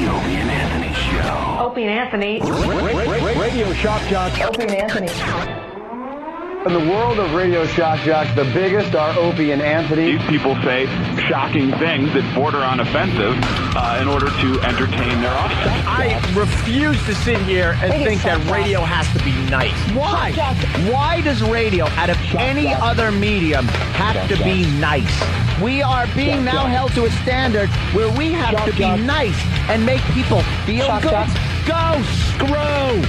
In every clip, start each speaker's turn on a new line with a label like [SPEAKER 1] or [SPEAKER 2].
[SPEAKER 1] The Opie and Anthony Show.
[SPEAKER 2] Opie and Anthony.
[SPEAKER 3] Radio Shock Jocks.
[SPEAKER 2] Opie and Anthony.
[SPEAKER 3] In the world of Radio Shock Jocks, the biggest are Opie and Anthony.
[SPEAKER 4] These people say shocking things that border on offensive in order to entertain their audience.
[SPEAKER 5] I refuse to sit here and think that radio has to be nice. Why? Why does radio, out of any other medium, have to be nice? We are being now held to a standard where we have to be nice and make people feel good. Go screw!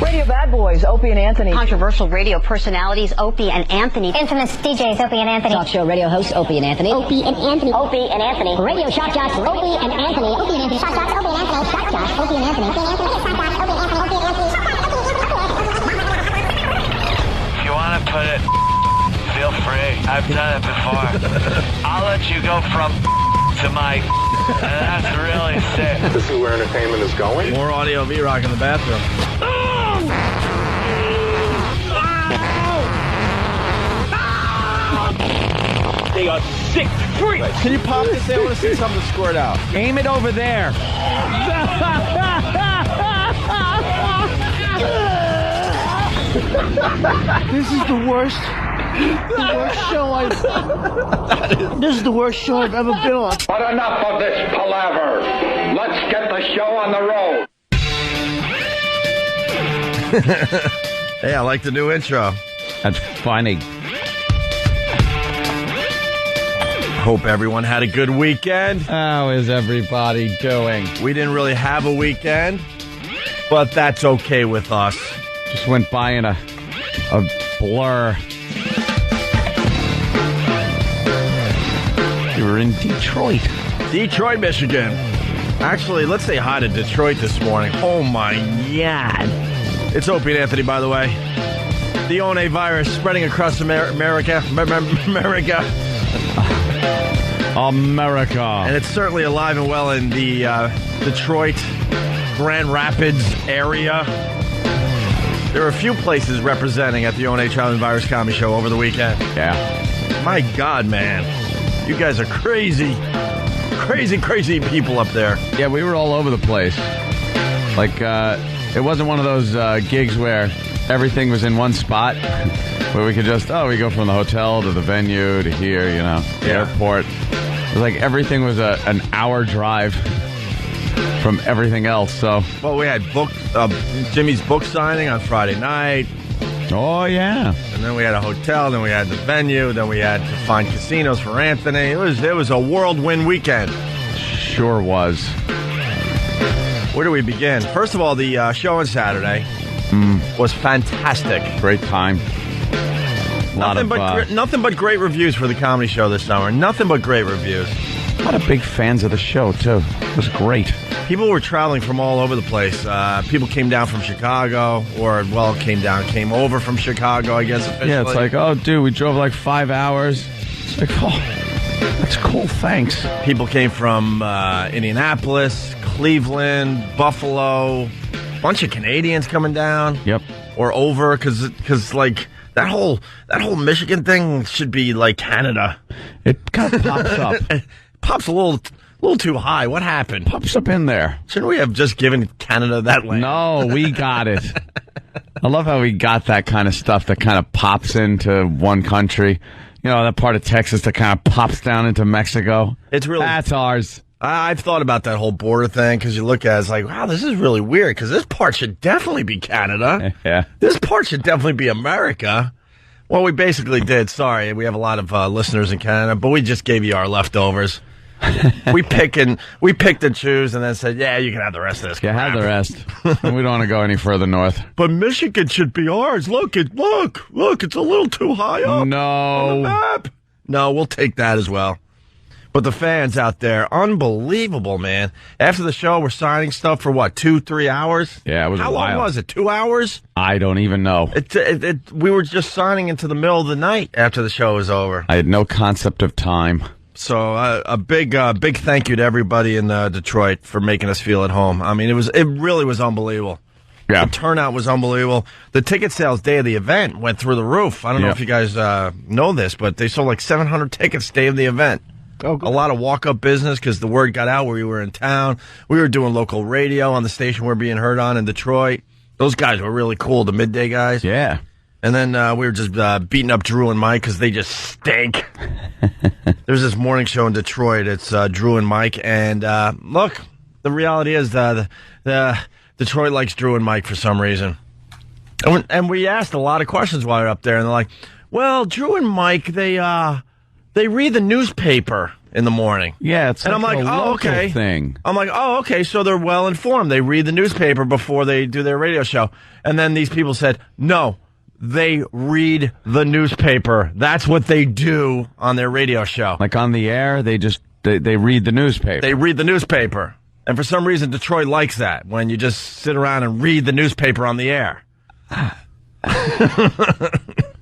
[SPEAKER 2] Radio Bad Boys, Opie and Anthony.
[SPEAKER 6] Controversial radio personalities, Opie and Anthony.
[SPEAKER 7] Infamous DJs, Opie and Anthony.
[SPEAKER 8] Talk show radio hosts, Opie and Anthony.
[SPEAKER 7] Opie and Anthony.
[SPEAKER 8] Opie and Anthony.
[SPEAKER 7] Radio Shock Jocks, Opie and Anthony. Opie and Anthony. Shock Jocks, Opie and Anthony. Shock Jocks, Opie and Anthony. Opie and Anthony. Shock Jocks, Opie and Anthony. Opie and Anthony.
[SPEAKER 9] If you want to put it, feel free. I've done it before. I'll let you go from to my... And that's really sick.
[SPEAKER 10] This is where entertainment is going.
[SPEAKER 5] More audio V-Rock in the bathroom. They are sick freaks. Can you pop this there? I want to see something squirt out. Aim it over there. This is the worst show This is the worst show I've ever been on.
[SPEAKER 10] But enough of this palaver. Let's get the show on the road.
[SPEAKER 5] Hey, I like the new intro.
[SPEAKER 11] That's funny.
[SPEAKER 5] Hope everyone had a good weekend.
[SPEAKER 11] How is everybody doing?
[SPEAKER 5] We didn't really have a weekend, but that's okay with us.
[SPEAKER 11] Just went by in a blur. We were in Detroit.
[SPEAKER 5] Detroit, Michigan. Actually, let's say hi to Detroit this morning. Oh, my God. It's Opie and Anthony, by the way. The ONA virus spreading across America. And it's certainly alive and well in the Detroit, Grand Rapids area. There are a few places representing at the ONA Child and Virus Comedy Show over the weekend.
[SPEAKER 11] Yeah.
[SPEAKER 5] My God, man. You guys are crazy. Crazy people up there.
[SPEAKER 11] Yeah, we were all over the place. Like, it wasn't one of those gigs where everything was in one spot, where we could just, we go from the hotel to the venue to here, the airport. It was like everything was an hour drive from everything else. So,
[SPEAKER 5] well, we had Jimmy's book signing on Friday night.
[SPEAKER 11] Oh yeah,
[SPEAKER 5] and then we had a hotel. Then we had the venue. Then we had to find casinos for Anthony. It was a whirlwind weekend.
[SPEAKER 11] Sure was.
[SPEAKER 5] Where do we begin? First of all, the show on Saturday was fantastic.
[SPEAKER 11] Great time.
[SPEAKER 5] Nothing but great reviews for the comedy show this summer. Nothing but great reviews.
[SPEAKER 11] A lot of big fans of the show, too. It was great.
[SPEAKER 5] People were traveling from all over the place. People came down from Chicago, came over from Chicago, I guess, officially.
[SPEAKER 11] Yeah, it's like, oh, dude, we drove like 5 hours. It's like, oh, that's cool, thanks.
[SPEAKER 5] People came from Indianapolis, Cleveland, Buffalo. Bunch of Canadians coming down.
[SPEAKER 11] Yep.
[SPEAKER 5] Or over, because like... That whole Michigan thing should be like Canada.
[SPEAKER 11] It kind of pops up.
[SPEAKER 5] It pops a little too high. What happened?
[SPEAKER 11] Pops up in there.
[SPEAKER 5] Shouldn't we have just given Canada that land?
[SPEAKER 11] No, we got it. I love how we got that kind of stuff that kind of pops into one country. That part of Texas that kind of pops down into Mexico. That's ours.
[SPEAKER 5] I've thought about that whole border thing because you look at it, it's like, wow, this is really weird because this part should definitely be Canada.
[SPEAKER 11] Yeah.
[SPEAKER 5] This part should definitely be America. Well, we basically did. Sorry, we have a lot of listeners in Canada, but we just gave you our leftovers. we picked and choose and then said, yeah, you can have the rest of this crap.
[SPEAKER 11] Yeah, have the rest. We don't want to go any further north.
[SPEAKER 5] But Michigan should be ours. Look, it's a little too high up on the map. No, we'll take that as well. But the fans out there, unbelievable, man. After the show, we're signing stuff for what, 2-3 hours?
[SPEAKER 11] Yeah, it was
[SPEAKER 5] How
[SPEAKER 11] a while.
[SPEAKER 5] long was it, 2 hours?
[SPEAKER 11] I don't even know.
[SPEAKER 5] We were just signing into the middle of the night after the show was over.
[SPEAKER 11] I had no concept of time.
[SPEAKER 5] So a big thank you to everybody in Detroit for making us feel at home. I mean, it really was unbelievable.
[SPEAKER 11] Yeah.
[SPEAKER 5] The turnout was unbelievable. The ticket sales day of the event went through the roof. I don't know if you guys know this, but they sold like 700 tickets day of the event.
[SPEAKER 12] a lot of walk-up business because the word got out where we were in town. We were doing local radio on the station we're being heard on in Detroit. Those guys were really cool, the midday guys.
[SPEAKER 11] Yeah.
[SPEAKER 12] And then we were just beating up Drew and Mike because they just stink. There's this morning show in Detroit. It's Drew and Mike. And look, the reality is the Detroit likes Drew and Mike for some reason. And we asked a lot of questions while we were up there. And they're like, well, Drew and Mike, they read the newspaper in the morning.
[SPEAKER 11] Yeah, it's
[SPEAKER 12] and
[SPEAKER 11] like
[SPEAKER 12] I'm like, oh, okay.
[SPEAKER 11] Thing.
[SPEAKER 12] I'm like, oh, okay, so they're well informed. They read the newspaper before they do their radio show. And then these people said, no, they read the newspaper. That's what they do on their radio show.
[SPEAKER 11] Like on the air, they read the newspaper.
[SPEAKER 12] They read the newspaper. And for some reason, Detroit likes that, when you just sit around and read the newspaper on the air.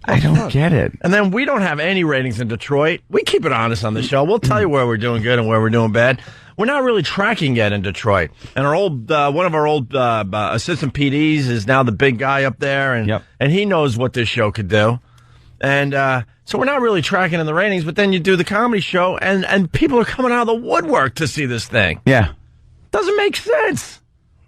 [SPEAKER 11] I don't get it.
[SPEAKER 12] And then we don't have any ratings in Detroit. We keep it honest on the show. We'll tell you where we're doing good and where we're doing bad. We're not really tracking yet in Detroit. And our one of our old assistant PDs is now the big guy up there, and he knows what this show could do. And so we're not really tracking in the ratings, but then you do the comedy show, and people are coming out of the woodwork to see this thing.
[SPEAKER 11] Yeah.
[SPEAKER 12] Doesn't make sense.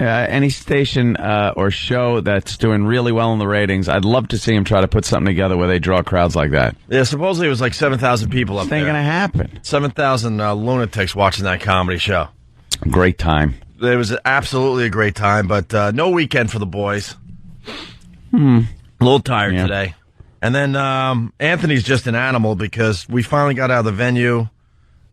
[SPEAKER 11] Any station or show that's doing really well in the ratings, I'd love to see them try to put something together where they draw crowds like that.
[SPEAKER 12] Yeah, supposedly it was like 7,000 people up there.
[SPEAKER 11] It ain't going to happen.
[SPEAKER 12] 7,000 lunatics watching that comedy show.
[SPEAKER 11] Great time.
[SPEAKER 12] It was absolutely a great time, but no weekend for the boys.
[SPEAKER 11] A
[SPEAKER 12] little tired today. And then Anthony's just an animal because we finally got out of the venue.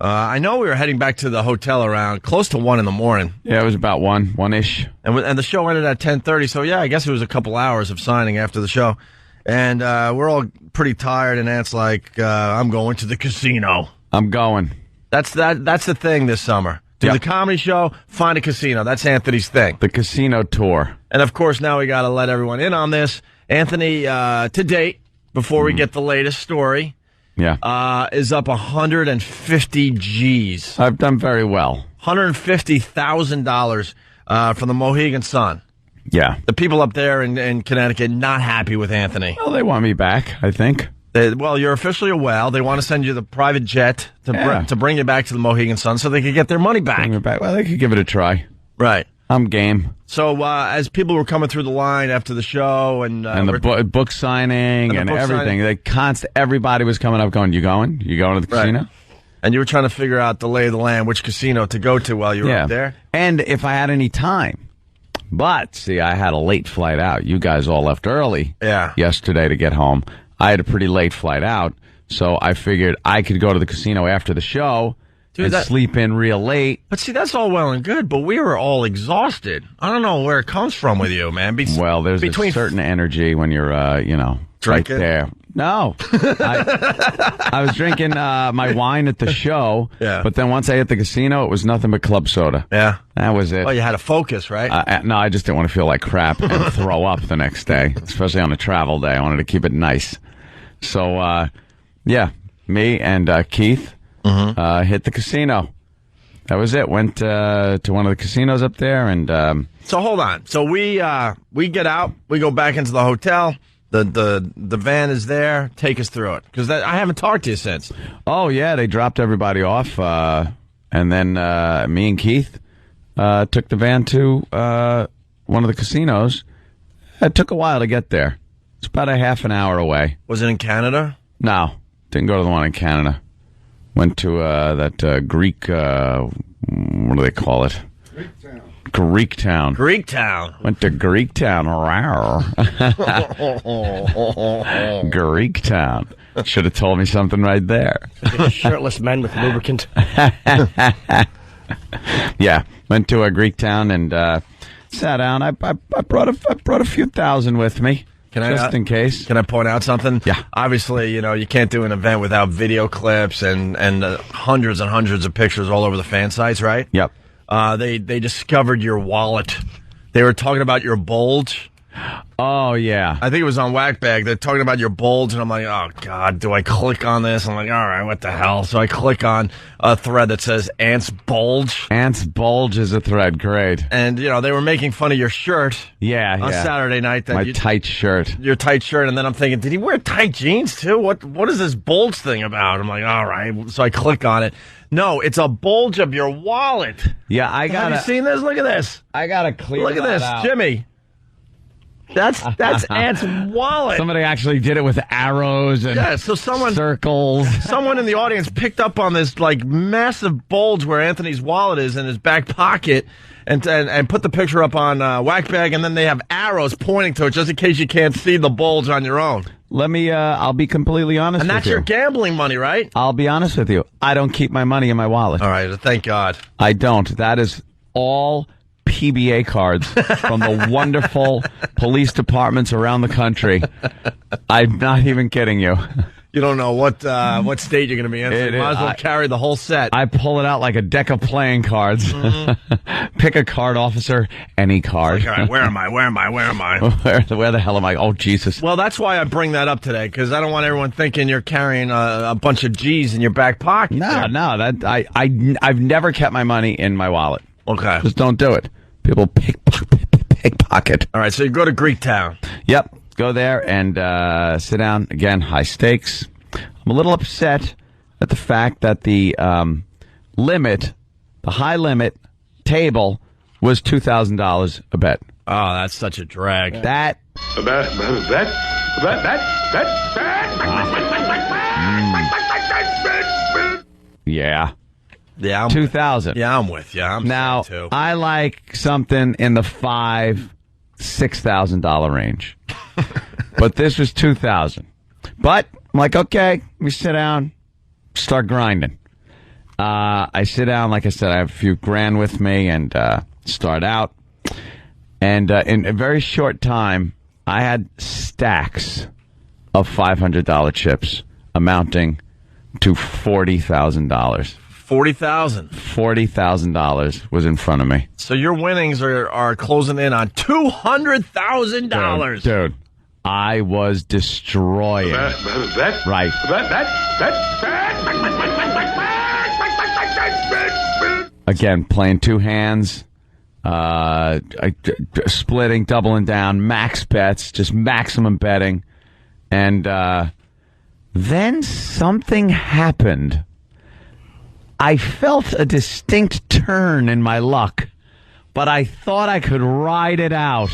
[SPEAKER 12] I know we were heading back to the hotel around close to 1 in the morning.
[SPEAKER 11] Yeah, it was about 1-ish.
[SPEAKER 12] And the show ended at 10:30, so yeah, I guess it was a couple hours of signing after the show. And we're all pretty tired, and Ant's like, I'm going to the casino.
[SPEAKER 11] I'm going.
[SPEAKER 12] That's the thing this summer. Do the comedy show, find a casino. That's Anthony's thing.
[SPEAKER 11] The casino tour.
[SPEAKER 12] And of course, now we got to let everyone in on this. Anthony, to date, before we get the latest story, is up 150 G's.
[SPEAKER 11] I've done very well.
[SPEAKER 12] $150,000 from the Mohegan Sun.
[SPEAKER 11] Yeah.
[SPEAKER 12] The people up there in Connecticut not happy with Anthony.
[SPEAKER 11] Well, they want me back, I think.
[SPEAKER 12] Well, you're officially a whale. They want to send you the private jet to bring you back to the Mohegan Sun so they could get their money back.
[SPEAKER 11] Bring me back. Well, they could give it a try.
[SPEAKER 12] Right.
[SPEAKER 11] I'm game.
[SPEAKER 12] So as people were coming through the line after the show and
[SPEAKER 11] the book signing and everything, everybody was coming up going, You going to the casino?
[SPEAKER 12] And you were trying to figure out the lay of the land, which casino to go to while you were up there?
[SPEAKER 11] And if I had any time. But, see, I had a late flight out. You guys all left early yesterday to get home. I had a pretty late flight out, so I figured I could go to the casino after the show and sleep in real late.
[SPEAKER 12] But see, that's all well and good, but we were all exhausted. I don't know where it comes from with you, man.
[SPEAKER 11] Well, there's a certain energy when you're,
[SPEAKER 12] drinking?
[SPEAKER 11] Right there. No. I was drinking my wine at the show, but then once I hit the casino, it was nothing but club soda.
[SPEAKER 12] Yeah.
[SPEAKER 11] That was it.
[SPEAKER 12] Oh, you had to focus, right?
[SPEAKER 11] No, I just didn't want to feel like crap and throw up the next day, especially on a travel day. I wanted to keep it nice. So, me and Keith hit the casino. That was it. Went to one of the casinos up there, and
[SPEAKER 12] so hold on. So we get out, we go back into the hotel. The van is there. Take us through it, because I haven't talked to you since.
[SPEAKER 11] Oh yeah, they dropped everybody off, and then me and Keith took the van to one of the casinos. It took a while to get there. It's about a half an hour away.
[SPEAKER 12] Was it in Canada?
[SPEAKER 11] No, didn't go to the one in Canada. Went to that Greek, what do they call it? Greektown.
[SPEAKER 12] Greektown.
[SPEAKER 11] Went to Greektown. Greektown. Should have told me something right there.
[SPEAKER 13] Shirtless men with lubricant.
[SPEAKER 11] Yeah, went to a Greektown and sat down. I brought a few thousand with me. Just in case.
[SPEAKER 12] Can I point out something?
[SPEAKER 11] Yeah.
[SPEAKER 12] Obviously, you can't do an event without video clips and hundreds and hundreds of pictures all over the fan sites, right?
[SPEAKER 11] Yep.
[SPEAKER 12] They discovered your wallet. They were talking about your bulge.
[SPEAKER 11] Oh, yeah.
[SPEAKER 12] I think it was on Whackbag. They're talking about your bulge, and I'm like, oh, God, do I click on this? I'm like, all right, what the hell? So I click on a thread that says Ant's Bulge.
[SPEAKER 11] Ant's Bulge is a thread. Great.
[SPEAKER 12] And, they were making fun of your shirt.
[SPEAKER 11] Yeah,
[SPEAKER 12] on Saturday night.
[SPEAKER 11] My tight shirt.
[SPEAKER 12] Your tight shirt. And then I'm thinking, did he wear tight jeans, too? What is this bulge thing about? I'm like, all right. So I click on it. No, it's a bulge of your wallet.
[SPEAKER 11] Yeah,
[SPEAKER 12] Have you seen this? Look at this.
[SPEAKER 11] I got to clear
[SPEAKER 12] Look at this,
[SPEAKER 11] out.
[SPEAKER 12] Jimmy. That's Ant's wallet.
[SPEAKER 11] Somebody actually did it with arrows and circles.
[SPEAKER 12] Someone in the audience picked up on this massive bulge where Anthony's wallet is in his back pocket and put the picture up on Whackbag, and then they have arrows pointing to it just in case you can't see the bulge on your own.
[SPEAKER 11] I'll be completely honest with you.
[SPEAKER 12] And that's your gambling money, right?
[SPEAKER 11] I'll be honest with you. I don't keep my money in my wallet.
[SPEAKER 12] All right, thank God.
[SPEAKER 11] I don't. That is all PBA cards from the wonderful police departments around the country. I'm not even kidding you.
[SPEAKER 12] You don't know what state you're going to be in. So you might as well carry the whole set.
[SPEAKER 11] I pull it out like a deck of playing cards.
[SPEAKER 12] Mm-hmm.
[SPEAKER 11] Pick a card, officer. Any card.
[SPEAKER 12] All right, where am I?
[SPEAKER 11] Where the hell am I? Oh, Jesus.
[SPEAKER 12] Well, that's why I bring that up today, because I don't want everyone thinking you're carrying a bunch of G's in your back pocket.
[SPEAKER 11] No. I've never kept my money in my wallet.
[SPEAKER 12] Okay.
[SPEAKER 11] Just don't do it. People pickpocket.
[SPEAKER 12] All right, so you go to Greektown.
[SPEAKER 11] Yep. Go there and sit down. Again, high stakes. I'm a little upset at the fact that the high limit table was $2,000 a bet.
[SPEAKER 12] Oh, that's such a drag.
[SPEAKER 11] Yeah.
[SPEAKER 12] Yeah,
[SPEAKER 11] 2,000.
[SPEAKER 12] Yeah, I'm with you.
[SPEAKER 11] Now,
[SPEAKER 12] too.
[SPEAKER 11] I like something in the $6,000 range. But this was 2,000. But I'm like, okay, we sit down, start grinding. I sit down, like I said, I have a few grand with me and start out. And in a very short time, I had stacks of $500 chips amounting to $40,000. $40,000 was in front of me.
[SPEAKER 12] So your winnings are closing in on $200,000.
[SPEAKER 11] Dude, I was destroying. Right. Again, playing two hands, splitting, doubling down, max bets, just maximum betting. And then something happened. I felt a distinct turn in my luck, but I thought I could ride it out.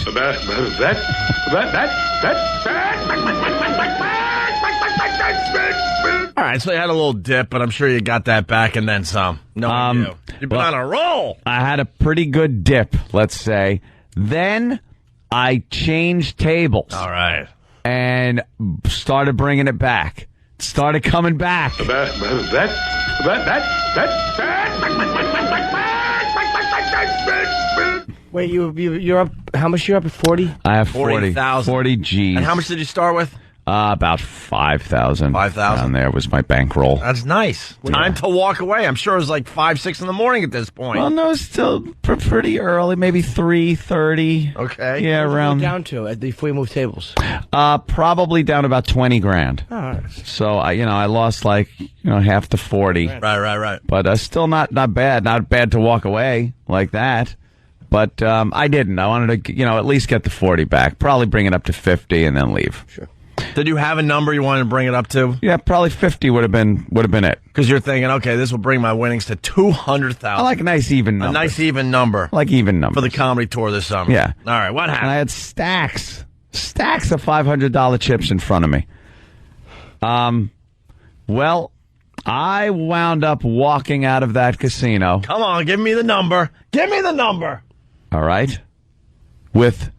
[SPEAKER 12] All right, so you had a little dip, but I'm sure you got that back and then some. You've been on a roll.
[SPEAKER 11] I had a pretty good dip, let's say. Then I changed tables.
[SPEAKER 12] All right.
[SPEAKER 11] And started bringing it back. Started coming back.
[SPEAKER 13] Wait, you're up. How much you're up at 40?
[SPEAKER 11] I have 40,000. 40 G's.
[SPEAKER 12] And how much did you start with?
[SPEAKER 11] About 5,000.
[SPEAKER 12] 5,000.
[SPEAKER 11] Down there was my bankroll.
[SPEAKER 12] That's nice. Time to walk away. I'm sure it was like 5, 6 in the morning at this point.
[SPEAKER 11] Well, no, it's still pretty early. Maybe 3:30.
[SPEAKER 12] Okay.
[SPEAKER 11] Yeah, around.
[SPEAKER 13] Down to before you move tables.
[SPEAKER 11] Probably down about 20 grand.
[SPEAKER 13] All right.
[SPEAKER 11] So I lost half to 40.
[SPEAKER 12] Right.
[SPEAKER 11] But still not bad. Not bad to walk away like that. But I didn't. I wanted to at least get the 40 back. Probably bring it up to 50 and then leave.
[SPEAKER 13] Sure.
[SPEAKER 12] Did you have a number you wanted to bring it up to?
[SPEAKER 11] Yeah, probably 50 would have been it.
[SPEAKER 12] Because you're thinking, okay, this will bring my winnings to 200,000.
[SPEAKER 11] I like a nice even number.
[SPEAKER 12] A nice even number.
[SPEAKER 11] I like even numbers.
[SPEAKER 12] For the comedy tour this summer.
[SPEAKER 11] Yeah.
[SPEAKER 12] All right, what happened?
[SPEAKER 11] And I had stacks of $500 chips in front of me. Well, I wound up walking out of that casino.
[SPEAKER 12] Come on, give me the number. Give me the number.
[SPEAKER 11] All right. With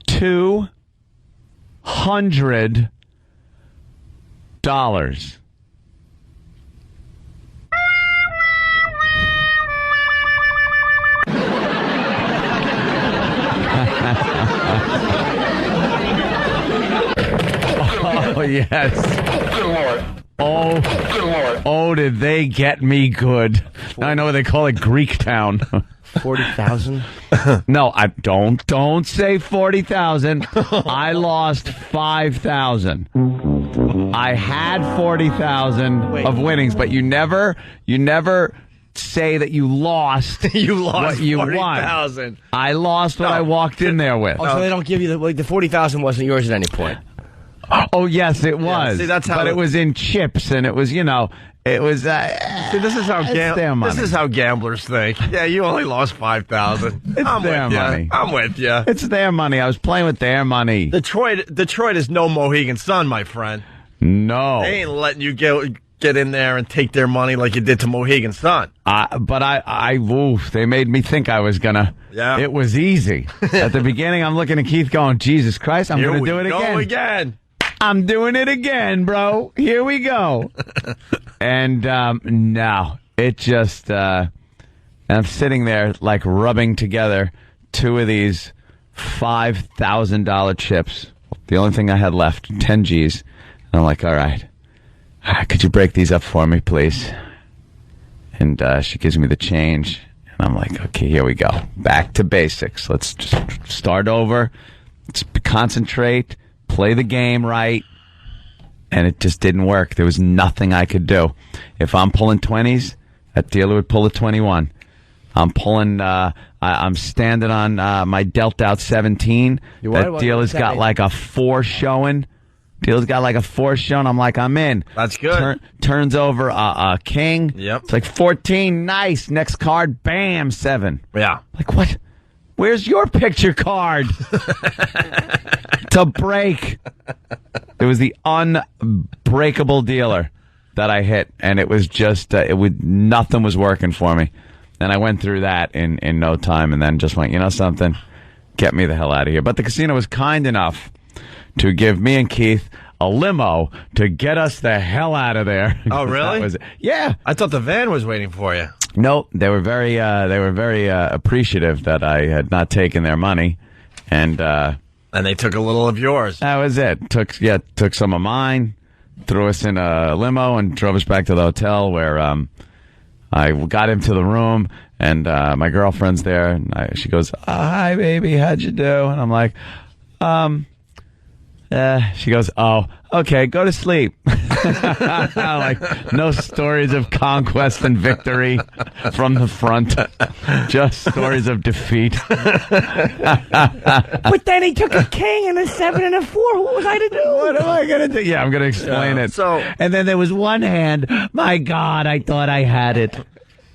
[SPEAKER 11] $200. Oh, yes.
[SPEAKER 10] Good Lord.
[SPEAKER 11] Oh,
[SPEAKER 10] good Lord.
[SPEAKER 11] Oh, did they get me good. Now I know what they call it, Greektown.
[SPEAKER 13] 40,000?
[SPEAKER 11] No, I don't say 40,000. I lost 5,000. I had 40,000 of winnings, but you never say that you lost.
[SPEAKER 12] You lost
[SPEAKER 11] what you
[SPEAKER 12] 40,000.
[SPEAKER 11] won. I lost what I walked in there with.
[SPEAKER 13] Oh, so they don't give you the 40,000 wasn't yours at any point.
[SPEAKER 11] Oh yes, it was.
[SPEAKER 12] See, that's how.
[SPEAKER 11] But it was in chips, and it was it was.
[SPEAKER 12] See, this is how this is how gamblers think. Yeah, you only lost 5,000.
[SPEAKER 11] It's their money.
[SPEAKER 12] I'm with you.
[SPEAKER 11] It's their money. I was playing with their money.
[SPEAKER 12] Detroit is no Mohegan Sun, my friend.
[SPEAKER 11] No,
[SPEAKER 12] they ain't letting you get in there and take their money like you did to Mohegan Sun.
[SPEAKER 11] But they made me think I was gonna.
[SPEAKER 12] Yeah,
[SPEAKER 11] it was easy at the beginning. I'm looking at Keith, going, "Jesus Christ, I'm gonna do it
[SPEAKER 12] again.
[SPEAKER 11] I'm doing it again, bro. Here we go." And no, it just. And I'm sitting there like rubbing together two of these $5,000 chips. The only thing I had left, 10 G's. And I'm like, all right, could you break these up for me, please? And she gives me the change. And I'm like, okay, here we go. Back to basics. Let's just start over. Let's concentrate, play the game right. And it just didn't work. There was nothing I could do. If I'm pulling 20s, that dealer would pull a 21. I'm pulling, I'm standing on my dealt out 17. That dealer's got like a 4 showing. Dealer's got like a 4 showing. I'm like, I'm in.
[SPEAKER 12] That's good.
[SPEAKER 11] Turns over a king.
[SPEAKER 12] Yep.
[SPEAKER 11] It's like 14. Nice. Next card. Bam. 7.
[SPEAKER 12] Yeah.
[SPEAKER 11] Like, what? Where's your picture card? To break. It was the unbreakable dealer that I hit, and it was just nothing was working for me. And I went through that in no time, and then just went, you know something, get me the hell out of here. But the casino was kind enough to give me and Keith a limo to get us the hell out of there.
[SPEAKER 12] Oh, really?
[SPEAKER 11] Yeah.
[SPEAKER 12] I thought the van was waiting for you.
[SPEAKER 11] No, they were very appreciative that I had not taken their money, and
[SPEAKER 12] they took a little of yours.
[SPEAKER 11] That was it. Took some of mine, threw us in a limo, and drove us back to the hotel where I got him to the room, and my girlfriend's there, and she goes, "Hi, baby, how'd you do?" And I'm like, she goes, "Oh, okay, go to sleep." Like, no stories of conquest and victory from the front, just stories of defeat.
[SPEAKER 13] But then he took a king and a 7 and a 4. What was I to do?
[SPEAKER 11] What am I going to do? Yeah, I'm going to explain it. And then there was one hand. My God, I thought I had it.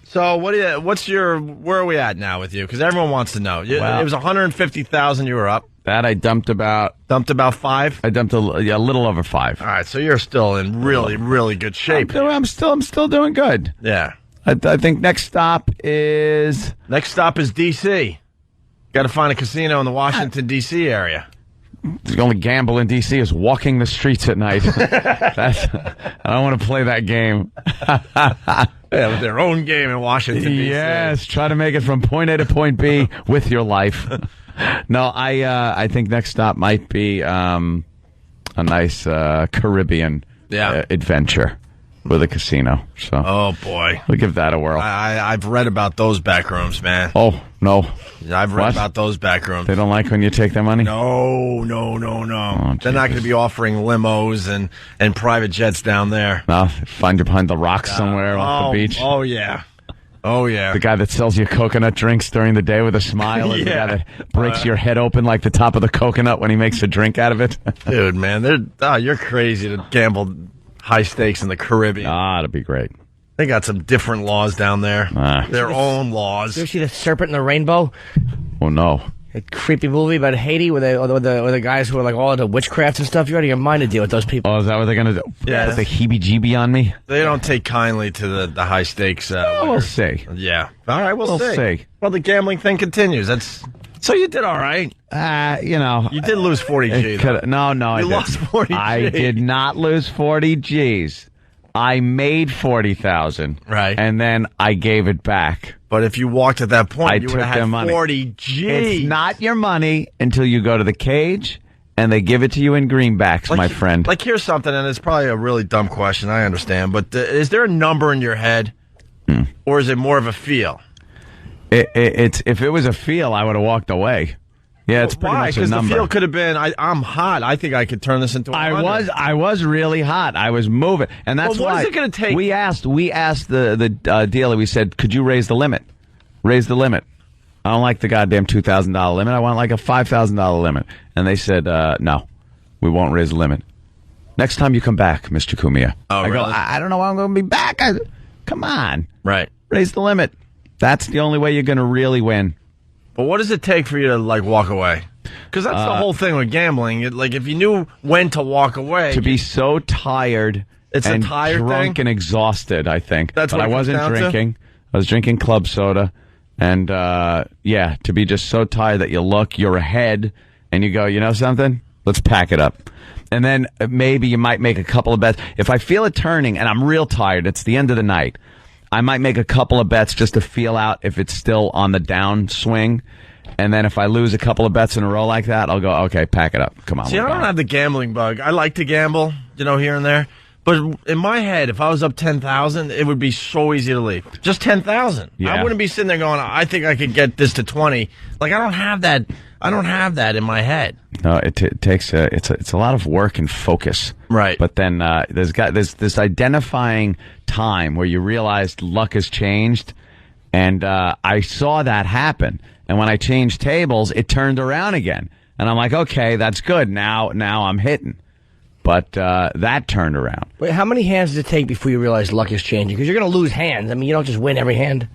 [SPEAKER 12] So where are we at now with you? Because everyone wants to know. It was 150,000 you were up.
[SPEAKER 11] That I dumped about
[SPEAKER 12] 5.
[SPEAKER 11] I dumped a little over 5.
[SPEAKER 12] All right, so you're still in really, really good shape.
[SPEAKER 11] I'm still doing good.
[SPEAKER 12] Yeah,
[SPEAKER 11] I think next stop is
[SPEAKER 12] D.C. Got to find a casino in the Washington D.C. area.
[SPEAKER 11] The only gamble in D.C. is walking the streets at night. I don't want to play that game.
[SPEAKER 12] Yeah, their own game in Washington D.C.
[SPEAKER 11] Yes, try to make it from point A to point B with your life. No, I think next stop might be a nice Caribbean adventure with a casino. So,
[SPEAKER 12] oh boy,
[SPEAKER 11] we'll give that a whirl.
[SPEAKER 12] I've read about those back rooms, man.
[SPEAKER 11] Oh no,
[SPEAKER 12] I've read about those back rooms.
[SPEAKER 11] They don't like when you take their money.
[SPEAKER 12] No.
[SPEAKER 11] Oh,
[SPEAKER 12] they're not going to be offering limos and private jets down there.
[SPEAKER 11] No, find you behind the rocks somewhere off the beach.
[SPEAKER 12] Oh yeah. The
[SPEAKER 11] guy that sells you coconut drinks during the day with a smile, or the guy that breaks your head open like the top of the coconut when he makes a drink out of it.
[SPEAKER 12] Dude, man, you're crazy to gamble high stakes in the Caribbean.
[SPEAKER 11] That'd be great.
[SPEAKER 12] They got some different laws down there. Their own laws.
[SPEAKER 13] Did you see The Serpent and the Rainbow?
[SPEAKER 11] Oh, no.
[SPEAKER 13] A creepy movie about Haiti where the guys who are like all into witchcraft and stuff. You're out of your mind to deal with those people.
[SPEAKER 11] Oh, is that what they're going to do?
[SPEAKER 12] Yeah.
[SPEAKER 11] Put the heebie-jeebie on me?
[SPEAKER 12] They don't take kindly to the high stakes.
[SPEAKER 11] We'll see.
[SPEAKER 12] Yeah. All right, we'll see. Well, the gambling thing continues. So you did all right.
[SPEAKER 11] You
[SPEAKER 12] did lose 40 G's.
[SPEAKER 11] No, I didn't.
[SPEAKER 12] Lost 40 G's.
[SPEAKER 11] I did not lose 40 G's. I made 40,000.
[SPEAKER 12] Right.
[SPEAKER 11] And then I gave it back.
[SPEAKER 12] But if you walked at that point, you would have had
[SPEAKER 11] money.
[SPEAKER 12] 40 G's.
[SPEAKER 11] It's not your money until you go to the cage and they give it to you in greenbacks, my friend.
[SPEAKER 12] Like, here's something, and it's probably a really dumb question, I understand, but is there a number in your head, or is it more of a feel?
[SPEAKER 11] It's if it was a feel, I would have walked away. Yeah, it's pretty much a number.
[SPEAKER 12] Because the feel could have been, I'm hot. I think I could turn this into a 100.
[SPEAKER 11] I was really hot. I was moving, and that's
[SPEAKER 12] what
[SPEAKER 11] why.
[SPEAKER 12] Is it going to take?
[SPEAKER 11] We asked the dealer. We said, could you raise the limit? Raise the limit. I don't like the goddamn $2,000 limit. I want like a $5,000 limit. And they said, no, we won't raise the limit. Next time you come back, Mr. Cumia.
[SPEAKER 12] Oh,
[SPEAKER 11] I
[SPEAKER 12] really?
[SPEAKER 11] go, I don't know when I'm going to be back. Come on.
[SPEAKER 12] Right.
[SPEAKER 11] Raise the limit. That's the only way you're going to really win.
[SPEAKER 12] But what does it take for you to, like, walk away? Because that's the whole thing with gambling. If you knew when to walk away.
[SPEAKER 11] To be so tired and drunk
[SPEAKER 12] thing?
[SPEAKER 11] and exhausted, I think.
[SPEAKER 12] That's
[SPEAKER 11] but
[SPEAKER 12] what
[SPEAKER 11] I wasn't drinking. I was drinking club soda. And, to be just so tired that you're ahead, and you go, you know something? Let's pack it up. And then maybe you might make a couple of bets. If I feel it turning and I'm real tired, it's the end of the night, I might make a couple of bets just to feel out if it's still on the downswing. And then if I lose a couple of bets in a row like that, I'll go, okay, pack it up. Come on.
[SPEAKER 12] See, I don't have the gambling bug. I like to gamble, here and there. But in my head, if I was up 10,000, it would be so easy to leave. Just 10,000.
[SPEAKER 11] Yeah.
[SPEAKER 12] I wouldn't be sitting there going, I think I could get this to 20. Like, I don't have that. I don't have that in my head.
[SPEAKER 11] No, it takes it's a lot of work and focus.
[SPEAKER 12] Right.
[SPEAKER 11] But then there's this identifying time where you realize luck has changed, and I saw that happen. And when I changed tables, it turned around again, and I'm like, okay, that's good. Now I'm hitting. But that turned around.
[SPEAKER 13] Wait, how many hands does it take before you realize luck is changing? Because you're going to lose hands. I mean, you don't just win every hand.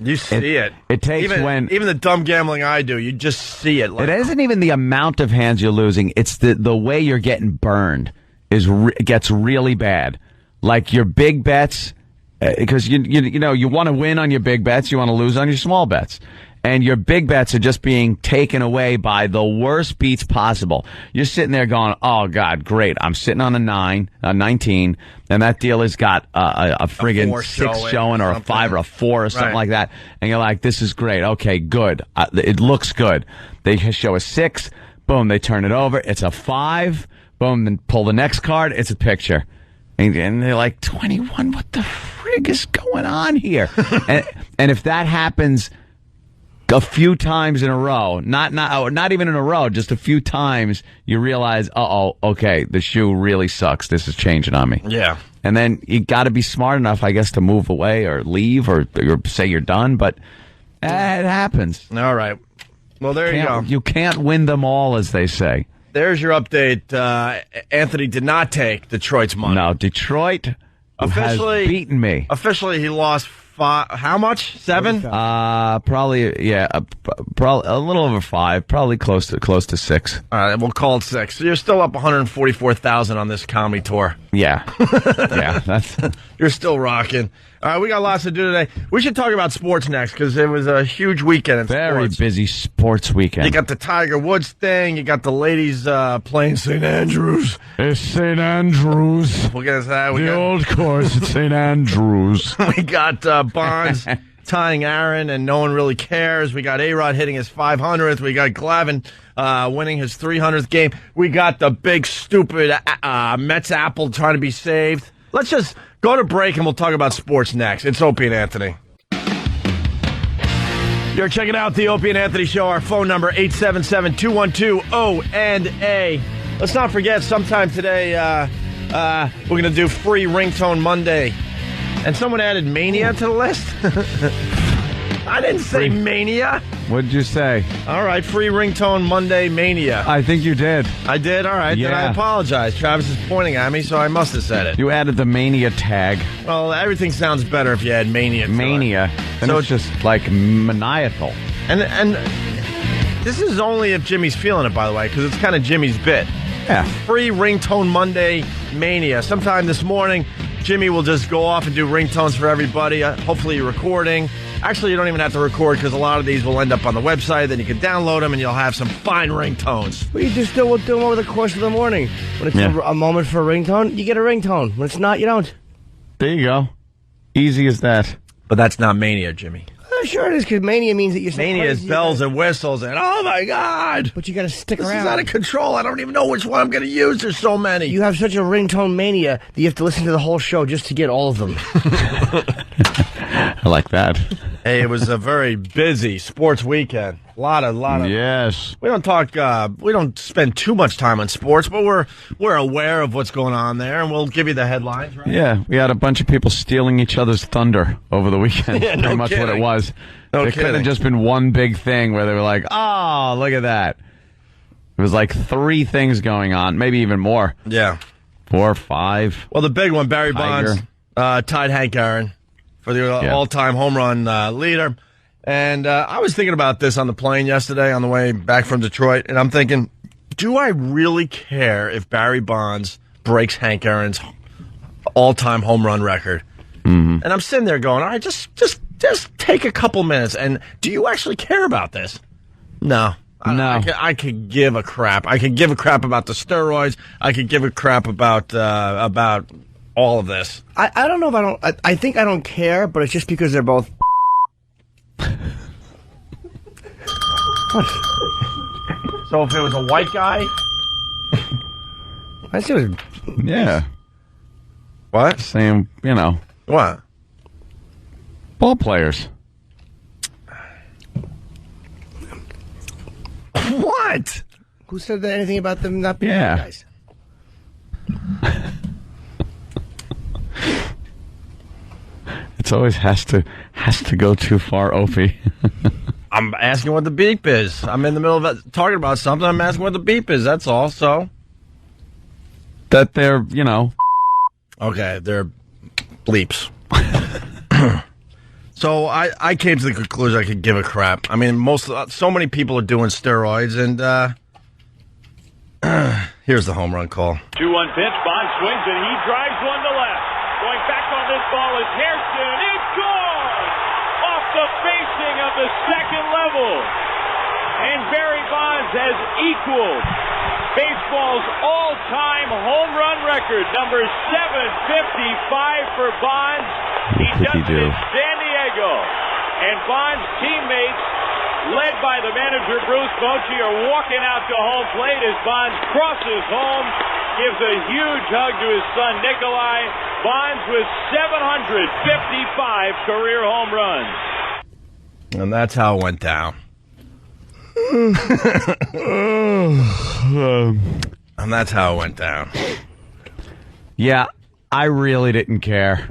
[SPEAKER 12] You see it.
[SPEAKER 11] It takes
[SPEAKER 12] even the dumb gambling I do, you just see it.
[SPEAKER 11] It isn't even the amount of hands you're losing. It's the way you're getting burned gets really bad. Like your big bets, because you want to win on your big bets, you want to lose on your small bets. And your big bets are just being taken away by the worst beats possible. You're sitting there going, oh, God, great. I'm sitting on a 19, and that dealer's got a friggin' 6 showing or a 5 or a 4 or something like that. And you're like, this is great. Okay, good. It looks good. They show a 6. Boom, they turn it over. It's a 5. Boom, then pull the next card. It's a picture. And they're like, 21, what the frig is going on here? and if that happens a few times in a row, not even in a row, just a few times, you realize, okay, the shoe really sucks. This is changing on me.
[SPEAKER 12] Yeah.
[SPEAKER 11] And then you got to be smart enough, I guess, to move away or leave or say you're done, but it happens.
[SPEAKER 12] All right. Well, there you go.
[SPEAKER 11] You can't win them all, as they say.
[SPEAKER 12] There's your update. Anthony did not take Detroit's money.
[SPEAKER 11] No, Detroit
[SPEAKER 12] officially
[SPEAKER 11] has beaten me.
[SPEAKER 12] Officially, he lost how much? 7?
[SPEAKER 11] Probably, yeah, probably a little over 5, probably close to 6.
[SPEAKER 12] All right, we'll call it 6. So you're still up 144,000 on this comedy tour.
[SPEAKER 11] Yeah, yeah,
[SPEAKER 12] you're still rocking. All right, we got lots to do today. We should talk about sports next because it was a huge weekend in
[SPEAKER 11] Very
[SPEAKER 12] sports.
[SPEAKER 11] busy sports weekend.
[SPEAKER 12] You got the Tiger Woods thing. You got the ladies playing St. Andrews.
[SPEAKER 11] It's St. Andrews.
[SPEAKER 12] We'll get into that.
[SPEAKER 11] The old course at St. Andrews.
[SPEAKER 12] We got Bonds tying Aaron, and no one really cares. We got A-Rod hitting his 500th. We got Glavine winning his 300th game. We got the big, stupid Mets apple trying to be saved. Let's just go to break, and we'll talk about sports next. It's Opie and Anthony. You're checking out the Opie and Anthony Show. Our phone number, 877-212-O&A. Let's not forget, sometime today, we're going to do free Ringtone Monday. And someone added Mania to the list. I didn't say Mania.
[SPEAKER 11] What did you say?
[SPEAKER 12] All right, free Ringtone Monday Mania.
[SPEAKER 11] I think you did.
[SPEAKER 12] I did? All right, then I apologize. Travis is pointing at me, so I must have said it.
[SPEAKER 11] You added the Mania tag.
[SPEAKER 12] Well, everything sounds better if you add Mania to
[SPEAKER 11] Mania.
[SPEAKER 12] it.
[SPEAKER 11] And so it's just like maniacal.
[SPEAKER 12] And this is only if Jimmy's feeling it, by the way, because it's kind of Jimmy's bit.
[SPEAKER 11] Yeah.
[SPEAKER 12] Free Ringtone Monday Mania. Sometime this morning, Jimmy will just go off and do ringtones for everybody. Hopefully you're recording. Actually, you don't even have to record because a lot of these will end up on the website. Then you can download them and you'll have some fine ringtones.
[SPEAKER 13] But you just do them over the course of the morning. When it's a moment for a ringtone, you get a ringtone. When it's not, you don't.
[SPEAKER 11] There you go. Easy as that.
[SPEAKER 12] But that's not Mania, Jimmy.
[SPEAKER 13] Sure it is, because Mania means that you're so
[SPEAKER 12] Mania
[SPEAKER 13] crazy,
[SPEAKER 12] is bells and whistles and, oh my God.
[SPEAKER 13] But you got to stick
[SPEAKER 12] This
[SPEAKER 13] around.
[SPEAKER 12] is out of control. I don't even know which one I'm going to use. There's so many.
[SPEAKER 13] You have such a ringtone mania that you have to listen to the whole show just to get all of them.
[SPEAKER 11] I like that.
[SPEAKER 12] Hey, it was a very busy sports weekend. A lot of.
[SPEAKER 11] Yes.
[SPEAKER 12] We don't talk. We don't spend too much time on sports, but we're aware of what's going on there, and we'll give you the headlines. Right?
[SPEAKER 11] Yeah, we had a bunch of people stealing each other's thunder over the weekend.
[SPEAKER 12] Yeah, no
[SPEAKER 11] Pretty much
[SPEAKER 12] kidding.
[SPEAKER 11] what it was.
[SPEAKER 12] No
[SPEAKER 11] There could have just been one big thing where they were like, "Oh, look at that." It was like 3 things going on, maybe even more.
[SPEAKER 12] Yeah.
[SPEAKER 11] 4 or 5.
[SPEAKER 12] Well, the big one, Barry
[SPEAKER 11] Tiger.
[SPEAKER 12] Bonds tied Hank Aaron for the all-time home run leader. And I was thinking about this on the plane yesterday on the way back from Detroit, and I'm thinking, do I really care if Barry Bonds breaks Hank Aaron's all-time home run record? Mm-hmm. And I'm sitting there going, all right, just take a couple minutes, and do you actually care about this? No.
[SPEAKER 11] No.
[SPEAKER 12] I could give a crap. I could give a crap about the steroids. I could give a crap about all of this.
[SPEAKER 13] I don't know if I don't. I think I don't care, but it's just because they're both. What?
[SPEAKER 12] So if it was a white guy,
[SPEAKER 13] I see what.
[SPEAKER 11] Yeah.
[SPEAKER 12] What?
[SPEAKER 11] Same,
[SPEAKER 12] What?
[SPEAKER 11] Ball players.
[SPEAKER 12] What?
[SPEAKER 13] Who said that, anything about them not being
[SPEAKER 11] Yeah.
[SPEAKER 13] guys?
[SPEAKER 11] It always has to go too far, Opie.
[SPEAKER 12] I'm asking what the beep is. I'm in the middle of talking about something. I'm asking what the beep is. That's all. So
[SPEAKER 11] that they're,
[SPEAKER 12] Okay, they're bleeps. So I came to the conclusion I could give a crap. I mean, so many people are doing steroids, and here's the home run call.
[SPEAKER 14] 2-1 pitch. Bond swings and he drives one to left. Going back on this ball is Hairston. It's gone off the facing of the second level, and Barry Bonds has equaled baseball's all-time home run record, number 755 for Bonds. He does it in San Diego, and Bonds' teammates, led by the manager Bruce Bochy, are walking out to home plate as Bonds crosses home, gives a huge hug to his son Nikolai. Bonds with 755 career home runs.
[SPEAKER 12] And that's how it went down. And that's how it went down.
[SPEAKER 11] Yeah, I really didn't care.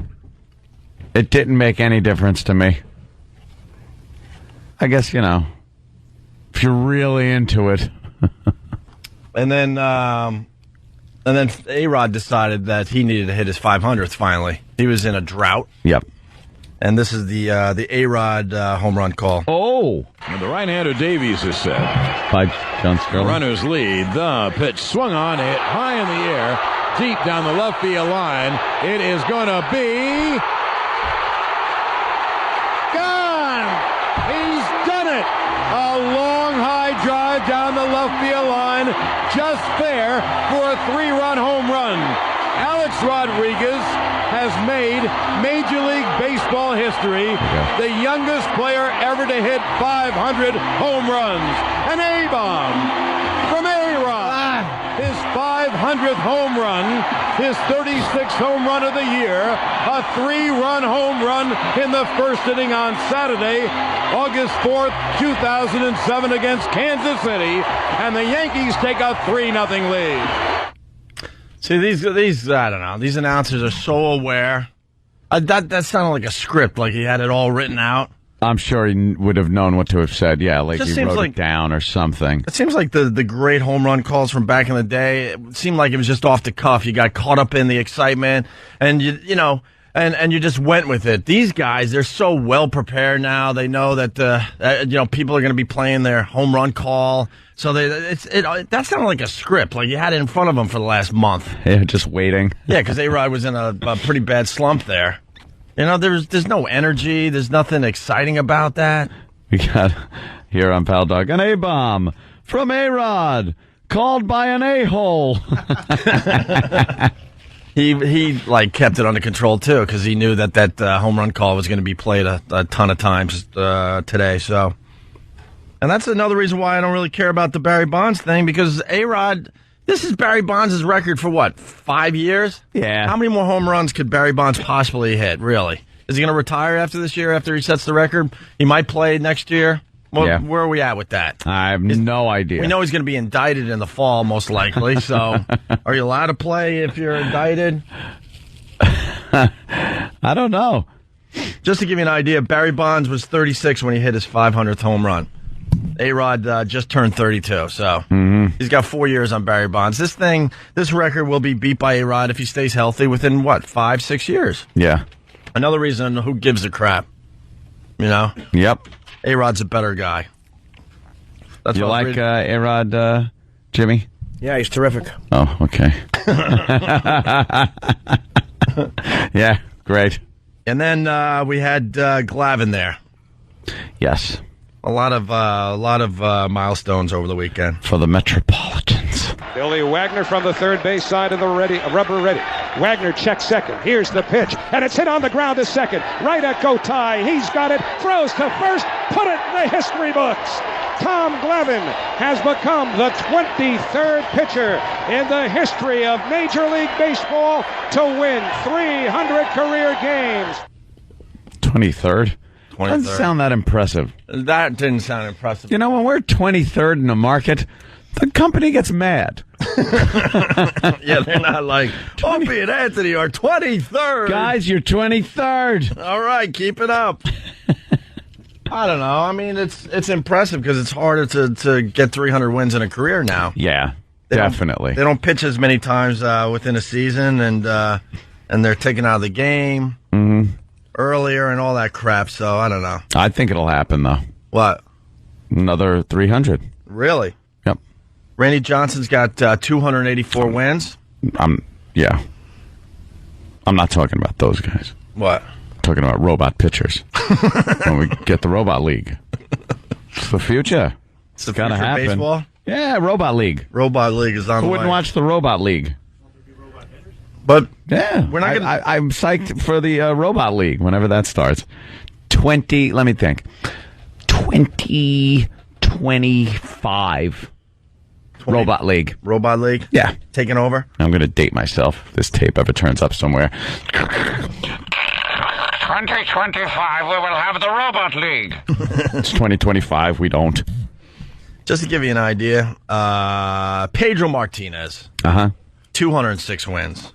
[SPEAKER 11] It didn't make any difference to me. I guess, if you're really into it.
[SPEAKER 12] And then A-Rod decided that he needed to hit his 500th finally. He was in a drought.
[SPEAKER 11] Yep.
[SPEAKER 12] And this is the A-Rod home run call.
[SPEAKER 11] Oh!
[SPEAKER 15] And the right-hander Davies is set.
[SPEAKER 11] By John Sterling.
[SPEAKER 15] Runners lead. The pitch swung on, hit high in the air, deep down the left field line. It is going to be gone. He's done it. A long high drive down the left field line, just there for a 3-run home run. Alex Rodriguez has made Major League Baseball history, the youngest player ever to hit 500 home runs. An A-bomb from A-Rod. His 500th home run, his 36th home run of the year, a 3-run home run in the first inning on Saturday, August 4th, 2007 against Kansas City, and the Yankees take a 3-0 lead.
[SPEAKER 12] See, these I don't know. These announcers are so aware. That sounded like a script, like he had it all written out.
[SPEAKER 11] I'm sure he would have known what to have said. Yeah, like
[SPEAKER 12] Just
[SPEAKER 11] he
[SPEAKER 12] seems
[SPEAKER 11] wrote
[SPEAKER 12] like-
[SPEAKER 11] it down or something.
[SPEAKER 12] It seems like the great home run calls from back in the day. It seemed like it was just off the cuff. You got caught up in the excitement, and and you just went with it. These guys, they're so well prepared now. They know that people are going to be playing their home run call. So that sounded like a script, like you had it in front of them for the last month.
[SPEAKER 11] Yeah, just waiting.
[SPEAKER 12] Yeah, because A-Rod was in a pretty bad slump there. There's no energy. There's nothing exciting about that.
[SPEAKER 11] We got here on Pal Dog an A-bomb from A-Rod, called by an a-hole.
[SPEAKER 12] He kept it under control too, because he knew that home run call was going to be played a ton of times today. So, and that's another reason why I don't really care about the Barry Bonds thing, because A-Rod, this is Barry Bonds' record for what, 5 years?
[SPEAKER 11] Yeah.
[SPEAKER 12] How many more home runs could Barry Bonds possibly hit? Really, Is he going to retire after this year, after he sets the record? He might play next year. Well,
[SPEAKER 11] Yeah.
[SPEAKER 12] Where are we at with that?
[SPEAKER 11] I have no idea.
[SPEAKER 12] We know he's going to be indicted in the fall, most likely. So, are you allowed to play if you're indicted?
[SPEAKER 11] I don't know.
[SPEAKER 12] Just to give you an idea, Barry Bonds was 36 when he hit his 500th home run. A-Rod just turned 32, so he's got 4 years on Barry Bonds. This record will be beat by A-Rod if he stays healthy within, 5-6 years?
[SPEAKER 11] Yeah.
[SPEAKER 12] Another reason who gives a crap, you know?
[SPEAKER 11] Yep.
[SPEAKER 12] A-Rod's a better guy. That's
[SPEAKER 11] You like A-Rod, Jimmy?
[SPEAKER 13] Yeah, he's terrific.
[SPEAKER 11] Oh, okay. Yeah, great.
[SPEAKER 12] And then we had Glavin there.
[SPEAKER 11] Yes.
[SPEAKER 12] A lot of milestones over the weekend.
[SPEAKER 11] For the Metropolitans.
[SPEAKER 14] Billy Wagner from the third base side of the rubber ready. Wagner checks second. Here's the pitch, and it's hit on the ground to second. Right at go tie. He's got it. Throws to first. Put it in the history books. Tom Glavin has become the 23rd pitcher in the history of Major League Baseball to win 300 career games.
[SPEAKER 11] 23rd? Doesn't sound that impressive.
[SPEAKER 12] That didn't sound impressive.
[SPEAKER 11] You know, when we're 23rd in the market, the company gets mad.
[SPEAKER 12] Yeah, they're not like, Opie and Anthony are 23rd.
[SPEAKER 11] Guys, you're 23rd.
[SPEAKER 12] All right, keep it up. I don't know. I mean, it's impressive because it's harder to get 300 wins in a career now.
[SPEAKER 11] Yeah, definitely.
[SPEAKER 12] They don't pitch as many times within a season, and they're taken out of the game earlier and all that crap. So I don't know.
[SPEAKER 11] I think it'll happen, though.
[SPEAKER 12] What?
[SPEAKER 11] Another 300.
[SPEAKER 12] Really?
[SPEAKER 11] Yep.
[SPEAKER 12] Randy Johnson's got 284 wins.
[SPEAKER 11] Yeah. I'm not talking about those guys.
[SPEAKER 12] What?
[SPEAKER 11] I'm talking about robot pitchers. When we get the robot league. It's the future.
[SPEAKER 12] It's the
[SPEAKER 11] gotta
[SPEAKER 12] future of
[SPEAKER 11] happen.
[SPEAKER 12] baseball?
[SPEAKER 11] Yeah, robot league.
[SPEAKER 12] Robot league is on
[SPEAKER 11] Who
[SPEAKER 12] the
[SPEAKER 11] wouldn't
[SPEAKER 12] way.
[SPEAKER 11] watch the robot league?
[SPEAKER 12] But
[SPEAKER 11] yeah,
[SPEAKER 12] we're not gonna...
[SPEAKER 11] I'm psyched for the robot league whenever that starts. 20. Let me think. 2025 robot league.
[SPEAKER 12] Robot league.
[SPEAKER 11] Yeah,
[SPEAKER 12] taking over.
[SPEAKER 11] I'm going to date myself if this tape ever turns up somewhere.
[SPEAKER 1] 2025, we will have the Robot League.
[SPEAKER 11] It's 2025. We don't.
[SPEAKER 12] Just to give you an idea, Pedro Martinez, 206 wins.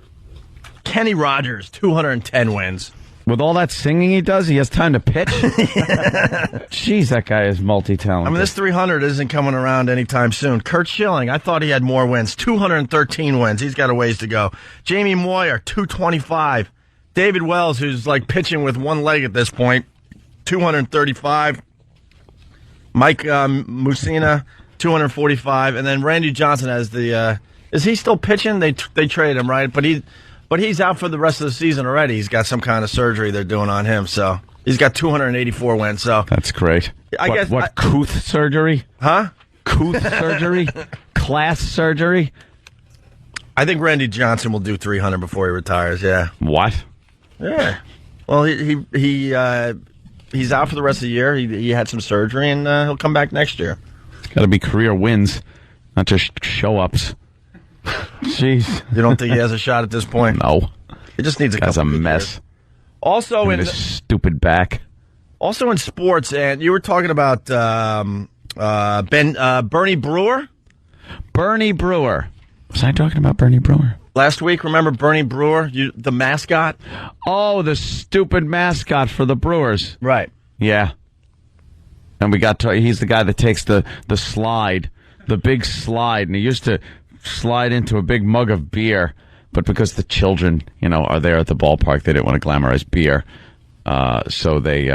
[SPEAKER 12] Kenny Rogers, 210 wins.
[SPEAKER 11] With all that singing he does, he has time to pitch? Jeez, that guy is multi-talented.
[SPEAKER 12] I mean, this 300 isn't coming around anytime soon. Kurt Schilling, I thought he had more wins. 213 wins. He's got a ways to go. Jamie Moyer, 225. David Wells, who's like pitching with one leg at this point, 235. Mike Mussina, 245. And then Randy Johnson has the... is he still pitching? They traded him, right? But he's out for the rest of the season already. He's got some kind of surgery they're doing on him, so he's got 284 wins. So
[SPEAKER 11] that's great.
[SPEAKER 12] I guess
[SPEAKER 11] Couth surgery?
[SPEAKER 12] Huh?
[SPEAKER 11] Couth surgery? Class surgery?
[SPEAKER 12] I think Randy Johnson will do 300 before he retires. Yeah.
[SPEAKER 11] What?
[SPEAKER 12] Yeah. Well, he's out for the rest of the year. He had some surgery, and he'll come back next year.
[SPEAKER 11] It's got to be career wins, not just show-ups. Jeez.
[SPEAKER 12] You don't think he has a shot at this point?
[SPEAKER 11] No.
[SPEAKER 12] He just needs a
[SPEAKER 11] That's
[SPEAKER 12] couple
[SPEAKER 11] a
[SPEAKER 12] of
[SPEAKER 11] mess.
[SPEAKER 12] years. Also in
[SPEAKER 11] his stupid back.
[SPEAKER 12] Also in sports, and you were talking about Bernie Brewer.
[SPEAKER 11] Bernie Brewer. Was I talking about Bernie Brewer?
[SPEAKER 12] Last week, remember Bernie Brewer, the mascot?
[SPEAKER 11] Oh, the stupid mascot for the Brewers.
[SPEAKER 12] Right.
[SPEAKER 11] Yeah. And he's the guy that takes the slide, the big slide, and he used to slide into a big mug of beer, but because the children, are there at the ballpark, they didn't want to glamorize beer, so they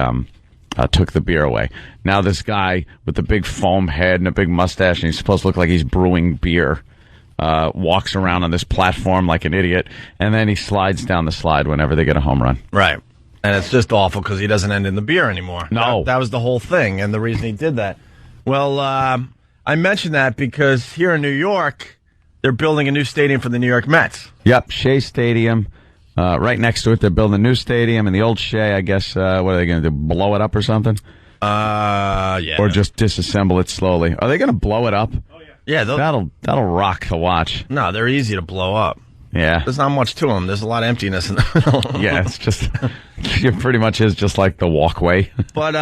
[SPEAKER 11] took the beer away. Now this guy with the big foam head and a big mustache, and he's supposed to look like he's brewing beer, walks around on this platform like an idiot, and then he slides down the slide whenever they get a home run.
[SPEAKER 12] Right. And it's just awful because he doesn't end in the beer anymore.
[SPEAKER 11] No.
[SPEAKER 12] That was the whole thing, and the reason he did that. Well, I mentioned that because here in New York, they're building a new stadium for the New York Mets.
[SPEAKER 11] Yep, Shea Stadium. Right next to it, they're building a new stadium, and the old Shea, I guess, what are they going to do, blow it up or something?
[SPEAKER 12] Yeah.
[SPEAKER 11] Or just disassemble it slowly. Are they going to blow it up?
[SPEAKER 12] Yeah,
[SPEAKER 11] that'll rock to watch.
[SPEAKER 12] No, they're easy to blow up.
[SPEAKER 11] Yeah.
[SPEAKER 12] There's not much to them. There's a lot of emptiness in them.
[SPEAKER 11] Yeah, it's just, it pretty much is just like the walkway.
[SPEAKER 12] But,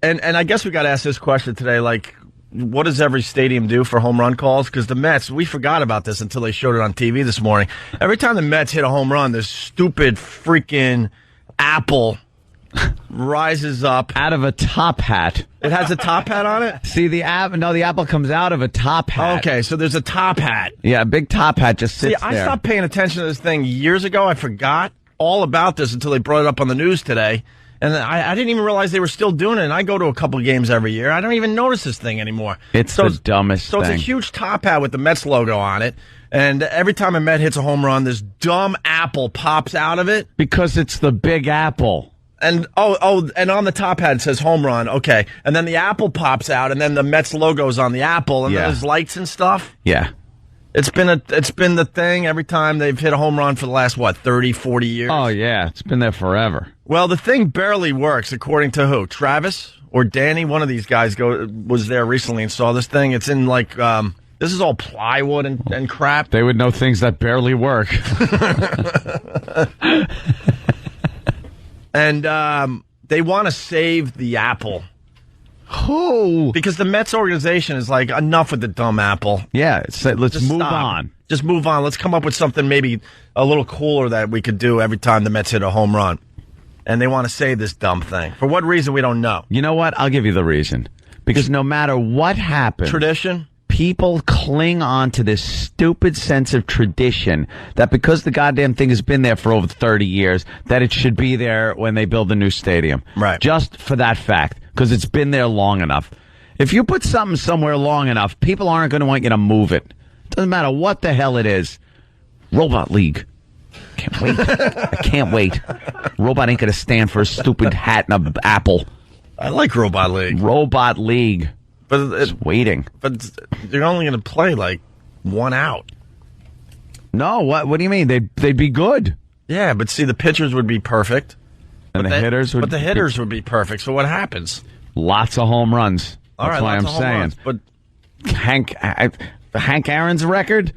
[SPEAKER 12] and I guess we got to ask this question today, like, what does every stadium do for home run calls? Because the Mets, we forgot about this until they showed it on TV this morning. Every time the Mets hit a home run, this stupid freaking apple rises up
[SPEAKER 11] out of a top hat.
[SPEAKER 12] It has a top hat on it?
[SPEAKER 11] See, the apple comes out of a top hat.
[SPEAKER 12] Okay, so there's a top hat.
[SPEAKER 11] Yeah, a big top hat just sits there.
[SPEAKER 12] I stopped paying attention to this thing years ago. I forgot all about this until they brought it up on the news today. And I didn't even realize they were still doing it. And I go to a couple of games every year. I don't even notice this thing anymore.
[SPEAKER 11] It's the dumbest thing.
[SPEAKER 12] So it's a huge top hat with the Mets logo on it. And every time a Met hits a home run, this dumb apple pops out of it.
[SPEAKER 11] Because it's the Big Apple.
[SPEAKER 12] And and on the top hat it says home run. Okay. And then the apple pops out, and then the Mets logo's on the apple, and there's lights and stuff.
[SPEAKER 11] Yeah.
[SPEAKER 12] It's been the thing every time they've hit a home run for the last, 30, 40 years?
[SPEAKER 11] Oh, yeah. It's been there forever.
[SPEAKER 12] Well, the thing barely works, according to who? Travis or Danny? One of these guys was there recently and saw this thing. It's in, like, this is all plywood and crap.
[SPEAKER 11] They would know things that barely work.
[SPEAKER 12] And they want to save the apple.
[SPEAKER 11] Who?
[SPEAKER 12] Because the Mets organization is like, enough with the dumb apple.
[SPEAKER 11] Yeah, let's move on.
[SPEAKER 12] Just move on. Let's come up with something maybe a little cooler that we could do every time the Mets hit a home run. And they want to save this dumb thing. For what reason, we don't know.
[SPEAKER 11] You know what? I'll give you the reason. Because no matter what happens...
[SPEAKER 12] Tradition?
[SPEAKER 11] People cling on to this stupid sense of tradition that because the goddamn thing has been there for over 30 years, that it should be there when they build the new stadium.
[SPEAKER 12] Right.
[SPEAKER 11] Just for that fact, because it's been there long enough. If you put something somewhere long enough, people aren't going to want you to move it. Doesn't matter what the hell it is. Robot League. Can't wait. I can't wait. Robot ain't going to stand for a stupid hat and an apple.
[SPEAKER 12] I like Robot League.
[SPEAKER 11] Robot League.
[SPEAKER 12] But
[SPEAKER 11] it's waiting.
[SPEAKER 12] But they're only going to play like one out.
[SPEAKER 11] No, what do you mean? They'd be good.
[SPEAKER 12] Yeah, but see, the pitchers would be perfect,
[SPEAKER 11] and the hitters would.
[SPEAKER 12] But the hitters would be perfect. So what happens?
[SPEAKER 11] Lots of home runs.
[SPEAKER 12] All
[SPEAKER 11] That's
[SPEAKER 12] right,
[SPEAKER 11] why I'm saying.
[SPEAKER 12] But
[SPEAKER 11] Hank Aaron's record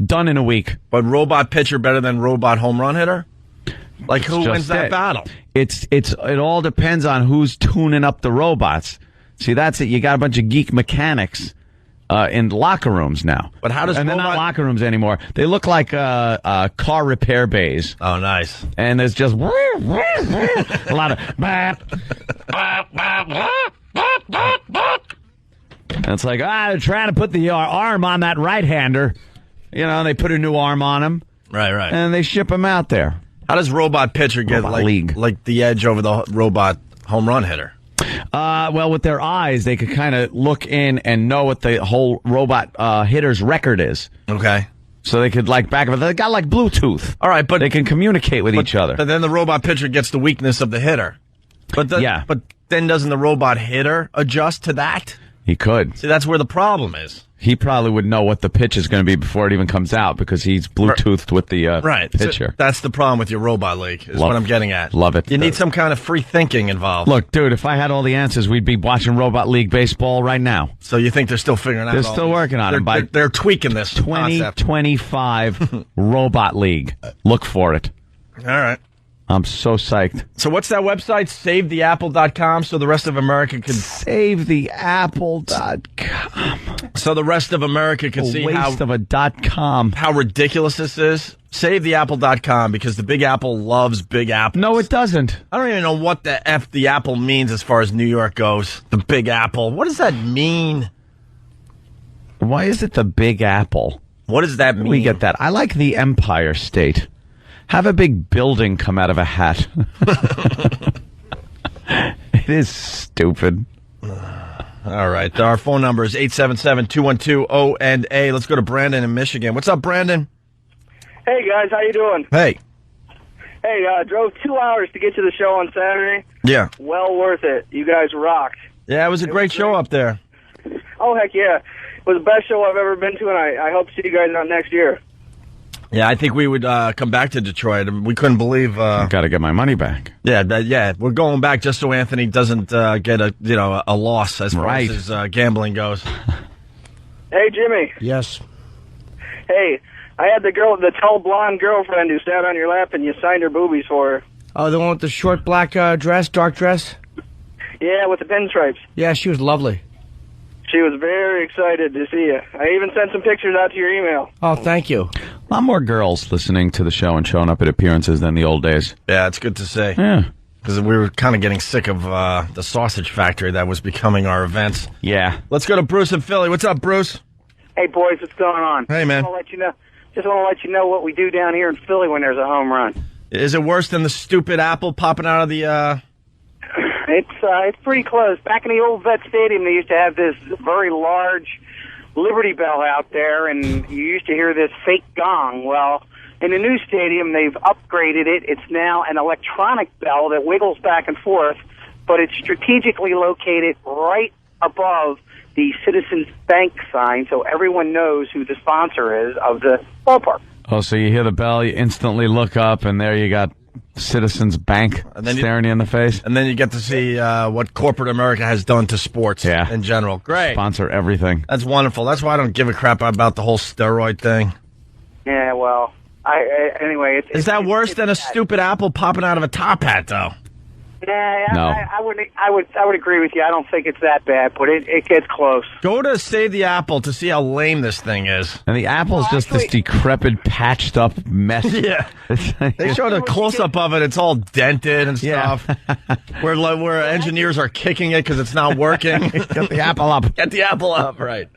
[SPEAKER 11] done in a week.
[SPEAKER 12] But robot pitcher better than robot home run hitter. Like who wins that battle?
[SPEAKER 11] It all depends on who's tuning up the robots. See, that's it. You got a bunch of geek mechanics in locker rooms now.
[SPEAKER 12] But how does
[SPEAKER 11] they're not locker rooms anymore. They look like car repair bays.
[SPEAKER 12] Oh, nice.
[SPEAKER 11] And there's just a lot of and it's like, they're trying to put the arm on that right-hander. You know, they put a new arm on him.
[SPEAKER 12] Right.
[SPEAKER 11] And they ship him out there.
[SPEAKER 12] How does robot pitcher get like the edge over the robot home run hitter?
[SPEAKER 11] Well, with their eyes, they could kind of look in and know what the whole robot hitter's record is.
[SPEAKER 12] Okay.
[SPEAKER 11] So they could back of it. They got like Bluetooth.
[SPEAKER 12] All right, but
[SPEAKER 11] they can communicate with each other.
[SPEAKER 12] But then the robot pitcher gets the weakness of the hitter. But then doesn't the robot hitter adjust to that?
[SPEAKER 11] He could.
[SPEAKER 12] See, that's where the problem is.
[SPEAKER 11] He probably would know what the pitch is going to be before it even comes out because he's Bluetoothed with the pitcher.
[SPEAKER 12] So that's the problem with your robot league, is what I'm getting at.
[SPEAKER 11] Love it.
[SPEAKER 12] You need some kind of free thinking involved.
[SPEAKER 11] Look, dude, if I had all the answers, we'd be watching Robot League baseball right now.
[SPEAKER 12] So you think they're still figuring out?
[SPEAKER 11] They're still working on it.
[SPEAKER 12] They're tweaking this
[SPEAKER 11] 2025 Robot League. Look for it.
[SPEAKER 12] All right.
[SPEAKER 11] I'm so psyched.
[SPEAKER 12] So what's that website? SaveTheApple.com so the rest of America can...
[SPEAKER 11] SaveTheApple.com.
[SPEAKER 12] So the rest of America can see
[SPEAKER 11] .com.
[SPEAKER 12] How ridiculous this is. SaveTheApple.com because the Big Apple loves Big Apple.
[SPEAKER 11] No, it doesn't.
[SPEAKER 12] I don't even know what the F the Apple means as far as New York goes. The Big Apple. What does that mean?
[SPEAKER 11] Why is it the Big Apple?
[SPEAKER 12] What does that mean?
[SPEAKER 11] We get that. I like the Empire State. Have a big building come out of a hat. It is stupid.
[SPEAKER 12] All right. Our phone number is 877-212-O&A. Let's go to Brandon in Michigan. What's up, Brandon?
[SPEAKER 16] Hey, guys. How you doing?
[SPEAKER 12] Hey.
[SPEAKER 16] Hey, drove 2 hours to get to the show on Saturday.
[SPEAKER 12] Yeah.
[SPEAKER 16] Well worth it. You guys rocked.
[SPEAKER 12] Yeah, it was a great show up there.
[SPEAKER 16] Oh, heck yeah. It was the best show I've ever been to, and I hope to see you guys out next year.
[SPEAKER 12] Yeah, I think we would come back to Detroit. We couldn't believe.
[SPEAKER 11] I've got to get my money back.
[SPEAKER 12] Yeah, we're going back just so Anthony doesn't get a loss as far as his gambling goes.
[SPEAKER 16] Hey, Jimmy.
[SPEAKER 12] Yes.
[SPEAKER 16] Hey, I had the tall blonde girlfriend who sat on your lap and you signed her boobies for her.
[SPEAKER 13] Oh, the one with the short black dress, dark dress?
[SPEAKER 16] Yeah, with the pinstripes.
[SPEAKER 13] Yeah, she was lovely.
[SPEAKER 16] She was very excited to see you. I even sent some pictures out to your email.
[SPEAKER 13] Oh, thank you.
[SPEAKER 11] A lot more girls listening to the show and showing up at appearances than the old days.
[SPEAKER 12] Yeah, it's good to say.
[SPEAKER 11] Yeah.
[SPEAKER 12] Because we were kind of getting sick of the sausage factory that was becoming our events.
[SPEAKER 11] Yeah.
[SPEAKER 12] Let's go to Bruce in Philly. What's up, Bruce?
[SPEAKER 16] Hey, boys, what's going on?
[SPEAKER 12] Hey, man.
[SPEAKER 16] Just want to let you know what we do down here in Philly when there's a home run.
[SPEAKER 12] Is it worse than the stupid apple popping out of the...
[SPEAKER 16] It's pretty close. Back in the old Vet Stadium, they used to have this very large Liberty Bell out there, and you used to hear this fake gong. Well, in the new stadium, they've upgraded it. It's now an electronic bell that wiggles back and forth, but it's strategically located right above the Citizens Bank sign, so everyone knows who the sponsor is of the ballpark.
[SPEAKER 11] Oh, so you hear the bell, you instantly look up, and there you got Citizens Bank staring you in the face.
[SPEAKER 12] And then you get to see what corporate America has done to sports in general. Great.
[SPEAKER 11] Sponsor everything.
[SPEAKER 12] That's wonderful. That's why I don't give a crap about the whole steroid thing.
[SPEAKER 16] Yeah, well, anyway.
[SPEAKER 12] Is that worse than a stupid apple popping out of a top hat, though?
[SPEAKER 16] Yeah,
[SPEAKER 11] No.
[SPEAKER 16] I would agree with you. I don't think it's that bad, but it gets close.
[SPEAKER 12] Go to Save the Apple to see how lame this thing is.
[SPEAKER 11] And the apple's just this decrepit, patched up mess.
[SPEAKER 12] Yeah. They showed a close-up of it. It's all dented and stuff. where engineers are kicking it because it's not working.
[SPEAKER 11] Get the apple up.
[SPEAKER 12] Get the apple up, right.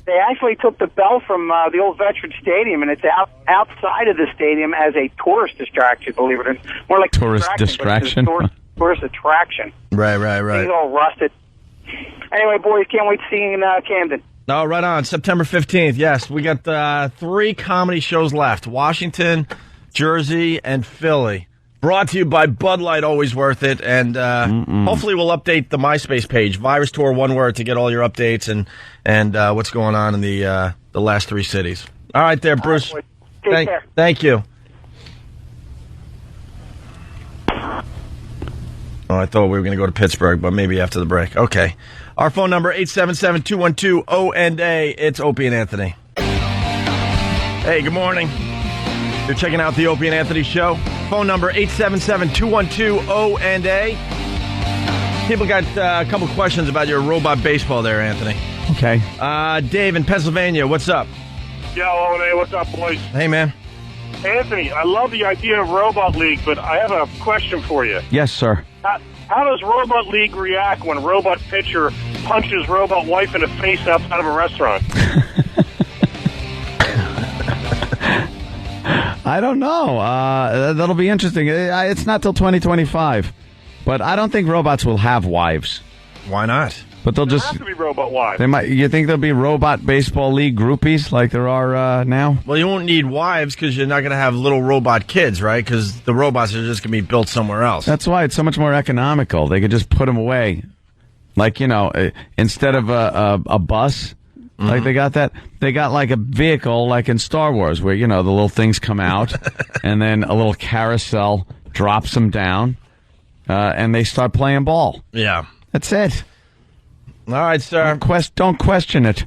[SPEAKER 16] They actually took the bell from the old Veterans Stadium, and it's outside of the stadium as a tourist distraction, believe it or not. More like
[SPEAKER 11] tourist distraction?
[SPEAKER 16] Tourist attraction.
[SPEAKER 12] Right.
[SPEAKER 16] It's all rusted. Anyway, boys, can't wait to see you in Camden.
[SPEAKER 12] Oh, right on. September 15th, yes. We got 3 comedy shows left. Washington, Jersey, and Philly. Brought to you by Bud Light, always worth it. And hopefully we'll update the MySpace page, Virus Tour, one word, to get all your updates and what's going on in the last 3 cities. All right there, Bruce.
[SPEAKER 16] Take care.
[SPEAKER 12] Thank you. Oh, I thought we were going to go to Pittsburgh, but maybe after the break. Okay. Our phone number, 877-212-ONA. It's Opie and Anthony. Hey, good morning. You're checking out the Opie and Anthony Show. Phone number 877-212-O&A. People got a couple questions about your robot baseball there, Anthony.
[SPEAKER 11] Okay.
[SPEAKER 12] Dave in Pennsylvania, what's up?
[SPEAKER 17] Yo, O&A, what's up, boys?
[SPEAKER 12] Hey, man.
[SPEAKER 17] Anthony, I love the idea of Robot League, but I have a question for you.
[SPEAKER 11] Yes, sir.
[SPEAKER 17] How does Robot League react when robot pitcher punches robot wife in the face outside of a restaurant?
[SPEAKER 11] I don't know. That'll be interesting. It's not till 2025. But I don't think robots will have wives.
[SPEAKER 12] Why not?
[SPEAKER 11] But they'll just
[SPEAKER 17] have to be robot wives.
[SPEAKER 11] They might. You think there'll be robot baseball league groupies like there are now?
[SPEAKER 12] Well, you won't need wives because you're not going to have little robot kids, right? Because the robots are just going to be built somewhere else.
[SPEAKER 11] That's why it's so much more economical. They could just put them away. Like, instead of a bus, like they got like a vehicle like in Star Wars where, the little things come out and then a little carousel drops them down and they start playing ball.
[SPEAKER 12] Yeah.
[SPEAKER 11] That's it.
[SPEAKER 12] All right, sir.
[SPEAKER 11] Don't question it.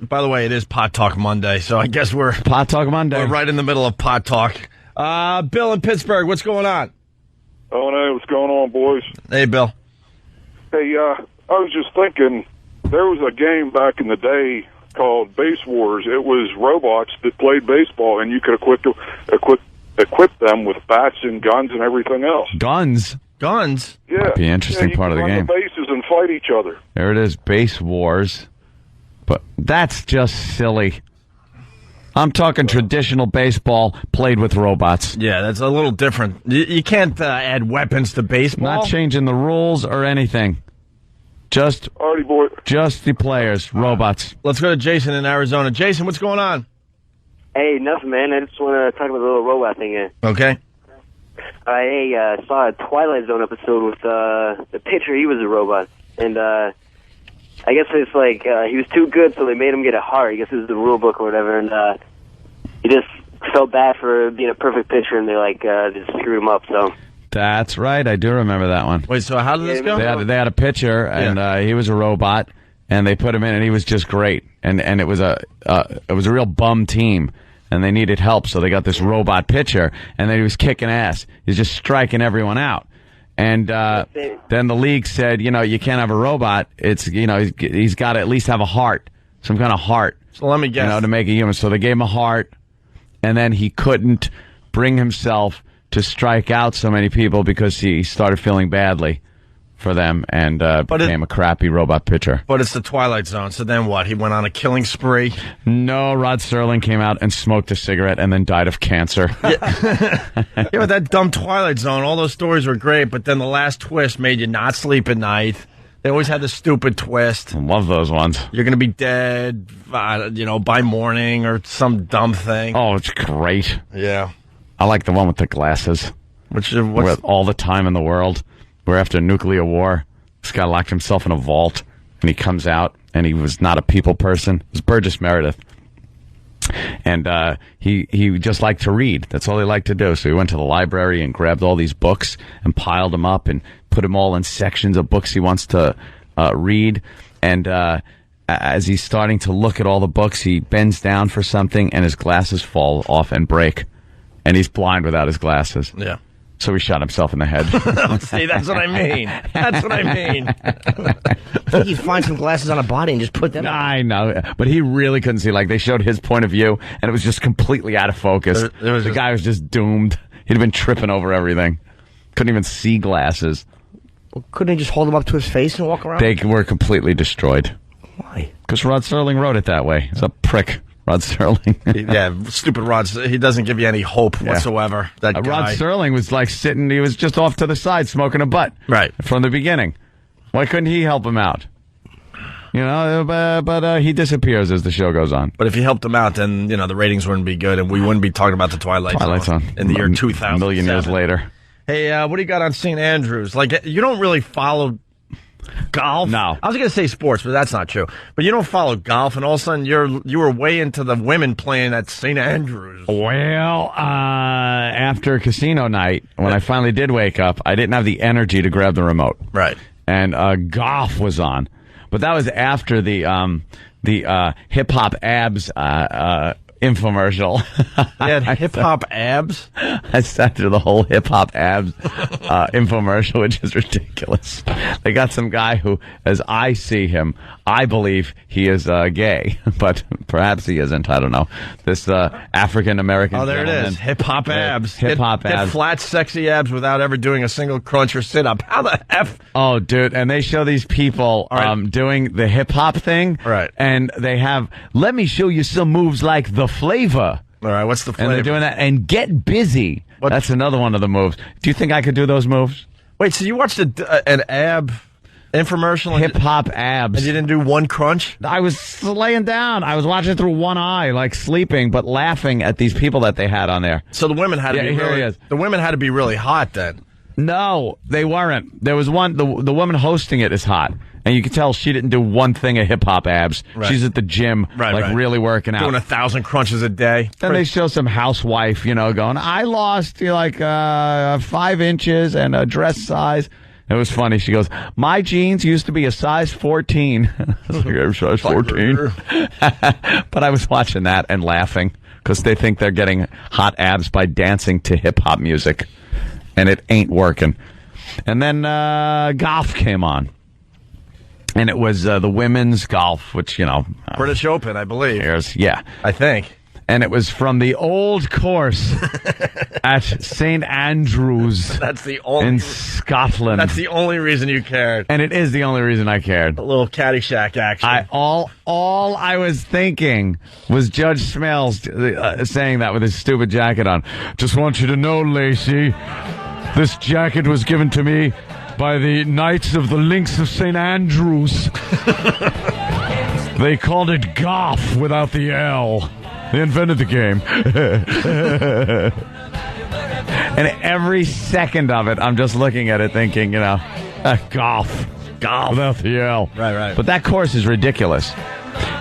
[SPEAKER 12] By the way, it is Pot Talk Monday, so I guess we're
[SPEAKER 11] Pot Talk Monday.
[SPEAKER 12] We're right in the middle of Pot Talk. Bill in Pittsburgh, what's going on?
[SPEAKER 18] Oh, no, what's going on, boys?
[SPEAKER 12] Hey, Bill.
[SPEAKER 18] Hey, I was just thinking, there was a game back in the day called Base Wars. It was robots that played baseball, and you could equip them with bats and guns and everything else.
[SPEAKER 11] Guns?
[SPEAKER 12] Guns?
[SPEAKER 18] Yeah.
[SPEAKER 11] Might be an interesting part of the game.
[SPEAKER 18] You can run the bases and fight each other.
[SPEAKER 11] There it is, Base Wars. But that's just silly. I'm talking traditional baseball played with robots.
[SPEAKER 12] Yeah, that's a little different. You can't add weapons to baseball.
[SPEAKER 11] Not changing the rules or anything. Just the players, robots.
[SPEAKER 12] Let's go to Jason in Arizona. Jason, what's going on?
[SPEAKER 19] Hey, nothing, man. I just want to talk about the little robot thing here.
[SPEAKER 12] Okay.
[SPEAKER 19] I saw a Twilight Zone episode with the pitcher. He was a robot. And I guess it's like he was too good, so they made him get a heart. I guess it was the rule book or whatever. And he just felt bad for being a perfect pitcher, and they just screwed him up. So
[SPEAKER 11] that's right. I do remember that one.
[SPEAKER 12] Wait, so how did this go?
[SPEAKER 11] They had a pitcher, and he was a robot, and they put him in, and he was just great. And it was a real bum team. and they needed help, so they got this robot pitcher, and then he was kicking ass. He's just striking everyone out. And then the league said, you can't have a robot. It's, he's got to at least have a heart, some kind of heart.
[SPEAKER 12] So let me guess.
[SPEAKER 11] To make a human. So they gave him a heart, and then he couldn't bring himself to strike out so many people because he started feeling badly for them and became a crappy robot pitcher.
[SPEAKER 12] But it's the Twilight Zone, so then what? He went on a killing spree?
[SPEAKER 11] No, Rod Serling came out and smoked a cigarette and then died of cancer.
[SPEAKER 12] Yeah, but that dumb Twilight Zone, all those stories were great, but then the last twist made you not sleep at night. They always had the stupid twist.
[SPEAKER 11] I love those ones.
[SPEAKER 12] You're going to be dead, by morning or some dumb thing.
[SPEAKER 11] Oh, it's great.
[SPEAKER 12] Yeah.
[SPEAKER 11] I like the one with the glasses. With all the time in the world. Where after a nuclear war, this guy locked himself in a vault, and he comes out, and he was not a people person. It was Burgess Meredith. And he just liked to read. That's all he liked to do. So he went to the library and grabbed all these books and piled them up and put them all in sections of books he wants to read. And as he's starting to look at all the books, he bends down for something, and his glasses fall off and break. And he's blind without his glasses.
[SPEAKER 12] Yeah.
[SPEAKER 11] So he shot himself in the head.
[SPEAKER 12] See, that's what I mean. That's what I mean.
[SPEAKER 13] I think he'd find some glasses on a body and just put them on.
[SPEAKER 11] I know, but he really couldn't see. Like, they showed his point of view, and it was just completely out of focus. The guy was just doomed. He'd have been tripping over everything. Couldn't even see glasses.
[SPEAKER 13] Well, couldn't he just hold them up to his face and walk around?
[SPEAKER 11] They were completely destroyed.
[SPEAKER 13] Why?
[SPEAKER 11] Because Rod Serling wrote it that way. He's a prick. Rod Serling.
[SPEAKER 12] Yeah, stupid Rod. He doesn't give you any hope whatsoever. That guy.
[SPEAKER 11] Rod Serling was like sitting, he was just off to the side smoking a butt.
[SPEAKER 12] Right.
[SPEAKER 11] From the beginning. Why couldn't he help him out? But he disappears as the show goes on.
[SPEAKER 12] But if you helped him out, then, the ratings wouldn't be good, and we wouldn't be talking about the Twilight Zone in the year 2000.
[SPEAKER 11] A million years later.
[SPEAKER 12] Hey, what do you got on St. Andrews? Like, you don't really follow golf?
[SPEAKER 11] No.
[SPEAKER 12] I was going to say sports, but that's not true. But you don't follow golf, and all of a sudden you were way into the women playing at St. Andrews.
[SPEAKER 11] Well, after casino night, when I finally did wake up, I didn't have the energy to grab the remote.
[SPEAKER 12] Right.
[SPEAKER 11] And golf was on. But that was after the hip-hop abs infomercial.
[SPEAKER 12] They had hip-hop abs?
[SPEAKER 11] I sat through the whole hip-hop abs infomercial, which is ridiculous. They got some guy who, as I see him, I believe he is gay, but perhaps he isn't. I don't know. This African-American
[SPEAKER 12] there it is. Hip-hop abs.
[SPEAKER 11] Hip-hop abs.
[SPEAKER 12] Get flat, sexy abs without ever doing a single crunch or sit-up. How the F?
[SPEAKER 11] Oh, dude. And they show these people doing the hip-hop thing.
[SPEAKER 12] Right.
[SPEAKER 11] And they have, let me show you some moves like the flavor.
[SPEAKER 12] All right, what's the flavor?
[SPEAKER 11] And they're doing that. And get busy. That's another one of the moves. Do you think I could do those moves?
[SPEAKER 12] Wait, so you watched an ab infomercial?
[SPEAKER 11] Hip-hop abs.
[SPEAKER 12] And you didn't do one crunch?
[SPEAKER 11] I was laying down. I was watching through one eye, like sleeping, but laughing at these people that they had on there.
[SPEAKER 12] So the women had to be
[SPEAKER 11] here
[SPEAKER 12] really,
[SPEAKER 11] he is.
[SPEAKER 12] The women had to be really hot then.
[SPEAKER 11] No, they weren't. There was one, the woman hosting it is hot. And you can tell she didn't do one thing of hip-hop abs.
[SPEAKER 12] Right.
[SPEAKER 11] She's at the gym, really working out.
[SPEAKER 12] Doing 1,000 crunches a day.
[SPEAKER 11] Then they show some housewife, going, I lost 5 inches and a dress size. It was funny. She goes, my jeans used to be a size 14. I was like, I'm size 14. But I was watching that and laughing because they think they're getting hot abs by dancing to hip-hop music. And it ain't working. And then golf came on. And it was the women's golf, which,
[SPEAKER 12] British Open, I believe.
[SPEAKER 11] Yeah.
[SPEAKER 12] I think.
[SPEAKER 11] And it was from the old course at St. Andrews.
[SPEAKER 12] That's the only
[SPEAKER 11] in Scotland.
[SPEAKER 12] That's the only reason you cared.
[SPEAKER 11] And it is the only reason I cared.
[SPEAKER 12] A little Caddyshack action.
[SPEAKER 11] All I was thinking was Judge Smales saying that with his stupid jacket on. Just want you to know, Lacey, this jacket was given to me by the Knights of the Links of St. Andrews. They called it golf without the L. They invented the game. And every second of it, I'm just looking at it thinking, golf without the L.
[SPEAKER 12] Right.
[SPEAKER 11] But that course is ridiculous.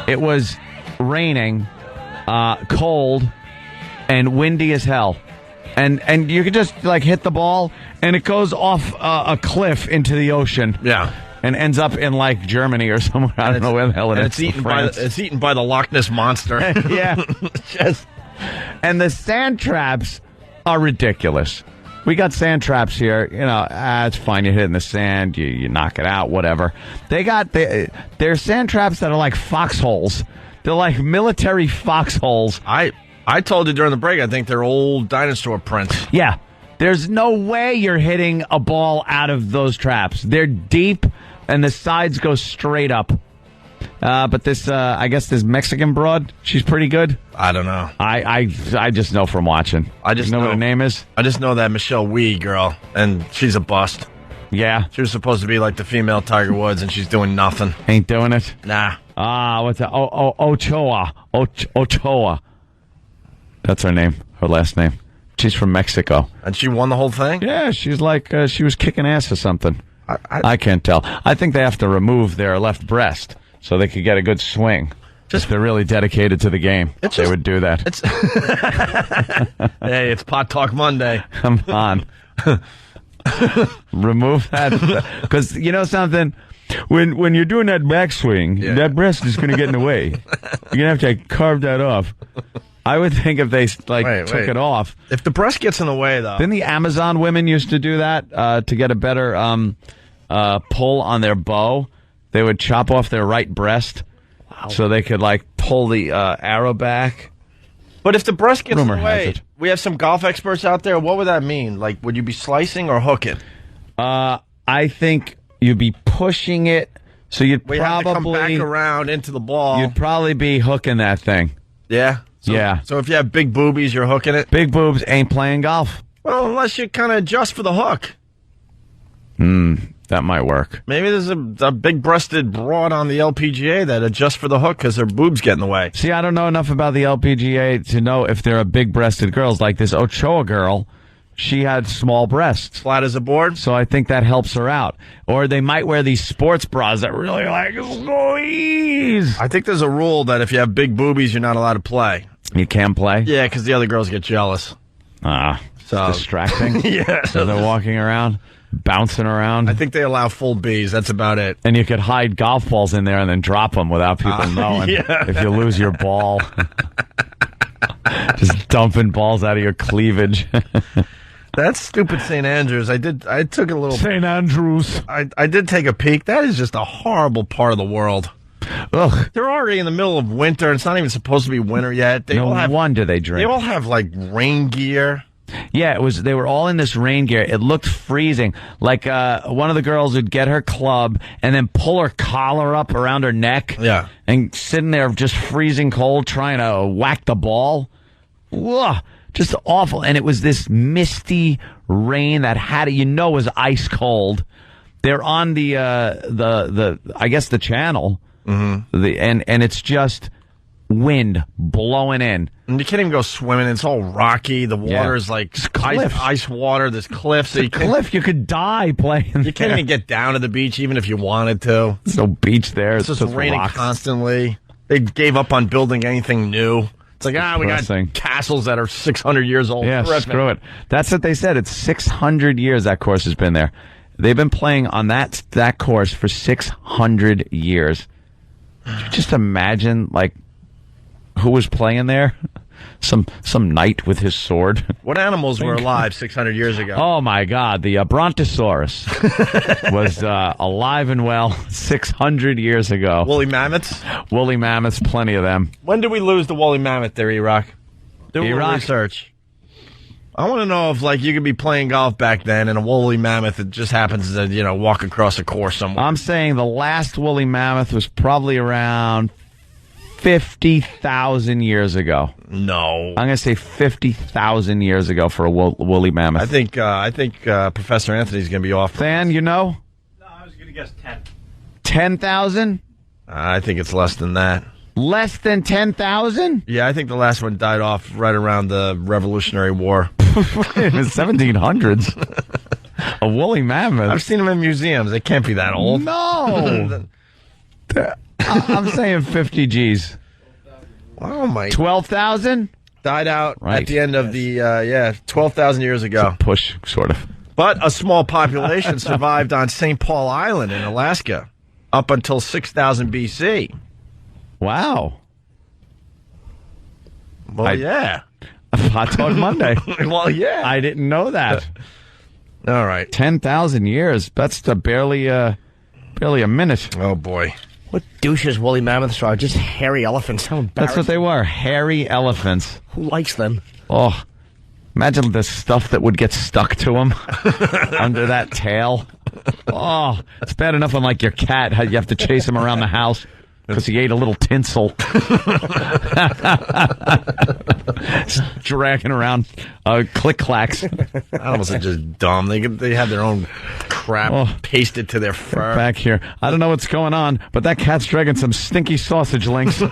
[SPEAKER 11] It was raining, cold, and windy as hell. And you could just hit the ball and it goes off a cliff into the ocean.
[SPEAKER 12] Yeah.
[SPEAKER 11] And ends up in Germany or somewhere. I don't know where the hell it is.
[SPEAKER 12] It's eaten by the Loch Ness Monster.
[SPEAKER 11] Yeah. And the sand traps are ridiculous. We got sand traps here. It's fine. You hit it in the sand. You knock it out, whatever. They're sand traps that are like foxholes. They're like military foxholes.
[SPEAKER 12] I told you during the break, I think they're old dinosaur prints.
[SPEAKER 11] Yeah. There's no way you're hitting a ball out of those traps. They're deep, and the sides go straight up. But this, I guess this Mexican broad, she's pretty good.
[SPEAKER 12] I don't know.
[SPEAKER 11] I just know from watching.
[SPEAKER 12] I just
[SPEAKER 11] know what her name is.
[SPEAKER 12] I just know that Michelle Wee girl, and she's a bust.
[SPEAKER 11] Yeah.
[SPEAKER 12] She was supposed to be like the female Tiger Woods, and she's doing nothing.
[SPEAKER 11] Ain't doing it?
[SPEAKER 12] Nah.
[SPEAKER 11] What's that? Ochoa. Ochoa. That's her name, her last name. She's from Mexico.
[SPEAKER 12] And she won the whole thing?
[SPEAKER 11] Yeah, she's like, she was kicking ass or something. I can't tell. I think they have to remove their left breast so they could get a good swing. If they're really dedicated to the game, they would do that.
[SPEAKER 12] Hey, it's Pot Talk Monday.
[SPEAKER 11] Come on. Remove that. Because you know something? When you're doing that backswing, that breast is going to get in the way. You're going to have to carve that off. I would think if they took it off.
[SPEAKER 12] If the breast gets in the way, though.
[SPEAKER 11] Didn't the Amazon women used to do that to get a better pull on their bow? They would chop off their right breast so they could pull the arrow back.
[SPEAKER 12] But if the breast gets in the way, we have some golf experts out there. What would that mean? Would you be slicing or hooking?
[SPEAKER 11] I think you'd be pushing it, so you'd probably
[SPEAKER 12] have to come back around into the ball.
[SPEAKER 11] You'd probably be hooking that thing.
[SPEAKER 12] Yeah. So if you have big boobies, you're hooking it?
[SPEAKER 11] Big boobs ain't playing golf.
[SPEAKER 12] Well, unless you kind of adjust for the hook.
[SPEAKER 11] That might work.
[SPEAKER 12] Maybe there's a big-breasted broad on the LPGA that adjusts for the hook because their boobs get in the way.
[SPEAKER 11] See, I don't know enough about the LPGA to know if there are big-breasted girls. Like this Ochoa girl, she had small breasts.
[SPEAKER 12] Flat as a board?
[SPEAKER 11] So I think that helps her out. Or they might wear these sports bras that really squeeze.
[SPEAKER 12] I think there's a rule that if you have big boobies, you're not allowed to play.
[SPEAKER 11] You can play?
[SPEAKER 12] Yeah, because the other girls get jealous.
[SPEAKER 11] So distracting?
[SPEAKER 12] Yeah.
[SPEAKER 11] So they're walking around, bouncing around.
[SPEAKER 12] I think they allow full Bs. That's about it.
[SPEAKER 11] And you could hide golf balls in there and then drop them without people knowing.
[SPEAKER 12] Yeah.
[SPEAKER 11] If you lose your ball. Just dumping balls out of your cleavage.
[SPEAKER 12] That's stupid St. Andrews. I took a little...
[SPEAKER 11] St. Andrews.
[SPEAKER 12] I did take a peek. That is just a horrible part of the world.
[SPEAKER 11] Ugh.
[SPEAKER 12] They're already in the middle of winter. It's not even supposed to be winter yet.
[SPEAKER 11] No wonder they drink.
[SPEAKER 12] They all have, rain gear.
[SPEAKER 11] Yeah, they were all in this rain gear. It looked freezing. One of the girls would get her club and then pull her collar up around her neck.
[SPEAKER 12] Yeah.
[SPEAKER 11] And sitting there just freezing cold trying to whack the ball. Ugh. Just awful. And it was this misty rain that was ice cold. They're on the I guess the channel. Mm-hmm. And it's just wind blowing in.
[SPEAKER 12] And you can't even go swimming. It's all rocky. The water is ice water. There's cliffs.
[SPEAKER 11] So you could die playing.
[SPEAKER 12] You can't even get down to the beach even if you wanted to.
[SPEAKER 11] There's no beach there.
[SPEAKER 12] It's just raining constantly. They gave up on building anything new. It's we got castles that are 600 years old.
[SPEAKER 11] Yeah, screw it. That's what they said. It's 600 years that course has been there. They've been playing on that course for 600 years. Could you just imagine, who was playing there? Some knight with his sword.
[SPEAKER 12] What animals were alive 600 years ago?
[SPEAKER 11] Oh, my God. The Brontosaurus was alive and well 600 years ago.
[SPEAKER 12] Woolly mammoths?
[SPEAKER 11] Woolly mammoths, plenty of them.
[SPEAKER 12] When did we lose the woolly mammoth there, E-Rock? Do a little research. I want to know if, you could be playing golf back then and a woolly mammoth that just happens to, walk across a course somewhere.
[SPEAKER 11] I'm saying the last woolly mammoth was probably around 50,000 years ago.
[SPEAKER 12] No.
[SPEAKER 11] I'm going to say 50,000 years ago for a woolly mammoth.
[SPEAKER 12] I think Professor Anthony's going to be off.
[SPEAKER 11] Fan, you know?
[SPEAKER 17] No, I was going to guess 10.
[SPEAKER 11] 10,000?
[SPEAKER 12] I think it's less than that.
[SPEAKER 11] Less than 10,000?
[SPEAKER 12] Yeah, I think the last one died off right around the Revolutionary War.
[SPEAKER 11] In the 1700s. A woolly mammoth.
[SPEAKER 12] I've seen them in museums. They can't be that old.
[SPEAKER 11] No. I'm saying 50 G's.
[SPEAKER 12] Oh, my.
[SPEAKER 11] 12,000?
[SPEAKER 12] Died out at the end of the, 12,000 years ago.
[SPEAKER 11] It's a push, sort of.
[SPEAKER 12] But a small population survived on St. Paul Island in Alaska up until 6,000 BC.
[SPEAKER 11] Wow.
[SPEAKER 12] Well, yeah.
[SPEAKER 11] Hot Dog Monday.
[SPEAKER 12] Well, yeah.
[SPEAKER 11] I didn't know that.
[SPEAKER 12] All right.
[SPEAKER 11] 10,000 years. That's barely a minute.
[SPEAKER 12] Oh, boy.
[SPEAKER 13] What douches woolly mammoths are? Just hairy elephants. How embarrassing.
[SPEAKER 11] That's what they were. Hairy elephants.
[SPEAKER 13] Who likes them?
[SPEAKER 11] Oh, imagine the stuff that would get stuck to them under that tail. Oh, it's bad enough on like your cat. How you have to chase him around the house because he ate a little tinsel. Dragging around click-clacks.
[SPEAKER 12] Animals are just dumb. They have their own crap pasted to their fur.
[SPEAKER 11] Back here. I don't know what's going on, but that cat's dragging some stinky sausage links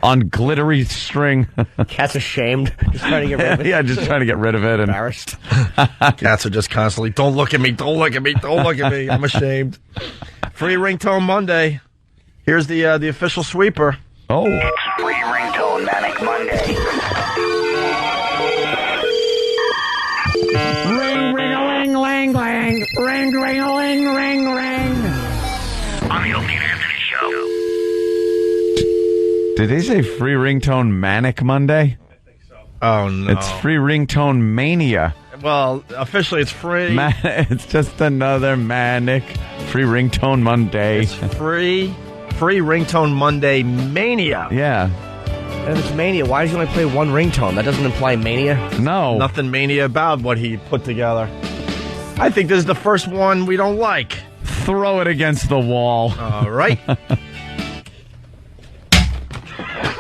[SPEAKER 11] on glittery string.
[SPEAKER 13] Cat's ashamed. Just trying to get rid of it.
[SPEAKER 11] Yeah, just trying to get rid of it.
[SPEAKER 13] Embarrassed.
[SPEAKER 12] Cats are just constantly, don't look at me, don't look at me, don't look at me. I'm ashamed. Free Ringtone Monday. Here's the official sweeper.
[SPEAKER 11] Oh.
[SPEAKER 20] It's Free Ringtone Manic Monday.
[SPEAKER 5] Ring, ring-a-ling-lang-lang. Ring, ring-a-ling-ring-ring.
[SPEAKER 20] On the Opie and Anthony Show.
[SPEAKER 11] Did they say Free Ringtone Manic Monday?
[SPEAKER 12] I think so. Oh, no.
[SPEAKER 11] It's Free Ringtone Mania.
[SPEAKER 12] Well, officially it's free.
[SPEAKER 11] It's just another manic Free Ringtone Monday.
[SPEAKER 12] It's free Ringtone Monday Mania.
[SPEAKER 11] Yeah.
[SPEAKER 13] And if it's mania, why does he only play one ringtone? That doesn't imply mania.
[SPEAKER 11] No.
[SPEAKER 12] Nothing mania about what he put together. I think this is the first one we don't like.
[SPEAKER 11] Throw it against the wall.
[SPEAKER 12] All right.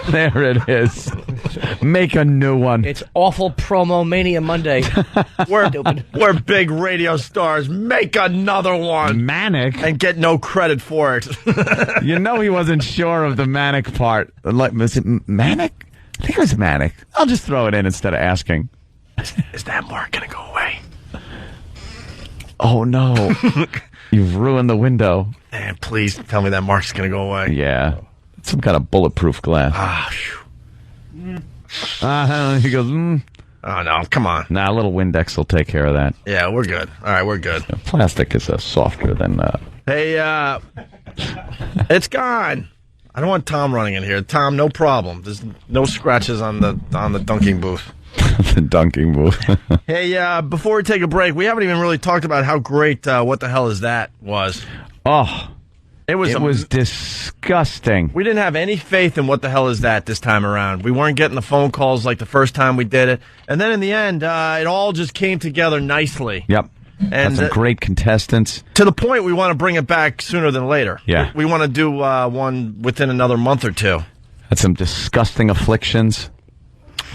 [SPEAKER 11] There it is. Make a new one.
[SPEAKER 13] It's awful promo mania Monday.
[SPEAKER 12] We're big radio stars. Make another one.
[SPEAKER 11] Manic?
[SPEAKER 12] And get no credit for it.
[SPEAKER 11] You know he wasn't sure of the manic part. Like, was it manic? I think it was manic. I'll just throw it in instead of asking.
[SPEAKER 12] Is that mark going to go away?
[SPEAKER 11] Oh, no. You've ruined the window.
[SPEAKER 12] And please tell me that mark's going to go away.
[SPEAKER 11] Yeah. Some kind of bulletproof glass. He goes,
[SPEAKER 12] Oh, no, come on.
[SPEAKER 11] Nah, a little Windex will take care of that.
[SPEAKER 12] Yeah, we're good. All right, we're good.
[SPEAKER 11] Plastic is softer than...
[SPEAKER 12] Hey, it's gone. I don't want Tom running in here. Tom, no problem. There's no scratches on the dunking booth.
[SPEAKER 11] The dunking booth.
[SPEAKER 12] Hey, before we take a break, we haven't even really talked about how great What the Hell Is That was.
[SPEAKER 11] Oh,
[SPEAKER 12] it was
[SPEAKER 11] disgusting.
[SPEAKER 12] We didn't have any faith in What the Hell Is That this time around. We weren't getting the phone calls like the first time we did it. And then in the end, it all just came together nicely.
[SPEAKER 11] Yep. And some great contestants.
[SPEAKER 12] To the point we want to bring it back sooner than later.
[SPEAKER 11] Yeah.
[SPEAKER 12] We want to do one within another month or two.
[SPEAKER 11] Had some disgusting afflictions.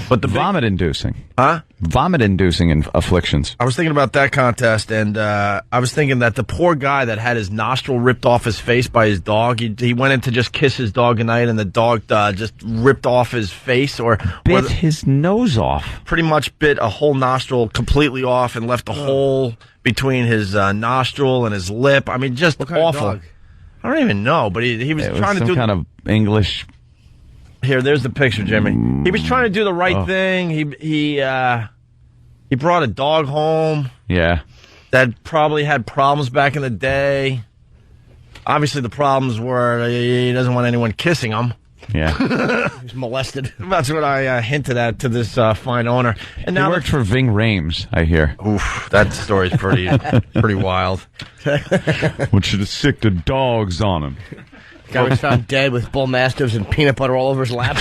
[SPEAKER 12] But the
[SPEAKER 11] vomit-inducing.
[SPEAKER 12] Huh?
[SPEAKER 11] Vomit-inducing afflictions.
[SPEAKER 12] I was thinking about that contest, and I was thinking that the poor guy that had his nostril ripped off his face by his dog, he went in to just kiss his dog goodnight, and the dog just ripped off his face.
[SPEAKER 11] Bit his nose off.
[SPEAKER 12] Pretty much bit a whole nostril completely off and left a hole between his nostril and his lip. I mean, just awful. I don't even know, but he was trying to do...
[SPEAKER 11] some kind of English...
[SPEAKER 12] Here, there's the picture, Jimmy. He was trying to do the right thing. He brought a dog home.
[SPEAKER 11] Yeah.
[SPEAKER 12] That probably had problems back in the day. Obviously, the problems were he doesn't want anyone kissing him.
[SPEAKER 11] Yeah.
[SPEAKER 13] He was molested.
[SPEAKER 12] That's what I hinted at to this fine owner. And now
[SPEAKER 11] he worked for Ving Rhames, I hear.
[SPEAKER 12] Oof, that story's pretty wild.
[SPEAKER 11] Want you to sick the dogs on him.
[SPEAKER 13] Guy was found dead with bull mastiffs and peanut butter all over his lap.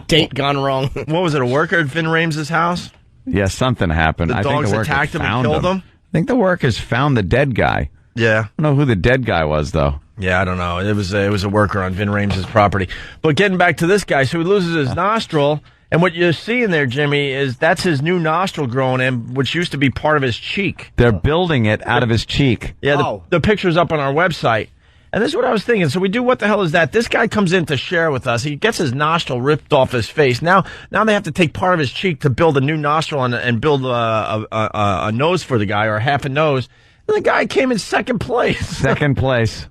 [SPEAKER 13] Date gone wrong.
[SPEAKER 12] What was it, a worker at Vin Rhames' house?
[SPEAKER 11] Yeah, something happened.
[SPEAKER 12] The dogs attacked him and killed him?
[SPEAKER 11] I think the workers found the dead guy.
[SPEAKER 12] Yeah.
[SPEAKER 11] I don't know who the dead guy was, though.
[SPEAKER 12] Yeah, I don't know. It was a worker on Vin Rhames' property. But getting back to this guy, so he loses his nostril, and what you're seeing there, Jimmy, is that's his new nostril growing in, which used to be part of his cheek.
[SPEAKER 11] They're building it out of his cheek.
[SPEAKER 12] Yeah, the picture's up on our website. And this is what I was thinking. So we do What the Hell Is That? This guy comes in to share with us. He gets his nostril ripped off his face. Now they have to take part of his cheek to build a new nostril and build a nose for the guy, or half a nose. And the guy came in second place.
[SPEAKER 11] Second place.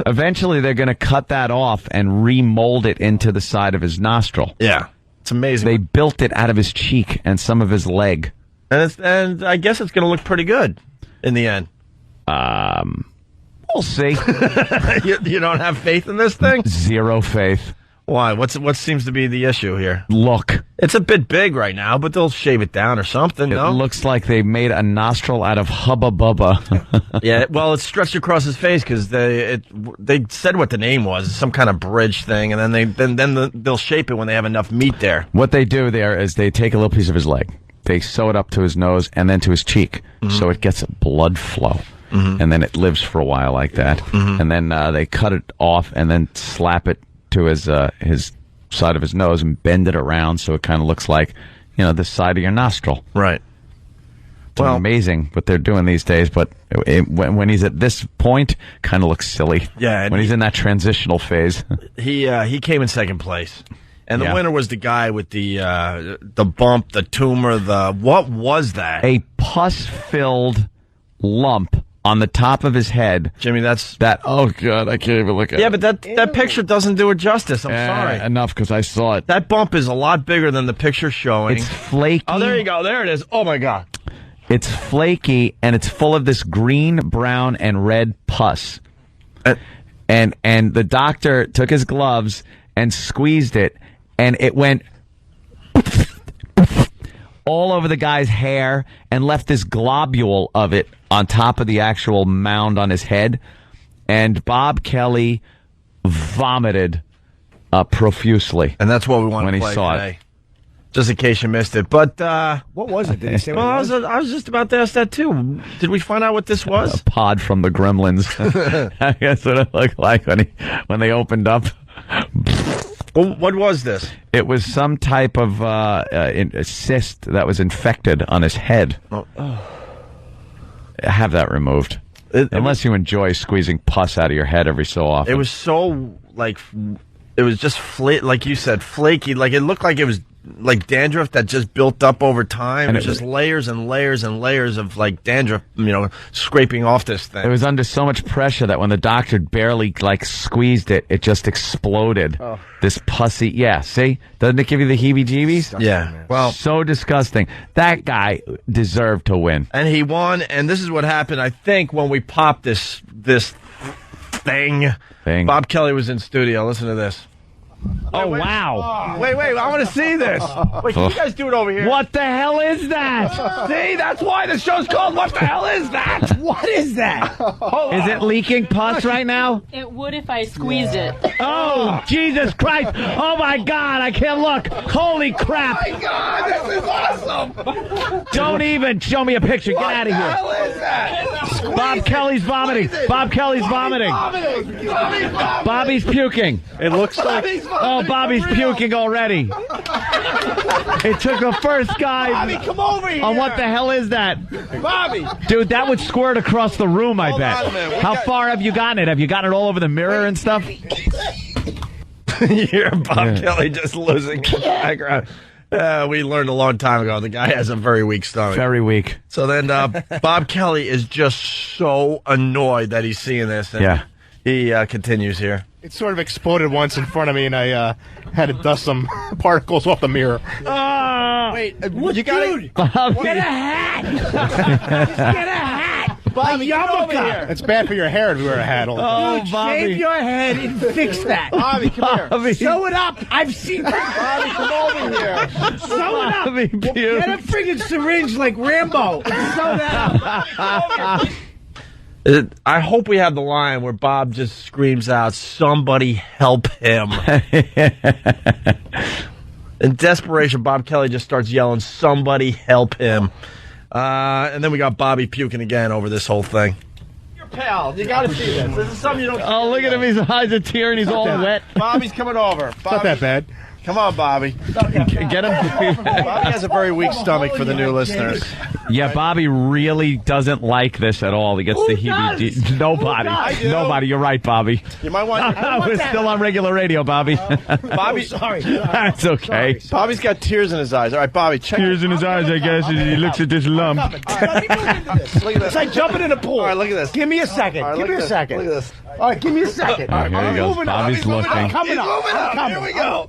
[SPEAKER 11] Eventually, they're going to cut that off and remold it into the side of his nostril.
[SPEAKER 12] Yeah. It's amazing.
[SPEAKER 11] They built it out of his cheek and some of his leg.
[SPEAKER 12] And I guess it's going to look pretty good in the end.
[SPEAKER 11] We'll see.
[SPEAKER 12] You don't have faith in this thing?
[SPEAKER 11] Zero faith.
[SPEAKER 12] Why? What seems to be the issue here?
[SPEAKER 11] Look.
[SPEAKER 12] It's a bit big right now, but they'll shave it down or something,
[SPEAKER 11] It looks like they made a nostril out of Hubba Bubba.
[SPEAKER 12] Yeah, well, it's stretched across his face because they said what the name was, some kind of bridge thing, and then they'll shape it when they have enough meat there.
[SPEAKER 11] What they do there is they take a little piece of his leg, they sew it up to his nose and then to his cheek, so it gets blood flow. And then it lives for a while like that. And then they cut it off and then slap it to his side of his nose and bend it around so it kind of looks like, the side of your nostril.
[SPEAKER 12] Right.
[SPEAKER 11] It's amazing what they're doing these days, but when he's at this point, kind of looks silly.
[SPEAKER 12] Yeah.
[SPEAKER 11] When he's in that transitional phase.
[SPEAKER 12] He came in second place. And the winner was the guy with the bump, the tumor, what was that?
[SPEAKER 11] A pus-filled lump on the top of his head.
[SPEAKER 12] Jimmy,
[SPEAKER 11] oh God, I can't even look at it.
[SPEAKER 12] Yeah, but that picture doesn't do it justice. I'm sorry.
[SPEAKER 11] Enough, because I saw it.
[SPEAKER 12] That bump is a lot bigger than the picture showing.
[SPEAKER 11] It's flaky.
[SPEAKER 12] Oh, there you go. There it is. Oh, my God.
[SPEAKER 11] It's flaky, and it's full of this green, brown, and red pus. And the doctor took his gloves and squeezed it, and it went all over the guy's hair and left this globule of it on top of the actual mound on his head. And Bob Kelly vomited profusely.
[SPEAKER 12] And that's what we want
[SPEAKER 11] when
[SPEAKER 12] to
[SPEAKER 11] he
[SPEAKER 12] play
[SPEAKER 11] saw
[SPEAKER 12] today.
[SPEAKER 11] it.
[SPEAKER 12] Just in case you missed it. But
[SPEAKER 13] what was it? Did he say
[SPEAKER 12] well,
[SPEAKER 13] what it was?
[SPEAKER 12] I was just about to ask that, too. Did we find out what this was?
[SPEAKER 11] A pod from the Gremlins. I guess what it looked like when they opened up.
[SPEAKER 12] Well, what was this?
[SPEAKER 11] It was some type of cyst that was infected on his head. Have that removed. Unless you enjoy squeezing pus out of your head every so often.
[SPEAKER 12] It was so, it was just, like you said, flaky. Like, it looked like it was, like, dandruff that just built up over time. And it was just layers and layers and layers of, like, dandruff, scraping off this thing.
[SPEAKER 11] It was under so much pressure that when the doctor barely, squeezed it, it just exploded. Oh. This pussy, see? Doesn't it give you the heebie-jeebies?
[SPEAKER 12] Yeah. Well,
[SPEAKER 11] so disgusting. That guy deserved to win.
[SPEAKER 12] And he won, and this is what happened, I think, when we popped this thing. Bob Kelly was in studio. Listen to this.
[SPEAKER 11] Wow.
[SPEAKER 12] Wait, I want to see this. Wait, can you guys do it over here?
[SPEAKER 11] What the hell is that?
[SPEAKER 12] See, that's why the show's called What the Hell Is That?
[SPEAKER 13] What is that?
[SPEAKER 11] Is it leaking pus right now?
[SPEAKER 21] It would if I squeezed it.
[SPEAKER 11] Oh, Jesus Christ. Oh, my God. I can't look. Holy crap.
[SPEAKER 12] Oh, my God. This is awesome.
[SPEAKER 11] Don't even show me a picture. Get out of here.
[SPEAKER 12] What the hell is that?
[SPEAKER 11] Bob Kelly's vomiting. Bob Kelly's vomiting. Bobby's puking.
[SPEAKER 12] It looks like...
[SPEAKER 11] Oh, Bobby's puking already. It took the first guy.
[SPEAKER 12] Bobby, come over here.
[SPEAKER 11] On what the hell is that?
[SPEAKER 12] Bobby.
[SPEAKER 11] Dude, that would squirt across the room, I bet. How far have you gotten it? Have you gotten it all over the mirror and stuff?
[SPEAKER 12] You hear Bob Kelly just losing the background. We learned a long time ago the guy has a very weak stomach.
[SPEAKER 11] Very weak.
[SPEAKER 12] So then Bob Kelly is just so annoyed that he's seeing this. And he continues here.
[SPEAKER 22] It sort of exploded once in front of me, and I had to dust some particles off the mirror.
[SPEAKER 12] Wait, you got
[SPEAKER 11] Dude,
[SPEAKER 13] get a hat! Just get a hat!
[SPEAKER 22] Bobby,
[SPEAKER 13] a yarmulke!
[SPEAKER 22] It's bad for your hair if you wear a hat all the time.
[SPEAKER 13] Dude, shave your head and fix that.
[SPEAKER 22] Bobby, come here.
[SPEAKER 13] Sew it up. I've seen
[SPEAKER 22] Bobby, come over here.
[SPEAKER 13] Sew it up. Get a friggin' syringe like Rambo and sew that up.
[SPEAKER 12] I hope we have the line where Bob just screams out, "Somebody help him." In desperation, Bob Kelly just starts yelling, "Somebody help him." And then we got Bobby puking again over this whole thing. Your pal, you got to see this. This is something you don't see.
[SPEAKER 11] Oh, look at him. His eyes are tearing. He's all wet.
[SPEAKER 12] Bobby's coming over.
[SPEAKER 22] It's not that bad.
[SPEAKER 12] Come on, Bobby.
[SPEAKER 11] Get him.
[SPEAKER 12] Bobby has a very weak stomach for the new listeners.
[SPEAKER 11] Yeah, Bobby really doesn't like this at all. He gets the heebie-jeebies. Nobody. You're right, Bobby.
[SPEAKER 12] You might want.
[SPEAKER 11] We're still on regular radio, Bobby.
[SPEAKER 12] Bobby,
[SPEAKER 13] sorry.
[SPEAKER 11] That's okay.
[SPEAKER 12] Bobby's got tears in his eyes. All right, Bobby, check.
[SPEAKER 11] Tears in his eyes, I guess, as he looks at this lump.
[SPEAKER 12] Look at this.
[SPEAKER 13] It's like jumping in a pool.
[SPEAKER 12] All right, look at this.
[SPEAKER 13] Give me a second.
[SPEAKER 12] Right,
[SPEAKER 13] Give me a second.
[SPEAKER 12] Look at this.
[SPEAKER 13] All right, give me a second.
[SPEAKER 11] All right, here he goes. Bobby's looking.
[SPEAKER 13] I'm coming up.
[SPEAKER 12] Moving up. Here we go.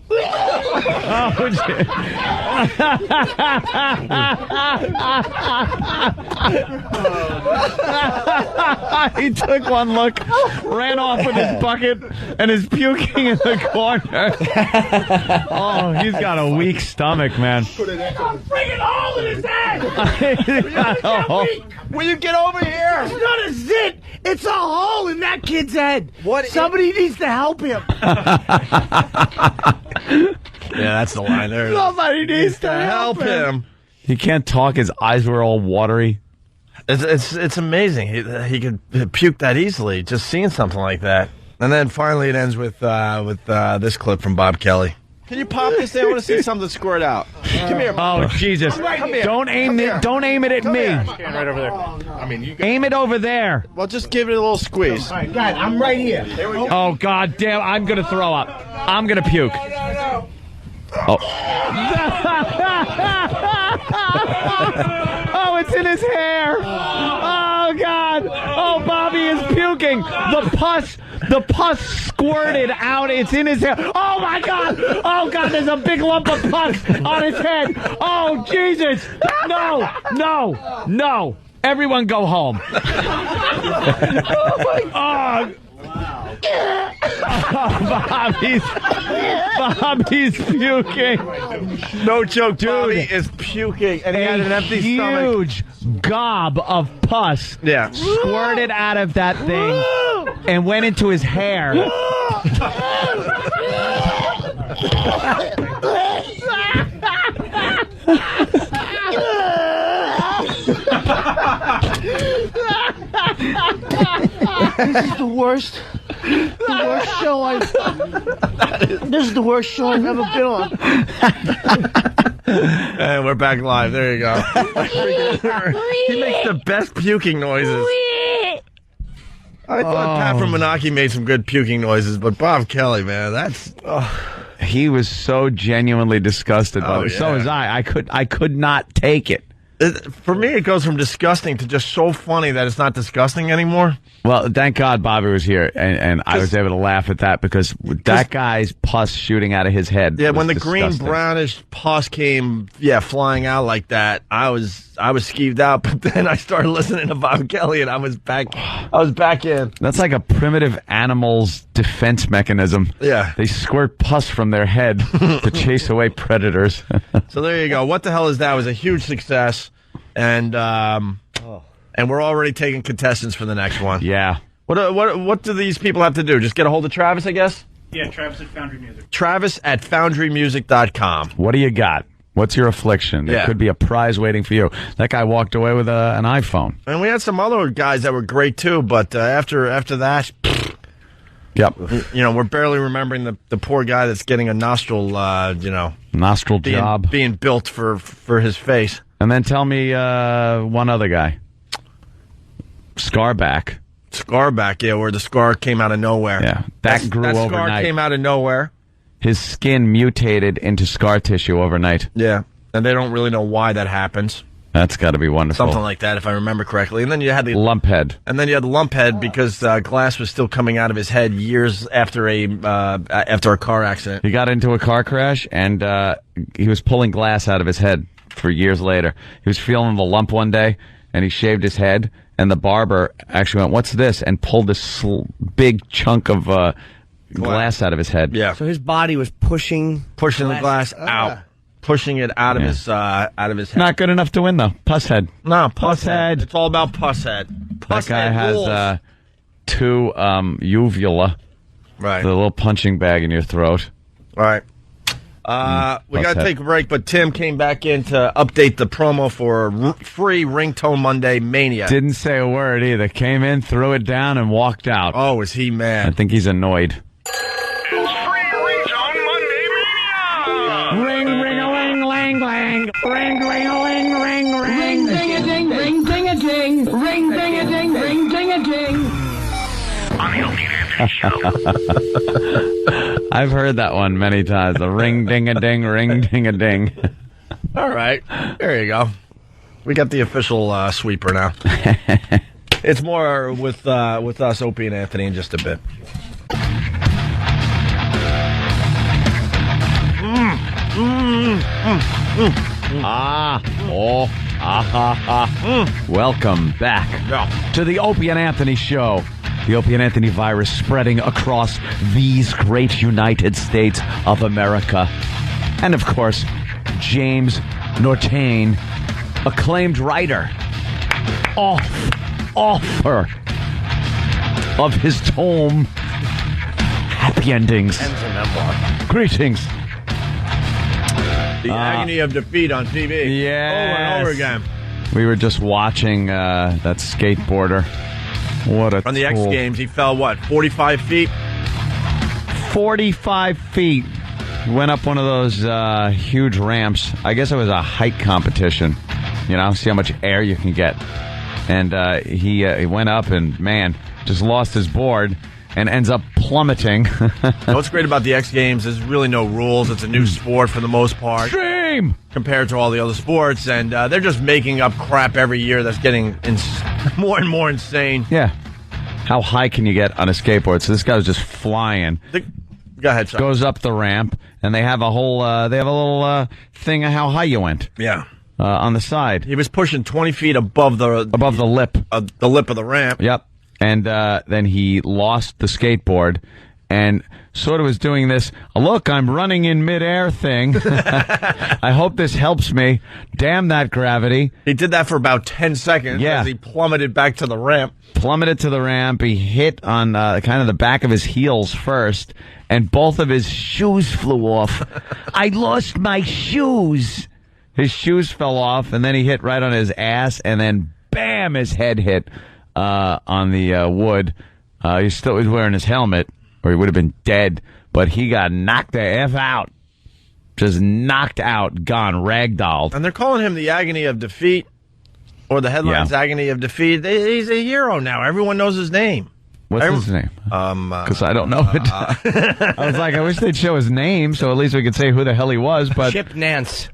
[SPEAKER 11] He took one look, ran off with his bucket, and is puking in the corner. Oh, he's got a weak stomach, man.
[SPEAKER 3] I'm freaking hole in his head!
[SPEAKER 12] Will you get over here?
[SPEAKER 3] It's not a zit! It's a hole in that kid's head!
[SPEAKER 12] What?
[SPEAKER 3] Somebody needs to help him!
[SPEAKER 12] Yeah, that's the line there.
[SPEAKER 3] Somebody needs to help
[SPEAKER 12] him.
[SPEAKER 11] He can't talk. His eyes were all watery.
[SPEAKER 12] It's amazing. He could puke that easily, just seeing something like that. And then finally it ends with this clip from Bob Kelly.
[SPEAKER 5] Can you pop this in? I want to see something squirt out. Come here.
[SPEAKER 11] Oh, Jesus.
[SPEAKER 5] Come here.
[SPEAKER 11] Don't aim it at me.
[SPEAKER 22] Right over there. I mean, you
[SPEAKER 11] Aim it over there.
[SPEAKER 5] Well, just give it a little squeeze.
[SPEAKER 3] All right, guys, I'm right here. There we go.
[SPEAKER 11] Oh, God damn. I'm going to throw up. I'm going to puke.
[SPEAKER 3] No.
[SPEAKER 11] Oh. Oh, it's in his hair. Oh, God. Oh, Bobby is puking. The pus squirted out. It's in his hair. Oh, my God. Oh, God, there's a big lump of pus on his head. Oh, Jesus. No. Everyone go home. Oh, Bobby's puking.
[SPEAKER 12] No joke, Bobby is puking, and he had an empty stomach.
[SPEAKER 11] Huge gob of pus squirted out of that thing and went into his hair.
[SPEAKER 3] This is the worst show This is the worst show I've ever been on.
[SPEAKER 12] And we're back live. There you go. He makes the best puking noises. I thought Pat from Menaki made some good puking noises, but Bob Kelly, man, that's...
[SPEAKER 11] He was so genuinely disgusted by it.
[SPEAKER 12] Yeah.
[SPEAKER 11] So was I. I could not take it.
[SPEAKER 12] For me, it goes from disgusting to just so funny that it's not disgusting anymore.
[SPEAKER 11] Well, thank God Bobby was here, and I was able to laugh at that because that guy's pus shooting out of his head.
[SPEAKER 12] Yeah, when the
[SPEAKER 11] disgusting.
[SPEAKER 12] green brownish pus came, flying out like that, I was skeeved out. But then I started listening to Bob Kelly, and I was back in.
[SPEAKER 11] That's like a primitive animal's defense mechanism.
[SPEAKER 12] Yeah,
[SPEAKER 11] they squirt pus from their head to chase away predators.
[SPEAKER 12] So there you go. What the hell is that? It was a huge success, and we're already taking contestants for the next one.
[SPEAKER 11] Yeah.
[SPEAKER 12] What do these people have to do? Just get a hold of Travis, I guess?
[SPEAKER 4] Yeah, Travis at Foundry Music.
[SPEAKER 12] Travis at foundrymusic.com.
[SPEAKER 11] What do you got? What's your affliction? There could be a prize waiting for you. That guy walked away with an iPhone.
[SPEAKER 12] And we had some other guys that were great, too, but after that...
[SPEAKER 11] Yep.
[SPEAKER 12] We're barely remembering the poor guy that's getting a nostril,
[SPEAKER 11] nostril job.
[SPEAKER 12] Being built for his face.
[SPEAKER 11] And then tell me one other guy. Scarback, where the scar came out of nowhere. Yeah, that grew overnight. That scar came out of nowhere. His skin mutated into scar tissue overnight. Yeah, and they don't really know why that happens. That's got to be wonderful. Something like that, if I remember correctly. And then you had the lump head. And then you had the lump head because glass was still coming out of his head years after a car accident. He got into a car crash, and he was pulling glass out of his head for years later. He was feeling the lump one day, and he shaved his head. And the barber actually went, "What's this?" and pulled this big chunk of glass out of his head. Yeah.
[SPEAKER 13] So his body was pushing
[SPEAKER 12] the glass out, pushing it out of his head.
[SPEAKER 11] Not good enough to win though. Pus head.
[SPEAKER 12] No, pus head. It's all about pus head.
[SPEAKER 11] That guy has two uvula. Right. The little punching bag in your throat.
[SPEAKER 12] All right. We got to take a break, but Tim came back in to update the promo for free Ringtone Monday Mania.
[SPEAKER 11] Didn't say a word either. Came in, threw it down, and walked out.
[SPEAKER 12] Oh, is he mad?
[SPEAKER 11] I think he's annoyed.
[SPEAKER 3] Ring, ring, a ling, lang, lang. Ring, ring, a ling, ring, ring. Ring, ding, a ding, ring, ding, a ding. Ring, ding, a ding, ring, ding, a ding.
[SPEAKER 20] On the Opie and Anthony Show.
[SPEAKER 11] I've heard that one many times. The ring, ding, a ding, ring, ding, a ding.
[SPEAKER 12] All right. There you go. We got the official sweeper now. It's more with us, Opie and Anthony, in just a bit.
[SPEAKER 11] Welcome back to the Opie and Anthony Show. The Opie and Anthony virus spreading across these great United States of America. And, of course, James Norton, acclaimed writer, author of his tome, Happy Endings. Greetings.
[SPEAKER 12] The agony of defeat on TV.
[SPEAKER 11] Yes.
[SPEAKER 12] Over and over again.
[SPEAKER 11] We were just watching that skateboarder. What a
[SPEAKER 12] On the
[SPEAKER 11] tool.
[SPEAKER 12] X Games, he fell, 45 feet?
[SPEAKER 11] 45 feet. Went up one of those huge ramps. I guess it was a height competition. You know, see how much air you can get. And he went up and, man, just lost his board and ends up plummeting.
[SPEAKER 12] What's great about the X Games is really no rules. It's a new sport for the most part.
[SPEAKER 11] Shame!
[SPEAKER 12] Compared to all the other sports. And they're just making up crap every year that's getting more and more insane.
[SPEAKER 11] Yeah. How high can you get on a skateboard? So this guy was just flying.
[SPEAKER 12] Go ahead, son.
[SPEAKER 11] Goes up the ramp, and they have a whole, little thing of how high you went.
[SPEAKER 12] Yeah.
[SPEAKER 11] On the side.
[SPEAKER 12] He was pushing 20 feet above the
[SPEAKER 11] lip.
[SPEAKER 12] The lip of the ramp.
[SPEAKER 11] Yep. And then he lost the skateboard and sort of was doing this, look, I'm running in midair thing. I hope this helps me. Damn that gravity.
[SPEAKER 12] He did that for about 10 seconds as he plummeted back to the ramp.
[SPEAKER 11] Plummeted to the ramp. He hit on kind of the back of his heels first, and both of his shoes flew off. I lost my shoes. His shoes fell off, and then he hit right on his ass, and then bam, his head hit on the wood. He still was wearing his helmet, or he would have been dead, but he got knocked the F out. Just knocked out, gone, ragdolled.
[SPEAKER 12] And they're calling him the agony of defeat, or the headline's agony of defeat. He's a hero now. Everyone knows his name.
[SPEAKER 11] What's his name? Because I don't know it. I was like, I wish they'd show his name, so at least we could say who the hell he was. But
[SPEAKER 13] Chip Nance.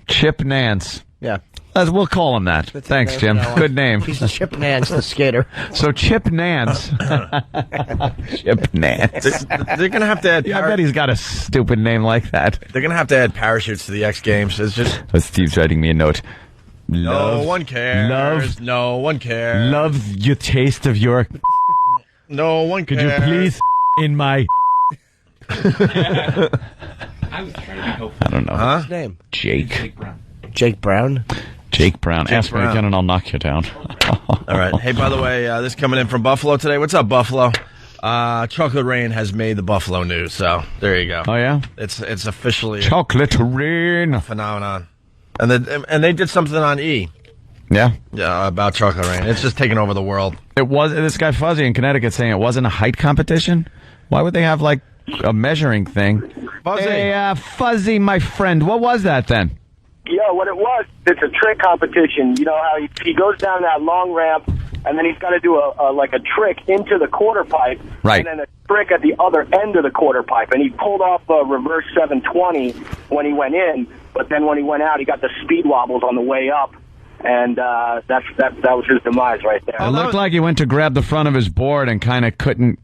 [SPEAKER 11] Chip Nance.
[SPEAKER 13] Yeah.
[SPEAKER 11] We'll call him that. Thanks, Jim. Good name.
[SPEAKER 13] He's Chip Nance, the skater.
[SPEAKER 11] So Chip Nance. Chip Nance.
[SPEAKER 12] They're going to have to add...
[SPEAKER 11] I bet he's got a stupid name like that.
[SPEAKER 12] They're going to have to add parachutes to the X Games. It's just...
[SPEAKER 11] Steve's writing me a note.
[SPEAKER 12] No one cares. No one cares.
[SPEAKER 11] Love your taste of your...
[SPEAKER 12] No one cares.
[SPEAKER 11] Could you please in my...
[SPEAKER 2] I was trying to be hopeful.
[SPEAKER 11] I don't know.
[SPEAKER 12] Huh?
[SPEAKER 13] What's his name?
[SPEAKER 11] Jake.
[SPEAKER 13] Jake Brown?
[SPEAKER 11] Jake Brown. Ask me again and I'll knock you down.
[SPEAKER 12] All right. Hey, by the way, this coming in from Buffalo today. What's up, Buffalo? Chocolate Rain has made the Buffalo news, so there you go.
[SPEAKER 11] Oh, yeah?
[SPEAKER 12] It's officially
[SPEAKER 11] Chocolate Rain.
[SPEAKER 12] a phenomenon. And they did something on E.
[SPEAKER 11] Yeah?
[SPEAKER 12] Yeah, about Chocolate Rain. It's just taking over the world.
[SPEAKER 11] It was this guy Fuzzy in Connecticut saying it wasn't a height competition. Why would they have like a measuring thing?
[SPEAKER 12] Fuzzy.
[SPEAKER 11] Hey, Fuzzy, my friend, what was that then?
[SPEAKER 4] Yeah, what it was, it's a trick competition. You know how he goes down that long ramp, and then he's got to do a trick into the quarter pipe,
[SPEAKER 11] right?
[SPEAKER 4] And then a trick at the other end of the quarter pipe. And he pulled off a reverse 720 when he went in, but then when he went out, he got the speed wobbles on the way up. And that was his demise right there.
[SPEAKER 11] It looked like he went to grab the front of his board and kind of couldn't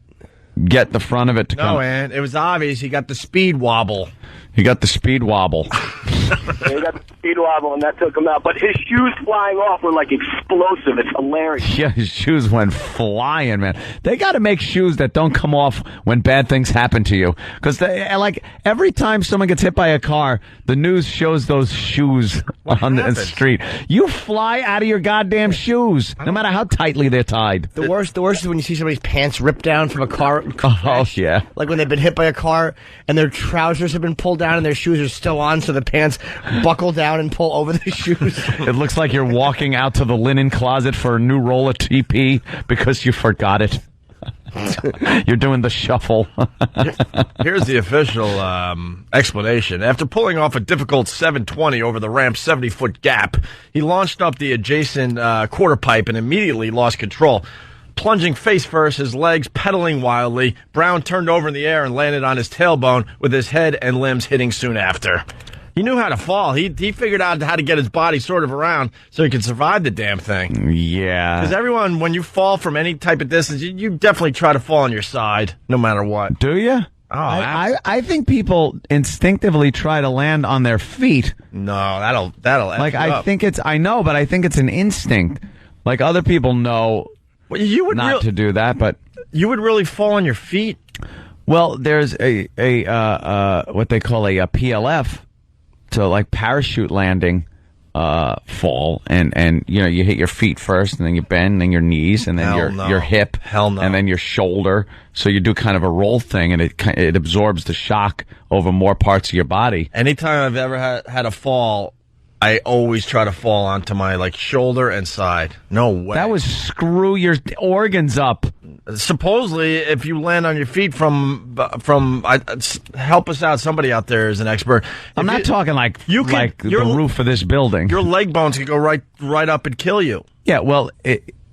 [SPEAKER 11] get the front of it to come.
[SPEAKER 12] No, man, it was obvious. He got the speed wobble.
[SPEAKER 11] He got the speed wobble.
[SPEAKER 4] He got the speed wobble, and that took him out. But his shoes flying off were like explosive. It's hilarious.
[SPEAKER 11] Yeah, his shoes went flying, man. They got to make shoes that don't come off when bad things happen to you. Because like every time someone gets hit by a car, the news shows those shoes on the street. You fly out of your goddamn shoes, no matter how tightly they're tied.
[SPEAKER 13] The worst is when you see somebody's pants ripped down from a car.
[SPEAKER 11] Oh, yeah.
[SPEAKER 13] Like when they've been hit by a car and their trousers have been pulled down and their shoes are still on, so the pants buckle down and pull over the shoes.
[SPEAKER 11] It looks like you're walking out to the linen closet for a new roll of TP because you forgot it. You're doing the shuffle.
[SPEAKER 12] Here's the official explanation. After pulling off a difficult 720 over the ramp's 70-foot gap, he launched up the adjacent quarter pipe and immediately lost control. Plunging face first, his legs pedaling wildly, Brown turned over in the air and landed on his tailbone with his head and limbs hitting soon after. He knew how to fall. He figured out how to get his body sort of around so he could survive the damn thing.
[SPEAKER 11] Yeah.
[SPEAKER 12] Because everyone, when you fall from any type of distance, you definitely try to fall on your side, no matter what.
[SPEAKER 11] Do you? I think people instinctively try to land on their feet.
[SPEAKER 12] No, that'll
[SPEAKER 11] like
[SPEAKER 12] F
[SPEAKER 11] I
[SPEAKER 12] you up.
[SPEAKER 11] think it's I know, but I think it's an instinct. Like other people know
[SPEAKER 12] you would
[SPEAKER 11] not to do that, but
[SPEAKER 12] you would really fall on your feet.
[SPEAKER 11] Well, there's a what they call a PLF, so like parachute landing. Fall and you hit your feet first, and then you bend, and then your knees, and then your hip, and then your shoulder. So you do kind of a roll thing, and it absorbs the shock over more parts of your body.
[SPEAKER 12] Anytime I've ever had a fall, I always try to fall onto my shoulder and side. No way.
[SPEAKER 11] That would screw your organs up.
[SPEAKER 12] Supposedly, if you land on your feet from help us out. Somebody out there is an expert.
[SPEAKER 11] I'm not talking like the roof of this building.
[SPEAKER 12] Your leg bones can go right up and kill you.
[SPEAKER 11] Yeah, well,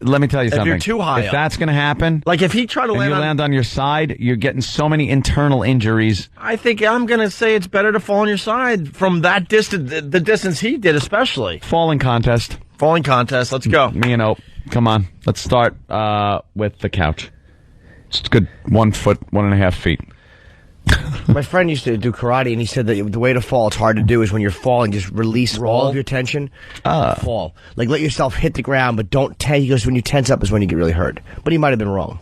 [SPEAKER 11] let me tell you something.
[SPEAKER 12] If you're too high
[SPEAKER 11] if that's going to happen,
[SPEAKER 12] like if he tried to
[SPEAKER 11] land on your side, you're getting so many internal injuries.
[SPEAKER 12] I think I'm going to say it's better to fall on your side from that distance, the distance he did, especially.
[SPEAKER 11] Falling contest.
[SPEAKER 12] Let's go.
[SPEAKER 11] Me and Ope. Come on. Let's start with the couch. It's good 1 foot, 1.5 feet.
[SPEAKER 13] My friend used to do karate, and he said that the way to fall, it's hard to do, is when you're falling, just release all of your tension. Fall. Like, let yourself hit the ground, but don't tense. He goes, when you tense up is when you get really hurt. But he might have been wrong.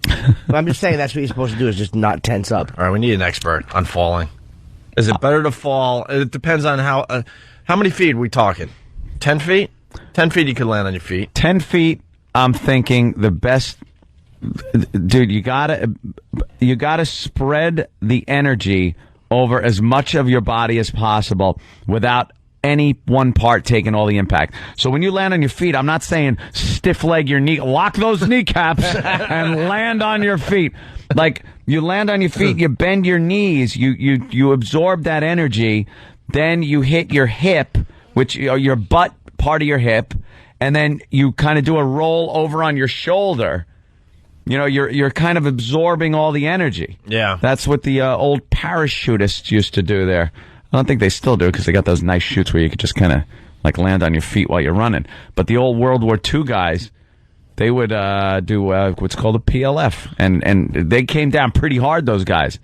[SPEAKER 13] But I'm just saying that's what you're supposed to do, is just not tense up.
[SPEAKER 12] All right, we need an expert on falling. Is it better to fall? It depends on how many feet are we talking? 10 feet? 10 feet you could land on your feet.
[SPEAKER 11] 10 feet, I'm thinking the best... Dude, you gotta spread the energy over as much of your body as possible without any one part taking all the impact. So when you land on your feet, I'm not saying stiff leg your knee, lock those kneecaps and land on your feet. Like, you land on your feet, you bend your knees, you absorb that energy, then you hit your hip, which your butt part of your hip, and then you kind of do a roll over on your shoulder. You're kind of absorbing all the energy.
[SPEAKER 12] Yeah.
[SPEAKER 11] That's what the old parachutists used to do there. I don't think they still do, because they got those nice chutes where you could just kind of like land on your feet while you're running. But the old World War II guys, they would do what's called a PLF, and they came down pretty hard, those guys,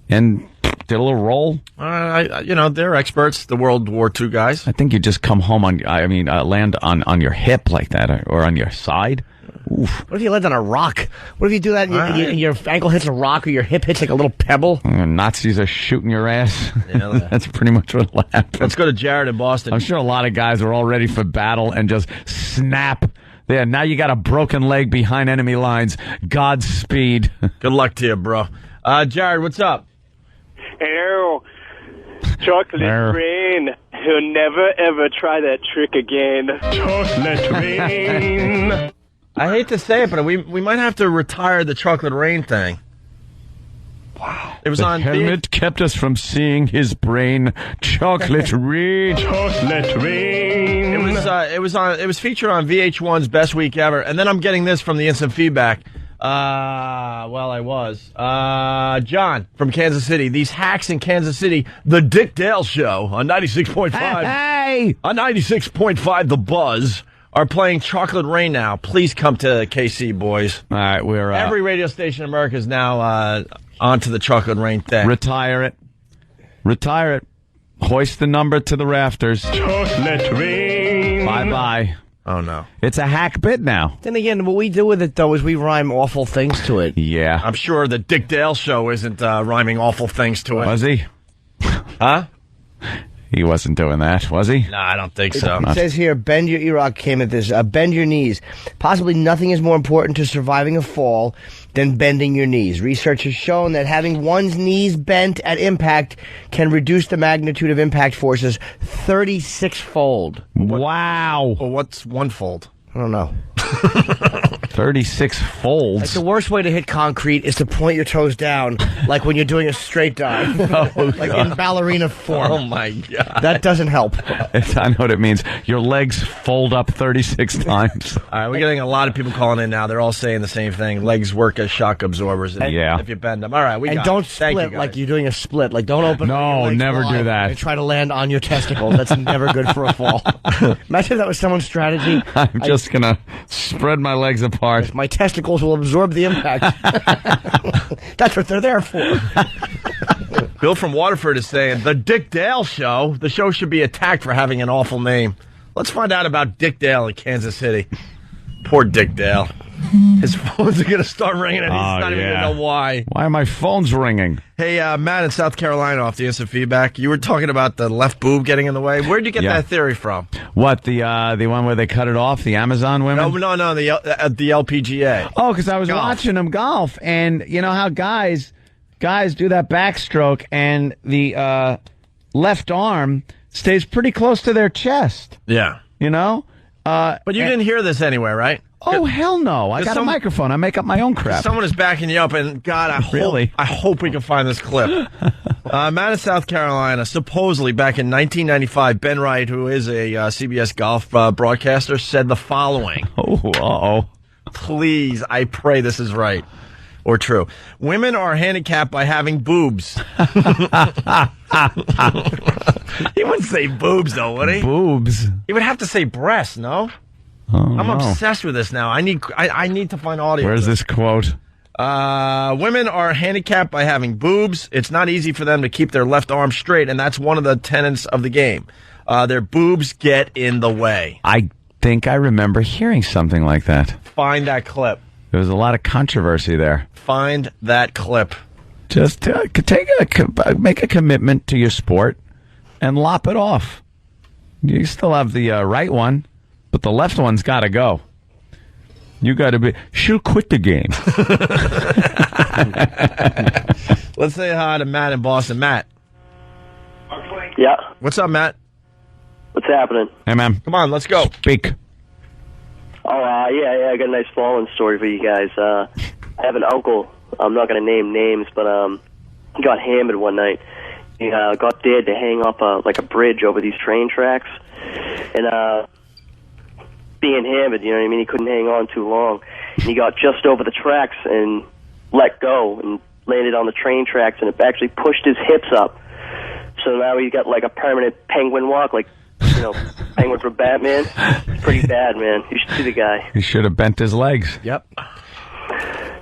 [SPEAKER 11] and did a little roll.
[SPEAKER 12] They're experts, the World War II guys.
[SPEAKER 11] I think you just come home land on your hip like that, or on your side. Oof.
[SPEAKER 13] What if you land on a rock? What if you do that and your ankle hits a rock, or your hip hits like a little pebble?
[SPEAKER 11] Nazis are shooting your ass.
[SPEAKER 12] Yeah,
[SPEAKER 11] that's pretty much what will happen.
[SPEAKER 12] Let's go to Jared in Boston.
[SPEAKER 11] I'm sure a lot of guys are all ready for battle and just snap. There, now you got a broken leg behind enemy lines. Godspeed.
[SPEAKER 12] Good luck to you, bro. Jared, what's up?
[SPEAKER 6] Ew. Chocolate rain. He'll never ever try that trick again.
[SPEAKER 15] Chocolate rain.
[SPEAKER 12] I hate to say it, but we might have to retire the chocolate rain thing. Wow. It was
[SPEAKER 11] the
[SPEAKER 12] on
[SPEAKER 11] helmet kept us from seeing his brain. Chocolate rain.
[SPEAKER 15] Chocolate rain.
[SPEAKER 12] It was featured on VH1's Best Week Ever, and then I'm getting this from the instant feedback. John from Kansas City. These hacks in Kansas City. The Dick Dale Show on 96.5.
[SPEAKER 11] Hey!
[SPEAKER 12] On 96.5, The Buzz are playing Chocolate Rain now. Please come to KC, boys.
[SPEAKER 11] All right, we're...
[SPEAKER 12] Every radio station in America is now onto the Chocolate Rain thing.
[SPEAKER 11] Retire it. Hoist the number to the rafters.
[SPEAKER 15] Chocolate Rain.
[SPEAKER 11] Bye-bye.
[SPEAKER 12] Oh, no.
[SPEAKER 11] It's a hack bit now.
[SPEAKER 13] Then again, what we do with it, though, is we rhyme awful things to it.
[SPEAKER 11] Yeah.
[SPEAKER 12] I'm sure the Dick Dale Show isn't rhyming awful things to it.
[SPEAKER 11] Was he?
[SPEAKER 12] Huh?
[SPEAKER 11] He wasn't doing that, was he?
[SPEAKER 12] No, I don't think so.
[SPEAKER 13] It says here, bend your E-Rock came at this, bend your knees. Possibly nothing is more important to surviving a fall than bending your knees. Research has shown that having one's knees bent at impact can reduce the magnitude of impact forces 36-fold.
[SPEAKER 11] Wow.
[SPEAKER 12] Well, what's one-fold?
[SPEAKER 13] I don't know.
[SPEAKER 11] 36 folds.
[SPEAKER 13] Like, the worst way to hit concrete is to point your toes down, like when you're doing a straight dive, like in ballerina form.
[SPEAKER 12] Oh my God,
[SPEAKER 13] that doesn't help.
[SPEAKER 11] I know what it means. Your legs fold up 36 times.
[SPEAKER 12] All right, we're getting a lot of people calling in now. They're all saying the same thing. Legs work as shock absorbers. If you bend them. All right,
[SPEAKER 13] don't split like you're doing a split. Like, don't open.
[SPEAKER 11] No, never do that.
[SPEAKER 13] And try to land on your testicles. That's never good for a fall. Imagine if that was someone's strategy.
[SPEAKER 11] I'm just gonna Spread my legs apart.
[SPEAKER 13] My testicles will absorb the impact. That's what they're there for.
[SPEAKER 12] Bill from Waterford is saying, the Dick Dale Show. The show should be attacked for having an awful name. Let's find out about Dick Dale in Kansas City. Poor Dick Dale. His phones are going to start ringing, and he's not even going to know why.
[SPEAKER 11] Why are my phones ringing?
[SPEAKER 12] Hey, Matt in South Carolina off the instant feedback. You were talking about the left boob getting in the way. Where'd you get that theory from?
[SPEAKER 11] What, the one where they cut it off, the Amazon women?
[SPEAKER 12] No, the LPGA.
[SPEAKER 11] Oh, because I was watching them golf, and you know how guys do that backstroke, and the left arm stays pretty close to their chest.
[SPEAKER 12] Yeah.
[SPEAKER 11] You know?
[SPEAKER 12] But you didn't hear this anywhere, right?
[SPEAKER 11] Oh, hell no. I got a microphone. I make up my own crap.
[SPEAKER 12] Someone is backing you up, and God, I hope we can find this clip. Matt in South Carolina, supposedly back in 1995, Ben Wright, who is a CBS golf broadcaster, said the following.
[SPEAKER 11] Oh.
[SPEAKER 12] Please, I pray this is right or true. Women are handicapped by having boobs. He wouldn't say boobs, though, would he?
[SPEAKER 11] Boobs.
[SPEAKER 12] He would have to say breasts, no? I'm obsessed with this now. I need to find audio.
[SPEAKER 11] Where's this quote?
[SPEAKER 12] Women are handicapped by having boobs. It's not easy for them to keep their left arm straight, and that's one of the tenets of the game. Their boobs get in the way.
[SPEAKER 11] I think I remember hearing something like that.
[SPEAKER 12] Find that clip.
[SPEAKER 11] There was a lot of controversy there.
[SPEAKER 12] Find that clip.
[SPEAKER 11] Just make a commitment to your sport and lop it off. You still have the right one, but the left one's got to go. You got to be. She'll quit the game.
[SPEAKER 12] Let's say hi to Matt in Boston. Matt.
[SPEAKER 19] Yeah.
[SPEAKER 12] What's up, Matt?
[SPEAKER 19] What's happening?
[SPEAKER 11] Hey, man.
[SPEAKER 12] Come on, let's go.
[SPEAKER 11] Speak.
[SPEAKER 19] Oh, yeah, I got a nice fallen story for you guys. I have an uncle. I'm not going to name names, but he got hammered one night. He got dared to hang up like a bridge over these train tracks. And being hammered, you know what I mean? He couldn't hang on too long. And he got just over the tracks and let go and landed on the train tracks, and it actually pushed his hips up. So now he's got like a permanent penguin walk, like, you know, penguin for Batman. It's pretty bad, man. You should see the guy.
[SPEAKER 11] He should have bent his legs.
[SPEAKER 12] Yep.
[SPEAKER 19] I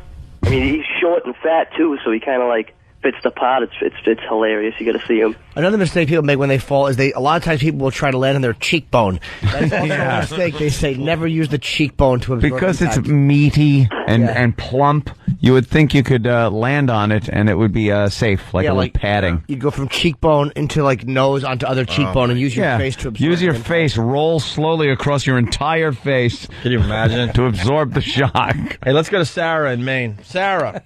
[SPEAKER 19] mean, he's short and fat, too, so he kind of like fits the part. It's hilarious. You got to see him.
[SPEAKER 13] Another mistake people make when they fall is a lot of times people will try to land on their cheekbone. That's also a mistake. They say never use the cheekbone to absorb
[SPEAKER 11] because
[SPEAKER 13] impact.
[SPEAKER 11] it's meaty and plump. You would think you could land on it and it would be safe, like a little padding.
[SPEAKER 13] You'd go from cheekbone into like nose onto other cheekbone and use your face to absorb.
[SPEAKER 11] Use your face, roll slowly across your entire face.
[SPEAKER 12] Can you imagine?
[SPEAKER 11] To absorb the shock.
[SPEAKER 12] Hey, let's go to Sarah in Maine. Sarah.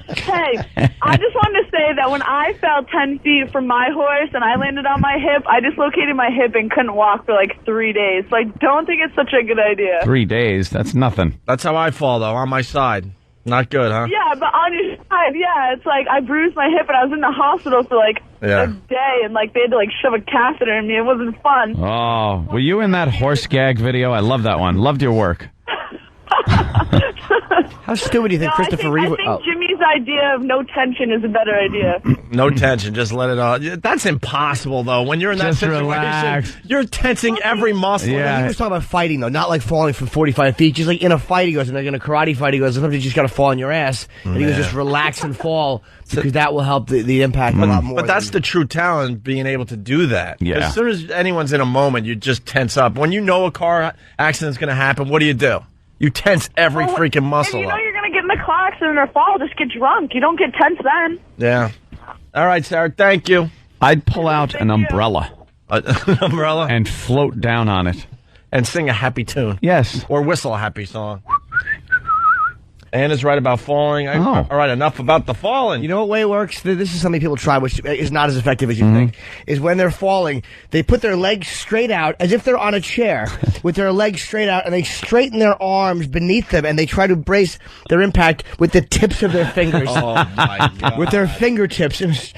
[SPEAKER 7] Hey, I just wanted to say that when I fell 10 feet from my horse and I landed on my hip, I dislocated my hip and couldn't walk for like 3 days. So I don't think it's such a good idea.
[SPEAKER 11] 3 days? That's nothing.
[SPEAKER 12] That's how I fall, though, on my side. Not good, huh?
[SPEAKER 7] Yeah, but on your side, it's like I bruised my hip and I was in the hospital for like a day, and like they had to like shove a catheter in me. It wasn't fun.
[SPEAKER 11] Oh, were you in that horse gag video? I love that one. Loved your work.
[SPEAKER 13] How stupid do you think Christopher Reeve?
[SPEAKER 7] I think Jimmy's idea of no tension is a better idea.
[SPEAKER 12] No tension, just let it all. That's impossible, though. When you're in that situation,
[SPEAKER 11] relax.
[SPEAKER 12] You're tensing every muscle.
[SPEAKER 13] Yeah. He was talking about fighting, though, not like falling from 45 feet. Just like in a fight, he goes, and like in a karate fight, he goes, sometimes you just got to fall on your ass. And he goes, just relax and fall, because that will help the impact a lot more.
[SPEAKER 12] But that's the true talent, being able to do that.
[SPEAKER 11] Yeah.
[SPEAKER 12] As soon as anyone's in a moment, you just tense up. When you know a car accident's going to happen, what do? You tense every freaking muscle
[SPEAKER 7] If you know
[SPEAKER 12] up.
[SPEAKER 7] you're going to get in the car accident or fall, just get drunk. You don't get tense then.
[SPEAKER 12] Yeah. All right, Sarah, thank you.
[SPEAKER 11] I'd pull out an umbrella.
[SPEAKER 12] An umbrella?
[SPEAKER 11] And float down on it.
[SPEAKER 12] And sing a happy tune.
[SPEAKER 11] Yes.
[SPEAKER 12] Or whistle a happy song. Anna's right about falling.
[SPEAKER 11] Oh.
[SPEAKER 12] All right, enough about the falling.
[SPEAKER 13] You know what way it works? This is something people try, which is not as effective as you think, is when they're falling, they put their legs straight out as if they're on a chair with their legs straight out, and they straighten their arms beneath them, and they try to brace their impact with the tips of their fingers.
[SPEAKER 12] Oh, my God.
[SPEAKER 13] With their fingertips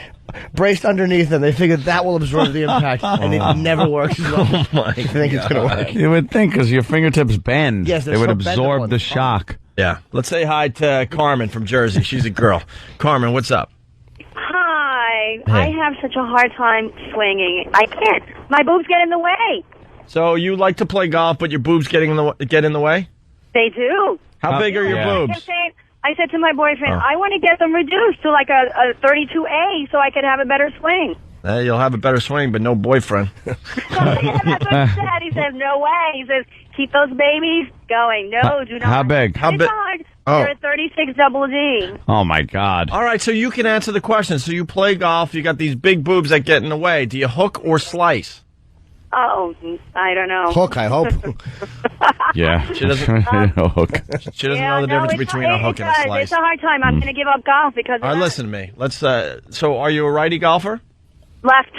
[SPEAKER 13] braced underneath them. They figure that will absorb the impact, and it never works as well.
[SPEAKER 12] Oh, my
[SPEAKER 13] I think it's going to work.
[SPEAKER 11] You would think, because your fingertips bend.
[SPEAKER 13] Yes,
[SPEAKER 11] they would absorb the shock.
[SPEAKER 12] Yeah. Let's say hi to Carmen from Jersey. She's a girl. Carmen, what's up?
[SPEAKER 8] Hi. I have such a hard time swinging. I can't. My boobs get in the way.
[SPEAKER 12] So you like to play golf, but your boobs get in the way?
[SPEAKER 8] They do.
[SPEAKER 12] How big are your
[SPEAKER 8] I
[SPEAKER 12] boobs?
[SPEAKER 8] kept saying- I said to my boyfriend,
[SPEAKER 12] Oh.
[SPEAKER 8] I want to get them reduced to like a 32A so I could have a better swing.
[SPEAKER 12] You'll have a better swing, but no boyfriend.
[SPEAKER 8] That's what he said. He says, no way. He says, keep those babies going. No, do not.
[SPEAKER 11] How big?
[SPEAKER 12] How
[SPEAKER 8] It's
[SPEAKER 12] big?
[SPEAKER 8] hard.
[SPEAKER 12] Oh.
[SPEAKER 8] You're a 36 double D.
[SPEAKER 11] Oh, my God.
[SPEAKER 12] All right, so you can answer the question. So you play golf. You got these big boobs that get in the way. Do you hook or slice?
[SPEAKER 8] Oh, I don't know.
[SPEAKER 13] Hook, I hope.
[SPEAKER 11] Yeah.
[SPEAKER 12] She doesn't-
[SPEAKER 11] Hook.
[SPEAKER 12] She doesn't know the difference between a hook and a slice.
[SPEAKER 8] It's a hard time. I'm going to give up golf because of
[SPEAKER 12] All right,
[SPEAKER 8] that.
[SPEAKER 12] listen to me. Let's. So, are you a righty golfer?
[SPEAKER 8] Left.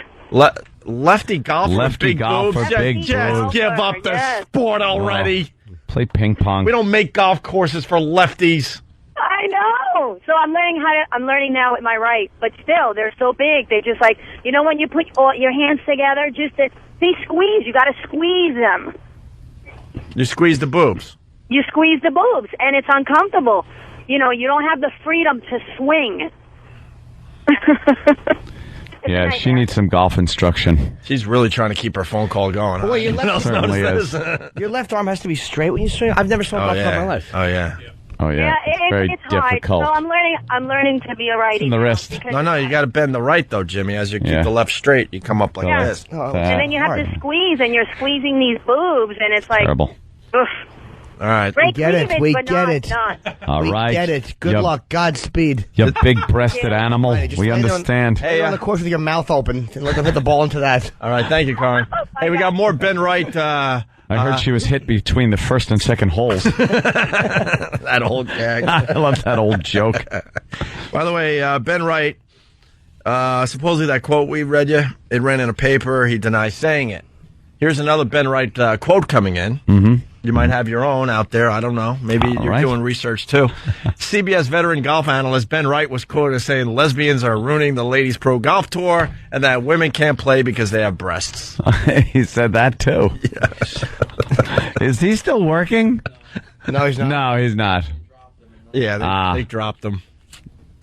[SPEAKER 12] Lefty golfer.
[SPEAKER 11] Lefty
[SPEAKER 12] big
[SPEAKER 11] golfer,
[SPEAKER 12] boobs?
[SPEAKER 11] big
[SPEAKER 12] Just
[SPEAKER 11] boobs.
[SPEAKER 12] give up the sport already.
[SPEAKER 11] Play ping pong.
[SPEAKER 12] We don't make golf courses for lefties.
[SPEAKER 8] I know. So I'm learning now with my right, but still, they're so big. They just like, when you put all your hands together, they squeeze. You got to squeeze them.
[SPEAKER 12] You squeeze the boobs.
[SPEAKER 8] You squeeze the boobs, and it's uncomfortable. You don't have the freedom to swing.
[SPEAKER 11] Yeah, she needs some golf instruction.
[SPEAKER 12] She's really trying to keep her phone call going.
[SPEAKER 13] Well, your left,
[SPEAKER 11] Certainly is.
[SPEAKER 13] your left arm has to be straight when you swing. I've never swung golf in my life.
[SPEAKER 12] Oh, yeah.
[SPEAKER 11] Oh, yeah. Very
[SPEAKER 8] it's hard.
[SPEAKER 11] difficult.
[SPEAKER 8] So I'm learning to be a righty.
[SPEAKER 11] in the wrist.
[SPEAKER 8] because-
[SPEAKER 12] No, you got to bend the right, though, Jimmy. As you keep the left straight, you come up like
[SPEAKER 8] Yeah.
[SPEAKER 12] this.
[SPEAKER 8] And then you have to squeeze, and you're squeezing these boobs, and it's like,
[SPEAKER 11] Terrible.
[SPEAKER 8] oof.
[SPEAKER 12] All right.
[SPEAKER 8] Great
[SPEAKER 13] We get it.
[SPEAKER 8] cleavage,
[SPEAKER 13] We
[SPEAKER 8] but
[SPEAKER 13] get
[SPEAKER 8] not-
[SPEAKER 13] it.
[SPEAKER 8] not.
[SPEAKER 11] All
[SPEAKER 13] we
[SPEAKER 11] right.
[SPEAKER 13] get it. Good
[SPEAKER 11] You-
[SPEAKER 13] luck. Godspeed.
[SPEAKER 11] You big-breasted animal.
[SPEAKER 13] Right, just
[SPEAKER 11] We
[SPEAKER 13] lay on-
[SPEAKER 11] understand.
[SPEAKER 13] lay on the course with your mouth open and let them hit the ball into that.
[SPEAKER 12] All right. Thank you, Karen. Hey, we got more Ben Wright.
[SPEAKER 11] I heard she was hit between the first and second holes.
[SPEAKER 12] That old gag.
[SPEAKER 11] I love that old joke.
[SPEAKER 12] By the way, Ben Wright, supposedly that quote we read you, it ran in a paper. He denies saying it. Here's another Ben Wright quote coming in.
[SPEAKER 11] Mm-hmm.
[SPEAKER 12] You might have your own out there. I don't know. Maybe you're
[SPEAKER 11] right.
[SPEAKER 12] doing research, too. CBS veteran golf analyst Ben Wright was quoted as saying lesbians are ruining the ladies' pro golf tour and that women can't play because they have breasts.
[SPEAKER 11] He said that, too.
[SPEAKER 12] Yes.
[SPEAKER 11] Is he still working?
[SPEAKER 13] No, he's not.
[SPEAKER 11] No, he's not.
[SPEAKER 12] Yeah, they dropped him.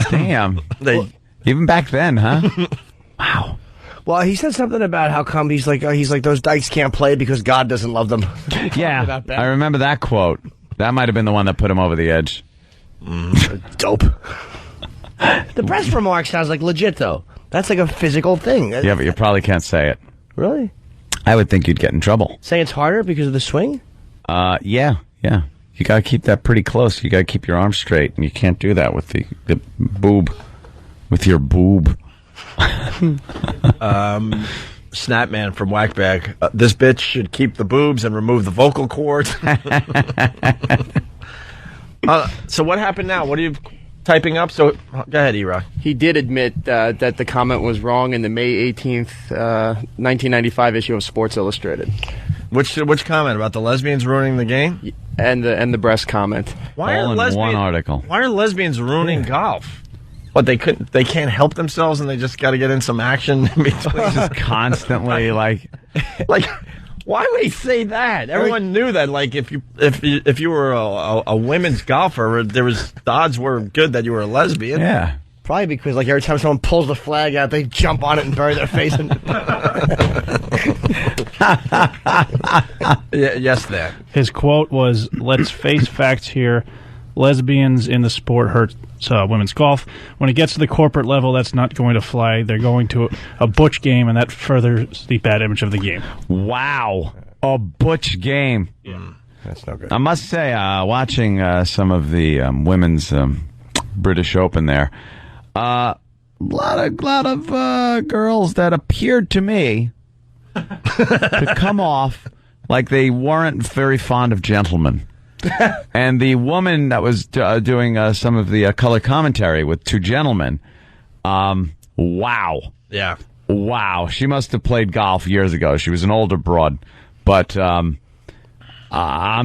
[SPEAKER 11] Damn. Even back then, huh? Wow.
[SPEAKER 13] Well, he said something about how come he's like those dykes can't play because God doesn't love them.
[SPEAKER 11] Yeah, I remember that quote. That might have been the one that put him over the edge.
[SPEAKER 13] Dope. The breast remark sounds like legit though. That's like a physical thing.
[SPEAKER 11] Yeah, but you probably can't say it.
[SPEAKER 13] Really?
[SPEAKER 11] I would think you'd get in trouble.
[SPEAKER 13] Say it's harder because of the swing?
[SPEAKER 11] Yeah. You got to keep that pretty close. You got to keep your arms straight, and you can't do that with the boob, with your boob.
[SPEAKER 12] Snapman from Whackbag. This bitch should keep the boobs and remove the vocal cords. So what happened now? What are you typing up? So go ahead, E-Rock.
[SPEAKER 22] He did admit that the comment was wrong in the May 18th, 1995 issue of Sports Illustrated.
[SPEAKER 12] Which comment about the lesbians ruining the game?
[SPEAKER 22] And the breast comment.
[SPEAKER 12] Why are
[SPEAKER 11] All in
[SPEAKER 12] lesbians,
[SPEAKER 11] one article.
[SPEAKER 12] Why are lesbians ruining golf? What, they can't help themselves and they just got to get in some action in between?
[SPEAKER 11] Just constantly like
[SPEAKER 12] why would he say that? Everyone knew that. Like if you were a women's golfer, the odds were good that you were a lesbian.
[SPEAKER 11] Yeah.
[SPEAKER 13] Probably because like every time someone pulls the flag out, they jump on it and bury their face in it.
[SPEAKER 12] Yes, that.
[SPEAKER 9] His quote was, "Let's face facts here. Lesbians in the sport hurt women's golf. When it gets to the corporate level, that's not going to fly. They're going to a butch game, and that furthers the bad image of the game."
[SPEAKER 11] Wow. A butch game.
[SPEAKER 9] Yeah.
[SPEAKER 12] That's no good.
[SPEAKER 11] I must say, watching some of the women's British Open there, a lot of girls that appeared to me to come off like they weren't very fond of gentlemen. And the woman that was doing some of the color commentary with two gentlemen, wow.
[SPEAKER 12] Yeah.
[SPEAKER 11] Wow. She must have played golf years ago. She was an older broad. But I'm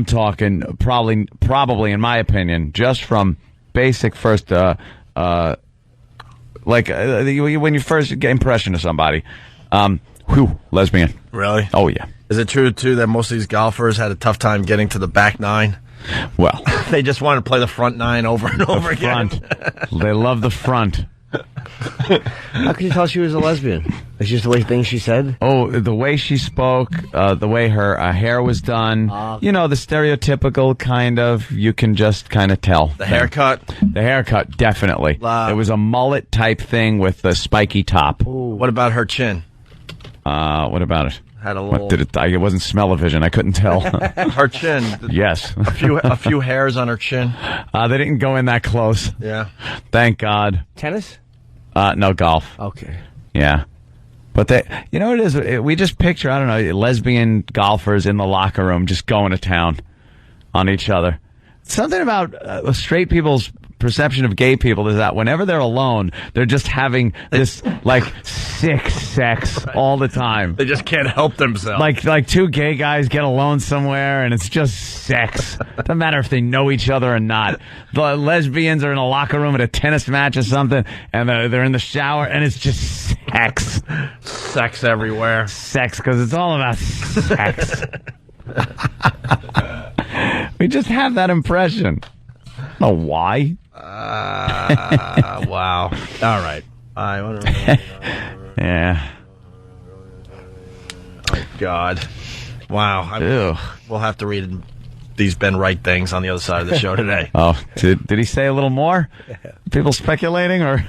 [SPEAKER 11] talking probably, in my opinion, just from basic first, when you first get impression of somebody, lesbian.
[SPEAKER 12] Really?
[SPEAKER 11] Oh, yeah.
[SPEAKER 12] Is it true, too, that most of these golfers had a tough time getting to the back nine?
[SPEAKER 11] Well,
[SPEAKER 12] they just wanted to play the front nine over and over again.
[SPEAKER 11] They love the front.
[SPEAKER 13] How could you tell she was a lesbian? It's just the way things she said?
[SPEAKER 11] Oh, the way she spoke, the way her hair was done. You know, the stereotypical kind of, you can just kind of tell.
[SPEAKER 12] The haircut?
[SPEAKER 11] The haircut, definitely. It was a mullet type thing with a spiky top.
[SPEAKER 12] Ooh. What about her chin?
[SPEAKER 11] What about it?
[SPEAKER 12] Had a little...
[SPEAKER 11] What did it? It wasn't smell-o-vision. I couldn't tell.
[SPEAKER 12] Her chin.
[SPEAKER 11] Yes.
[SPEAKER 12] A few hairs on her chin.
[SPEAKER 11] They didn't go in that close.
[SPEAKER 12] Yeah.
[SPEAKER 11] Thank God.
[SPEAKER 13] Tennis?
[SPEAKER 11] No, golf.
[SPEAKER 13] Okay.
[SPEAKER 11] Yeah. But you know what it is? We just picture, I don't know, lesbian golfers in the locker room just going to town on each other. Something about straight people's perception of gay people is that whenever they're alone, they're just having this, like, sick sex all the time.
[SPEAKER 12] They just can't help themselves.
[SPEAKER 11] Like two gay guys get alone somewhere, and it's just sex. Doesn't matter if they know each other or not. The lesbians are in a locker room at a tennis match or something, and they're in the shower, and it's just sex.
[SPEAKER 12] Sex everywhere.
[SPEAKER 11] Sex, because it's all about sex. We just have that impression. I don't know why.
[SPEAKER 12] Wow. All right.
[SPEAKER 11] Yeah.
[SPEAKER 12] Oh, God. Wow. We'll have to read these Ben Wright things on the other side of the show today.
[SPEAKER 11] Oh, did he say a little more? People speculating, or?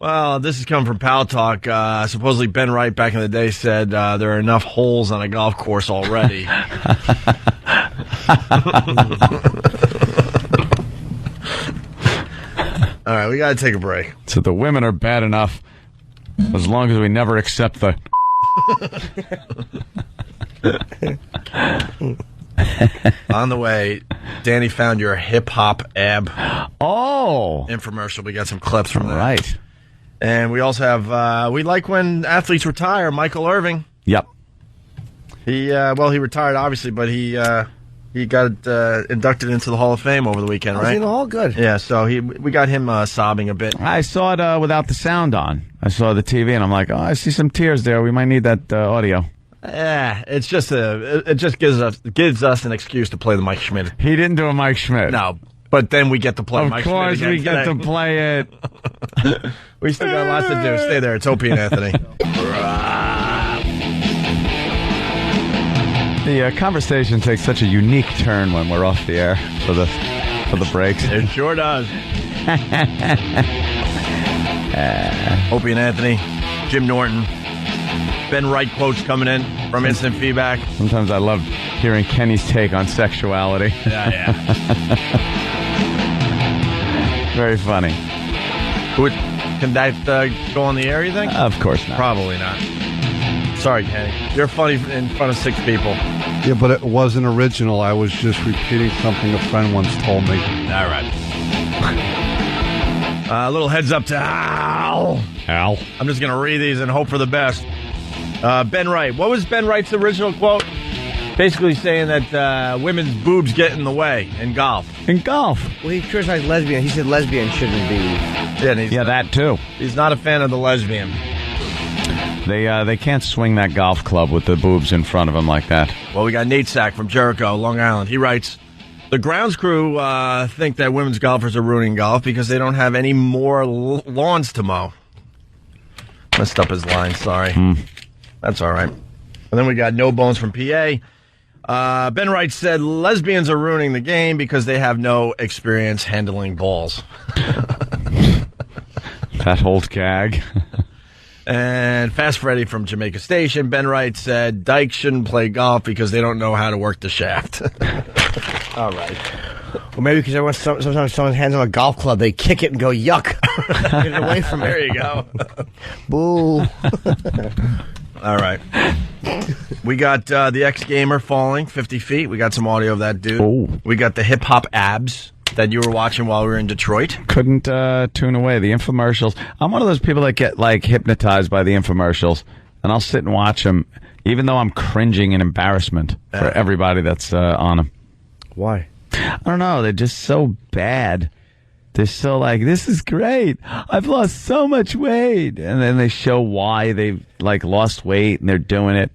[SPEAKER 12] Well, this is coming from Pal Talk. Supposedly Ben Wright back in the day said there are enough holes on a golf course already. All right, we got to take a break.
[SPEAKER 11] So the women are bad enough as long as we never accept the...
[SPEAKER 12] On the way, Danny found your hip-hop ab
[SPEAKER 11] infomercial.
[SPEAKER 12] We got some clips from that.
[SPEAKER 11] Right.
[SPEAKER 12] And we also have, we like when athletes retire. Michael Irvin.
[SPEAKER 11] Yep.
[SPEAKER 12] He retired, obviously, but he got inducted into the Hall of Fame over the weekend, right?
[SPEAKER 13] In the Hall? Good.
[SPEAKER 12] Yeah, so we got him sobbing a bit.
[SPEAKER 11] I saw it without the sound on. I saw the TV, and I'm like, I see some tears there. We might need that audio.
[SPEAKER 12] Yeah, it's just it just gives us an excuse to play the Mike Schmidt.
[SPEAKER 11] He didn't do a Mike Schmidt.
[SPEAKER 12] No, but then we get to play Mike Schmidt.
[SPEAKER 11] Of course, we get to play it.
[SPEAKER 12] We still got lots to do. Stay there. It's Opie and Anthony.
[SPEAKER 11] The conversation takes such a unique turn when we're off the air for the breaks.
[SPEAKER 12] It sure does. Opie and Anthony, Jim Norton, Ben Wright quotes coming in from Instant Feedback.
[SPEAKER 11] Sometimes I love hearing Kenny's take on sexuality.
[SPEAKER 12] Yeah.
[SPEAKER 11] Very funny.
[SPEAKER 12] Can that go on the air, you think?
[SPEAKER 11] Of course not.
[SPEAKER 12] Probably not. Sorry, Kenny. You're funny in front of 6 people.
[SPEAKER 10] Yeah, but it wasn't original. I was just repeating something a friend once told me.
[SPEAKER 12] All right. A little heads up to Al. I'm just going to read these and hope for the best. Ben Wright. What was Ben Wright's original quote? Basically saying that women's boobs get in the way in golf.
[SPEAKER 13] Well, he criticized lesbian. He said lesbian shouldn't be.
[SPEAKER 12] Yeah,
[SPEAKER 11] that too.
[SPEAKER 12] He's not a fan of the lesbian.
[SPEAKER 11] They can't swing that golf club with the boobs in front of them like that.
[SPEAKER 12] Well, we got Nate Sack from Jericho, Long Island. He writes, the grounds crew think that women's golfers are ruining golf because they don't have any more lawns to mow. Messed up his line, sorry. That's all right. And then we got No Bones from PA. Ben Wright said, lesbians are ruining the game because they have no experience handling balls.
[SPEAKER 11] That old gag.
[SPEAKER 12] And Fast Freddy from Jamaica Station, Ben Wright said, dykes shouldn't play golf because they don't know how to work the shaft. All right.
[SPEAKER 13] Well, maybe because sometimes someone hands them a golf club, they kick it and go, yuck. Get it away from
[SPEAKER 12] There you go.
[SPEAKER 13] Boo.
[SPEAKER 12] All right. We got the ex-gamer falling 50 feet. We got some audio of that dude.
[SPEAKER 11] Oh.
[SPEAKER 12] We got the hip-hop abs that you were watching while we were in Detroit.
[SPEAKER 11] Couldn't tune away the infomercials. I'm one of those people that get like hypnotized by the infomercials, and I'll sit and watch them, even though I'm cringing in embarrassment for everybody that's on them.
[SPEAKER 13] Why?
[SPEAKER 11] I don't know. They're just so bad. They're so like, this is great. I've lost so much weight. And then they show why they've like lost weight and they're doing it.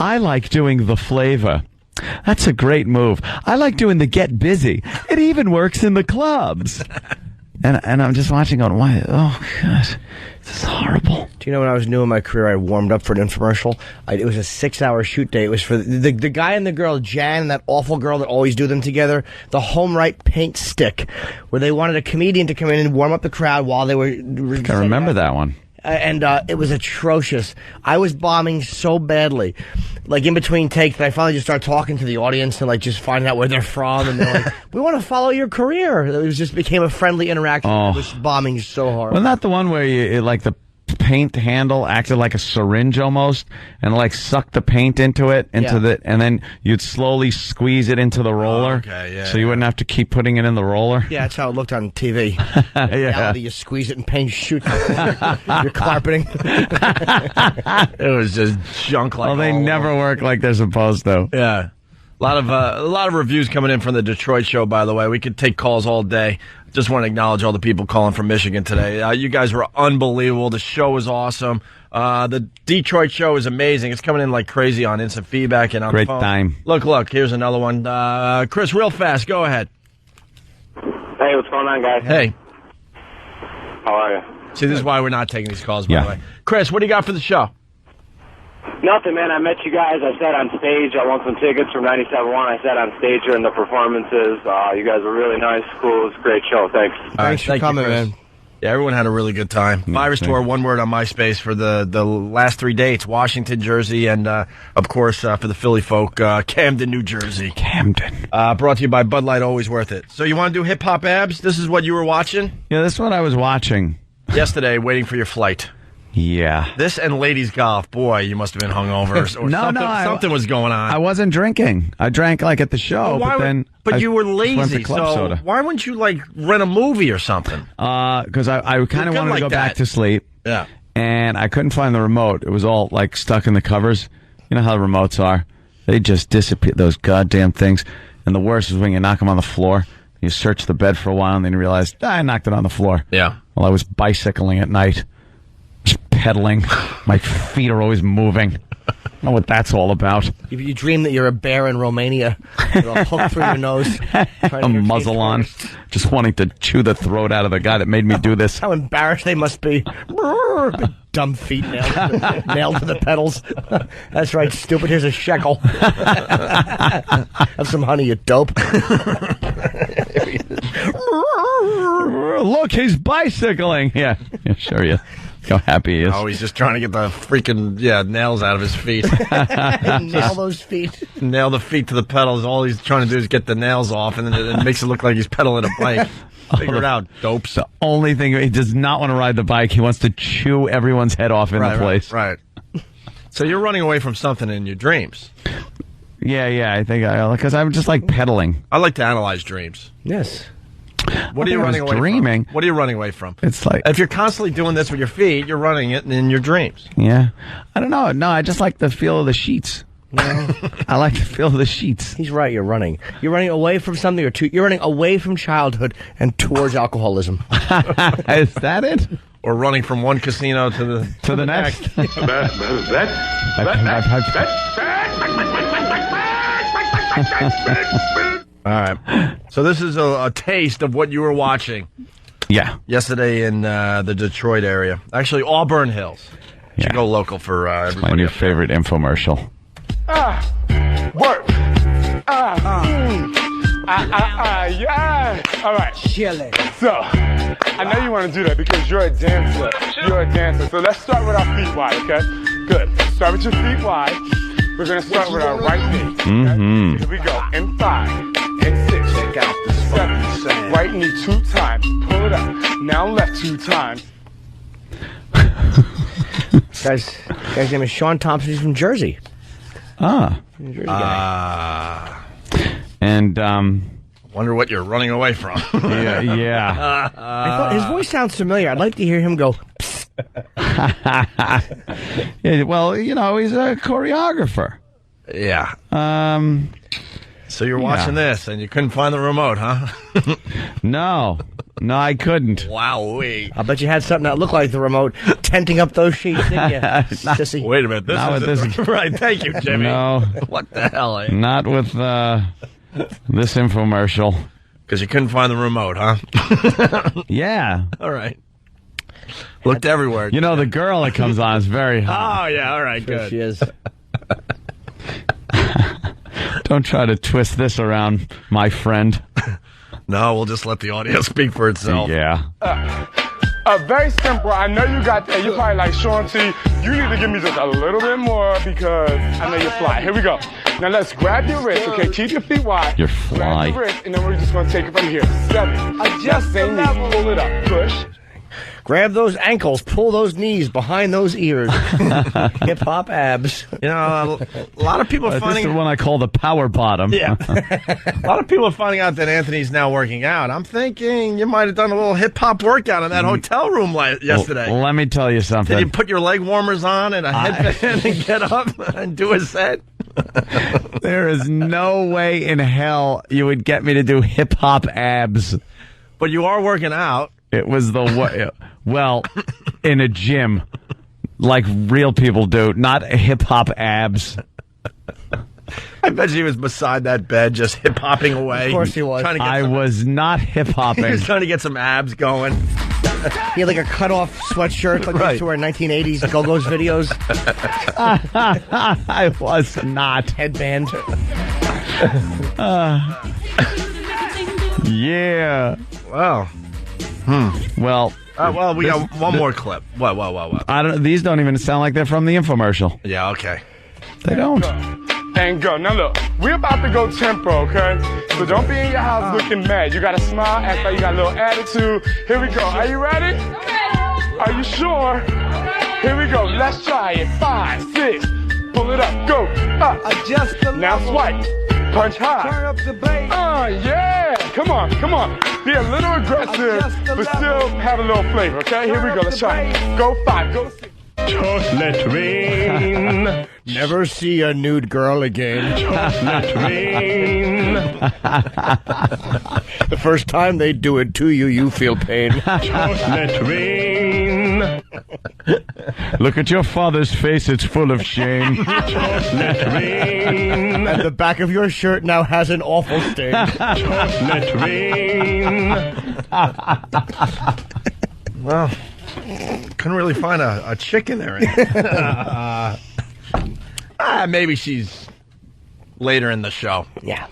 [SPEAKER 11] I like doing the flavor. That's a great move. I like doing the get busy. It even works in the clubs. And I'm just watching going, why? Oh, gosh. This is horrible.
[SPEAKER 13] Do you know when I was new in my career, I warmed up for an infomercial? It was a 6-hour shoot day. It was for the guy and the girl, Jan, and that awful girl that always do them together, the Home Wright paint stick, where they wanted a comedian to come in and warm up the crowd while they were...
[SPEAKER 11] I remember that one.
[SPEAKER 13] And it was atrocious. I was bombing so badly. Like, in between takes, I finally just started talking to the audience and, like, just finding out where they're from. And they're like, we want to follow your career. It was just became a friendly interaction. I was bombing so hard.
[SPEAKER 11] Wasn't that the one where the paint handle acted like a syringe almost, and like sucked the paint into it, and then you'd slowly squeeze it into the roller, so you wouldn't have to keep putting it in the roller.
[SPEAKER 13] Yeah, that's how it looked on TV. In reality, you squeeze it and paint shoots your carpeting.
[SPEAKER 12] It was just junk like.
[SPEAKER 11] Well, they never work like they're supposed to.
[SPEAKER 12] Yeah. A lot of reviews coming in from the Detroit show, by the way. We could take calls all day. Just want to acknowledge all the people calling from Michigan today. You guys were unbelievable. The show was awesome. The Detroit show is amazing. It's coming in like crazy on instant feedback and on
[SPEAKER 11] Great
[SPEAKER 12] the phone.
[SPEAKER 11] time.
[SPEAKER 12] Look, here's another one. Chris, real fast, go ahead.
[SPEAKER 1] Hey, what's going on, guys?
[SPEAKER 12] Hey.
[SPEAKER 1] How are you?
[SPEAKER 12] See, this is why we're not taking these calls, by the way. Chris, what do you got for the show?
[SPEAKER 1] Nothing, man. I met you guys. I sat on stage. I won some tickets from 97.1. I sat on stage during the performances. You guys were really nice, cool. It was a great show. Thanks.
[SPEAKER 13] Thanks for coming, man.
[SPEAKER 12] Yeah, everyone had a really good time. Virus Tour, one word on MySpace for the last 3 dates: Washington, Jersey, and of course for the Philly folk, Camden, New Jersey.
[SPEAKER 11] Camden.
[SPEAKER 12] Brought to you by Bud Light. Always worth it. So you want to do Hip Hop Abs? This is what you were watching?
[SPEAKER 11] Yeah, this is what I was watching
[SPEAKER 12] yesterday, waiting for your flight.
[SPEAKER 11] Yeah.
[SPEAKER 12] This and ladies golf. Boy, you must have been hungover. Or something was going on.
[SPEAKER 11] I wasn't drinking. I drank like at the show,
[SPEAKER 12] but you were lazy.
[SPEAKER 11] Went to club soda.
[SPEAKER 12] Why wouldn't you like rent a movie or something?
[SPEAKER 11] Because I kind of wanted to go back to sleep.
[SPEAKER 12] Yeah.
[SPEAKER 11] And I couldn't find the remote. It was all like stuck in the covers. You know how the remotes are. They just disappear, those goddamn things. And the worst is when you knock them on the floor. You search the bed for a while and then you realize, I knocked it on the floor.
[SPEAKER 12] Yeah.
[SPEAKER 11] While I was bicycling at night. Just pedaling. My feet are always moving. I don't know what that's all about.
[SPEAKER 13] You dream that you're a bear in Romania with a hook through your nose.
[SPEAKER 11] A muzzle on. Just wanting to chew the throat out of the guy that made me do this.
[SPEAKER 13] How embarrassed they must be. Big dumb feet nailed to the pedals. That's right, stupid. Here's a shekel. Have some honey, you dope.
[SPEAKER 11] Look, he's bicycling. Yeah, sure, yeah. How happy he is.
[SPEAKER 12] Oh, he's just trying to get the freaking nails out of his feet.
[SPEAKER 13] Nail those feet.
[SPEAKER 12] Nail the feet to the pedals. All he's trying to do is get the nails off, and then it makes it look like he's pedaling a bike. Figure it out, dopes.
[SPEAKER 11] The only thing, he does not want to ride the bike. He wants to chew everyone's head off in the place.
[SPEAKER 12] Right. So you're running away from something in your dreams.
[SPEAKER 11] Yeah, I think because I'm just like pedaling.
[SPEAKER 12] I like to analyze dreams.
[SPEAKER 13] Yes.
[SPEAKER 12] What are you running away from? What are you running away from?
[SPEAKER 11] It's like
[SPEAKER 12] if you're constantly doing this with your feet, you're running it in your dreams.
[SPEAKER 11] Yeah. I don't know. No, I just like the feel of the sheets. No. I like the feel of the sheets.
[SPEAKER 13] He's right. You're running. You're running away from something, you're running away from childhood and towards alcoholism.
[SPEAKER 11] Is that it?
[SPEAKER 12] Or running from one casino to the
[SPEAKER 11] next.
[SPEAKER 12] All right. So this is a taste of what you were watching.
[SPEAKER 11] Yeah.
[SPEAKER 12] Yesterday in the Detroit area. Actually, Auburn Hills. Should go local for everybody.
[SPEAKER 11] My new favorite infomercial.
[SPEAKER 15] Work. Yeah. All right.
[SPEAKER 3] Chilling.
[SPEAKER 15] So, I know you want to do that because you're a dancer. You're a dancer. So let's start with our feet wide, okay? Good. Start with your feet wide. We're going to start with our right knee. Okay?
[SPEAKER 11] Mm-hmm.
[SPEAKER 15] Here we go. In 5, in 6, check out the 7. Right knee 2 times. Pull it up. Now left 2 times.
[SPEAKER 13] Guy's name is Sean Thompson. He's from Jersey.
[SPEAKER 11] Ah.
[SPEAKER 13] Jersey guy.
[SPEAKER 11] And
[SPEAKER 12] wonder what you're running away from.
[SPEAKER 11] Yeah.
[SPEAKER 13] I thought his voice sounds familiar. I'd like to hear him go.
[SPEAKER 11] Yeah, well, he's a choreographer.
[SPEAKER 12] Yeah. So you're watching this, and you couldn't find the remote, huh?
[SPEAKER 11] No, I couldn't.
[SPEAKER 12] Wowee.
[SPEAKER 13] I bet you had something that looked like the remote, tenting up those sheets, didn't you? Sissy.
[SPEAKER 12] Wait a minute. This is right. Thank you, Jimmy.
[SPEAKER 11] No.
[SPEAKER 12] What the hell, eh?
[SPEAKER 11] Not with this infomercial.
[SPEAKER 12] Because you couldn't find the remote, huh?
[SPEAKER 11] Yeah.
[SPEAKER 12] All right. Looked everywhere.
[SPEAKER 11] You know, the girl that comes on is very hot.
[SPEAKER 12] Oh, yeah, all right,
[SPEAKER 13] Sure
[SPEAKER 12] good.
[SPEAKER 13] she is.
[SPEAKER 11] Don't try to twist this around, my friend.
[SPEAKER 12] No, we'll just let the audio speak for itself.
[SPEAKER 11] Yeah.
[SPEAKER 14] Very simple. I know you got that. You probably like, Sean T, you need to give me just a little bit more because I know you're fly. Here we go. Now let's grab your wrist, okay? Keep your feet wide.
[SPEAKER 11] You're fly.
[SPEAKER 14] Grab your wrist, and then we're just going to take it from here. 7. Adjust the level. Pull it up. Push.
[SPEAKER 13] Grab those ankles, pull those knees behind those ears. Hip hop abs.
[SPEAKER 12] You know, a lot of people are
[SPEAKER 11] This is
[SPEAKER 12] finding
[SPEAKER 11] the one I call the power bottom.
[SPEAKER 12] Yeah. A lot of people are finding out that Anthony's now working out. I'm thinking you might have done a little hip hop workout in that hotel room yesterday.
[SPEAKER 11] Well, let me tell you something.
[SPEAKER 12] Did you put your leg warmers on and a headband and get up and do a set?
[SPEAKER 11] There is no way in hell you would get me to do hip hop abs.
[SPEAKER 12] But you are working out.
[SPEAKER 11] It was the way. Well, in a gym, like real people do, not hip hop abs.
[SPEAKER 12] I bet he was beside that bed just hip hopping away.
[SPEAKER 13] Of course he was.
[SPEAKER 11] I was not hip
[SPEAKER 12] He
[SPEAKER 11] hopping.
[SPEAKER 12] was trying to get some abs going.
[SPEAKER 13] He had like a cut-off sweatshirt like they used to wear in 1980s Go-Go's videos.
[SPEAKER 11] I was not.
[SPEAKER 13] Headband.
[SPEAKER 11] Yeah.
[SPEAKER 12] Wow.
[SPEAKER 11] Well,
[SPEAKER 12] well, we got one more clip. What?
[SPEAKER 11] I don't. These don't even sound like they're from the infomercial.
[SPEAKER 12] Yeah, okay.
[SPEAKER 11] They don't.
[SPEAKER 14] And go. Now look, we're about to go tempo, okay? So don't be in your house looking mad. You gotta smile, act like you got a little attitude. Here we go. Are you ready? Are you sure? Here we go. Let's try it. 5, 6. Pull it up. Go. Up.
[SPEAKER 3] Adjust the
[SPEAKER 14] Now
[SPEAKER 3] level.
[SPEAKER 14] swipe. Punch high.
[SPEAKER 3] Turn up the bass.
[SPEAKER 14] Yeah. Come on. Be a little aggressive, but still have a little flavor, okay? Here we go. Let's try it. Go 5. Go 6. Just let rain.
[SPEAKER 13] Never see a nude girl again.
[SPEAKER 14] Just let rain.
[SPEAKER 13] The first time they do it to you, you feel pain.
[SPEAKER 14] Just let rain.
[SPEAKER 11] Look at your father's face; it's full of shame.
[SPEAKER 14] Just let rain.
[SPEAKER 13] And the back of your shirt now has an awful stain.
[SPEAKER 14] Just let rain.
[SPEAKER 12] Well, couldn't really find a chick in there. Maybe she's later in the show.
[SPEAKER 13] Yeah.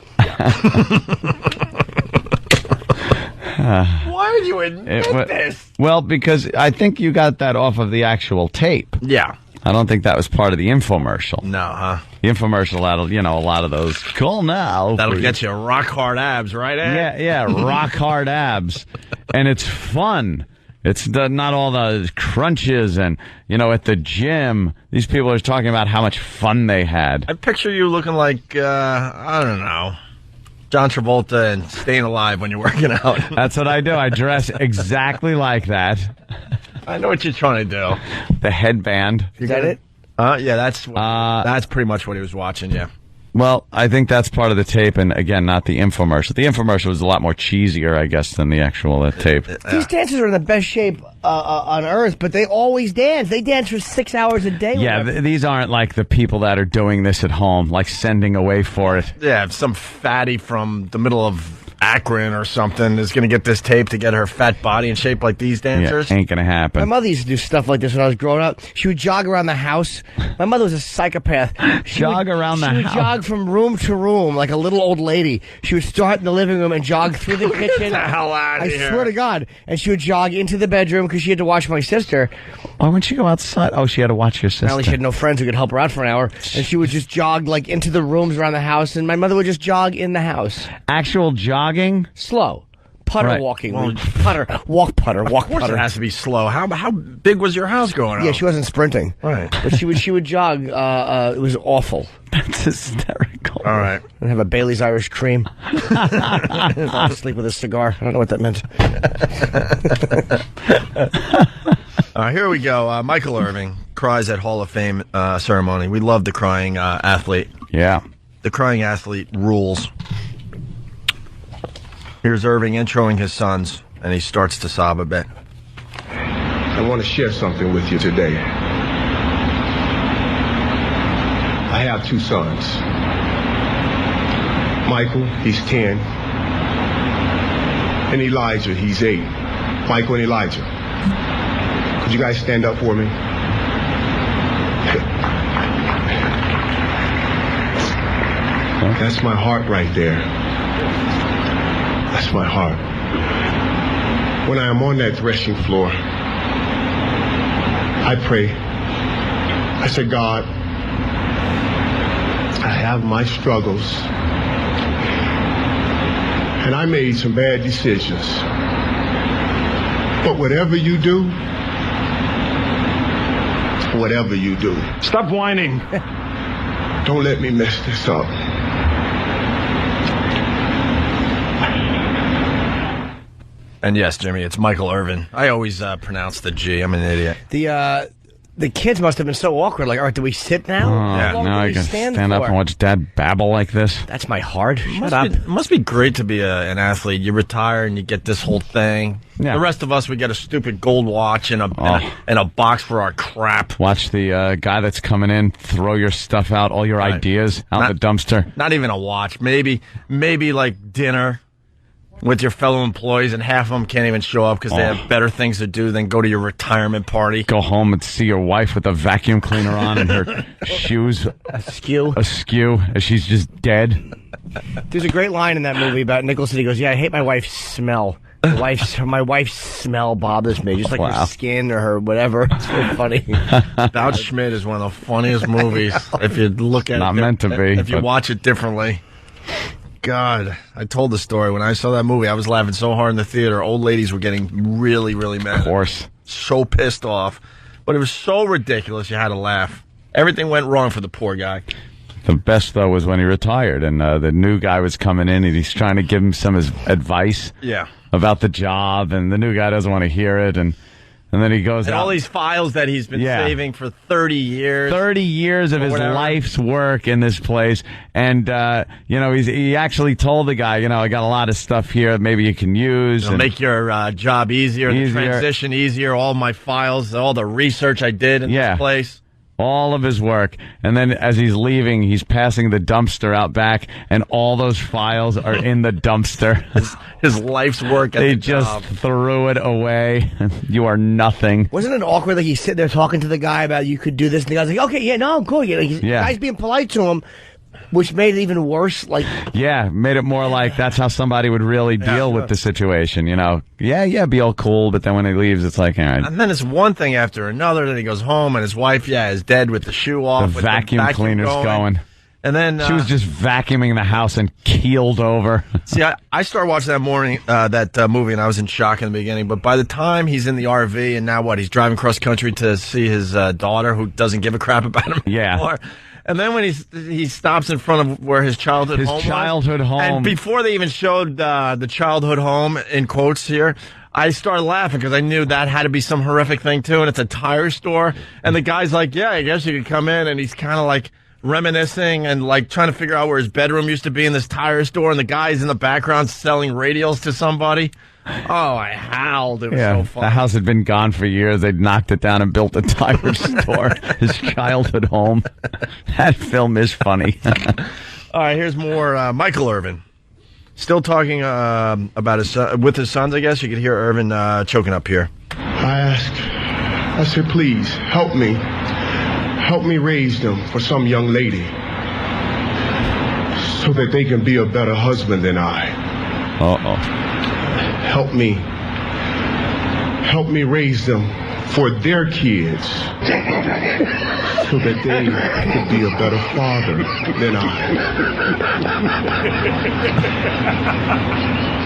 [SPEAKER 12] Why did you admit this?
[SPEAKER 11] Well, because I think you got that off of the actual tape.
[SPEAKER 12] Yeah.
[SPEAKER 11] I don't think that was part of the infomercial.
[SPEAKER 12] No, huh?
[SPEAKER 11] The infomercial, that'll, a lot of those. Cool now.
[SPEAKER 12] That'll get you rock hard abs, right?
[SPEAKER 11] Yeah, rock hard abs. And it's fun. It's not all the crunches and, at the gym, these people are talking about how much fun they had.
[SPEAKER 12] I picture you looking like, I don't know, John Travolta and Staying Alive when you're working out.
[SPEAKER 11] That's what I do. I dress exactly like that.
[SPEAKER 12] I know what you're trying to do.
[SPEAKER 11] The headband.
[SPEAKER 13] Is that it?
[SPEAKER 12] Yeah, that's pretty much what he was watching, yeah.
[SPEAKER 11] Well, I think that's part of the tape, and again, not the infomercial. The infomercial was a lot more cheesier, I guess, than the actual tape.
[SPEAKER 13] These dancers are in the best shape on earth, but they always dance. They dance for 6 hours a day.
[SPEAKER 11] Yeah, these aren't like the people that are doing this at home, like sending away for it.
[SPEAKER 12] Yeah, some fatty from the middle of Akron or something is going to get this tape to get her fat body in shape like these dancers.
[SPEAKER 11] Yeah, ain't going to happen.
[SPEAKER 13] My mother used to do stuff like this when I was growing up. She would jog around the house. My mother was a psychopath. She would jog from room to room like a little old lady. She would start in the living room and jog through the kitchen.
[SPEAKER 12] Get the hell out of here.
[SPEAKER 13] I swear to God. And she would jog into the bedroom because she had to watch my sister.
[SPEAKER 11] Why wouldn't she go outside? Oh, she had to watch your sister.
[SPEAKER 13] Apparently she had no friends who could help her out for an hour. And she would just jog like into the rooms around the house. And my mother would just jog in the house.
[SPEAKER 11] Actual jogging?
[SPEAKER 13] Slow. Putter walking. Walk putter.
[SPEAKER 12] Of course it has to be slow. How big was your house going on?
[SPEAKER 13] Yeah, she wasn't sprinting.
[SPEAKER 12] Right.
[SPEAKER 13] But she would jog. It was awful.
[SPEAKER 11] That's hysterical.
[SPEAKER 12] All right.
[SPEAKER 13] And have a Bailey's Irish Cream. Fall asleep with a cigar. I don't know what that meant.
[SPEAKER 12] Here we go. Michael Irvin cries at Hall of Fame ceremony. We love the crying athlete.
[SPEAKER 11] Yeah.
[SPEAKER 12] The crying athlete rules. Here's Irving introing his sons, and he starts to sob a bit.
[SPEAKER 16] I want to share something with you today. I have 2 sons. Michael, he's 10. and Elijah, he's 8. Michael and Elijah. Could you guys stand up for me? That's my heart right there. That's my heart. When I am on that threshing floor, I pray. I say, God, I have my struggles, and I made some bad decisions. But whatever you do,
[SPEAKER 9] Stop whining.
[SPEAKER 16] Don't let me mess this up.
[SPEAKER 12] And yes, Jimmy, it's Michael Irvin. I always pronounce the G. I'm an idiot.
[SPEAKER 13] The kids must have been so awkward. Like, all right, do we sit now?
[SPEAKER 11] Oh, now I can stand up and watch Dad babble like this.
[SPEAKER 13] That's my heart. Shut
[SPEAKER 12] up.
[SPEAKER 13] up.
[SPEAKER 12] It must be great to be an athlete. You retire and you get this whole thing.
[SPEAKER 11] Yeah.
[SPEAKER 12] The rest of us, we get a stupid gold watch and a box for our crap.
[SPEAKER 11] Watch the guy that's coming in throw your stuff out, all your ideas out the dumpster.
[SPEAKER 12] Not even a watch. Maybe like dinner with your fellow employees, and half of them can't even show up because they have better things to do than go to your retirement party.
[SPEAKER 11] Go home and see your wife with a vacuum cleaner on and her shoes askew as she's just dead.
[SPEAKER 13] There's a great line in that movie about Nicholson. He goes, "Yeah, I hate my wife's smell. My wife's smell bothers me, just like her skin or her whatever." It's really funny.
[SPEAKER 12] About Schmidt is one of the funniest movies. If you look at
[SPEAKER 11] Not
[SPEAKER 12] it,
[SPEAKER 11] meant to be,
[SPEAKER 12] if you watch it differently. God, I told the story. When I saw that movie, I was laughing so hard in the theater. Old ladies were getting really, really mad.
[SPEAKER 11] Of course.
[SPEAKER 12] So pissed off. But it was so ridiculous, you had to laugh. Everything went wrong for the poor guy.
[SPEAKER 11] The best, though, was when he retired, and the new guy was coming in, and he's trying to give him some advice about the job, and the new guy doesn't want to hear it, and then he goes
[SPEAKER 12] and
[SPEAKER 11] out.
[SPEAKER 12] all these files that he's been saving for 30 years.
[SPEAKER 11] 30 years of his life's work in this place. And, he actually told the guy, I got a lot of stuff here maybe you can use.
[SPEAKER 12] It'll make your job easier, the transition easier, all my files, all the research I did in this place.
[SPEAKER 11] All of his work. And then as he's leaving, he's passing the dumpster out back, and all those files are in the dumpster.
[SPEAKER 12] His life's work at
[SPEAKER 11] They
[SPEAKER 12] the
[SPEAKER 11] just
[SPEAKER 12] job.
[SPEAKER 11] threw it away. You are nothing.
[SPEAKER 13] Wasn't it awkward? Like he's sitting there talking to the guy about you could do this, and the guy's like, "Okay, yeah, no, cool." The guy's being polite to him, which made it even worse. Like,
[SPEAKER 11] made it more like that's how somebody would really deal with the situation. Be all cool, but then when he leaves, it's like, all right.
[SPEAKER 12] And then it's one thing after another. Then he goes home, and his wife, is dead with the shoe off.
[SPEAKER 11] The
[SPEAKER 12] with
[SPEAKER 11] vacuum cleaner's going.
[SPEAKER 12] And then
[SPEAKER 11] she was just vacuuming the house and keeled over.
[SPEAKER 12] See, I started watching that movie, and I was in shock in the beginning. But by the time he's in the RV, and now what? He's driving cross country to see his daughter, who doesn't give a crap about him anymore. And then when he stops in front of where his childhood home was, and before they even showed the childhood home in quotes here, I started laughing because I knew that had to be some horrific thing too. And it's a tire store, and the guy's like, "Yeah, I guess you could come in," and he's kind of like reminiscing and like trying to figure out where his bedroom used to be in this tire store, and the guy's in the background selling radials to somebody. Oh, I howled. It was so fun.
[SPEAKER 11] The house had been gone for years. They'd knocked it down and built a tire store. His childhood home. That film is funny.
[SPEAKER 12] All right, here's more Michael Irvin. Still talking about his son, with his sons, I guess. You could hear Irvin choking up here.
[SPEAKER 16] I said, please, help me. Help me raise them for some young lady so that they can be a better husband than I. Help me raise them for their kids so that they could be a better father than I.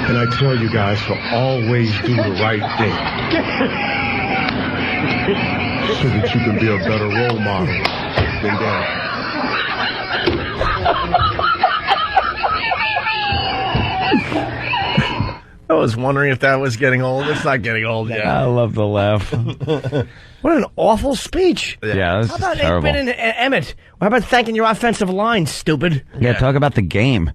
[SPEAKER 16] And I tell you guys to always do the right thing so that you can be a better role model than Dad.
[SPEAKER 12] I was wondering if that was getting old. It's not getting old yet.
[SPEAKER 11] I love the laugh.
[SPEAKER 13] what an awful speech.
[SPEAKER 11] Yeah, this
[SPEAKER 13] How about
[SPEAKER 11] is terrible.
[SPEAKER 13] Aikman and Emmett? How about thanking your offensive line, stupid?
[SPEAKER 11] Yeah, talk about the game.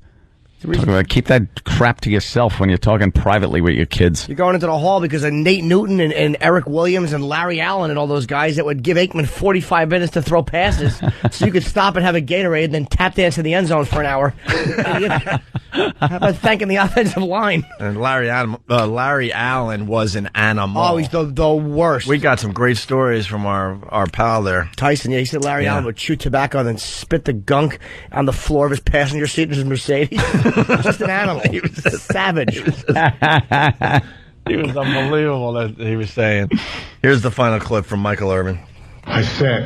[SPEAKER 11] Talk about, keep that crap to yourself when you're talking privately with your kids.
[SPEAKER 13] You're going into the hall because of Nate Newton and Eric Williams and Larry Allen and all those guys that would give Aikman 45 minutes to throw passes so you could stop and have a Gatorade and then tap dance in the end zone for an hour. How about thanking the offensive line?
[SPEAKER 12] And Larry Allen was an animal.
[SPEAKER 13] Oh, he's the worst.
[SPEAKER 12] We got some great stories from our pal there.
[SPEAKER 13] Tyson, yeah, he said Larry Allen would chew tobacco and then spit the gunk on the floor of his passenger seat in his Mercedes. Just an animal. He was a savage.
[SPEAKER 12] He was unbelievable that he was saying. Here's the final clip from Michael Irvin.
[SPEAKER 16] I sat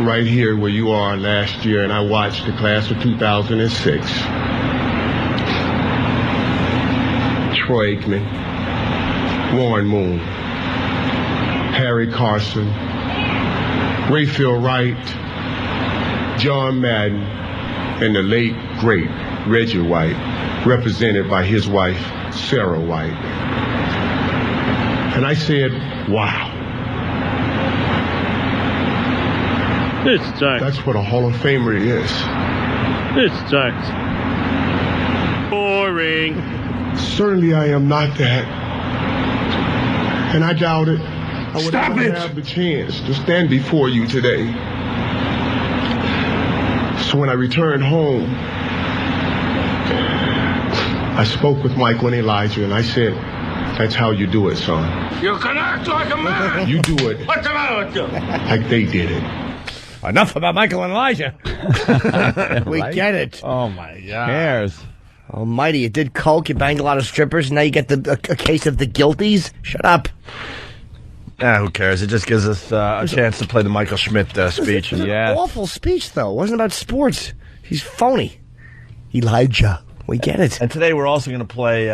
[SPEAKER 16] right here where you are last year, and I watched the class of 2006. Troy Aikman, Warren Moon, Harry Carson, Rayfield Wright, John Madden, and the late, great Reggie White, represented by his wife, Sarah White. And I said, wow.
[SPEAKER 17] This sucks.
[SPEAKER 16] That's what a Hall of Famer is.
[SPEAKER 17] This sucks. Boring.
[SPEAKER 16] Certainly I am not that. And I doubt it. I would never have the chance to stand before you today. So when I returned home, I spoke with Michael and Elijah, and I said, that's how you do it, son.
[SPEAKER 3] You can act like a man.
[SPEAKER 16] You do it
[SPEAKER 3] What's the matter with you?
[SPEAKER 16] like they did it.
[SPEAKER 13] Enough about Michael and Elijah. We get it.
[SPEAKER 12] Oh, my God.
[SPEAKER 11] Cares.
[SPEAKER 13] Almighty, you did coke, you banged a lot of strippers, and now you get a case of the guilties? Shut up.
[SPEAKER 12] Who cares? It just gives us a chance to play the Michael Schmidt speech.
[SPEAKER 13] It was an awful speech, though. It wasn't about sports. He's phony. Elijah. We get it.
[SPEAKER 12] And today we're also going to play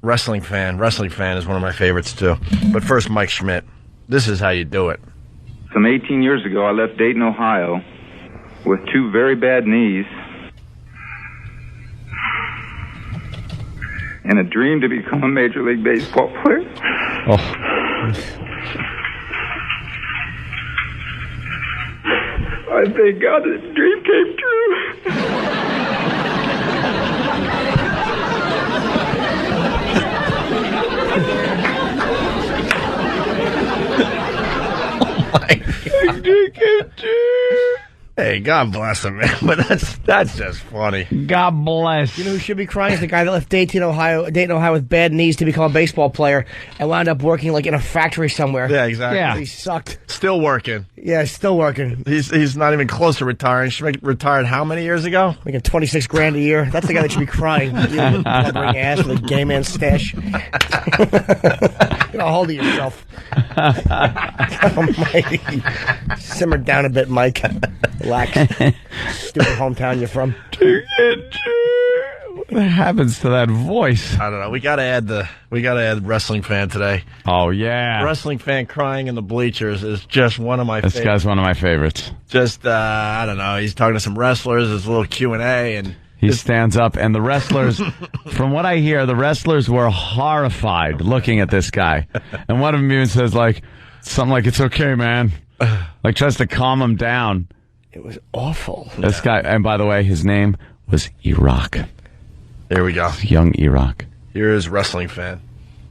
[SPEAKER 12] Wrestling Fan. Wrestling Fan is one of my favorites, too. But first, Mike Schmidt. This is how you do it.
[SPEAKER 18] Some 18 years ago, I left Dayton, Ohio, with 2 very bad knees and a dream to become a Major League Baseball player.
[SPEAKER 11] Oh.
[SPEAKER 18] I thank God this dream came true.
[SPEAKER 12] Hey, God bless him, man. But that's just funny.
[SPEAKER 11] God bless.
[SPEAKER 13] You know who should be crying is the guy that left Dayton, Ohio with bad knees to become a baseball player and wound up working like in a factory somewhere.
[SPEAKER 12] Yeah, exactly.
[SPEAKER 13] Yeah. He sucked.
[SPEAKER 12] Still working.
[SPEAKER 13] Yeah, still working.
[SPEAKER 12] He's not even close to retiring. Schmidt retired how many years ago?
[SPEAKER 13] Making $26,000 a year. That's the guy that should be crying. You blubbering ass with a gay man stash. Get a hold of yourself. Almighty. Simmer down a bit, Mike. Relax. Stupid hometown you're from.
[SPEAKER 11] What happens to that voice?
[SPEAKER 12] I don't know. We gotta add Wrestling Fan today.
[SPEAKER 11] Oh yeah.
[SPEAKER 12] Wrestling Fan crying in the bleachers is just one of my favorites.
[SPEAKER 11] This guy's one of my favorites.
[SPEAKER 12] Just I don't know. He's talking to some wrestlers. There's a little Q&A and
[SPEAKER 11] he stands up, and the wrestlers, from what I hear, the wrestlers were horrified looking at this guy. And one of them even says something like, "It's okay, man." Like tries to calm him down.
[SPEAKER 13] It was awful.
[SPEAKER 11] This guy, and by the way, his name was Iraq.
[SPEAKER 12] There we go.
[SPEAKER 11] Young Iraq.
[SPEAKER 12] Here is Wrestling Fan.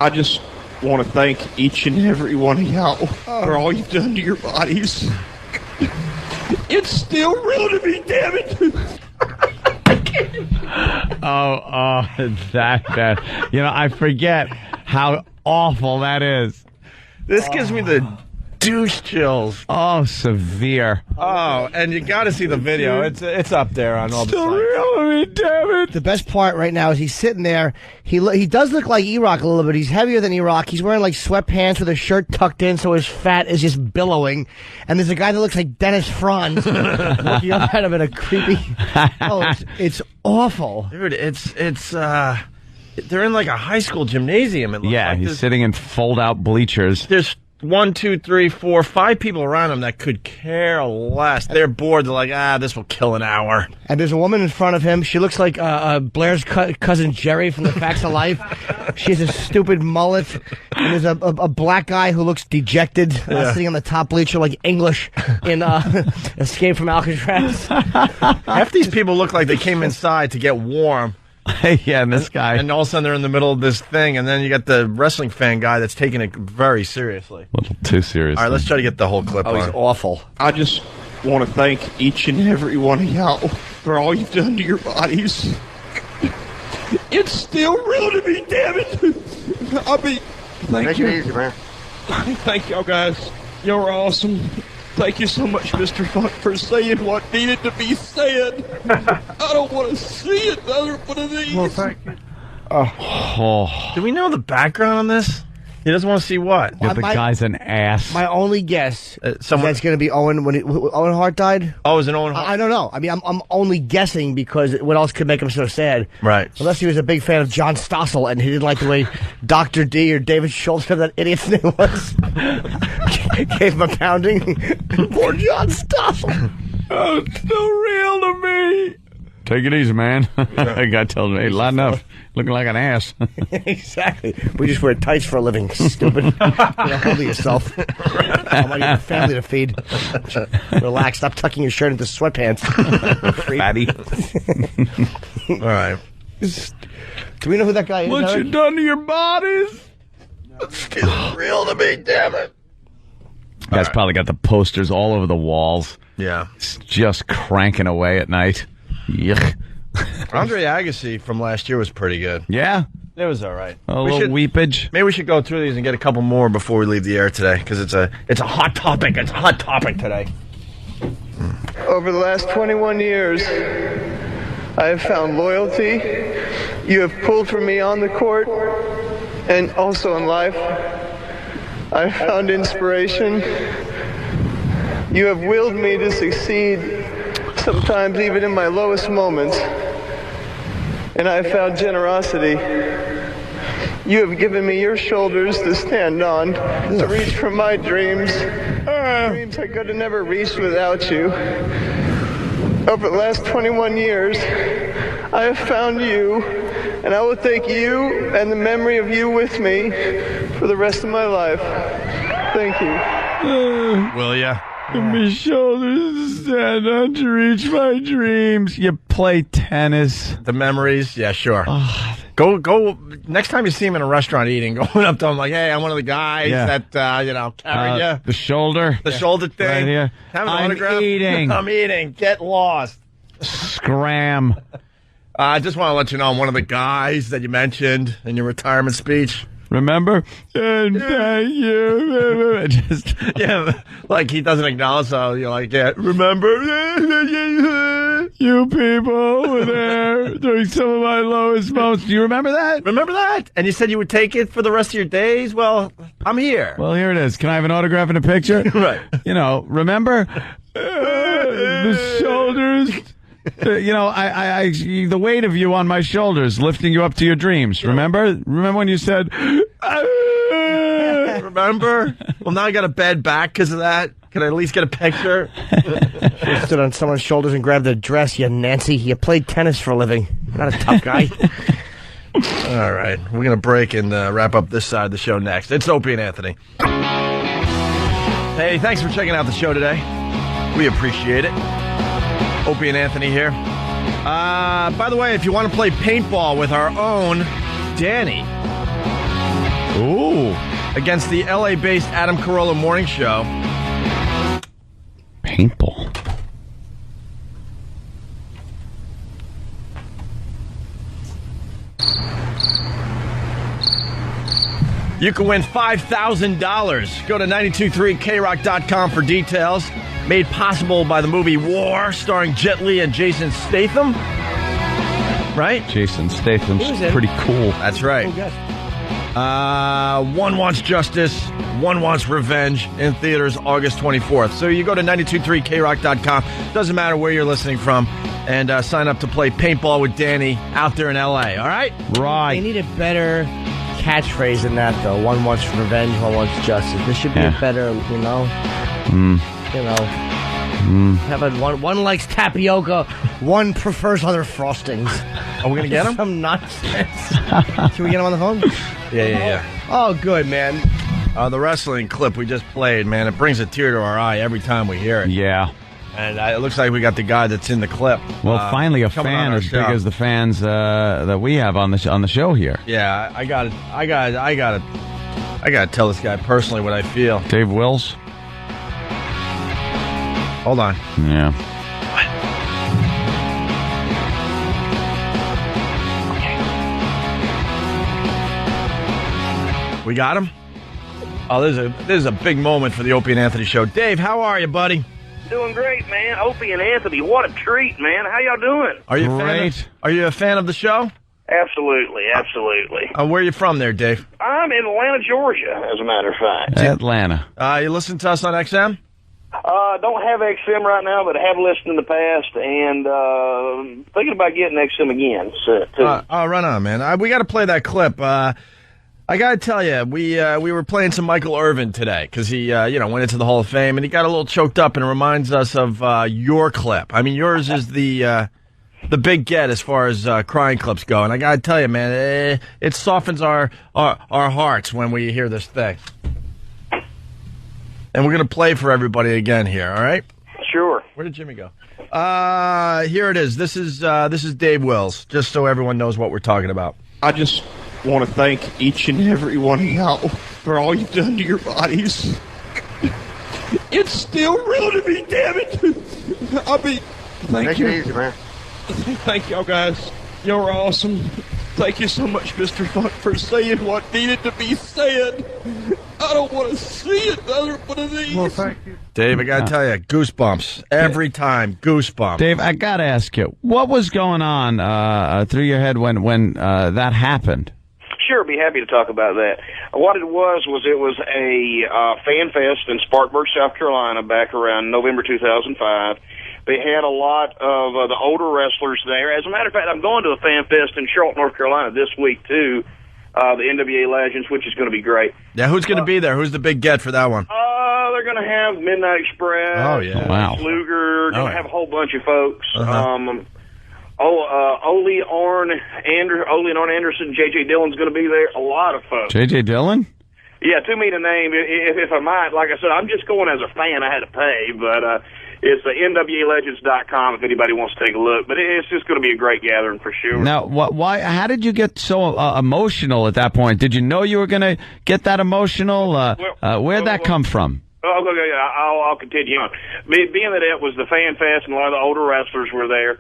[SPEAKER 17] I just want to thank each and every one of y'all for all you've done to your bodies. It's still real to me, damn it.
[SPEAKER 11] Oh, that bad. You know, I forget how awful that is.
[SPEAKER 12] This gives me the douche chills.
[SPEAKER 11] Oh, severe.
[SPEAKER 12] Oh, and you got to see the video. It's up there on all the sites.
[SPEAKER 11] Damn it.
[SPEAKER 13] The best part right now is he's sitting there. He does look like Iraq a little bit. He's heavier than Iraq. He's wearing like sweatpants with his shirt tucked in, so his fat is just billowing. And there's a guy that looks like Dennis Franz looking up at him in a creepy. Oh, it's awful,
[SPEAKER 12] dude. It's they're in like a high school gymnasium. It looks like.
[SPEAKER 11] He's sitting in fold-out bleachers.
[SPEAKER 12] There's 1, 2, 3, 4, 5 people around him that could care less. They're bored. They're like, this will kill an hour.
[SPEAKER 13] And there's a woman in front of him. She looks like Blair's cousin Jerry from The Facts of Life. She has a stupid mullet. And there's a black guy who looks dejected, sitting on the top bleacher like English in Escape from Alcatraz.
[SPEAKER 12] Half these people look like they came inside to get warm.
[SPEAKER 11] Yeah, and this guy.
[SPEAKER 12] And all of a sudden they're in the middle of this thing, and then you got the Wrestling Fan guy that's taking it very seriously.
[SPEAKER 11] A little too seriously.
[SPEAKER 12] All right, let's try to get the whole clip on.
[SPEAKER 13] He's awful.
[SPEAKER 17] I just want to thank each and every one of y'all for all you've done to your bodies. It's still real to me, damn it. I mean, thank you.
[SPEAKER 12] Take it easy, man.
[SPEAKER 17] Thank y'all guys. You're awesome. Thank you so much, Mr. Funk, for saying what needed to be said. I don't want to see another one of these.
[SPEAKER 12] Well, thank you. Oh. Do we know the background on this? He doesn't want to see what?
[SPEAKER 11] Yeah, the guy's an ass.
[SPEAKER 13] My only guess that's going to be Owen when Owen Hart died.
[SPEAKER 12] Oh, is it Owen Hart?
[SPEAKER 13] I don't know. I mean, I'm only guessing because what else could make him so sad?
[SPEAKER 12] Right.
[SPEAKER 13] Unless he was a big fan of John Stossel and he didn't like the way Dr. D or David Schultz, whatever that idiot's name was, gave him a pounding. Poor John Stossel.
[SPEAKER 11] Oh, it's so real to me. Take it easy, man. I got to tell him, hey, lighten up. Looking like an ass.
[SPEAKER 13] Exactly. We just wear tights for a living, stupid. You know, humble yourself. I want your family to feed. Relax. Stop tucking your shirt into sweatpants.
[SPEAKER 11] Fatty.
[SPEAKER 12] All right.
[SPEAKER 13] Do we know who that guy is?
[SPEAKER 11] What
[SPEAKER 13] Eric?
[SPEAKER 11] you done to your bodies?
[SPEAKER 12] It's still real to me, damn it.
[SPEAKER 11] Guy's probably got the posters all over the walls.
[SPEAKER 12] Yeah.
[SPEAKER 11] It's just cranking away at night. Yuck.
[SPEAKER 12] Andre Agassi from last year was pretty good.
[SPEAKER 11] Yeah?
[SPEAKER 12] It was all right.
[SPEAKER 11] A little weepage.
[SPEAKER 12] Maybe we should go through these and get a couple more before we leave the air today, because it's a hot topic. It's a hot topic today.
[SPEAKER 5] Over the last 21 years, I have found loyalty. You have pulled for me on the court and also in life. I have found inspiration. You have willed me to succeed, sometimes even in my lowest moments. And I have found generosity. You have given me your shoulders to stand on, to reach for my dreams. Dreams I could have never reached without you. Over the last 21 years, I have found you, and I will take you and the memory of you with me for the rest of my life. Thank you.
[SPEAKER 12] Will ya?
[SPEAKER 11] My shoulders to stand on to reach my dreams. You play tennis.
[SPEAKER 12] The memories? Yeah, sure. Go. Next time you see him in a restaurant eating, going up to him like, hey, I'm one of the guys that, carried you.
[SPEAKER 11] The shoulder.
[SPEAKER 12] The shoulder thing.
[SPEAKER 11] Right here.
[SPEAKER 12] Have an
[SPEAKER 11] I'm
[SPEAKER 12] autograph.
[SPEAKER 11] eating.
[SPEAKER 12] I'm eating. Get lost.
[SPEAKER 11] Scram.
[SPEAKER 12] I just want to let you know I'm one of the guys that you mentioned in your retirement speech.
[SPEAKER 11] Remember? And thank you. Just
[SPEAKER 12] like he doesn't acknowledge, so you're like, yeah, remember?
[SPEAKER 11] You people were there during some of my lowest moments. Do you remember that?
[SPEAKER 12] Remember that? And you said you would take it for the rest of your days? Well, I'm here.
[SPEAKER 11] Well, here it is. Can I have an autograph and a picture?
[SPEAKER 12] Right.
[SPEAKER 11] Remember? The shoulders... I the weight of you on my shoulders, lifting you up to your dreams. Remember? Remember when you said,
[SPEAKER 12] remember? Well, now I got a bad back because of that. Can I at least get a picture?
[SPEAKER 13] You stood on someone's shoulders and grabbed their dress, you Nancy. You played tennis for a living. You're not a tough guy.
[SPEAKER 12] All right. We're going to break and wrap up this side of the show next. It's Opie and Anthony. Hey, thanks for checking out the show today. We appreciate it. Opie and Anthony here. By the way, if you want to play paintball with our own Danny.
[SPEAKER 11] Ooh.
[SPEAKER 12] Against the LA-based Adam Carolla Morning Show.
[SPEAKER 11] Paintball.
[SPEAKER 12] You can win $5,000. Go to 923krock.com for details. Made possible by the movie War, starring Jet Li and Jason Statham. Right?
[SPEAKER 11] Jason Statham's pretty cool.
[SPEAKER 12] That's right. One wants justice, one wants revenge, in theaters August 24th. So you go to 923krock.com. Doesn't matter where you're listening from. And sign up to play paintball with Danny out there in L.A., all right?
[SPEAKER 11] Right.
[SPEAKER 13] They need a better catchphrase than that, though. One wants revenge, one wants justice. This should be a better, have a one likes tapioca, one prefers other frostings.
[SPEAKER 12] Are we going to get him?
[SPEAKER 13] Some nonsense. Can we get him on the phone?
[SPEAKER 12] Yeah.
[SPEAKER 13] Oh, good, man.
[SPEAKER 12] The wrestling clip we just played, man, it brings a tear to our eye every time we hear it.
[SPEAKER 11] Yeah.
[SPEAKER 12] And it looks like we got the guy that's in the clip.
[SPEAKER 11] Well, finally a fan as big as the fans that we have on the show here.
[SPEAKER 12] Yeah, I got to tell this guy personally what I feel.
[SPEAKER 11] Dave Wills?
[SPEAKER 12] Hold on.
[SPEAKER 11] Yeah.
[SPEAKER 12] What? We got him? Oh, this is a big moment for the Opie and Anthony show. Dave, how are you, buddy?
[SPEAKER 20] Doing great, man. Opie and Anthony, what a treat, man. How y'all doing?
[SPEAKER 12] Are you a fan of the show?
[SPEAKER 20] Absolutely, absolutely.
[SPEAKER 12] Where are you from there, Dave?
[SPEAKER 20] I'm in Atlanta, Georgia, as a matter of fact.
[SPEAKER 11] Atlanta.
[SPEAKER 12] You listen to us on XM?
[SPEAKER 20] Don't have XM right now, but I have listened in the past, and thinking about getting XM again.
[SPEAKER 12] Run on, man. We got to play that clip. I got to tell you, we were playing some Michael Irvin today because he went into the Hall of Fame, and he got a little choked up, and it reminds us of your clip. I mean, yours is the big get as far as crying clips go, and I got to tell you, man, it softens our hearts when we hear this thing. And we're going to play for everybody again here, all right?
[SPEAKER 20] Sure.
[SPEAKER 12] Where did Jimmy go? Here it is. This is Dave Wills, just so everyone knows what we're talking about.
[SPEAKER 17] I just want to thank each and every one of y'all for all you've done to your bodies. It's still real to me, damn it. I mean, thank you.
[SPEAKER 20] Take it easy, man.
[SPEAKER 17] Thank y'all guys. You're awesome. Thank you so much, Mr. Funk, for saying what needed to be said. I don't want to see another one of these.
[SPEAKER 12] Well, thank you. Dave, I got to tell you, goosebumps. Every time, goosebumps.
[SPEAKER 11] Dave, I got to ask you, what was going on through your head when that happened?
[SPEAKER 20] Sure, be happy to talk about that. What it was a fan fest in Spartanburg, South Carolina, back around November 2005. They had a lot of the older wrestlers there. As a matter of fact, I'm going to a fan fest in Charlotte, North Carolina this week, too, the NWA Legends, which is going to be great.
[SPEAKER 12] Yeah, who's going to be there? Who's the big get for that one?
[SPEAKER 20] They're going to have Midnight Express.
[SPEAKER 12] Oh, yeah. Wow.
[SPEAKER 20] Luger. Going to have a whole bunch of folks.
[SPEAKER 12] Uh-huh.
[SPEAKER 20] Ole Arn Anderson, J.J. Dillon's going to be there. A lot of folks.
[SPEAKER 11] J.J. Dillon?
[SPEAKER 20] Yeah, too mean a name. If I might, like I said, I'm just going as a fan. I had to pay, but it's NWALegends.com if anybody wants to take a look. But it's just going to be a great gathering for sure.
[SPEAKER 11] Now, why? How did you get so emotional at that point? Did you know you were going to get that emotional? Where'd that come from?
[SPEAKER 20] Okay, I'll continue on. Being that it was the fan fest and a lot of the older wrestlers were there,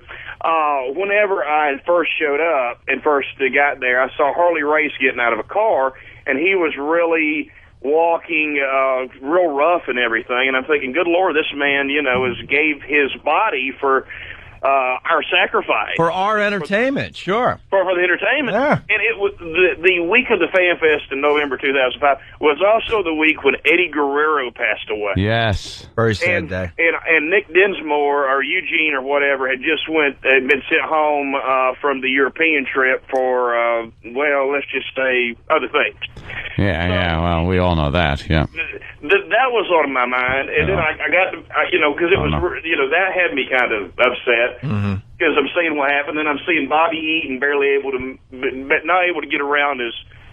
[SPEAKER 20] whenever I first showed up and first got there, I saw Harley Race getting out of a car, and he was really walking real rough and everything. And I'm thinking, good Lord, this man, gave his body for our sacrifice.
[SPEAKER 12] For our entertainment, sure.
[SPEAKER 20] For the entertainment.
[SPEAKER 12] Yeah.
[SPEAKER 20] And it was the week of the Fan Fest in November 2005 was also the week when Eddie Guerrero passed away.
[SPEAKER 11] Yes.
[SPEAKER 12] Very sad day.
[SPEAKER 20] And Nick Dinsmore or Eugene or whatever had been sent home from the European trip for, let's just say other things.
[SPEAKER 11] Yeah, well, we all know that, yeah.
[SPEAKER 20] That was on my mind, and then I got to, because it was, that had me kind of upset, because I'm seeing what happened, and I'm seeing Bobby Eaton not able to get around as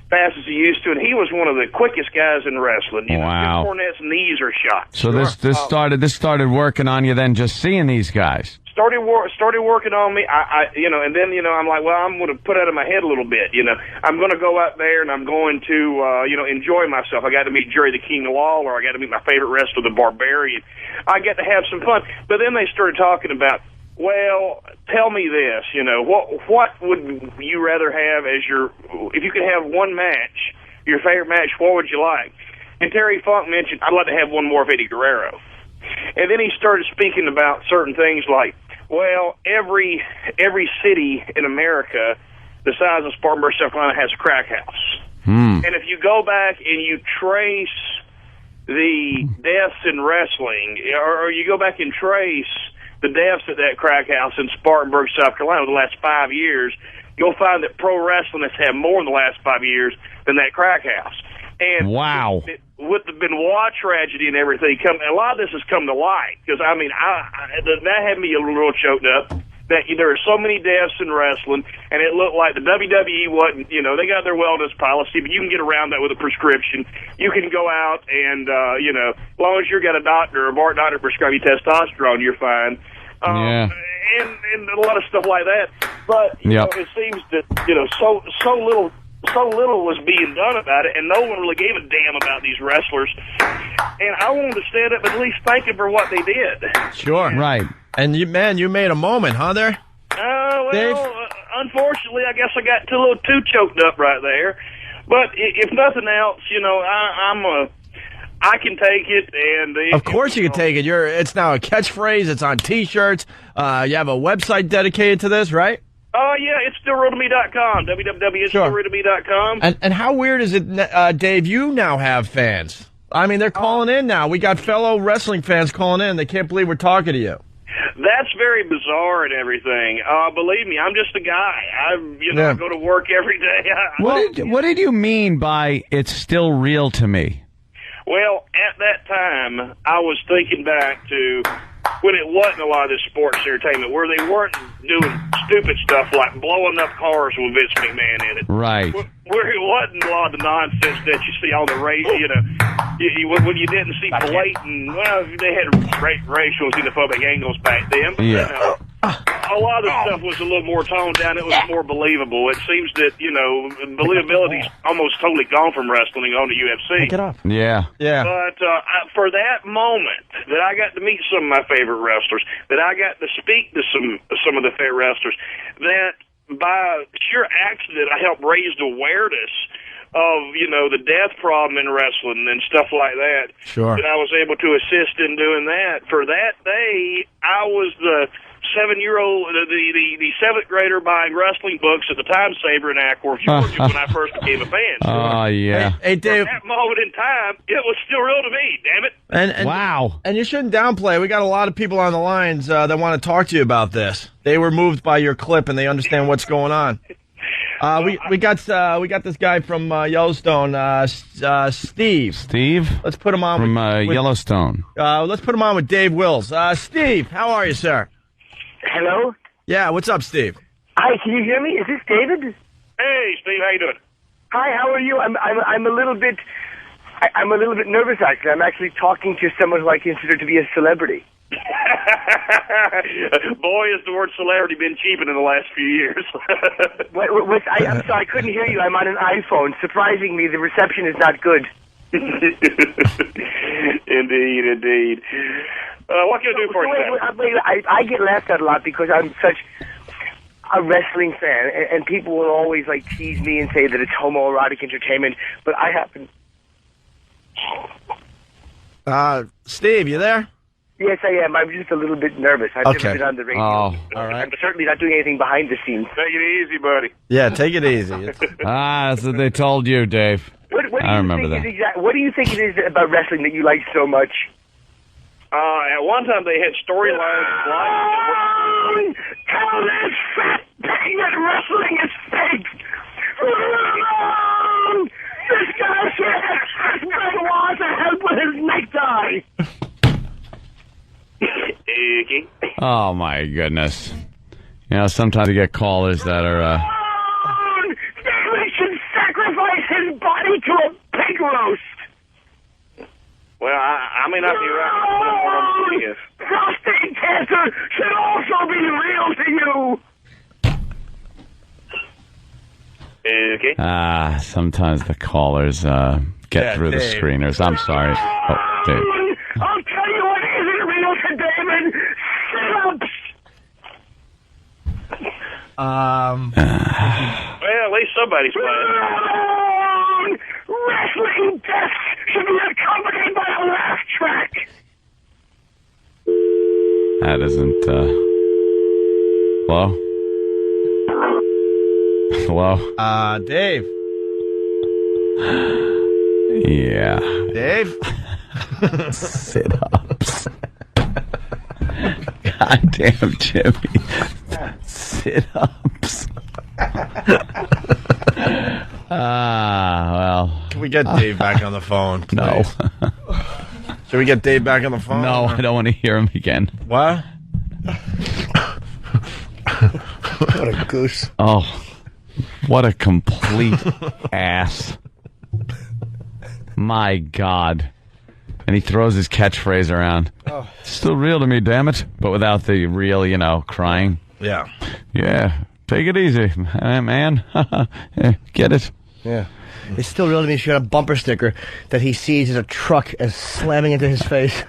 [SPEAKER 20] fast as he used to, and he was one of the quickest guys in wrestling.
[SPEAKER 11] Wow.
[SPEAKER 20] Cornette's knees are shot.
[SPEAKER 11] So this started working on you then, just seeing these guys.
[SPEAKER 20] Started working on me. And then I'm like, well, I'm going to put out of my head a little bit. I'm going to go out there and I'm going to enjoy myself. I got to meet Jerry the King Lawler. I got to meet my favorite wrestler, the Barbarian. I got to have some fun. But then they started talking about, well, tell me this. What would you rather have as if you could have one match, your favorite match? What would you like? And Terry Funk mentioned, I'd like to have one more of Eddie Guerrero. And then he started speaking about certain things like, well, every city in America the size of Spartanburg, South Carolina, has a crack house. And if you go back and you trace the deaths in wrestling, or you go back and trace the deaths at that crack house in Spartanburg, South Carolina, over the last 5 years, you'll find that pro wrestling has had more in the last 5 years than that crack house. And
[SPEAKER 11] wow.
[SPEAKER 20] With the Benoit tragedy and everything, a lot of this has come to light. Because, I mean, that had me a little choked up. That there are so many deaths in wrestling, and it looked like the WWE wasn't, they got their wellness policy, but you can get around that with a prescription. You can go out and, as long as you've got a doctor or a doctor prescribe you testosterone, you're fine. And a lot of stuff like that. But, it seems that, so little was being done about it, and no one really gave a damn about these wrestlers. And I wanted to stand up and at least thank them for what they did.
[SPEAKER 12] Sure. Right. And you made a moment, huh, there?
[SPEAKER 20] Unfortunately, I guess I got a little too choked up right there. But if nothing else, I can take it, and
[SPEAKER 12] of course you can take it. It's now a catchphrase. It's on T-shirts. You have a website dedicated to this, right?
[SPEAKER 20] Oh, yeah, it's stillrealtome.com, www.stillrealtome.com.
[SPEAKER 12] And how weird is it, Dave, you now have fans? I mean, they're calling in now. We got fellow wrestling fans calling in. They can't believe we're talking to you.
[SPEAKER 20] That's very bizarre and everything. Believe me, I'm just a guy. I go to work every day.
[SPEAKER 11] What did you mean by it's still real to me?
[SPEAKER 20] Well, at that time, I was thinking back to when it wasn't a lot of this sports entertainment, where they weren't doing stupid stuff like blowing up cars with Vince McMahon in it.
[SPEAKER 11] Right.
[SPEAKER 20] Where it wasn't a lot of the nonsense that you see on the radio, when you didn't see blatant, they had racial xenophobic angles back then, but a lot of the stuff was a little more toned down. It was more believable. It seems that, believability's almost totally gone from wrestling on to UFC.
[SPEAKER 12] Pick it up.
[SPEAKER 11] Yeah.
[SPEAKER 20] But for that moment that I got to meet some of my favorite wrestlers, that I got to speak to some of the favorite wrestlers, that by sheer accident I helped raise the awareness of, the death problem in wrestling and stuff like that.
[SPEAKER 12] Sure.
[SPEAKER 20] That I was able to assist in doing that. For that day, I was the 7-year-old, the 7th grader buying wrestling books at the Time Saver in Ackworth, Georgia, when I first became a fan.
[SPEAKER 11] Oh, yeah.
[SPEAKER 12] Hey, Dave.
[SPEAKER 20] At that moment in time, it was still real to me, damn it.
[SPEAKER 12] And
[SPEAKER 11] wow.
[SPEAKER 12] And you shouldn't downplay. We got a lot of people on the lines that want to talk to you about this. They were moved by your clip, and they understand what's going on. We got this guy from Yellowstone, Steve.
[SPEAKER 11] Steve?
[SPEAKER 12] Let's put him on
[SPEAKER 11] from
[SPEAKER 12] with
[SPEAKER 11] Yellowstone.
[SPEAKER 12] Let's put him on with Dave Wills. Steve, how are you, sir?
[SPEAKER 2] Hello?
[SPEAKER 12] Yeah, what's up, Steve?
[SPEAKER 2] Hi, can you hear me? Is this David?
[SPEAKER 20] Hey, Steve, how you doing?
[SPEAKER 2] Hi, how are you? I'm a little bit nervous, actually. I'm actually talking to someone who I consider to be a celebrity.
[SPEAKER 20] Boy, has the word celebrity been cheapened in the last few years.
[SPEAKER 2] I'm sorry, I couldn't hear you. I'm on an iPhone. Surprisingly, the reception is not good.
[SPEAKER 20] Indeed. What can I do for you?
[SPEAKER 2] I get laughed at a lot because I'm such a wrestling fan, and people will always tease me and say that it's homoerotic entertainment, but I happen.
[SPEAKER 12] Steve, you there?
[SPEAKER 2] Yes, I am. I'm just a little bit nervous. I've never been on the radio.
[SPEAKER 11] Oh,
[SPEAKER 12] all right.
[SPEAKER 2] I'm certainly not doing anything behind the scenes.
[SPEAKER 20] Take it easy, buddy.
[SPEAKER 12] Yeah, take it easy.
[SPEAKER 11] That's what they told you, Dave. I remember that.
[SPEAKER 2] What do you think it is about wrestling that you like so much?
[SPEAKER 20] At one time they had storylines.
[SPEAKER 2] Tell that fat pig that wrestling is fake. This guy said wants to help with his necktie.
[SPEAKER 11] Oh, my goodness. Sometimes you get callers that are...
[SPEAKER 2] He should sacrifice his body to a pig roast.
[SPEAKER 20] Well, I may not be right.
[SPEAKER 2] Prostate cancer should also be real to you.
[SPEAKER 11] Sometimes the callers get through the screeners. I'm sorry. Oh, Dave.
[SPEAKER 2] I'll tell you what isn't real to David. Sit-ups.
[SPEAKER 20] Well, at least somebody's playing.
[SPEAKER 2] Wrestling death should be accompanied by a laugh track.
[SPEAKER 11] That isn't, Hello? Hello?
[SPEAKER 12] Dave.
[SPEAKER 11] Yeah.
[SPEAKER 12] Dave?
[SPEAKER 11] Sit-ups. Goddamn, Jimmy. Sit-ups. Well.
[SPEAKER 12] Can we get Dave back on the phone, please?
[SPEAKER 11] No.
[SPEAKER 12] Should we get Dave back on the phone?
[SPEAKER 11] No, I don't want to hear him again.
[SPEAKER 12] What?
[SPEAKER 13] What a goose.
[SPEAKER 11] Oh, what a complete ass. My God. And he throws his catchphrase around.
[SPEAKER 12] Oh.
[SPEAKER 11] It's still real to me, damn it. But without the real, crying.
[SPEAKER 12] Yeah.
[SPEAKER 11] Yeah. Take it easy, man. Get it?
[SPEAKER 13] Yeah. It's still real to me. She got a bumper sticker that he sees as a truck as slamming into his face.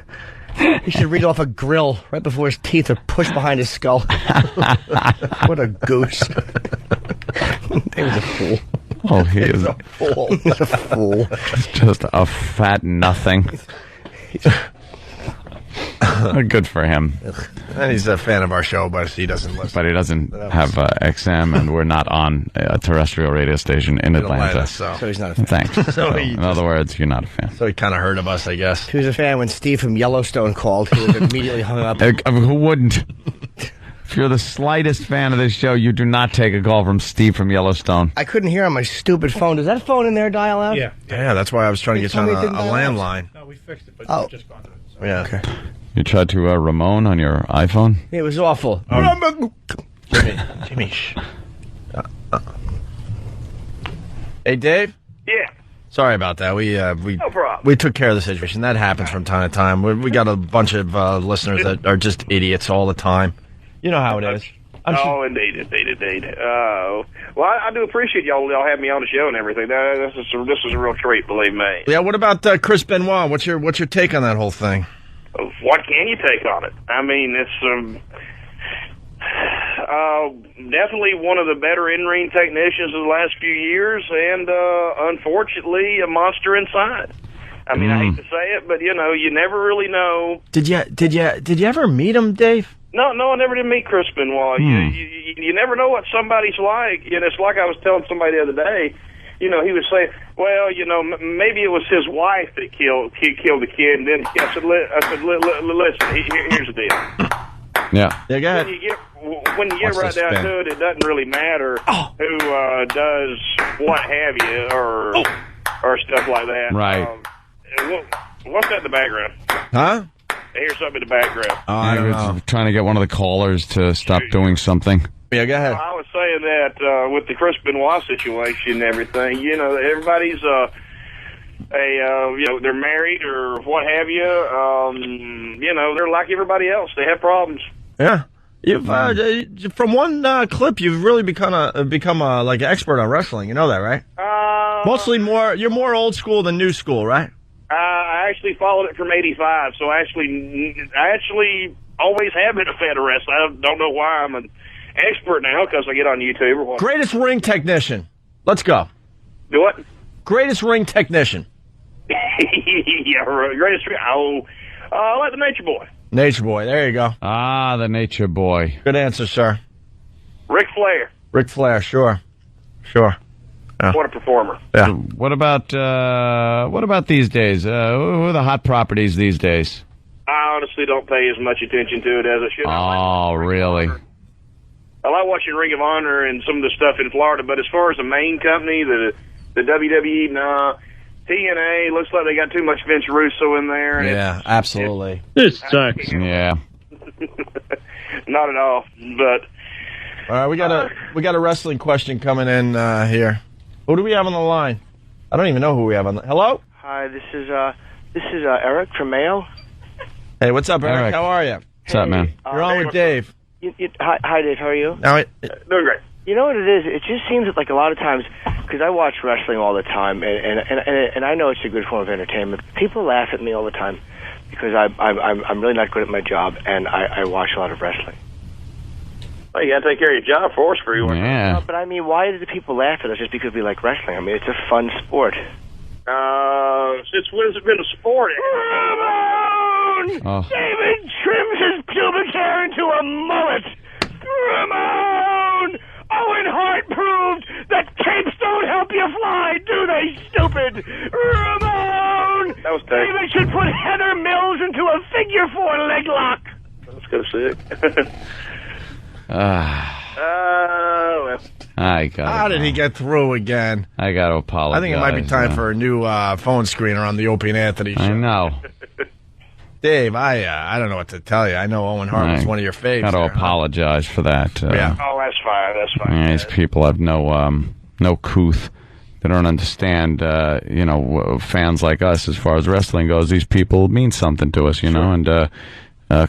[SPEAKER 13] He should read off a grill right before his teeth are pushed behind his skull. What a goose. He was a fool.
[SPEAKER 11] Oh, he is
[SPEAKER 12] a fool.
[SPEAKER 13] He's a fool.
[SPEAKER 11] He's just a fat nothing. Good for him.
[SPEAKER 12] And he's a fan of our show, but he doesn't listen.
[SPEAKER 11] But he doesn't have XM, and we're not on a terrestrial radio station in Atlanta.
[SPEAKER 12] So
[SPEAKER 13] he's not a fan.
[SPEAKER 11] Thanks.
[SPEAKER 12] So
[SPEAKER 11] In other words, you're not a fan.
[SPEAKER 12] So he kind of heard of us, I guess.
[SPEAKER 13] He was a fan when Steve from Yellowstone called. He was immediately hung up.
[SPEAKER 11] Who wouldn't? If you're the slightest fan of this show, you do not take a call from Steve from Yellowstone.
[SPEAKER 13] I couldn't hear on my stupid phone. Does that phone in there dial out?
[SPEAKER 9] Yeah.
[SPEAKER 12] Yeah, that's why I was trying to get on a landline.
[SPEAKER 9] No, we fixed it, but
[SPEAKER 13] Oh.
[SPEAKER 9] it's just gone through. So.
[SPEAKER 12] Yeah.
[SPEAKER 13] Okay.
[SPEAKER 11] You tried to Ramon on your iPhone?
[SPEAKER 13] It was awful.
[SPEAKER 12] Jimmy, shh. Hey, Dave?
[SPEAKER 20] Yeah.
[SPEAKER 12] Sorry about that. We
[SPEAKER 20] No problem.
[SPEAKER 12] we took care of the situation. That happens from time to time. We got a bunch of listeners that are just idiots all the time. You know how it is.
[SPEAKER 20] Indeed. Well, I do appreciate y'all having me on the show and everything. This is a real treat, believe me.
[SPEAKER 12] Yeah. What about Chris Benoit? What's your take on that whole thing?
[SPEAKER 20] What can you take on it? I mean, it's definitely one of the better in-ring technicians of the last few years, and unfortunately, a monster inside. I mean, I hate to say it, but you never really know.
[SPEAKER 12] Did you ever meet him, Dave?
[SPEAKER 20] No, I never did meet Chris Benoit. You never know what somebody's like. And it's like I was telling somebody the other day. He was saying, well, maybe it was his wife that killed the kid. And then I said, listen, here's the deal.
[SPEAKER 11] Yeah.
[SPEAKER 12] Yeah, go ahead.
[SPEAKER 20] When you get right down to it, it doesn't really matter who does what have you or stuff like that.
[SPEAKER 11] Right.
[SPEAKER 20] What's that in the background?
[SPEAKER 12] Huh?
[SPEAKER 20] I hear something in the background.
[SPEAKER 12] I don't know.
[SPEAKER 11] Trying to get one of the callers to stop doing something.
[SPEAKER 12] Yeah, go ahead.
[SPEAKER 20] I was saying that with the Chris Benoit situation and everything, everybody's they're married or what have you. They're like everybody else. They have problems.
[SPEAKER 12] Yeah. You've from one clip, you've really become like an expert on wrestling. You know that, right? You're more old school than new school, right?
[SPEAKER 20] I actually followed it from '85, so I actually always have been a fan of wrestling. I don't know why I'm an expert now because I get on YouTube or what.
[SPEAKER 12] Greatest ring technician. Let's go.
[SPEAKER 20] Do what?
[SPEAKER 12] Greatest ring technician.
[SPEAKER 20] Yeah, greatest ring. I like the Nature Boy.
[SPEAKER 12] Nature Boy. There you go.
[SPEAKER 11] Ah, the Nature Boy.
[SPEAKER 12] Good answer, sir.
[SPEAKER 20] Ric Flair.
[SPEAKER 12] Ric Flair. Sure. Yeah.
[SPEAKER 20] What a performer.
[SPEAKER 12] Yeah.
[SPEAKER 11] What about these days? Who are the hot properties these days?
[SPEAKER 20] I honestly don't pay as much attention to it as I should.
[SPEAKER 11] Oh, really?
[SPEAKER 20] I like watching Ring of Honor and some of the stuff in Florida, but as far as the main company, the WWE, nah. TNA, looks like they got too much Vince Russo in there.
[SPEAKER 12] Yeah, absolutely.
[SPEAKER 20] This sucks.
[SPEAKER 11] Yeah.
[SPEAKER 20] Not at all, but...
[SPEAKER 12] All right, we got a wrestling question coming in here. Who do we have on the line? I don't even know who we have on the... Hello?
[SPEAKER 2] Hi, this is Eric from Mayo.
[SPEAKER 12] Hey, what's up, Eric? How are you?
[SPEAKER 11] What's up, man?
[SPEAKER 12] You're on with Dave.
[SPEAKER 2] Hi, Dave. How are you?
[SPEAKER 12] Doing
[SPEAKER 20] great.
[SPEAKER 2] You know what it is? It just seems that, like, a lot of times, because I watch wrestling all the time, and I know it's a good form of entertainment. People laugh at me all the time because I'm really not good at my job, and I watch a lot of wrestling.
[SPEAKER 20] Well, you got to take care of your job for us for you.
[SPEAKER 11] Yeah.
[SPEAKER 2] But I mean, why do the people laugh at us just because we like wrestling? I mean, it's a fun sport.
[SPEAKER 20] Since when has it been a sport?
[SPEAKER 3] Ramon!
[SPEAKER 11] Oh.
[SPEAKER 3] David trims his pubic hair into a mullet. Ramon! Owen Hart proved that capes don't help you fly, do they, stupid? Ramon!
[SPEAKER 20] That was
[SPEAKER 3] David should put Heather Mills into a figure 4 leg lock.
[SPEAKER 20] Let's go sick.
[SPEAKER 12] How did he get through again?
[SPEAKER 11] I got to apologize.
[SPEAKER 12] I think it might be time for a new phone screener on the Opie and Anthony show.
[SPEAKER 11] I know.
[SPEAKER 12] Dave, I don't know what to tell you. I know Owen Hart was one of your faves.
[SPEAKER 11] Got to apologize for that.
[SPEAKER 20] Yeah. Oh, that's fine. That's fine.
[SPEAKER 11] These people have no couth. They don't understand, fans like us as far as wrestling goes. These people mean something to us, and a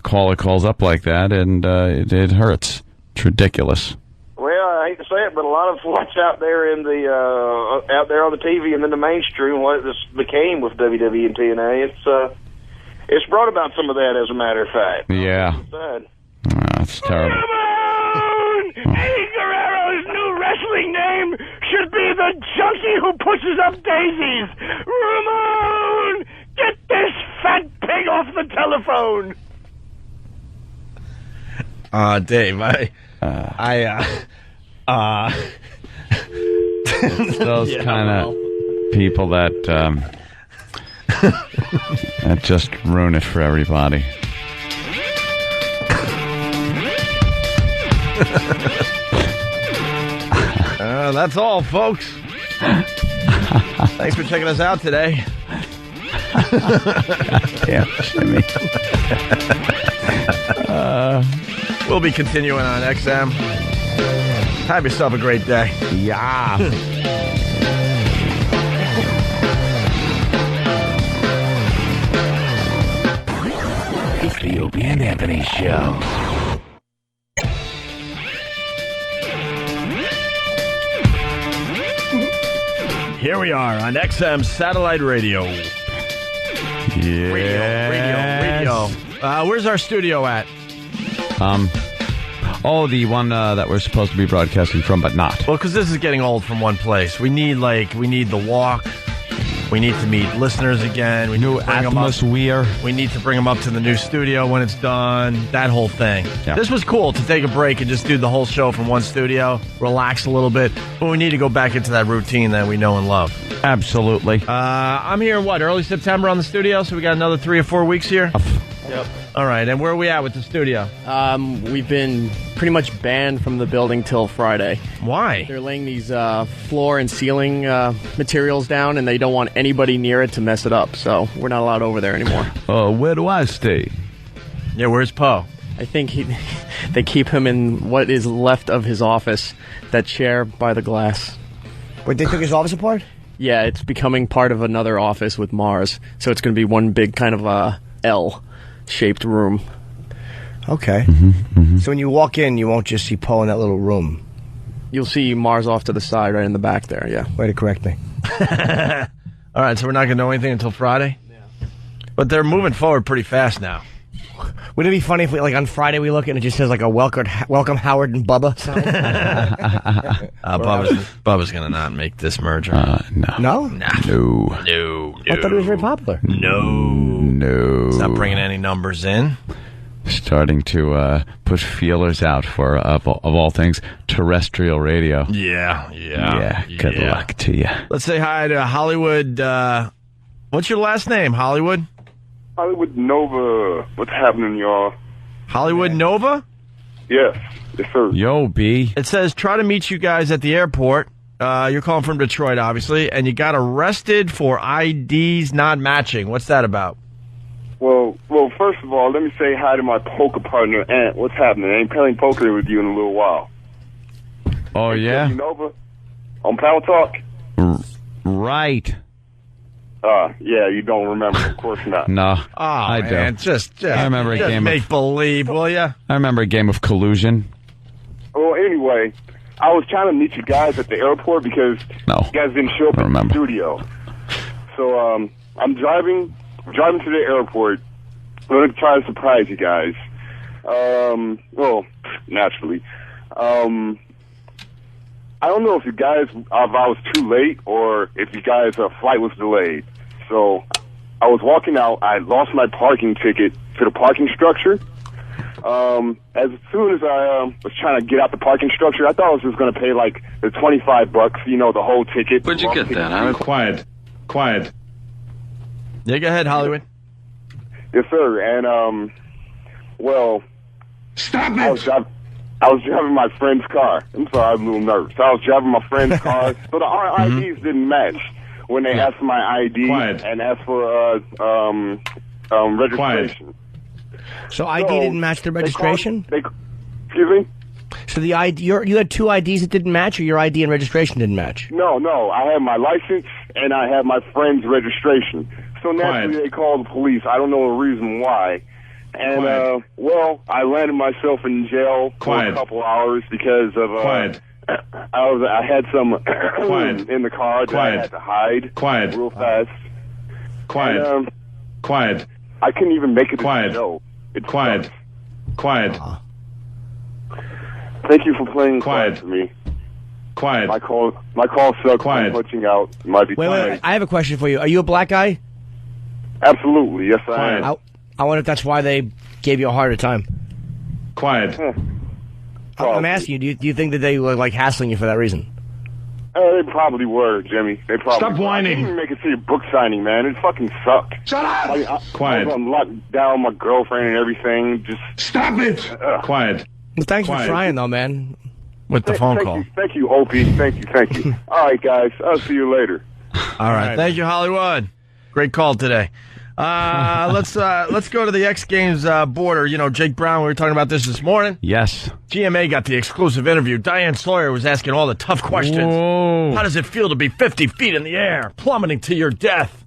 [SPEAKER 11] caller calls up like that, and it hurts. It's ridiculous.
[SPEAKER 20] Well, I hate to say it, but a lot of what's out there in the out there on the TV and in the mainstream, what this became with WWE and TNA, it's brought about some of that, as a matter of fact.
[SPEAKER 11] Yeah. That's terrible.
[SPEAKER 3] Ramon! Eddie Guerrero's new wrestling name should be the junkie who pushes up daisies! Ramon! Get this fat pig off the telephone!
[SPEAKER 12] Dave,
[SPEAKER 11] those kind of people that that just ruin it for everybody.
[SPEAKER 12] That's all, folks. Thanks for checking us out today.
[SPEAKER 11] Damn, Jimmy.
[SPEAKER 12] We'll be continuing on XM. Have yourself a great day.
[SPEAKER 11] Yeah.
[SPEAKER 3] It's the Opie and Anthony Show.
[SPEAKER 12] Here we are on XM Satellite Radio. Radio. Where's our studio at?
[SPEAKER 11] The one that we're supposed to be broadcasting from, but not.
[SPEAKER 12] Well, because this is getting old from one place. We need the walk. We need to meet listeners again. We
[SPEAKER 11] New atmosphere.
[SPEAKER 12] We need to bring them up to the new studio when it's done. That whole thing.
[SPEAKER 11] Yeah.
[SPEAKER 12] This was cool to take a break and just do the whole show from one studio, relax a little bit. But we need to go back into that routine that we know and love.
[SPEAKER 11] Absolutely.
[SPEAKER 12] I'm here, early September on the studio, so we got another 3 or 4 weeks here?
[SPEAKER 22] Yep.
[SPEAKER 12] All right, and where are we at with the studio?
[SPEAKER 22] We've been pretty much banned from the building till Friday.
[SPEAKER 12] Why?
[SPEAKER 22] They're laying these floor and ceiling materials down, and they don't want anybody near it to mess it up, so we're not allowed over there anymore.
[SPEAKER 11] Where do I stay?
[SPEAKER 12] Yeah, where's Poe?
[SPEAKER 22] I think they keep him in what is left of his office, that chair by the glass.
[SPEAKER 13] Wait, they took his office apart?
[SPEAKER 22] Yeah, it's becoming part of another office with Mars, so it's going to be one big kind of L-shaped room.
[SPEAKER 13] Okay. So when you walk in, you won't just see Poe in that little room.
[SPEAKER 22] You'll see Mars off to the side, right in the back there, yeah.
[SPEAKER 13] Way to correct me.
[SPEAKER 12] All right, so we're not going to know anything until Friday? Yeah. But they're moving forward pretty fast now.
[SPEAKER 13] Wouldn't it be funny if we, on Friday we look and it just says a welcome Howard and Bubba sign?
[SPEAKER 12] Bubba's going to not make this merger.
[SPEAKER 13] No?
[SPEAKER 12] No.
[SPEAKER 13] I thought it was very popular.
[SPEAKER 12] No. It's not bringing any numbers in.
[SPEAKER 11] Starting to put feelers out for, of all things, terrestrial radio.
[SPEAKER 12] Yeah.
[SPEAKER 11] Good luck to you.
[SPEAKER 12] Let's say hi to Hollywood. What's your last name, Hollywood?
[SPEAKER 4] Hollywood Nova. What's happening, y'all?
[SPEAKER 12] Hollywood Nova?
[SPEAKER 4] Yes, sir.
[SPEAKER 11] Yo, B.
[SPEAKER 12] It says, try to meet you guys at the airport. You're calling from Detroit, obviously, and you got arrested for IDs not matching. What's that about?
[SPEAKER 4] Well, first of all, let me say hi to my poker partner, Ant. What's happening? I ain't playing poker with you in a little while.
[SPEAKER 11] Oh, yeah?
[SPEAKER 4] Nova? On Power Talk?
[SPEAKER 11] Right.
[SPEAKER 4] Yeah, you don't remember. Of course not.
[SPEAKER 11] No,
[SPEAKER 12] I
[SPEAKER 11] don't.
[SPEAKER 12] Just
[SPEAKER 11] I remember a game
[SPEAKER 12] make believe, will ya?
[SPEAKER 11] I remember a game of collusion.
[SPEAKER 4] Well, anyway, I was trying to meet you guys at the airport because you guys didn't show up at the studio. So I'm driving to the airport. I'm going to try to surprise you guys. Well, naturally. I don't know if you guys, if I was too late or if you guys' flight was delayed. So I was walking out. I lost my parking ticket to the parking structure. As soon as I was trying to get out the parking structure, I thought I was just going to pay like the $25, you know, the whole ticket.
[SPEAKER 11] Where'd you get that?
[SPEAKER 12] Quiet. Yeah, go ahead, Hollywood.
[SPEAKER 4] Yes, sir. And, well...
[SPEAKER 3] Stop it!
[SPEAKER 4] I was driving my friend's car. I'm sorry, I'm a little nervous. I was driving my friend's car, so the IDs didn't match when they asked for my ID and asked for registration.
[SPEAKER 13] So ID didn't match the registration?
[SPEAKER 4] Excuse me?
[SPEAKER 13] So the ID, you had two IDs that didn't match, or your ID and registration didn't match?
[SPEAKER 4] No. I had my license and I had my friend's registration. So naturally they called the police. I don't know the reason why. And, well, I landed myself in jail for a couple hours because of, I had some in the car that I had to hide real fast. And, I couldn't even make it to the show. It's quiet.
[SPEAKER 12] Quiet.
[SPEAKER 4] Thank you for playing quiet for me. Quiet. My call sucks. Quiet. I'm punching out. Might be
[SPEAKER 13] Wait. I have a question for you. Are you a black guy?
[SPEAKER 4] Absolutely. Yes, I am.
[SPEAKER 13] I wonder if that's why they gave you a harder time.
[SPEAKER 4] Quiet.
[SPEAKER 13] I'm asking you. Do you think that they were like hassling you for that reason?
[SPEAKER 4] They probably were, Jimmy. They probably.
[SPEAKER 14] Stop whining.
[SPEAKER 4] I didn't even make it to your book signing, man. It fucking sucked.
[SPEAKER 14] Shut up.
[SPEAKER 4] Quiet. I'm locked down with my girlfriend and everything. Just
[SPEAKER 14] stop it.
[SPEAKER 4] Quiet.
[SPEAKER 13] Well, thanks for trying, though, man.
[SPEAKER 12] With the phone call.
[SPEAKER 4] Thank you, Opie. Thank you. All right, guys. I'll see you later.
[SPEAKER 12] All right. Thank you, Hollywood. Great call today. Let's go to the X Games border. You know, Jake Brown, we were talking about this morning.
[SPEAKER 11] Yes.
[SPEAKER 12] GMA got the exclusive interview. Diane Sawyer was asking all the tough questions.
[SPEAKER 11] Whoa.
[SPEAKER 12] How does it feel to be 50 feet in the air, plummeting to your death?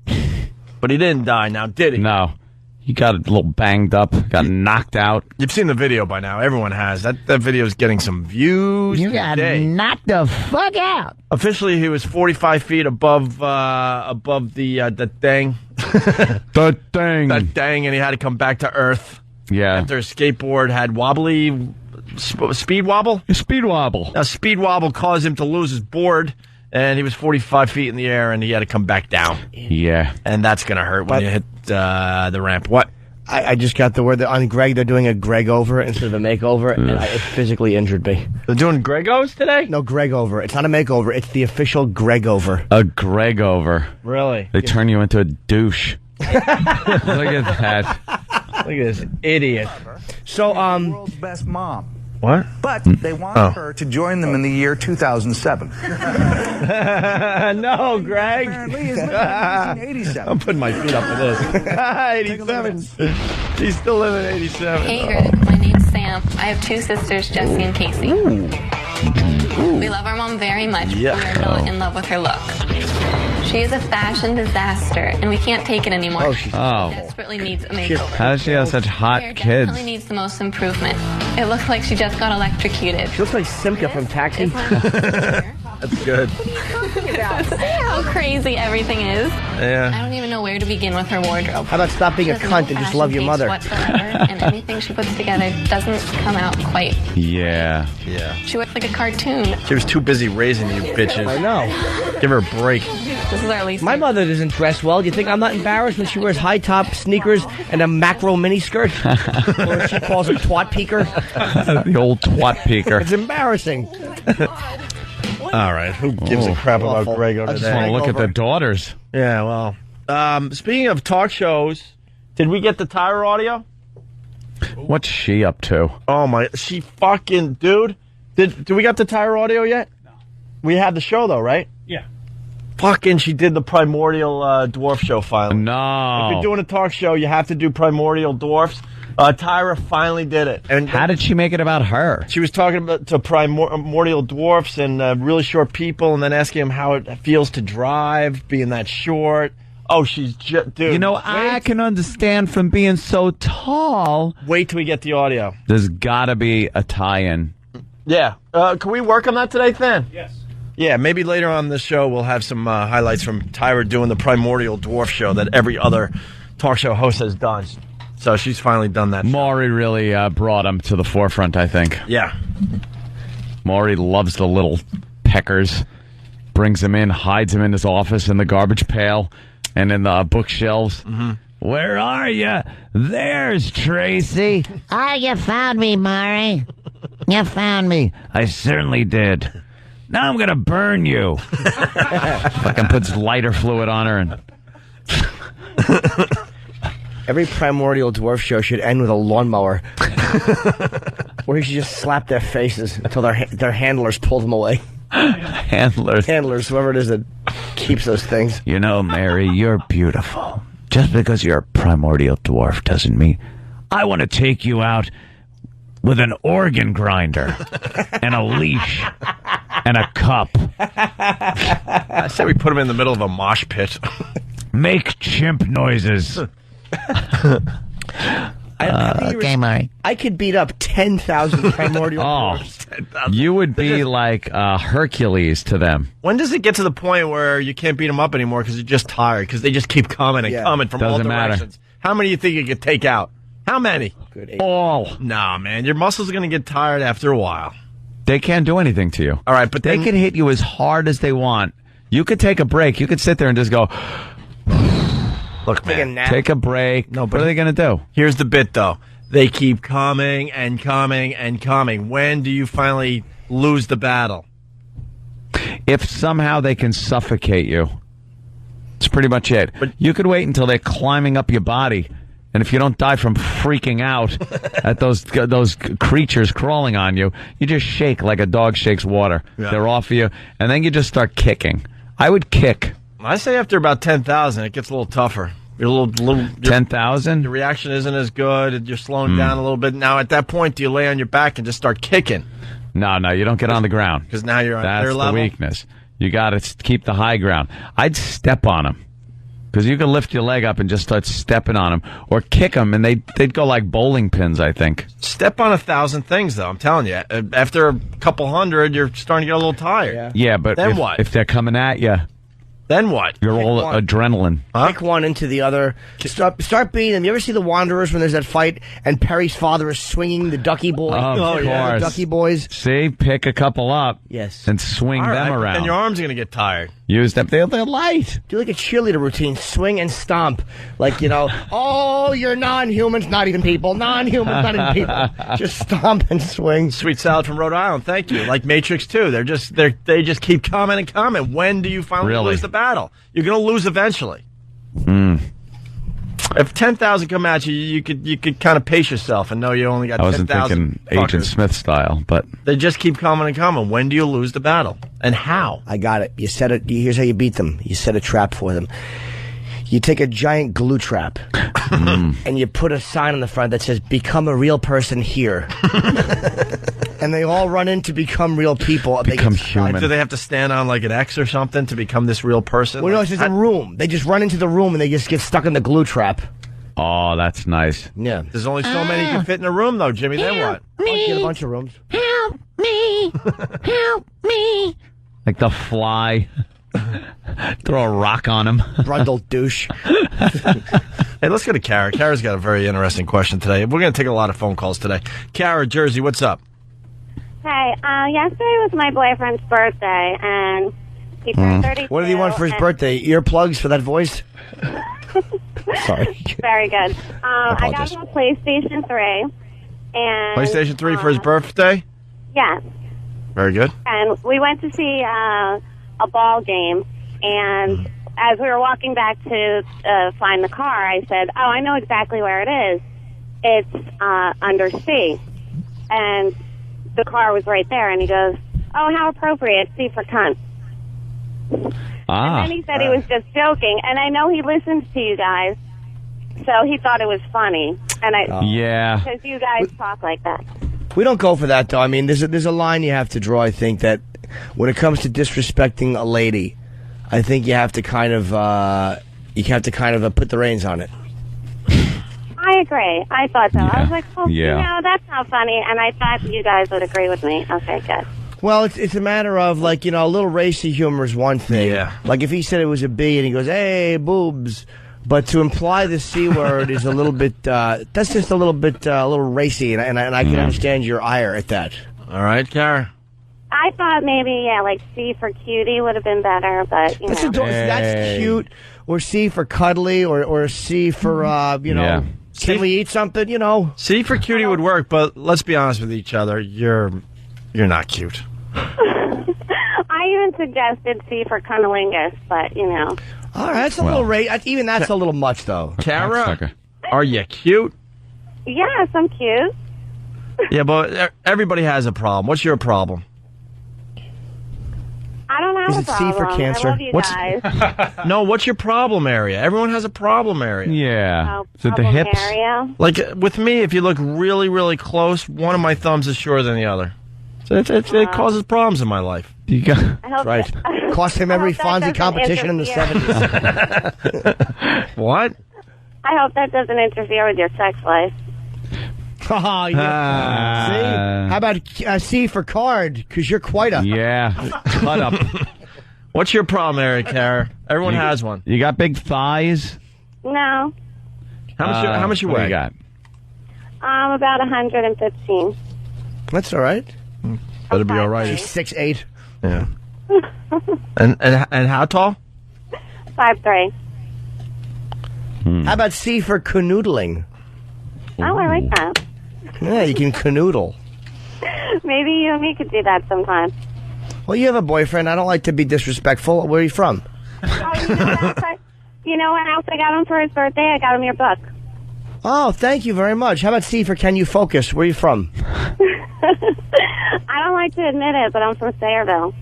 [SPEAKER 12] But he didn't die now, did he?
[SPEAKER 11] No. He got a little banged up, got knocked out.
[SPEAKER 12] You've seen the video by now. Everyone has. That video is getting some views.
[SPEAKER 3] You got knocked the fuck out.
[SPEAKER 12] Officially, he was 45 feet above the thing.
[SPEAKER 11] The thing.
[SPEAKER 12] That thing, and he had to come back to Earth.
[SPEAKER 11] Yeah.
[SPEAKER 12] After his skateboard had wobbly speed wobble?
[SPEAKER 11] Speed wobble.
[SPEAKER 12] Now, speed wobble caused him to lose his board, and he was 45 feet in the air, and he had to come back down.
[SPEAKER 11] Yeah.
[SPEAKER 12] And that's going to hurt when you hit the ramp. What?
[SPEAKER 13] I just got the word that on Greg they're doing a Greg over instead of a makeover, and it physically injured me.
[SPEAKER 12] They're doing Gregos today?
[SPEAKER 13] No, Greg over. It's not a makeover. It's the official Greg over.
[SPEAKER 11] A Greg over.
[SPEAKER 12] Really?
[SPEAKER 11] They turn you into a douche. Look at that.
[SPEAKER 12] Look at this idiot.
[SPEAKER 13] So,
[SPEAKER 6] world's best mom.
[SPEAKER 12] What?
[SPEAKER 6] But they wanted her to join them in the year 2007.
[SPEAKER 12] No, Greg.
[SPEAKER 6] Apparently, he's living in 87.
[SPEAKER 12] I'm putting my feet up for this. 87. He's still living in 87.
[SPEAKER 21] Hey, Greg. My name's Sam. I have two sisters, Jessie and Casey. We love our mom very much, but we are not in love with her look. She is a fashion disaster, and we can't take it anymore. She desperately needs a makeover.
[SPEAKER 11] How does she have such hot
[SPEAKER 21] Hair
[SPEAKER 11] kids?
[SPEAKER 21] definitely needs the most improvement. It looks like she just got electrocuted.
[SPEAKER 13] She looks like Simca from Taxi.
[SPEAKER 12] That's good.
[SPEAKER 21] See how crazy everything is?
[SPEAKER 12] Yeah.
[SPEAKER 21] I don't even know where to begin with her wardrobe.
[SPEAKER 13] How about stop being a cunt and just love your mother?
[SPEAKER 21] Whatsoever, and anything she puts together doesn't come out quite.
[SPEAKER 11] Yeah.
[SPEAKER 12] Yeah.
[SPEAKER 21] She looks like a cartoon.
[SPEAKER 12] She was too busy raising you bitches.
[SPEAKER 13] I know.
[SPEAKER 12] Give her a break.
[SPEAKER 21] This is our least.
[SPEAKER 13] My mother doesn't dress well. Do you think I'm not embarrassed when she wears high-top sneakers and a macro miniskirt? Or she calls it twat peeker?
[SPEAKER 11] The old twat peeker.
[SPEAKER 13] It's embarrassing.
[SPEAKER 12] All right, who gives a crap about Grego today?
[SPEAKER 11] I just want to look at the daughters.
[SPEAKER 12] Yeah, well. Speaking of talk shows, did we get the Tyra audio?
[SPEAKER 11] What's she up to?
[SPEAKER 12] Oh, my. She fucking... Dude, did we got the Tyra audio yet? No. We had the show, though, right?
[SPEAKER 9] Yeah.
[SPEAKER 12] Fucking, she did the Primordial Dwarf show finally.
[SPEAKER 11] No.
[SPEAKER 12] If you're doing a talk show, you have to do Primordial Dwarfs. Tyra finally did it. And
[SPEAKER 11] how did she make it about her?
[SPEAKER 12] She was talking about to primordial dwarfs and really short people, and then asking them how it feels to drive, being that short. Oh, she's just, dude.
[SPEAKER 11] You know, I can understand from being so tall.
[SPEAKER 12] Wait till we get the audio.
[SPEAKER 11] There's got to be a tie-in.
[SPEAKER 12] Yeah. Can we work on that today, Thin?
[SPEAKER 9] Yes.
[SPEAKER 12] Yeah, maybe later on the show we'll have some highlights from Tyra doing the Primordial Dwarf show that every other talk show host has done. So she's finally done that.
[SPEAKER 11] Maury really brought him to the forefront, I think.
[SPEAKER 12] Yeah.
[SPEAKER 11] Maury loves the little peckers. Brings him in, hides him in his office in the garbage pail and in the bookshelves.
[SPEAKER 12] Mm-hmm.
[SPEAKER 11] Where are you? There's Tracy.
[SPEAKER 3] Oh, you found me, Maury. You found me.
[SPEAKER 11] I certainly did. Now I'm going to burn you. Fucking puts lighter fluid on her and...
[SPEAKER 13] Every Primordial Dwarf show should end with a lawnmower. Where you should just slap their faces until their handlers pull them away. Handlers, whoever it is that keeps those things.
[SPEAKER 11] You know, Mary, you're beautiful. Just because you're a Primordial Dwarf doesn't mean... I want to take you out with an organ grinder and a leash and a cup.
[SPEAKER 12] I said we put him in the middle of a mosh pit.
[SPEAKER 11] Make chimp noises.
[SPEAKER 3] Okay, Maury.
[SPEAKER 13] I could beat up 10,000 Primordial Dwarfs.
[SPEAKER 11] You would be like Hercules to them.
[SPEAKER 12] When does it get to the point where you can't beat them up anymore because you're just tired? Because they just keep coming and coming from all directions. How many do you think you could take out? How many?
[SPEAKER 11] All.
[SPEAKER 12] Nah, man. Your muscles are going to get tired after a while.
[SPEAKER 11] They can't do anything to you.
[SPEAKER 12] All right, but
[SPEAKER 11] they can hit you as hard as they want. You could take a break. You could sit there and just go,
[SPEAKER 12] look, man,
[SPEAKER 11] take a break. No, but what are they going to do?
[SPEAKER 12] Here's the bit, though. They keep coming and coming and coming. When do you finally lose the battle?
[SPEAKER 11] If somehow they can suffocate you. That's pretty much it. But you could wait until they're climbing up your body. And if you don't die from freaking out at those creatures crawling on you, you just shake like a dog shakes water. Yeah. They're off of you. And then you just start kicking. I would kick.
[SPEAKER 12] I say after about 10,000, it gets a little tougher. You're a little
[SPEAKER 11] 10,000?
[SPEAKER 12] Your reaction isn't as good. You're slowing down a little bit. Now, at that point, do you lay on your back and just start kicking?
[SPEAKER 11] No, you don't get on the ground.
[SPEAKER 12] Because now you're on their level?
[SPEAKER 11] That's the weakness. You got to keep the high ground. I'd step on them. Because you can lift your leg up and just start stepping on them. Or kick them, and they'd go like bowling pins, I think.
[SPEAKER 12] Step on 1,000 things, though. I'm telling you. After a couple hundred, you're starting to get a little tired.
[SPEAKER 11] Yeah, but
[SPEAKER 12] then what?
[SPEAKER 11] If they're coming at you...
[SPEAKER 12] Then what?
[SPEAKER 11] You're all adrenaline.
[SPEAKER 13] Pick one into the other. Start beating them. You ever see The Wanderers when there's that fight and Perry's father is swinging the Ducky Boy?
[SPEAKER 11] Of course.
[SPEAKER 13] The Ducky Boys.
[SPEAKER 11] See, pick a couple up.
[SPEAKER 13] Yes.
[SPEAKER 11] And swing them around.
[SPEAKER 12] Then your arms are going to get tired.
[SPEAKER 11] Use them. They're light.
[SPEAKER 13] Do like a cheerleader routine. Swing and stomp. Like, oh, you're non-humans, not even people. Non-humans, not even people. Just stomp and swing.
[SPEAKER 12] Sweet salad from Rhode Island. Thank you. Like Matrix 2. They just keep coming and coming. When do you finally lose the battle? You're going to lose eventually. If 10,000 come at you, you could kind of pace yourself and know you only got 10,000.
[SPEAKER 11] I wasn't thinking Agent Smith style, but
[SPEAKER 12] they just keep coming and coming. When do you lose the battle, and how?
[SPEAKER 13] I got it. You set it. Here's how you beat them. You set a trap for them. You take a giant glue trap and you put a sign on the front that says "Become a real person here." And they all run in to become real people.
[SPEAKER 11] Become human.
[SPEAKER 12] Do they have to stand on like an X or something to become this real person?
[SPEAKER 13] Well, no, it's just a room. They just run into the room and they just get stuck in the glue trap.
[SPEAKER 11] Oh, that's nice.
[SPEAKER 13] Yeah.
[SPEAKER 12] There's only so many you can fit in a room, though, Jimmy. Then what?
[SPEAKER 13] I'll get a bunch of rooms.
[SPEAKER 3] Help me! Help me!
[SPEAKER 11] Like the Fly. Throw a rock on him.
[SPEAKER 13] Brundle douche.
[SPEAKER 12] Hey, let's go to Kara. Kara's got a very interesting question today. We're going to take a lot of phone calls today. Kara, Jersey, what's up?
[SPEAKER 7] Hey, yesterday was my boyfriend's birthday, and he turned 32.
[SPEAKER 13] What did he want for his birthday? Earplugs for that voice? Sorry.
[SPEAKER 7] Very good. I got him a PlayStation 3. And
[SPEAKER 12] PlayStation 3 for his birthday?
[SPEAKER 7] Yeah.
[SPEAKER 12] Very good.
[SPEAKER 7] And we went to see a ball game, and as we were walking back to find the car, I said, "Oh, I know exactly where it is. It's under C." And the car was right there, and he goes, "Oh, how appropriate, C for cunt." And then he said he was just joking, and I know he listens to you guys, so he thought it was funny. And because you guys talk like that.
[SPEAKER 13] We don't go for that, though. I mean, there's a line you have to draw. I think that when it comes to disrespecting a lady, I think you have to kind of put the reins on it.
[SPEAKER 7] I agree. I thought so. I was like, that's not funny, and I thought you guys would agree with me. Okay, good.
[SPEAKER 13] Well, it's a matter of, like, a little racy humor is one thing.
[SPEAKER 12] Yeah.
[SPEAKER 13] Like, if he said it was a B and he goes, "Hey, boobs," but to imply the C word is a little bit, that's just a little racy, and I can understand your ire at that.
[SPEAKER 12] All right, Kara.
[SPEAKER 7] I thought maybe, like C for cutie would have been better, but,
[SPEAKER 13] That's cute, or C for cuddly, or C for, can we eat something,
[SPEAKER 12] C for cutie would work, but let's be honest with each other. You're not cute.
[SPEAKER 7] I even suggested C for cunnilingus, but,
[SPEAKER 13] All right, that's a little even that's a little much, though.
[SPEAKER 12] Kara, are you cute?
[SPEAKER 7] Yes, I'm cute.
[SPEAKER 12] Yeah, but everybody has a problem. What's your problem?
[SPEAKER 7] I don't have a problem.
[SPEAKER 13] C for cancer?
[SPEAKER 7] I love you guys.
[SPEAKER 12] No, what's your problem area? Everyone has a problem area.
[SPEAKER 11] Yeah.
[SPEAKER 7] Oh,
[SPEAKER 11] Is it the hips?
[SPEAKER 7] Area?
[SPEAKER 12] Like, with me, if you look really, really close, one of my thumbs is shorter than the other. So it causes problems in my life.
[SPEAKER 11] You got
[SPEAKER 13] right. Cost him every Fonzie competition in the 70s.
[SPEAKER 12] What?
[SPEAKER 7] I hope that doesn't interfere with your sex life.
[SPEAKER 13] Oh, yeah. See? How about C for card? Because you're quite a...
[SPEAKER 11] Yeah. Cut up.
[SPEAKER 12] What's your problem area, Kara? Everyone has one.
[SPEAKER 11] You got big thighs?
[SPEAKER 7] No.
[SPEAKER 12] How much you weigh?
[SPEAKER 11] What you got?
[SPEAKER 7] About 115.
[SPEAKER 13] That's all right.
[SPEAKER 12] Better be all right.
[SPEAKER 13] She's 6'8".
[SPEAKER 12] Yeah. and how tall?
[SPEAKER 7] 5'3".
[SPEAKER 13] How about C for canoodling?
[SPEAKER 7] Oh, I like that.
[SPEAKER 13] Yeah, you can canoodle.
[SPEAKER 7] Maybe you and me could do that sometime.
[SPEAKER 13] Well, you have a boyfriend. I don't like to be disrespectful. Where are you from?
[SPEAKER 7] You know what else I got him for his birthday? I got him your book.
[SPEAKER 13] Oh, thank you very much. How about C for Can You Focus? Where are you from?
[SPEAKER 7] I don't like to admit it, but I'm from Sayreville.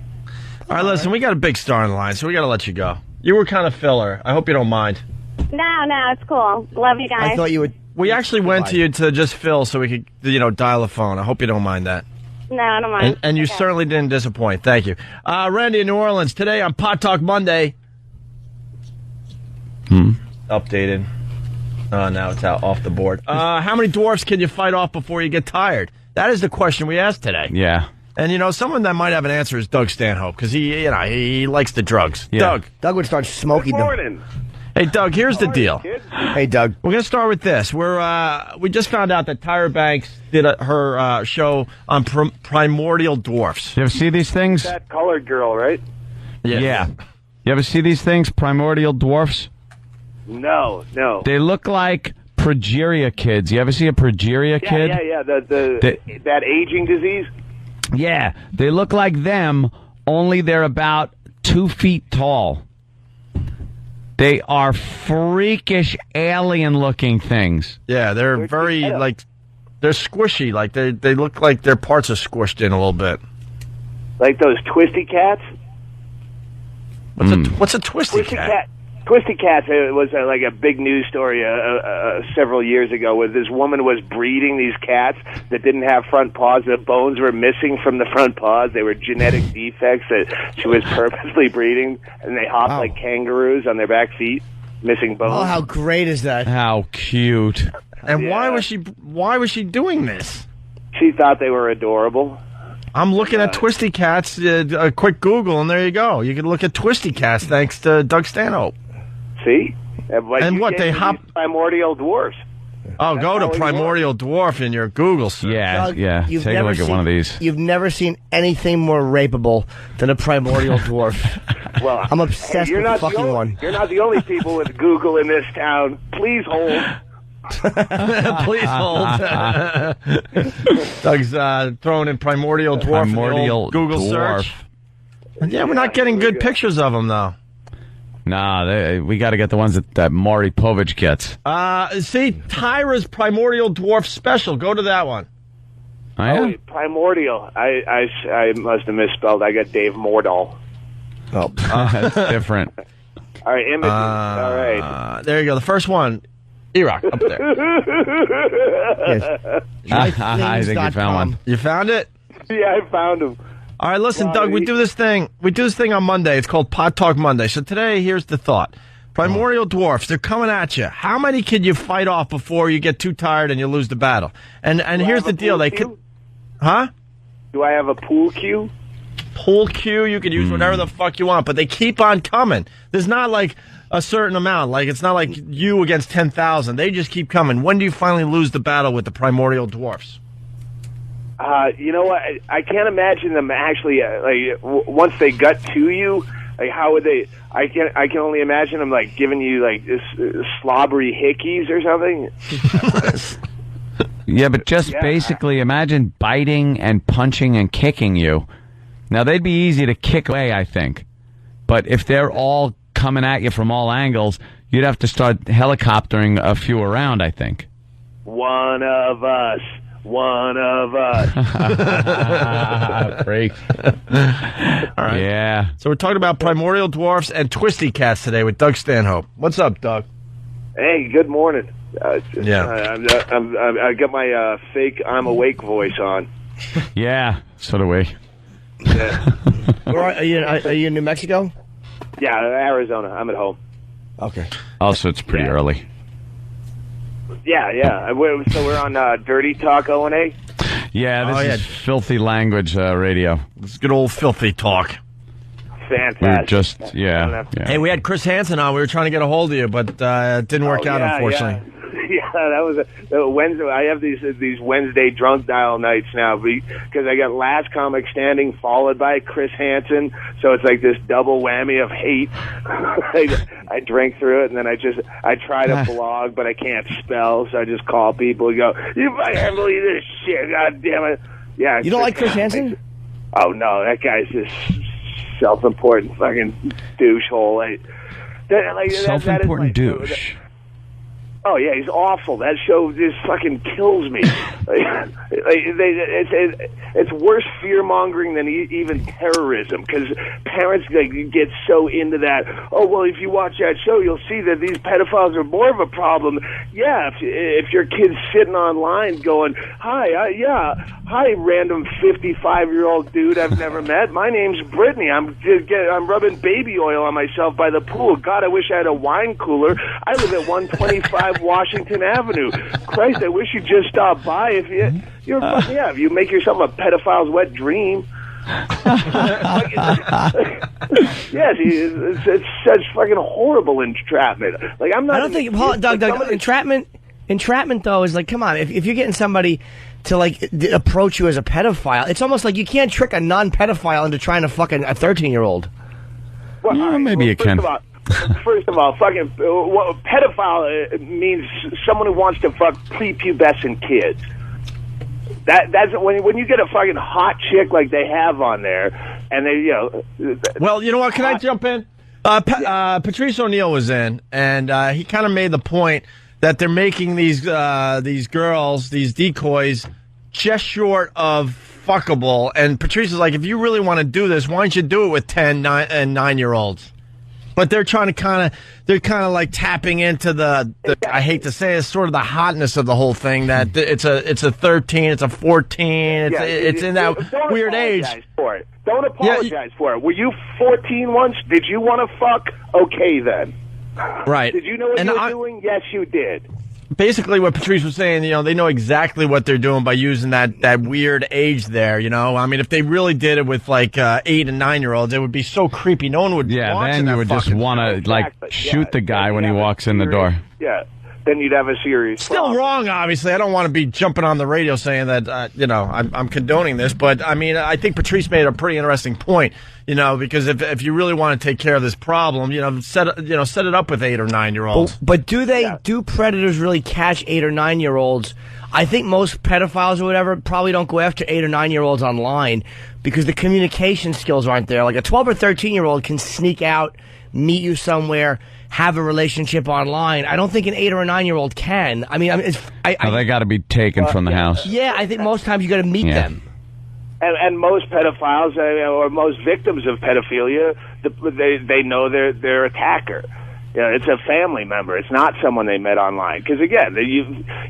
[SPEAKER 12] All right, listen, we got a big star on the line, so we got to let you go. You were kind of filler. I hope you don't mind.
[SPEAKER 7] No, it's cool. Love you guys.
[SPEAKER 13] I thought you would.
[SPEAKER 12] We actually went to you to just fill so we could, dial a phone. I hope you don't mind that.
[SPEAKER 7] No, I don't mind.
[SPEAKER 12] And you certainly didn't disappoint. Thank you. Randy in New Orleans, today on Pot Talk Monday. Updated. Now it's out off the board. How many dwarfs can you fight off before you get tired? That is the question we asked today.
[SPEAKER 11] Yeah.
[SPEAKER 12] And, someone that might have an answer is Doug Stanhope, because he likes the drugs. Yeah.
[SPEAKER 13] Doug would start smoking them.
[SPEAKER 20] Good morning.
[SPEAKER 12] Hey, Doug, here's the deal.
[SPEAKER 13] Hey, Doug.
[SPEAKER 12] We're going to start with this. We just found out that Tyra Banks did her show on primordial dwarfs.
[SPEAKER 11] You ever see these things?
[SPEAKER 20] That colored girl, right?
[SPEAKER 11] Yeah. You ever see these things, primordial dwarfs?
[SPEAKER 20] No.
[SPEAKER 11] They look like progeria kids. You ever see a progeria kid?
[SPEAKER 20] Yeah. That aging disease?
[SPEAKER 11] Yeah. They look like them, only they're about 2 feet tall. They are freakish alien-looking things.
[SPEAKER 12] Yeah, they're very, they're squishy. Like, they look like their parts are squished in a little bit.
[SPEAKER 20] Like those twisty cats?
[SPEAKER 12] What's a twisty cat?
[SPEAKER 20] Twisty cats was like a big news story several years ago where this woman was breeding these cats that didn't have front paws. The bones were missing from the front paws. They were genetic defects that she was purposely breeding, and they hopped like kangaroos on their back feet, missing bones.
[SPEAKER 13] Oh, how great is that?
[SPEAKER 11] How cute.
[SPEAKER 12] And why was she doing this?
[SPEAKER 20] She thought they were adorable.
[SPEAKER 12] I'm looking at twisty cats, a quick Google, and there you go. You can look at twisty cats thanks to Doug Stanhope.
[SPEAKER 20] See?
[SPEAKER 12] And what, they hop...
[SPEAKER 20] Primordial dwarfs.
[SPEAKER 12] Oh, go to Primordial Dwarf in your Google search.
[SPEAKER 11] Yeah. Take a look at one of these.
[SPEAKER 13] You've never seen anything more rapeable than a primordial dwarf.
[SPEAKER 20] Well,
[SPEAKER 13] I'm obsessed with the fucking one.
[SPEAKER 20] You're not the only people with Google in this town. Please hold.
[SPEAKER 12] Please hold. Doug's throwing in Primordial Dwarf in the old Google search. Yeah, we're not getting good pictures of them, though.
[SPEAKER 11] Nah, we got to get the ones that Maury Povich gets.
[SPEAKER 12] See, Tyra's Primordial Dwarf Special. Go to that one.
[SPEAKER 11] Oh, yeah?
[SPEAKER 20] Wait, Primordial. I must have misspelled. I got Dave Mordahl.
[SPEAKER 12] Oh,
[SPEAKER 11] that's different.
[SPEAKER 20] All right, images. All right.
[SPEAKER 12] There you go. The first one. E-Rock, up there.
[SPEAKER 11] I think you found one.
[SPEAKER 12] You found it?
[SPEAKER 20] Yeah, I found him.
[SPEAKER 12] All right, listen, Doug, we do this thing on Monday. It's called Pot Talk Monday. So today, here's the thought. Primordial dwarfs, they're coming at you. How many can you fight off before you get too tired and you lose the battle? And here's the deal. They could... Huh?
[SPEAKER 20] Do I have a pool cue?
[SPEAKER 12] Pool cue, you can use whatever the fuck you want, but they keep on coming. There's not like a certain amount. Like, it's not like you against 10,000. They just keep coming. When do you finally lose the battle with the primordial dwarfs?
[SPEAKER 20] You know what? I can't imagine them actually, once they got to you, like, how would they... I can only imagine them, like, giving you, like, this slobbery hickeys or something.
[SPEAKER 11] Yeah, but just basically imagine biting and punching and kicking you. Now, they'd be easy to kick away, I think. But if they're all coming at you from all angles, you'd have to start helicoptering a few around, I think.
[SPEAKER 20] One of us.
[SPEAKER 11] Freak.
[SPEAKER 12] All right.
[SPEAKER 11] Yeah.
[SPEAKER 12] So we're talking about primordial dwarfs and twisty cats today with Doug Stanhope. What's up, Doug?
[SPEAKER 20] Hey, good morning. I got my fake I'm awake voice on.
[SPEAKER 11] Yeah, so do we.
[SPEAKER 20] Yeah.
[SPEAKER 13] Are you in New Mexico?
[SPEAKER 20] Yeah, Arizona. I'm at home.
[SPEAKER 13] Okay.
[SPEAKER 11] Also, it's pretty early.
[SPEAKER 20] Yeah. So we're on Dirty Talk O&A?
[SPEAKER 11] Yeah, this is filthy language radio.
[SPEAKER 12] It's good old filthy talk.
[SPEAKER 20] Fantastic.
[SPEAKER 11] Yeah.
[SPEAKER 12] Hey, we had Chris Hansen on. We were trying to get a hold of you, but it didn't work out, unfortunately.
[SPEAKER 20] Yeah.
[SPEAKER 8] Yeah, that was a Wednesday. I have these Wednesday drunk dial nights now because I got Last Comic Standing followed by Chris Hansen, so it's like this double whammy of hate. I drink through it, and then I try to blog, but I can't spell, so I just call people and go, "You can't believe this shit, God damn it!" Yeah.
[SPEAKER 13] You don't like Chris Hansen?
[SPEAKER 8] Oh no, that guy's just self-important fucking douchehole.
[SPEAKER 11] Self-important douche.
[SPEAKER 8] Oh yeah, he's awful. That show just fucking kills me. It's worse fear mongering than even terrorism because parents get so into that. Oh well, if you watch that show, you'll see that these pedophiles are more of a problem. Yeah, if your kid's sitting online going, hi, random 55-year-old dude I've never met. My name's Brittany. I'm rubbing baby oil on myself by the pool. God, I wish I had a wine cooler. I live at 125 Washington Avenue. Christ, I wish you'd just stop by. If you're fucking if you make yourself a pedophile's wet dream. Yes, it's such fucking horrible entrapment. Like I'm not.
[SPEAKER 13] I don't think Doug, entrapment though is like, come on, if you're getting somebody to like approach you as a pedophile, it's almost like you can't trick a non-pedophile into trying to fuck a 13-year-old.
[SPEAKER 11] Well, maybe you can.
[SPEAKER 8] First of all, fucking pedophile means someone who wants to fuck prepubescent kids. That's when you get a fucking hot chick like they have on there, and they
[SPEAKER 12] Well, you know what? Can I jump in? Patrice O'Neal was in, and he kind of made the point that they're making these girls, these decoys, just short of fuckable. And Patrice is like, if you really want to do this, why don't you do it with 10, 9, and 9-year-olds? But they're trying to they're kind of like tapping into the I hate to say it, sort of the hotness of the whole thing, that it's a 13, it's a 14, it's in that weird age.
[SPEAKER 8] For it. Don't apologize for it. Were you 14 once? Did you want to fuck? Okay then.
[SPEAKER 12] Right.
[SPEAKER 8] Did you know what you were doing? Yes, you did.
[SPEAKER 12] Basically, what Patrice was saying, they know exactly what they're doing by using that weird age there, I mean, if they really did it with, 8 and 9-year-olds, it would be so creepy. No one would
[SPEAKER 11] then you would just want to, shoot the guy when he walks in the door.
[SPEAKER 8] Yeah. Then you'd have a serious
[SPEAKER 12] Still wrong, obviously. I don't want to be jumping on the radio saying that, I'm condoning this. But, I mean, I think Patrice made a pretty interesting point, because if you really want to take care of this problem, set it up with 8 or 9-year-olds.
[SPEAKER 13] But do predators really catch 8 or 9-year-olds? I think most pedophiles or whatever probably don't go after 8 or 9-year-olds online because the communication skills aren't there. Like a 12 or 13-year-old can sneak out, meet you somewhere, have a relationship online. I don't think an 8 or a 9-year-old can. I mean,
[SPEAKER 11] they got to be taken from the house.
[SPEAKER 13] Yeah, I think most times you got to meet them.
[SPEAKER 8] And most pedophiles or most victims of pedophilia, they know their attacker. It's a family member. It's not someone they met online. Because again,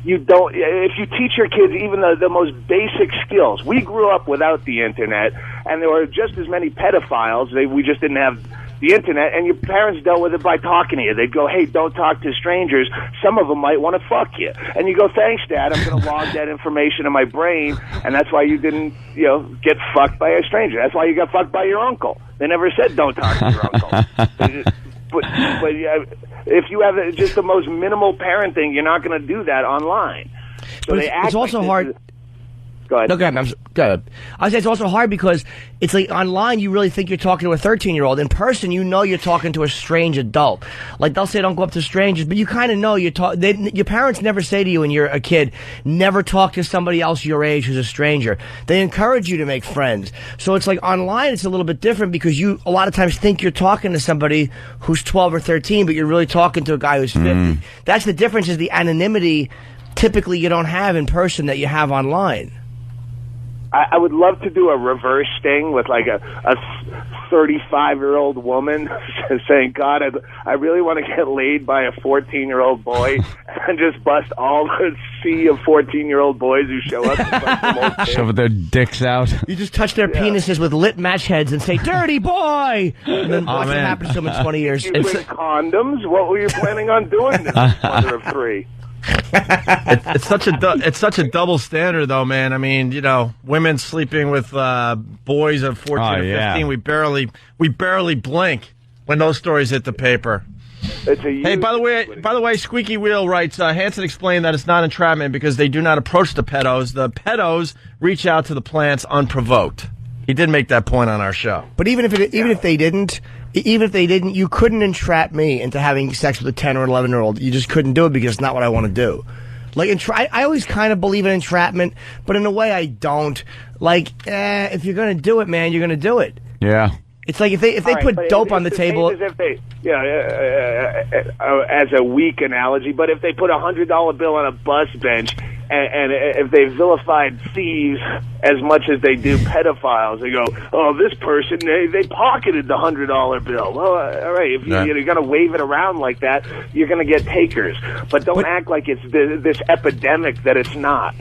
[SPEAKER 8] you don't. If you teach your kids even the most basic skills, we grew up without the internet, and there were just as many pedophiles. We just didn't have the internet, and your parents dealt with it by talking to you. They'd go, hey, don't talk to strangers. Some of them might want to fuck you. And you go, thanks, Dad. I'm going to log that information in my brain, and that's why you didn't, get fucked by a stranger. That's why you got fucked by your uncle. They never said don't talk to your uncle. But if you have just the most minimal parenting, you're not going to do that online. So
[SPEAKER 13] but it's also hard.
[SPEAKER 8] Go ahead.
[SPEAKER 13] No, go ahead. Go ahead. I say it's also hard because it's like online you really think you're talking to a 13-year-old. In person, you're talking to a strange adult. Like they'll say don't go up to strangers, but you kind of know your parents never say to you when you're a kid, never talk to somebody else your age who's a stranger. They encourage you to make friends. So it's like online it's a little bit different because you a lot of times think you're talking to somebody who's 12 or 13, but you're really talking to a guy who's 50. That's the difference, is the anonymity typically you don't have in person that you have online.
[SPEAKER 8] I would love to do a reverse sting with like a 35-year-old woman saying, God, I really want to get laid by a 14-year-old boy, and just bust all the sea of 14-year-old boys who show up.
[SPEAKER 11] Shove their dicks out.
[SPEAKER 13] You just touch their penises with lit match heads and say, dirty boy! And then what happens to them in 20 years?
[SPEAKER 8] You bring condoms? What were you planning on doing this mother of three?
[SPEAKER 12] It's such a double standard, though, man. I mean, women sleeping with boys of 14 or 15. We barely blink when those stories hit the paper.
[SPEAKER 20] It's a
[SPEAKER 12] Hey, by the way, Squeaky Wheel writes, Hanson explained that it's not entrapment because they do not approach the pedos. The pedos reach out to the plants unprovoked. He did make that point on our show.
[SPEAKER 13] But even if they didn't, you couldn't entrap me into having sex with a 10 or 11-year-old. You just couldn't do it because it's not what I want to do. Like, I always kind of believe in entrapment, but in a way I don't. Like, if you're going to do it, man, you're going to do it.
[SPEAKER 11] Yeah.
[SPEAKER 13] It's like if they put dope on the table.
[SPEAKER 20] As if they, as a weak analogy, but if they put a $100 bill on a bus bench, and if they vilified thieves as much as they do pedophiles, they go, "Oh, this person they pocketed the $100 bill." Well, all right, if you're going to wave it around like that, you're going to get takers. But don't act like it's this epidemic that it's not.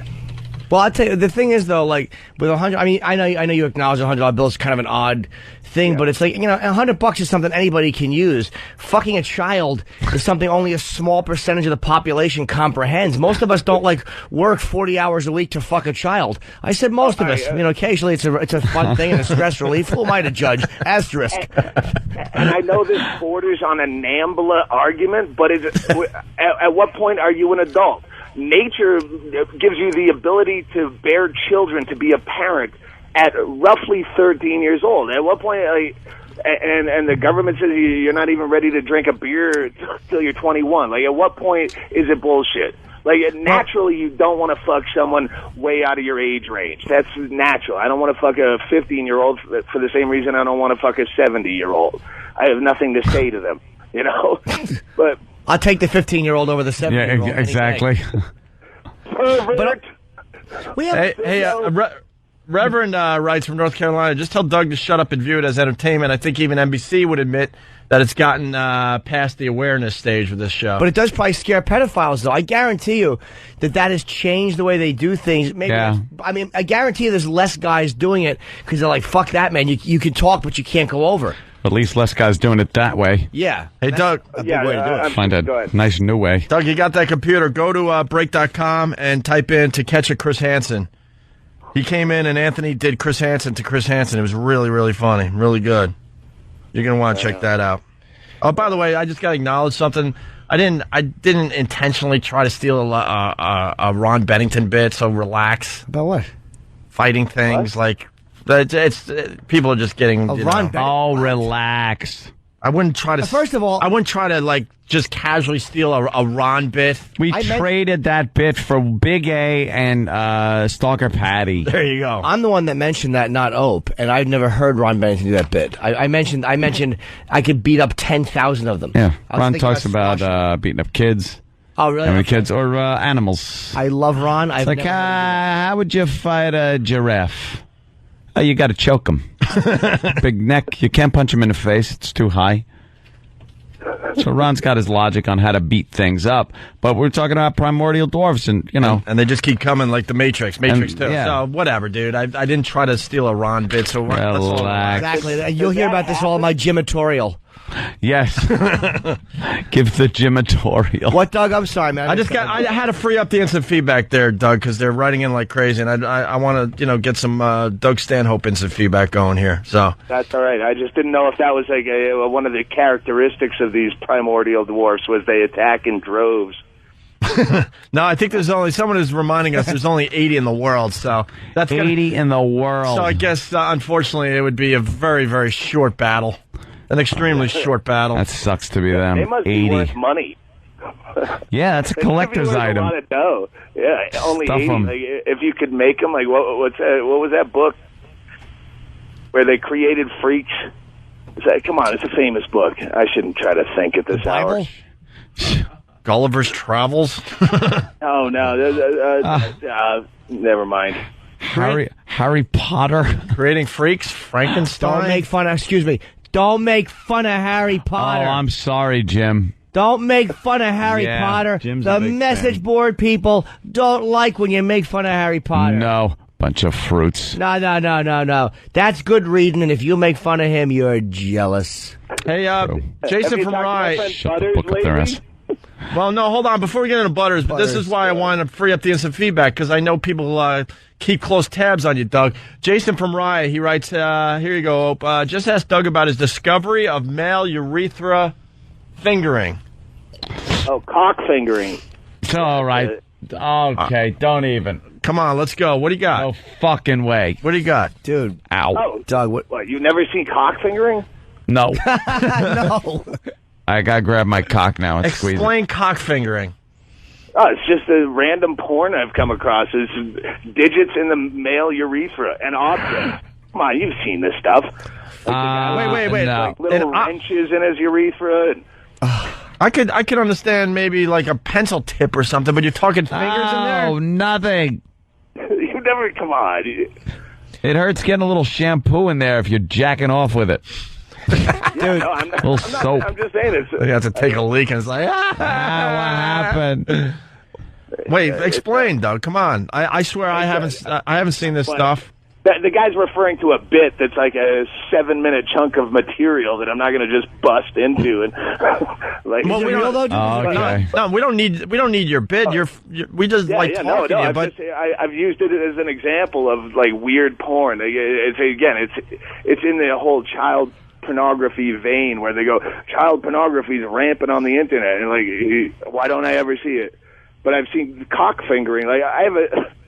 [SPEAKER 13] Well, I'll tell you, the thing is, though, like, with $100, I mean, I know you acknowledge a $100 bill is kind of an odd thing, but it's like, $100 is something anybody can use. Fucking a child is something only a small percentage of the population comprehends. Most of us don't, like, work 40 hours a week to fuck a child. I said most of us. Occasionally it's a fun thing and a stress relief. Who am I to judge? Asterisk.
[SPEAKER 20] And I know this borders on a NAMBLA argument, but at what point are you an adult? Nature gives you the ability to bear children, to be a parent at roughly 13 years old. At what point, and the government says you're not even ready to drink a beer till you're 21. Like, at what point is it bullshit? Like, naturally, you don't want to fuck someone way out of your age range. That's natural. I don't want to fuck a 15-year-old for the same reason I don't want to fuck a 70-year-old. I have nothing to say to them, But
[SPEAKER 13] I'll take the 15-year-old over the 70-year-old.
[SPEAKER 11] Yeah, exactly.
[SPEAKER 20] Pervert.
[SPEAKER 12] Reverend writes from North Carolina, just tell Doug to shut up and view it as entertainment. I think even NBC would admit that it's gotten past the awareness stage with this show.
[SPEAKER 13] But it does probably scare pedophiles, though. I guarantee you that has changed the way they do things. Maybe I guarantee you there's less guys doing it because they're like, fuck that, man. You can talk, but you can't go over.
[SPEAKER 11] At least less guys doing it that way.
[SPEAKER 13] Yeah.
[SPEAKER 12] Hey, Doug.
[SPEAKER 13] A big way to do it.
[SPEAKER 11] Find a nice new way.
[SPEAKER 12] Doug, you got that computer. Go to break.com and type in To Catch a Chris Hansen. He came in and Anthony did Chris Hansen to Chris Hansen. It was really, really funny. Really good. You're going to want to check that out. Oh, by the way, I just got to acknowledge something. I didn't intentionally try to steal a Ron Bennington bit, so relax.
[SPEAKER 13] About what?
[SPEAKER 12] Fighting things like... people are just getting.
[SPEAKER 11] Relax.
[SPEAKER 12] I wouldn't try to.
[SPEAKER 13] First of all,
[SPEAKER 12] I wouldn't try to just casually steal a Ron bit.
[SPEAKER 11] We traded that bit for Big A and Stalker Patty.
[SPEAKER 12] There you go.
[SPEAKER 13] I'm the one that mentioned that, not Ope, and I've never heard Ron Bennington do that bit. I mentioned I could beat up 10,000 of them.
[SPEAKER 11] Yeah, Ron talks about beating up kids.
[SPEAKER 13] Oh, really?
[SPEAKER 11] I mean, kids or animals.
[SPEAKER 13] I love Ron.
[SPEAKER 11] It's like, how would you fight a giraffe? You got to choke him. Big neck. You can't punch him in the face. It's too high. So Ron's got his logic on how to beat things up. But we're talking about primordial dwarfs and,
[SPEAKER 12] And they just keep coming like the Matrix 2.
[SPEAKER 11] Yeah.
[SPEAKER 12] So, whatever, dude. I didn't try to steal a Ron bit, so
[SPEAKER 11] relax.
[SPEAKER 13] Exactly. You'll hear about this all in my gymatorial.
[SPEAKER 11] Yes. Give the gymatorial.
[SPEAKER 13] What, Doug? I'm sorry, man.
[SPEAKER 12] I had to free up the instant feedback there, Doug, because they're writing in like crazy, and I want to, get some Doug Stanhope instant feedback going here. So
[SPEAKER 20] that's all right. I just didn't know if that was like one of the characteristics of these primordial dwarfs was they attack in droves.
[SPEAKER 12] No, I think there's only someone who's reminding us there's only 80 in the world. So that's
[SPEAKER 11] 80 in the world.
[SPEAKER 12] So I guess unfortunately it would be a very, very short battle. An extremely short battle.
[SPEAKER 11] That sucks to be them.
[SPEAKER 20] They must
[SPEAKER 11] 80.
[SPEAKER 20] be worth money.
[SPEAKER 11] Yeah, that's a collector's item.
[SPEAKER 20] A lot of dough. Yeah, only
[SPEAKER 11] Stuff
[SPEAKER 20] 80.
[SPEAKER 11] Like,
[SPEAKER 20] if you could make them, like what was that book where they created freaks? Come on, it's a famous book. I shouldn't try to think at this hour.
[SPEAKER 12] Gulliver's Travels.
[SPEAKER 20] Oh no, never mind.
[SPEAKER 11] Harry Potter.
[SPEAKER 12] Creating Freaks. Frankenstein.
[SPEAKER 13] Don't make fun of Harry Potter.
[SPEAKER 11] Oh, I'm sorry, Jim.
[SPEAKER 13] Don't make fun of Harry Potter.
[SPEAKER 11] Jim's
[SPEAKER 13] the message board people don't like when you make fun of Harry Potter.
[SPEAKER 11] No, bunch of fruits.
[SPEAKER 13] No. That's good reading, and if you make fun of him, you're jealous.
[SPEAKER 12] Hey, Jason from Rye.
[SPEAKER 11] Shut the book up their ass.
[SPEAKER 12] Well, no, hold on. Before we get into Butters, but this is why I want to free up the instant feedback, because I know people keep close tabs on you, Doug. Jason from Rye, he writes, here you go, just ask Doug about his discovery of male urethra fingering.
[SPEAKER 8] Oh, cock fingering.
[SPEAKER 11] All right. Okay, don't even.
[SPEAKER 12] Come on, let's go. What do you got?
[SPEAKER 11] No fucking way.
[SPEAKER 12] What do you got?
[SPEAKER 13] Dude.
[SPEAKER 11] Ow.
[SPEAKER 8] Oh,
[SPEAKER 13] Doug,
[SPEAKER 8] what? You've never seen cock fingering?
[SPEAKER 11] No.
[SPEAKER 13] No.
[SPEAKER 11] I gotta grab my cock now and squeeze it.
[SPEAKER 12] Explain cock fingering.
[SPEAKER 8] Oh, it's just a random porn I've come across. It's digits in the male urethra and objects. Come on, you've seen this stuff.
[SPEAKER 12] Wait.
[SPEAKER 11] No.
[SPEAKER 8] Like little wrenches in his urethra.
[SPEAKER 12] I could understand maybe like a pencil tip or something, but you're talking fingers in there?
[SPEAKER 11] Oh, nothing.
[SPEAKER 8] You never, come on.
[SPEAKER 11] It hurts getting a little shampoo in there if you're jacking off with it.
[SPEAKER 8] Yeah, no, I'm not,
[SPEAKER 11] little
[SPEAKER 8] I'm not,
[SPEAKER 11] soap.
[SPEAKER 8] I'm just saying it's.
[SPEAKER 12] You have to take a leak and it's like,
[SPEAKER 11] what happened?
[SPEAKER 12] Wait, explain, Doug. Come on. I swear I haven't seen this stuff.
[SPEAKER 8] The guy's referring to a bit that's like a 7-minute chunk of material that I'm not going to just bust into and like.
[SPEAKER 12] Well, we don't, no, we don't need your bid. We just like talking to you. But
[SPEAKER 8] I've used it as an example of like weird porn. It's in the whole child pornography vein where they go, child pornography is rampant on the internet, and like, why don't I ever see it? But I've seen cock fingering. Like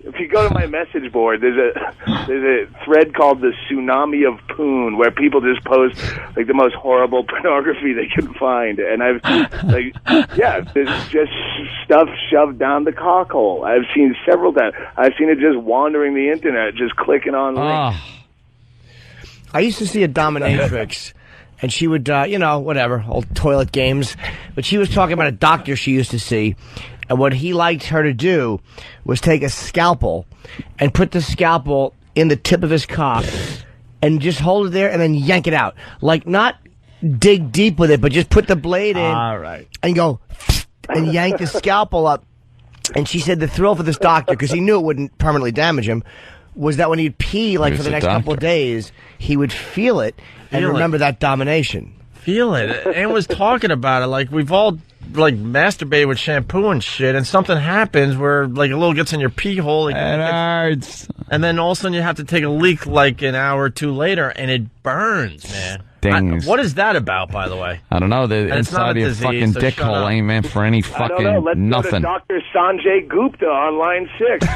[SPEAKER 8] if you go to my message board, there's a thread called the Tsunami of Poon, where people just post like the most horrible pornography they can find, and I've there's just stuff shoved down the cock hole. I've seen several times. I've seen it just wandering the internet, just clicking on links.
[SPEAKER 13] I used to see a dominatrix, and she would, whatever, old toilet games. But she was talking about a doctor she used to see, and what he liked her to do was take a scalpel and put the scalpel in the tip of his cock and just hold it there and then yank it out. Like, not dig deep with it, but just put the blade in and go and yank the scalpel up. And she said the thrill for this doctor, because he knew it wouldn't permanently damage him, was that when he'd pee, like, for the next couple of days, he would feel it and remember that domination.
[SPEAKER 12] Feel it. And was talking about it. Like, we've all, like, masturbated with shampoo and shit, and something happens where, like, a little gets in your pee hole. Like,
[SPEAKER 11] it hurts.
[SPEAKER 12] And then all of a sudden you have to take a leak, like, an hour or two later, and it burns, man.
[SPEAKER 11] Stings.
[SPEAKER 12] What is that about, by the way?
[SPEAKER 11] I don't know. The inside of your fucking dick hole ain't meant for any fucking
[SPEAKER 8] I don't know. Let's
[SPEAKER 11] nothing.
[SPEAKER 8] go to Dr. Sanjay Gupta on line 6.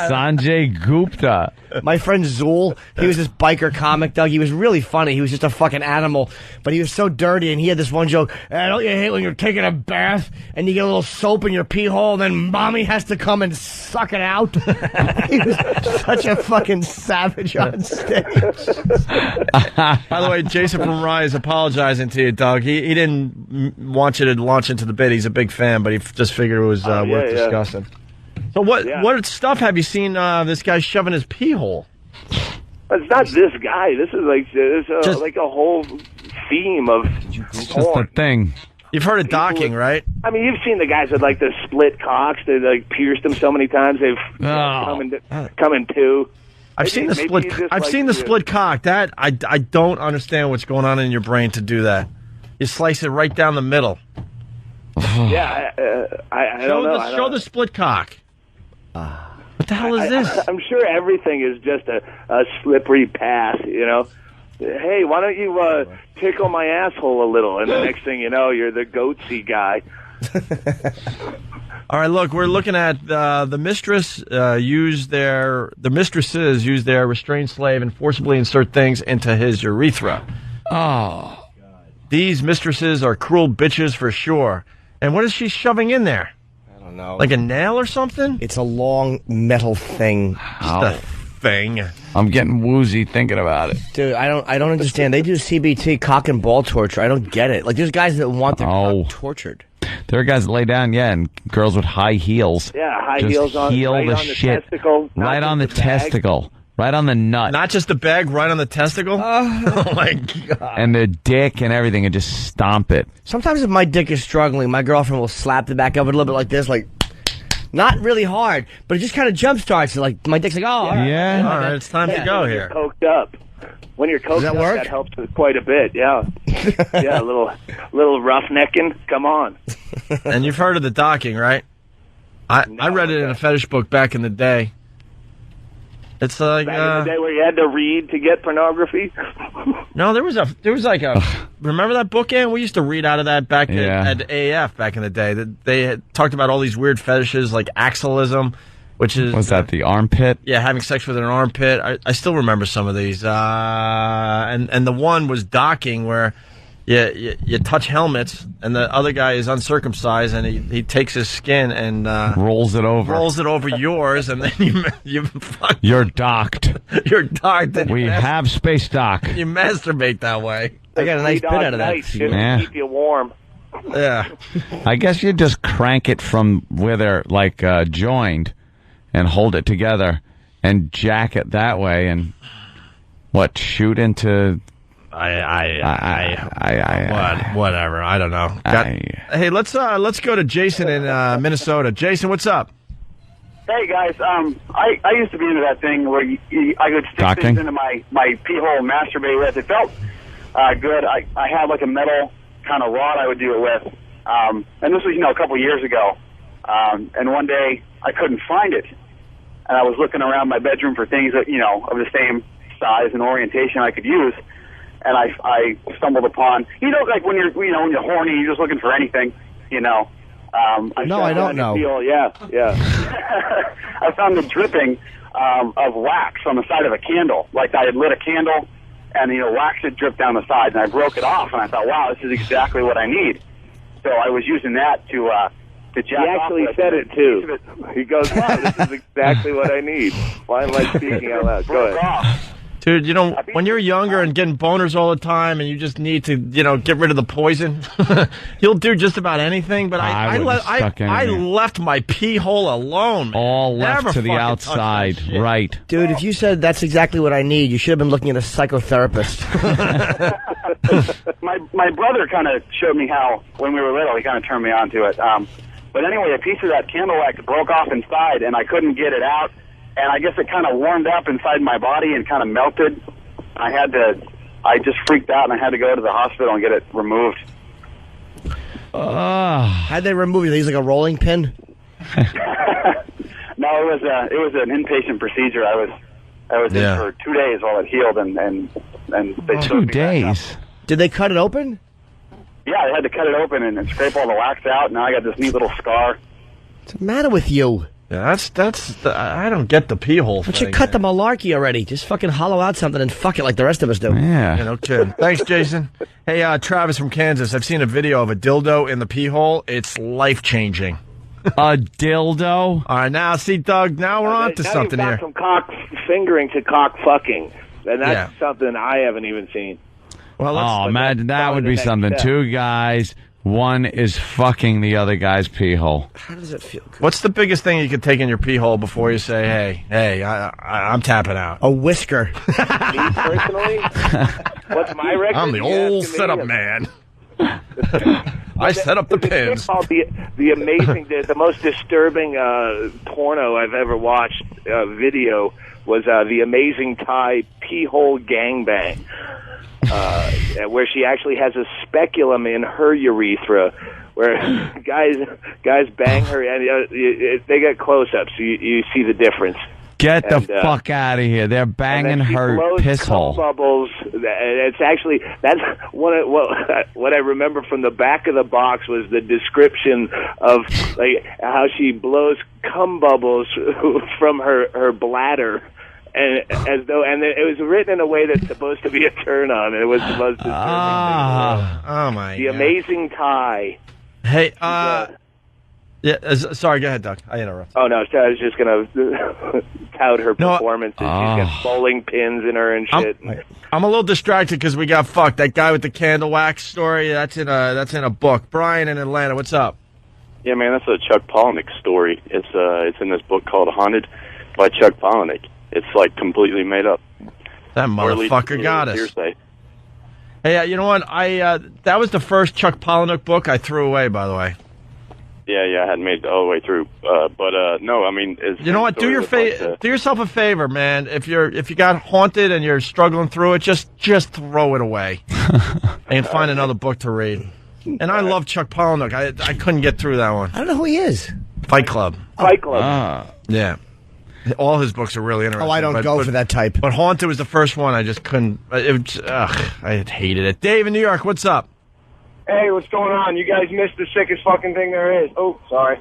[SPEAKER 11] Sanjay Gupta.
[SPEAKER 13] My friend Zool, he was this biker comic, Doug. He was really funny. He was just a fucking animal, but he was so dirty, and he had this one joke, don't you hate when you're taking a bath and you get a little soap in your pee hole and then mommy has to come and suck it out? He was such a fucking savage on stage.
[SPEAKER 12] By the way, Jason from Rye is apologizing to you, Doug. He didn't want you to launch into the bit. He's a big fan, but he just figured it was worth discussing. So what stuff have you seen this guy shoving his pee hole?
[SPEAKER 8] It's not this guy. This is like a whole theme of
[SPEAKER 11] It's just a thing.
[SPEAKER 12] You've heard of docking, right?
[SPEAKER 8] I mean, you've seen the guys with like the split cocks. They like pierced them so many times they've come in two.
[SPEAKER 12] I've seen the split. I've seen the split cock. That I don't understand what's going on in your brain to do that. You slice it right down the middle.
[SPEAKER 8] Yeah, I don't know.
[SPEAKER 12] Show the split cock. What the hell is this?
[SPEAKER 8] I'm sure everything is just a slippery path, you know. Hey, why don't you tickle my asshole a little? And the next thing you know, you're the goatsy guy.
[SPEAKER 12] All right, look, we're looking at the mistresses use their restrained slave and forcibly insert things into his urethra. Oh, these mistresses are cruel bitches for sure. And what is she shoving in there?
[SPEAKER 13] I don't know.
[SPEAKER 12] Like a nail or something?
[SPEAKER 13] It's a long metal thing.
[SPEAKER 12] Just a thing.
[SPEAKER 11] I'm getting woozy thinking about it.
[SPEAKER 13] Dude, I don't understand. They do CBT, cock and ball torture. I don't get it. Like, there's guys that want their cock tortured.
[SPEAKER 11] There are guys that lay down, and girls with high heels.
[SPEAKER 8] Yeah, high
[SPEAKER 11] just
[SPEAKER 8] heels on,
[SPEAKER 11] heel
[SPEAKER 8] right
[SPEAKER 11] the
[SPEAKER 8] on the
[SPEAKER 11] shit.
[SPEAKER 8] testicle.
[SPEAKER 11] Right on the testicle. Right on the nut.
[SPEAKER 12] Not just the bag, right on the testicle? Oh, my God.
[SPEAKER 11] And their dick and everything, and just stomp it.
[SPEAKER 13] Sometimes if my dick is struggling, my girlfriend will slap the back of it a little bit like this, like, not really hard, but it just kind of jump starts it. Like, my dick's like, oh, all right.
[SPEAKER 11] Yeah.
[SPEAKER 12] All right, it's time to go here.
[SPEAKER 8] Coked up. When you're coked up, that helps quite a bit, yeah. Yeah, a little roughnecking. Come on.
[SPEAKER 12] And you've heard of the docking, right? I read it in a fetish book back in the day. It's like
[SPEAKER 8] back in the day where you had to read to get pornography.
[SPEAKER 12] No, there was like a remember that book, Ann? We used to read out of that back at AF back in the day. They had talked about all these weird fetishes like axialism, which is...
[SPEAKER 11] Was that the armpit?
[SPEAKER 12] Yeah, having sex with an armpit. I still remember some of these. And the one was docking, where you touch helmets, and the other guy is uncircumcised, and he takes his skin and...
[SPEAKER 11] rolls it over
[SPEAKER 12] yours, and then
[SPEAKER 11] You're docked.
[SPEAKER 12] You're docked. And
[SPEAKER 11] We have space dock.
[SPEAKER 12] You masturbate that way.
[SPEAKER 13] I got a nice bit out of that.
[SPEAKER 11] Yeah.
[SPEAKER 20] Keep you warm.
[SPEAKER 12] Yeah.
[SPEAKER 11] I guess you just crank it from where they're like joined and hold it together and jack it that way and shoot into...
[SPEAKER 12] whatever. I don't know. Hey, let's go to Jason in Minnesota. Jason, what's up?
[SPEAKER 10] Hey guys, I used to be into that thing where I would stick things into my pee hole and masturbate with. It felt good. I had like a metal kind of rod I would do it with, and this was a couple years ago. And one day I couldn't find it, and I was looking around my bedroom for things that of the same size and orientation I could use. And I stumbled upon, like when you're horny, you're just looking for anything,
[SPEAKER 13] No, I don't know.
[SPEAKER 10] Yeah. I found the dripping of wax on the side of a candle. Like I had lit a candle, and wax had dripped down the side, and I broke it off, and I thought, wow, this is exactly what I need. So I was using that to jack
[SPEAKER 8] He actually
[SPEAKER 10] off
[SPEAKER 8] said it too. He goes, wow, this is exactly what I need. Why am I speaking out loud? Go ahead.
[SPEAKER 12] Dude, when you're younger and getting boners all the time and you just need to, get rid of the poison, you'll do just about anything. But I left my pee hole alone, man.
[SPEAKER 11] All left
[SPEAKER 12] Never
[SPEAKER 11] to the
[SPEAKER 12] fucking
[SPEAKER 11] outside,
[SPEAKER 12] touched that shit.
[SPEAKER 11] right.
[SPEAKER 13] Dude, if you said that's exactly what I need, you should have been looking at a psychotherapist.
[SPEAKER 10] My brother kind of showed me how, when we were little, he kind of turned me on to it. But anyway, a piece of that candle wax broke off inside, and I couldn't get it out. And I guess it kind of warmed up inside my body and kind of melted. I just freaked out, and I had to go to the hospital and get it removed.
[SPEAKER 13] How'd they remove it? They use like a rolling pin?
[SPEAKER 10] No, it was an inpatient procedure. I was in for 2 days while it healed, and they
[SPEAKER 11] 2 days.
[SPEAKER 13] Did they cut it open?
[SPEAKER 10] Yeah, they had to cut it open and scrape all the wax out. Now I got this neat little scar.
[SPEAKER 13] What's the matter with you?
[SPEAKER 12] Yeah, I don't get the pee hole thing.
[SPEAKER 13] But you cut the malarkey already. Just fucking hollow out something and fuck it like the rest of us do.
[SPEAKER 11] Yeah.
[SPEAKER 12] No kidding. Thanks, Jason. Hey, Travis from Kansas. I've seen a video of a dildo in the pee hole. It's life-changing.
[SPEAKER 11] A dildo?
[SPEAKER 12] All right, now, see, Doug, now we're on to something
[SPEAKER 8] you've got
[SPEAKER 12] here.
[SPEAKER 8] From cock fingering to cock fucking. And that's something I haven't even seen.
[SPEAKER 12] Well,
[SPEAKER 11] imagine that would be something.
[SPEAKER 8] step.
[SPEAKER 11] 2 guys, one is fucking the other guy's pee hole.
[SPEAKER 13] How does it feel good?
[SPEAKER 12] What's the biggest thing you could take in your pee hole before you say, hey, I'm tapping out?
[SPEAKER 13] A whisker.
[SPEAKER 8] Me personally? What's my record?
[SPEAKER 12] I'm the old setup man. I set up the pins.
[SPEAKER 8] The amazing, the most disturbing porno I've ever watched video was the Amazing Thai pee hole gangbang, where she actually has a speculum in her urethra, where guys bang her, and they get close-ups, so you see the difference.
[SPEAKER 11] Get the fuck out of here! They're banging her piss hole.
[SPEAKER 8] Bubbles. It's actually that's what I remember from the back of the box was the description of like how she blows cum bubbles from her bladder. And it was written in a way that's supposed to be a turn on. It was the most disturbing thing.
[SPEAKER 12] Oh my!
[SPEAKER 8] The Amazing Thai.
[SPEAKER 12] Hey, sorry. Go ahead, Doug. I interrupted.
[SPEAKER 8] Oh no, I was just gonna tout her performance. She's got bowling pins in her and shit.
[SPEAKER 12] I'm a little distracted because we got fucked. That guy with the candle wax story. That's in a book. Brian in Atlanta. What's up?
[SPEAKER 19] Yeah, man, that's a Chuck Palahniuk story. It's in this book called Haunted by Chuck Palahniuk. It's like completely made up.
[SPEAKER 12] That motherfucker got us.
[SPEAKER 19] Hearsay.
[SPEAKER 12] Hey, you know what? That was the first Chuck Palahniuk book I threw away, by the way.
[SPEAKER 19] Yeah, I hadn't made it all the way through. But no, I mean,
[SPEAKER 12] you know what? Do yourself a favor, man. If you got haunted and you're struggling through it, just throw it away and find another book to read. And I love Chuck Palahniuk. I couldn't get through that one.
[SPEAKER 13] I don't know who he is.
[SPEAKER 12] Fight Club.
[SPEAKER 8] Fight Club.
[SPEAKER 12] Yeah. All his books are really interesting.
[SPEAKER 13] Oh, I don't go for that type.
[SPEAKER 12] But Haunted was the first one. I just couldn't. I hated it. Dave in New York, what's up?
[SPEAKER 1] Hey, what's going on? You guys missed the sickest fucking thing there is. Oh, sorry.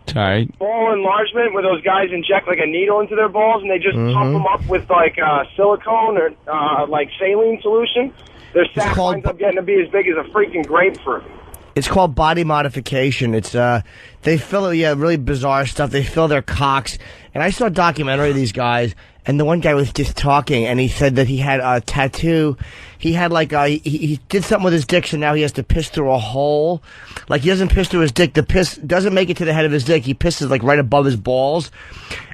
[SPEAKER 11] Sorry.
[SPEAKER 1] Ball enlargement, where those guys inject like a needle into their balls and they just pump them up with like silicone or like saline solution. Their sack winds up getting to be as big as a freaking grapefruit.
[SPEAKER 13] It's called body modification. It's they fill it, really bizarre stuff. They fill their cocks. And I saw a documentary of these guys, and the one guy was just talking, and he said that he had a tattoo. He had like he did something with his dick, so now he has to piss through a hole. Like he doesn't piss through his dick. The piss doesn't make it to the head of his dick. He pisses like right above his balls,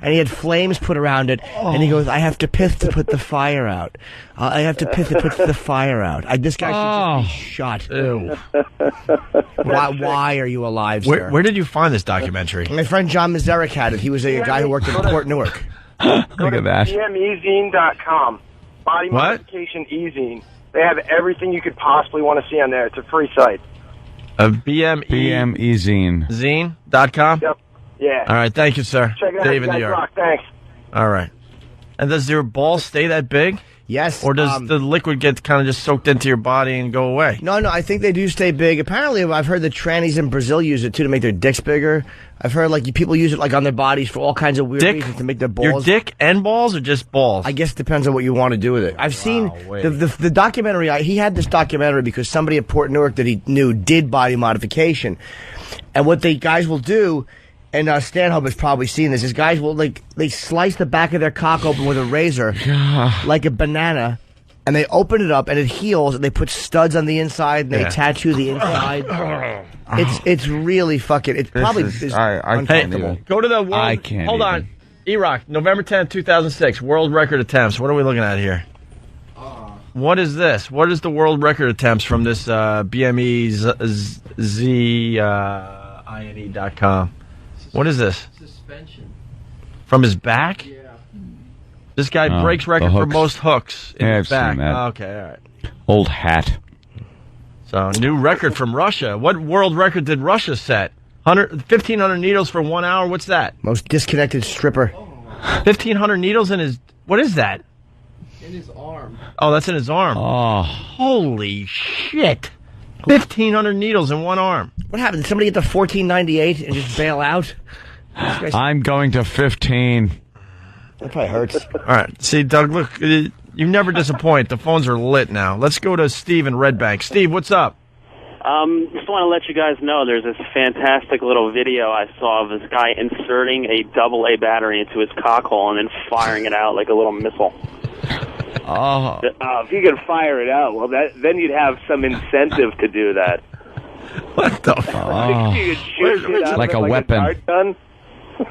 [SPEAKER 13] and he had flames put around it. And he goes, "I have to piss to put the fire out. I have to piss to put the fire out." This guy should just be shot.
[SPEAKER 12] Ew.
[SPEAKER 13] Why are you alive, sir?
[SPEAKER 12] Where did you find this documentary?
[SPEAKER 13] My friend John Mazurek had it. He was a guy who worked at Port Newark.
[SPEAKER 11] Look at that.
[SPEAKER 1] BMEzine.com. Body modification e-zine. They have everything you could possibly want to see on there. It's a free site.
[SPEAKER 11] BMEzine.
[SPEAKER 12] Zine.com?
[SPEAKER 1] Yep. Yeah.
[SPEAKER 12] All right, thank you, sir.
[SPEAKER 1] Check it out.
[SPEAKER 12] Dave in
[SPEAKER 1] You
[SPEAKER 12] New
[SPEAKER 1] guys
[SPEAKER 12] York.
[SPEAKER 1] rock. Thanks.
[SPEAKER 12] All right. And does your ball stay that big?
[SPEAKER 13] Yes.
[SPEAKER 12] Or does the liquid get kind of just soaked into your body and go away?
[SPEAKER 13] No, I think they do stay big. Apparently, I've heard that trannies in Brazil use it, too, to make their dicks bigger. I've heard, people use it, on their bodies for all kinds of weird reasons to make their balls.
[SPEAKER 12] Your dick and balls or just balls?
[SPEAKER 13] I guess it depends on what you want to do with it. I've seen the documentary. He had this documentary because somebody at Port Newark that he knew did body modification. And what they guys will do, and Stanhope has probably seen this, is guys will, they slice the back of their cock open with a razor, like a banana, and they open it up and it heals, and they put studs on the inside and they tattoo the inside. It's really fucking. It probably is uncomfortable.
[SPEAKER 12] Hey, go to the world.
[SPEAKER 11] I can't.
[SPEAKER 12] Hold on, E-Rock, November 10th, 2006, world record attempts. What are we looking at here? What is this? What is the world record attempts from this BMEzine.com? What is this? Suspension. From his back? Yeah. This guy breaks record for most hooks in his back.
[SPEAKER 11] Seen that.
[SPEAKER 12] Okay, all right.
[SPEAKER 11] Old hat.
[SPEAKER 12] So, new record from Russia. What world record did Russia set? 1,500 needles for 1 hour? What's that?
[SPEAKER 13] Most disconnected stripper.
[SPEAKER 12] 1,500 needles in his... What is that?
[SPEAKER 22] In his arm.
[SPEAKER 12] Oh, that's in his arm.
[SPEAKER 11] Oh.
[SPEAKER 12] Holy shit. 1,500 needles in one arm.
[SPEAKER 13] What happened? Did somebody get to 1498 and just bail out?
[SPEAKER 11] I'm going to 15.
[SPEAKER 13] That probably hurts.
[SPEAKER 12] All right. See, Doug, look, you never disappoint. The phones are lit now. Let's go to Steve in Red Bank. Steve, what's up?
[SPEAKER 15] Just want to let you guys know there's this fantastic little video I saw of this guy inserting a AA battery into his cock hole and then firing it out like a little missile.
[SPEAKER 11] Oh.
[SPEAKER 8] If you could fire it out, well, then you'd have some incentive to do that.
[SPEAKER 12] What the fuck?
[SPEAKER 8] You could shoot it out
[SPEAKER 11] like
[SPEAKER 8] of
[SPEAKER 11] a
[SPEAKER 8] it
[SPEAKER 11] weapon.
[SPEAKER 8] a dart gun.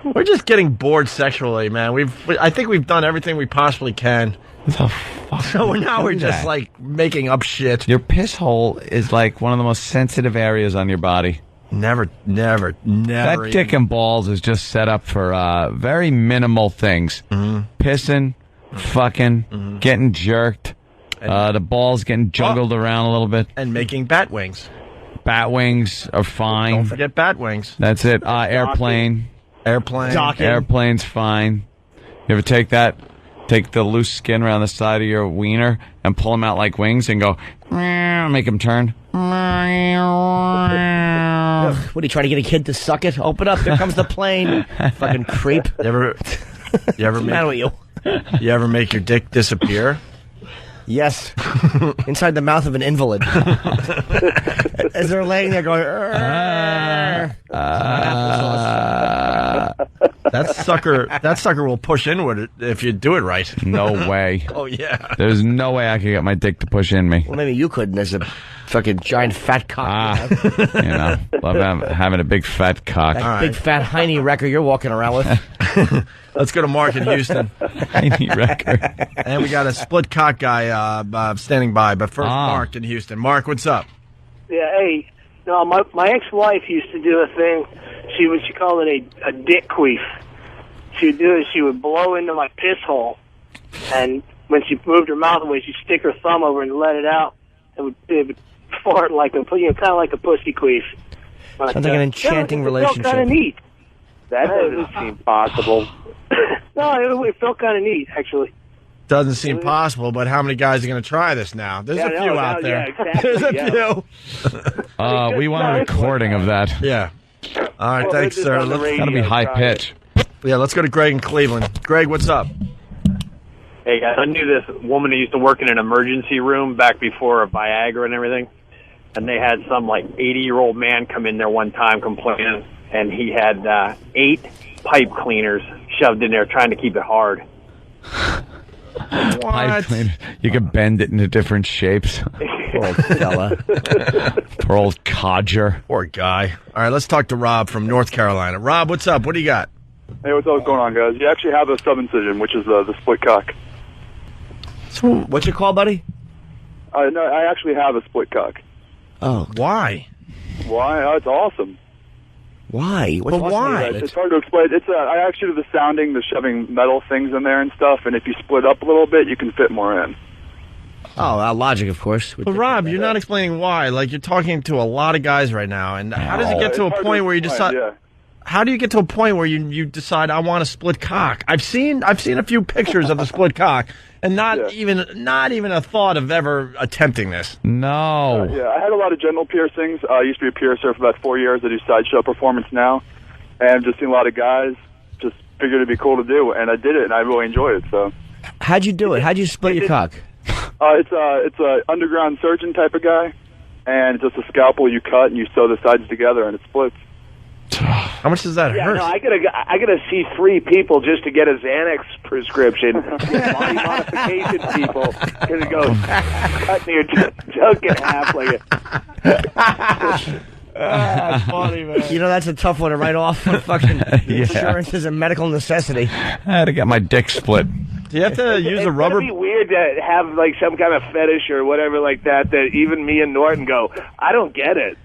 [SPEAKER 12] We're just getting bored sexually, man. I think we've done everything we possibly can.
[SPEAKER 11] What the fuck?
[SPEAKER 12] So now we're just making up shit.
[SPEAKER 11] Your piss hole is like one of the most sensitive areas on your body.
[SPEAKER 12] Never.
[SPEAKER 11] That dick and balls is just set up for very minimal things.
[SPEAKER 12] Mm-hmm.
[SPEAKER 11] Pissing, fucking, getting jerked, the balls getting juggled around a little bit.
[SPEAKER 12] And making bat wings.
[SPEAKER 11] Bat wings are fine.
[SPEAKER 12] Don't forget bat wings.
[SPEAKER 11] That's it. Airplane.
[SPEAKER 12] Docking.
[SPEAKER 11] Airplane's fine. You ever take the loose skin around the side of your wiener and pull them out like wings and go, make them turn?
[SPEAKER 13] What are you trying to get a kid to suck it? Open up, here comes the plane. Fucking creep.
[SPEAKER 12] You ever make your dick disappear?
[SPEAKER 13] Yes. Inside the mouth of an invalid. As they're laying there going,
[SPEAKER 12] that sucker will push inward if you do it right.
[SPEAKER 11] No way.
[SPEAKER 12] Oh, yeah.
[SPEAKER 11] There's no way I could get my dick to push in me.
[SPEAKER 13] Well, maybe you couldn't. There's a fucking giant fat cock.
[SPEAKER 11] Love having a big fat cock.
[SPEAKER 13] That big fat hiney wrecker you're walking around with.
[SPEAKER 12] Let's go to Mark in Houston.
[SPEAKER 11] Hiney wrecker.
[SPEAKER 12] And we got a split cock guy standing by. But first, Mark in Houston. Mark, what's up?
[SPEAKER 1] Yeah, hey, no, my ex-wife used to do a thing. She called it a dick queef. She would do it. She would blow into my piss hole, and when she moved her mouth away, she'd stick her thumb over and let it out. It would fart like kind of like a pussy queef.
[SPEAKER 13] Sounds like an enchanting relationship.
[SPEAKER 1] Kind of neat.
[SPEAKER 8] That doesn't seem possible.
[SPEAKER 1] No, it felt kind of neat, actually.
[SPEAKER 12] Doesn't seem possible, but how many guys are going to to this now? There's a few out there.
[SPEAKER 1] Yeah, exactly,
[SPEAKER 12] There's a few.
[SPEAKER 11] We want a recording of that.
[SPEAKER 12] Yeah. All right, thanks, sir.
[SPEAKER 11] It's got to be high pitch.
[SPEAKER 12] Yeah, let's go to Greg in Cleveland. Greg, what's up?
[SPEAKER 16] Hey, guys, I knew this woman who used to work in an emergency room back before Viagra and everything, and they had some, 80-year-old man come in there one time complaining, and he had 8 pipe cleaners shoved in there trying to keep it hard.
[SPEAKER 11] Pipe cleaner. You can bend it into different shapes. Poor old fella. Poor old codger.
[SPEAKER 12] Poor guy. All right, let's talk to Rob from North Carolina. Rob, what's up? What do you got?
[SPEAKER 18] Hey, what's going on, guys? You actually have a sub-incision, which is the split cock.
[SPEAKER 13] So, what's it called, buddy?
[SPEAKER 18] No, I actually have a split cock.
[SPEAKER 13] Oh.
[SPEAKER 12] Why?
[SPEAKER 18] Why? It's awesome.
[SPEAKER 13] Why?
[SPEAKER 18] But why? It's hard to explain. I actually do the sounding, the shoving metal things in there and stuff, and if you split up a little bit, you can fit more in.
[SPEAKER 13] Oh, logic, of course.
[SPEAKER 12] But Rob, you're not explaining why. You're talking to a lot of guys right now, and how does it get to a point where you decide?
[SPEAKER 18] Yeah.
[SPEAKER 12] How do you get to a point where you decide I want a split cock? I've seen a few pictures of the split cock, and not even a thought of ever attempting this.
[SPEAKER 11] No.
[SPEAKER 18] Yeah, I had a lot of genital piercings. I used to be a piercer for about 4 years. I do sideshow performance now, and I've just seen a lot of guys. Just figured it'd be cool to do, and I did it, and I really enjoyed it. So,
[SPEAKER 13] how'd you do it? How'd you split your cock?
[SPEAKER 18] It's a underground surgeon type of guy, and it's just a scalpel you cut and you sew the sides together, and it splits.
[SPEAKER 12] How much does that hurt?
[SPEAKER 8] No, I gotta see 3 people just to get a Xanax prescription. Body modification people, because it goes cutting your junk in half like a.
[SPEAKER 12] That's funny, man.
[SPEAKER 13] You know, that's a tough one to write off. Fucking insurance is a medical necessity.
[SPEAKER 11] I had to get my dick split.
[SPEAKER 12] Do you have to use a rubber?
[SPEAKER 8] It'd be weird to have some kind of fetish or whatever like that. That even me and Norton go, I don't get it.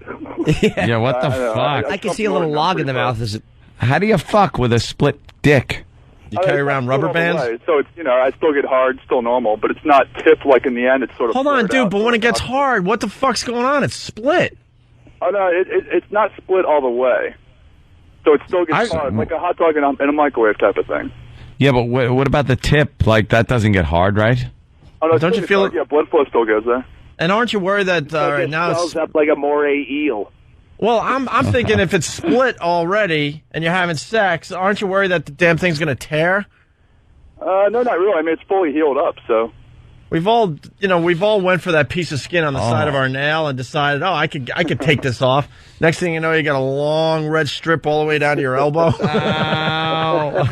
[SPEAKER 11] Yeah, what the fuck?
[SPEAKER 13] I can see a little log in the mouth.
[SPEAKER 11] How do you fuck with a split dick?
[SPEAKER 12] You carry around rubber bands?
[SPEAKER 18] So it's I still get hard, still normal, but it's not tipped like in the end. It's sort of.
[SPEAKER 12] Hold on, dude. But when it gets hard, what the fuck's going on? It's split.
[SPEAKER 18] Oh no, it's not split all the way. So it still gets hard, like a hot dog in a microwave type of thing.
[SPEAKER 11] Yeah, but what about the tip? That doesn't get hard, right?
[SPEAKER 18] Oh no,
[SPEAKER 12] don't you feel it?
[SPEAKER 18] Yeah, blood flow still goes there.
[SPEAKER 12] And aren't you worried that right now
[SPEAKER 8] it swells up like a moray eel?
[SPEAKER 12] Well, I'm thinking if it's split already and you're having sex, aren't you worried that the damn thing's going to tear?
[SPEAKER 18] No, not really. I mean, it's fully healed up, so.
[SPEAKER 12] We've all went for that piece of skin on the side of our nail and decided, I could take this off. Next thing you know, you got a long red strip all the way down to your elbow. Ow.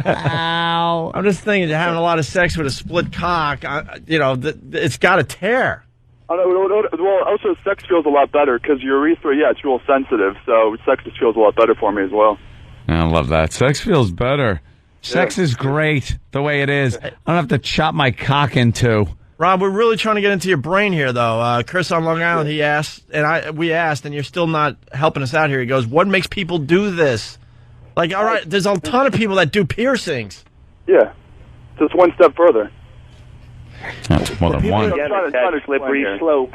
[SPEAKER 12] Ow. I'm just thinking, you're having a lot of sex with a split cock, it's got to tear.
[SPEAKER 18] Well, also sex feels a lot better because your urethra, it's real sensitive, so sex just feels a lot better for me as well.
[SPEAKER 11] I love that. Sex feels better. Sex is great the way it is. I don't have to chop my cock in two.
[SPEAKER 12] Rob, we're really trying to get into your brain here, though. Chris on Long Island, he asked, and we asked, and you're still not helping us out here. He goes, what makes people do this? All right, there's a ton of people that do piercings.
[SPEAKER 18] Yeah, just one step further.
[SPEAKER 11] That's more than one.
[SPEAKER 8] That slippery slope.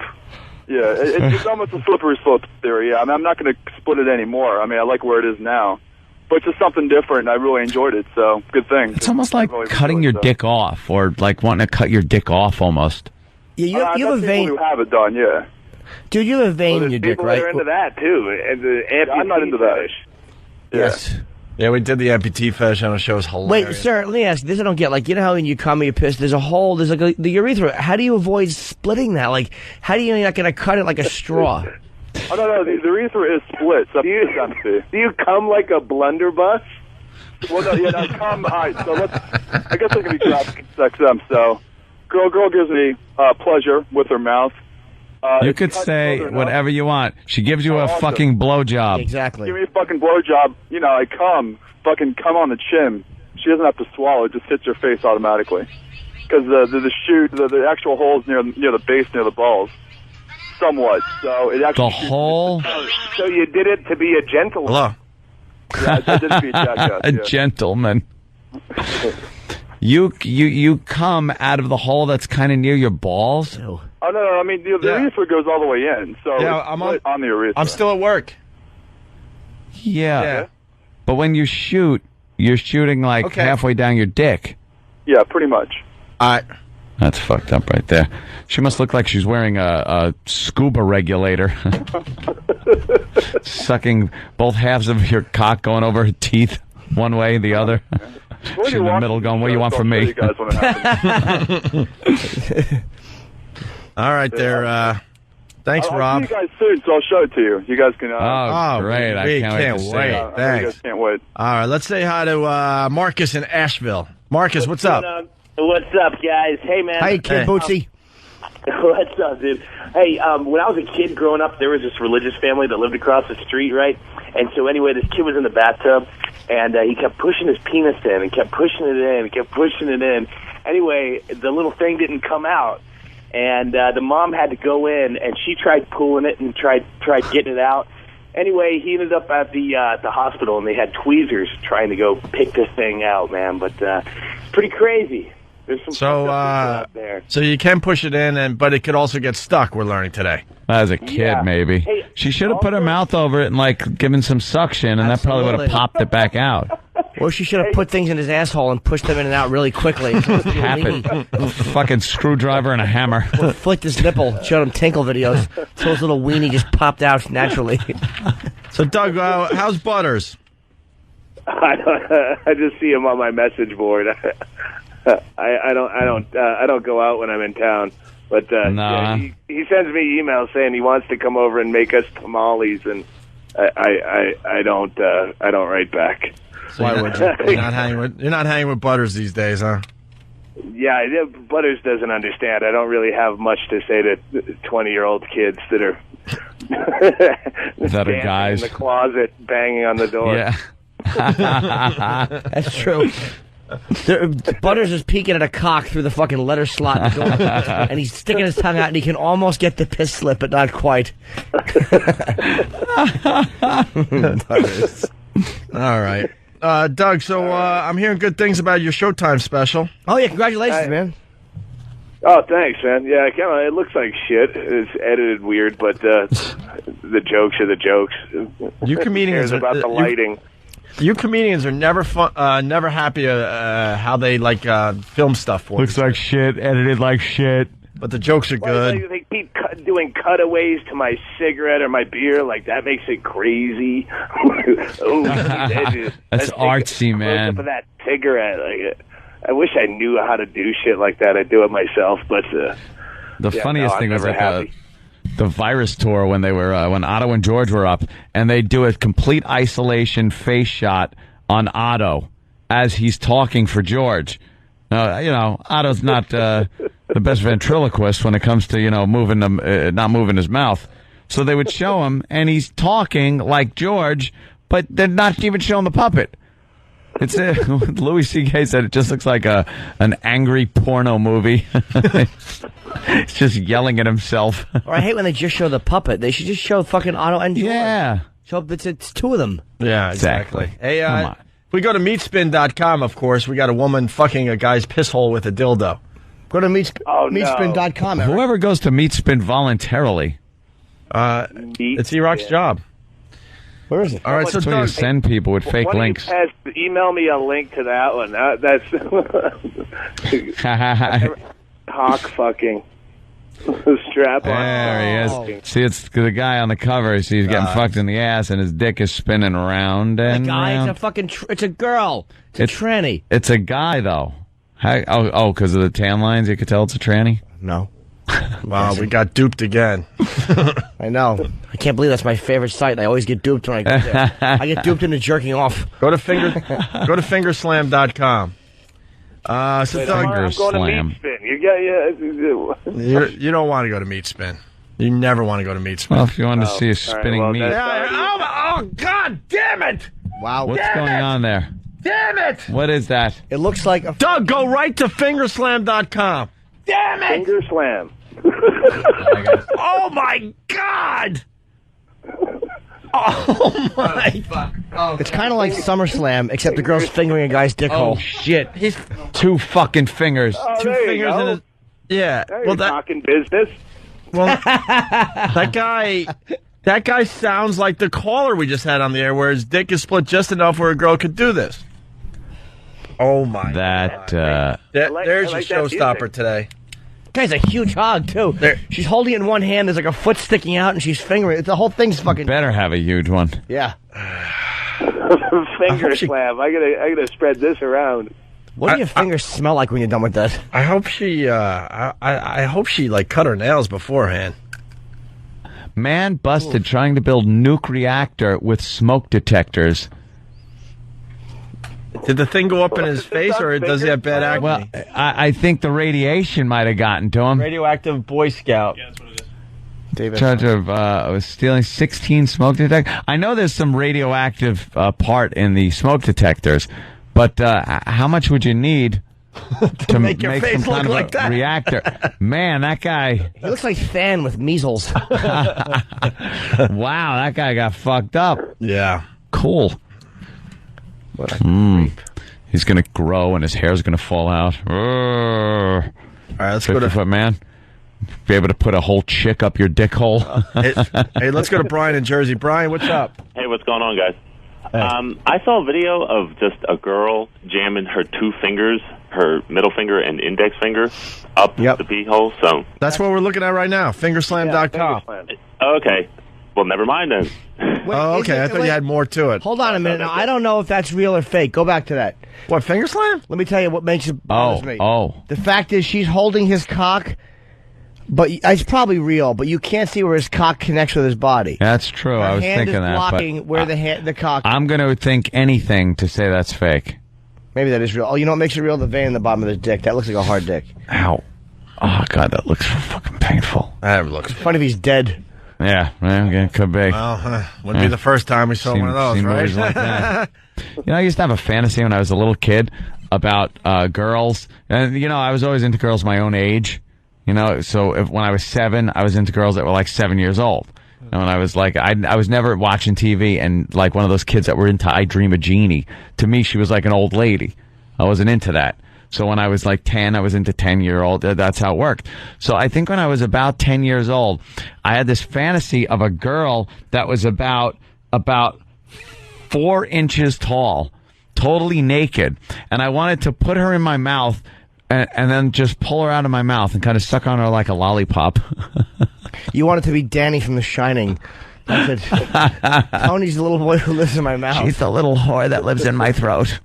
[SPEAKER 18] Yeah, it's almost a slippery slope theory. Yeah, I mean, I'm not going to split it anymore. I mean, I like where it is now. But it's just something different, and I really enjoyed it, so good thing.
[SPEAKER 11] It's almost like cutting your dick off, or wanting to cut your dick off almost.
[SPEAKER 13] Yeah, you have a vein.
[SPEAKER 18] People who have it done, yeah.
[SPEAKER 13] Dude, you have a vein in your dick, right?
[SPEAKER 8] People are into that, too. And
[SPEAKER 18] I'm not into that.
[SPEAKER 12] Yes. Yeah, we did the amputee fetish on a show. It was hilarious.
[SPEAKER 13] Wait, sir, let me ask you. This I don't get. You know how when you come and you piss, there's a hole, there's the urethra. How do you avoid splitting that? How do you not going to cut it like a straw?
[SPEAKER 18] Oh, no, the urethra is split. So
[SPEAKER 8] do you come like a blunderbuss?
[SPEAKER 18] Well, no, I come. All right, so I guess I can be graphic XM. So, girl gives me pleasure with her mouth.
[SPEAKER 11] You could say whatever you want. She gives you a fucking blowjob.
[SPEAKER 13] Exactly.
[SPEAKER 18] Give me a fucking blowjob. I come on the chin. She doesn't have to swallow. It just hits her face automatically. Because the actual hole is near the base, near the balls. Somewhat. So it actually.
[SPEAKER 11] The hole?
[SPEAKER 8] So you did it to be a gentleman.
[SPEAKER 12] Hello.
[SPEAKER 18] Yeah, I did it to be a jackass.
[SPEAKER 11] A gentleman. You come out of the hole that's kind of near your balls?
[SPEAKER 18] Oh, no, I mean, the urethra goes all the way in. So
[SPEAKER 12] I'm
[SPEAKER 18] on the urethra.
[SPEAKER 12] I'm still at work.
[SPEAKER 11] Yeah. But when you shoot, you're shooting like halfway down your dick.
[SPEAKER 18] Yeah, pretty much.
[SPEAKER 11] That's fucked up right there. She must look like she's wearing a scuba regulator. Sucking both halves of your cock going over her teeth one way, the other. She's in the middle going, what do you want from me?
[SPEAKER 12] All right, there. Thanks, Rob.
[SPEAKER 18] I'll see you guys soon, so I'll show it to you. You guys can...
[SPEAKER 11] great. I can't wait.
[SPEAKER 12] Thanks.
[SPEAKER 18] You guys can't wait.
[SPEAKER 12] All right, let's say hi to Marcus in Asheville. Marcus, what's up?
[SPEAKER 5] What's up, guys? Hey, man.
[SPEAKER 12] Hey, Kid Bootsy.
[SPEAKER 5] What's up, dude? Hey, when I was a kid growing up, there was this religious family that lived across the street, right? And so anyway, this kid was in the bathtub, and he kept pushing his penis in, and kept pushing it in, and kept pushing it in. Anyway, the little thing didn't come out, and the mom had to go in, and she tried pulling it and tried getting it out. Anyway, he ended up at the hospital, and they had tweezers trying to go pick this thing out, man. But it's pretty crazy. There's some fucked up out there.
[SPEAKER 12] So you can push it in, but it could also get stuck, we're learning today.
[SPEAKER 11] As a kid, maybe.
[SPEAKER 5] Hey,
[SPEAKER 11] she should have put her mouth over it and, like, given some suction, and that probably would have popped it back out.
[SPEAKER 13] Or she should have put things in his asshole and pushed them in and out really quickly.
[SPEAKER 11] A fucking screwdriver and a hammer.
[SPEAKER 13] Or flicked his nipple, showed him tinkle videos, so his little weenie just popped out naturally.
[SPEAKER 12] So, Doug, how's Butters?
[SPEAKER 8] I just see him on my message board. I don't go out when I'm in town, but yeah, he sends me emails saying he wants to come over and make us tamales, and I don't write back.
[SPEAKER 12] So why would you? You're not hanging with Butters these days, huh?
[SPEAKER 8] Yeah, Butters doesn't understand. I don't really have much to say to 20-year-old kids that are
[SPEAKER 11] that are guys
[SPEAKER 8] in the closet banging on the door.
[SPEAKER 11] Yeah.
[SPEAKER 13] That's true. Butters is peeking at a cock through the fucking letter slot in the door, and he's sticking his tongue out, and he can almost get the piss slip, but not quite.
[SPEAKER 12] All right. Doug, so I'm hearing good things about your Showtime special.
[SPEAKER 13] Oh, yeah, congratulations, man.
[SPEAKER 8] Oh, thanks, man. Yeah, it looks like shit. It's edited weird, but the jokes are the jokes.
[SPEAKER 12] You comedians
[SPEAKER 8] Who cares about the lighting.
[SPEAKER 12] You comedians are never happy how they film stuff for
[SPEAKER 11] Looks like shit, edited like shit.
[SPEAKER 12] But the jokes are good.
[SPEAKER 8] They keep doing cutaways to my cigarette or my beer. Like, that makes it crazy.
[SPEAKER 11] That's artsy, man.
[SPEAKER 8] Up of that cigarette. I wish I knew how to do shit like that. I'd do it myself. But
[SPEAKER 11] the funniest thing was like the Virus tour when they were when Otto and George were up, and they do a complete isolation face shot on Otto as he's talking for George. Otto's not the best ventriloquist when it comes to not moving his mouth. So they would show him, and he's talking like George, but they're not even showing the puppet. It's Louis C.K. said it just looks like an angry porno movie. It's just yelling at himself.
[SPEAKER 13] Or I hate when they just show the puppet. They should just show fucking Otto and George.
[SPEAKER 11] Yeah.
[SPEAKER 13] So it's two of them.
[SPEAKER 12] Yeah, exactly. Hey, if we go to meatspin.com, of course, we got a woman fucking a guy's piss hole with a dildo.
[SPEAKER 13] Go to meatspin.com.
[SPEAKER 11] Whoever goes to Meatspin voluntarily.
[SPEAKER 12] It's E-Rock's job.
[SPEAKER 13] Where is it?
[SPEAKER 12] All right, so
[SPEAKER 11] that's where you send people with fake links.
[SPEAKER 8] Email me a link to that one. That's cock fucking. Strap on.
[SPEAKER 11] There he is. See, it's the guy on the cover. See, he's getting fucked in the ass, and his dick is spinning round and round.
[SPEAKER 13] It's a girl. It's a tranny.
[SPEAKER 11] It's a guy, though. Because of the tan lines, you could tell it's a tranny?
[SPEAKER 13] No.
[SPEAKER 12] Wow, we got duped again.
[SPEAKER 13] I know. I can't believe that's my favorite site. I always get duped when I get there. I get duped into jerking off.
[SPEAKER 12] Go to fingerslam.com. So Doug,
[SPEAKER 8] I'm going to Meatspin.
[SPEAKER 12] You don't want to go to Meatspin. You never want to go to Meatspin.
[SPEAKER 11] Well, if you want to see a spinning meat.
[SPEAKER 12] Oh, God damn it!
[SPEAKER 13] Wow.
[SPEAKER 11] What's going on there?
[SPEAKER 12] Damn it!
[SPEAKER 11] What is that?
[SPEAKER 13] It looks like a...
[SPEAKER 12] Doug, go right to fingerslam.com. Damn it!
[SPEAKER 8] Fingerslam.
[SPEAKER 12] Oh, my God! Oh, my fuck.
[SPEAKER 13] Oh, it's kind of like SummerSlam, except the girl's fingering a guy's dick hole.
[SPEAKER 11] Oh, shit. He's two fucking fingers.
[SPEAKER 12] Two fingers in his... Yeah.
[SPEAKER 8] Well, talking business.
[SPEAKER 12] Well, that guy That guy sounds like the caller we just had on the air, where his dick is split just enough where a girl could do this. Oh, my God. There's your showstopper today.
[SPEAKER 13] Guy's a huge hog, too. She's holding it in one hand. There's like a foot sticking out, and she's fingering it. The whole thing's fucking...
[SPEAKER 11] Better have a huge one.
[SPEAKER 13] Yeah.
[SPEAKER 8] Finger slam. I gotta spread this around.
[SPEAKER 13] What do your fingers smell like when you're done with that?
[SPEAKER 12] I hope she, I hope she, like, cut her nails beforehand.
[SPEAKER 11] Man busted trying to build nuke reactor with smoke detectors.
[SPEAKER 12] Did the thing go up in his face, or does he have bad acne?
[SPEAKER 11] Well, I think the radiation might have gotten to him.
[SPEAKER 12] Radioactive Boy Scout.
[SPEAKER 11] Yeah, that's what it is. David. Charge of stealing 16 smoke detectors. I know there's some radioactive part in the smoke detectors, but how much would you need to make your face some kind
[SPEAKER 13] look
[SPEAKER 11] of a reactor? Man, that guy...
[SPEAKER 13] He looks like Fan with measles.
[SPEAKER 11] Wow, that guy got fucked up.
[SPEAKER 12] Yeah.
[SPEAKER 11] Cool.
[SPEAKER 12] What a creep.
[SPEAKER 11] He's going to grow and his hair's going to fall out. All
[SPEAKER 12] right, let's go to...
[SPEAKER 11] 50-foot man. Be able to put a whole chick up your dick hole.
[SPEAKER 12] Hey, let's go to Brian in Jersey. Brian, what's up?
[SPEAKER 2] Hey, what's going on, guys? I saw a video of just a girl jamming her two fingers, her middle finger and index finger, up the pee hole. So
[SPEAKER 12] that's what we're looking at right now. Fingerslam.com.
[SPEAKER 2] Okay. Well, never mind then.
[SPEAKER 12] Okay. I thought you had more to it.
[SPEAKER 13] Hold on a minute. Now, I don't know if that's real or fake. Go back to that.
[SPEAKER 12] What, Fingerslam?
[SPEAKER 13] Let me tell you what makes it bothers me.
[SPEAKER 11] Oh.
[SPEAKER 13] The fact is she's holding his cock, but it's probably real, but you can't see where his cock connects with his body.
[SPEAKER 11] That's true. I was thinking that.
[SPEAKER 13] Her hand is blocking where the cock...
[SPEAKER 11] I'm going to think anything to say that's fake.
[SPEAKER 13] Maybe that is real. Oh, you know what makes it real? The vein in the bottom of the dick. That looks like a hard dick.
[SPEAKER 11] Ow. Oh, God, that looks fucking painful.
[SPEAKER 12] That looks...
[SPEAKER 13] Funny if he's dead.
[SPEAKER 11] Yeah, okay, could be.
[SPEAKER 12] Well, wouldn't be the first time we saw one of those, right?
[SPEAKER 11] Like that. You know, I used to have a fantasy when I was a little kid about girls. And, you know, I was always into girls my own age. You know, so when I was 7, I was into girls that were like 7 years old. And when I was like, I was never watching TV and like one of those kids that were into I Dream of Jeannie. To me, she was like an old lady. I wasn't into that. So when I was like 10, I was into 10-year-old. That's how it worked. So I think when I was about 10 years old, I had this fantasy of a girl that was about 4 inches tall, totally naked. And I wanted to put her in my mouth and then just pull her out of my mouth and kind of suck on her like a lollipop.
[SPEAKER 13] You want it to be Danny from The Shining. That's it. Tony's the little boy who lives in my mouth.
[SPEAKER 11] She's the little whore that lives in my throat.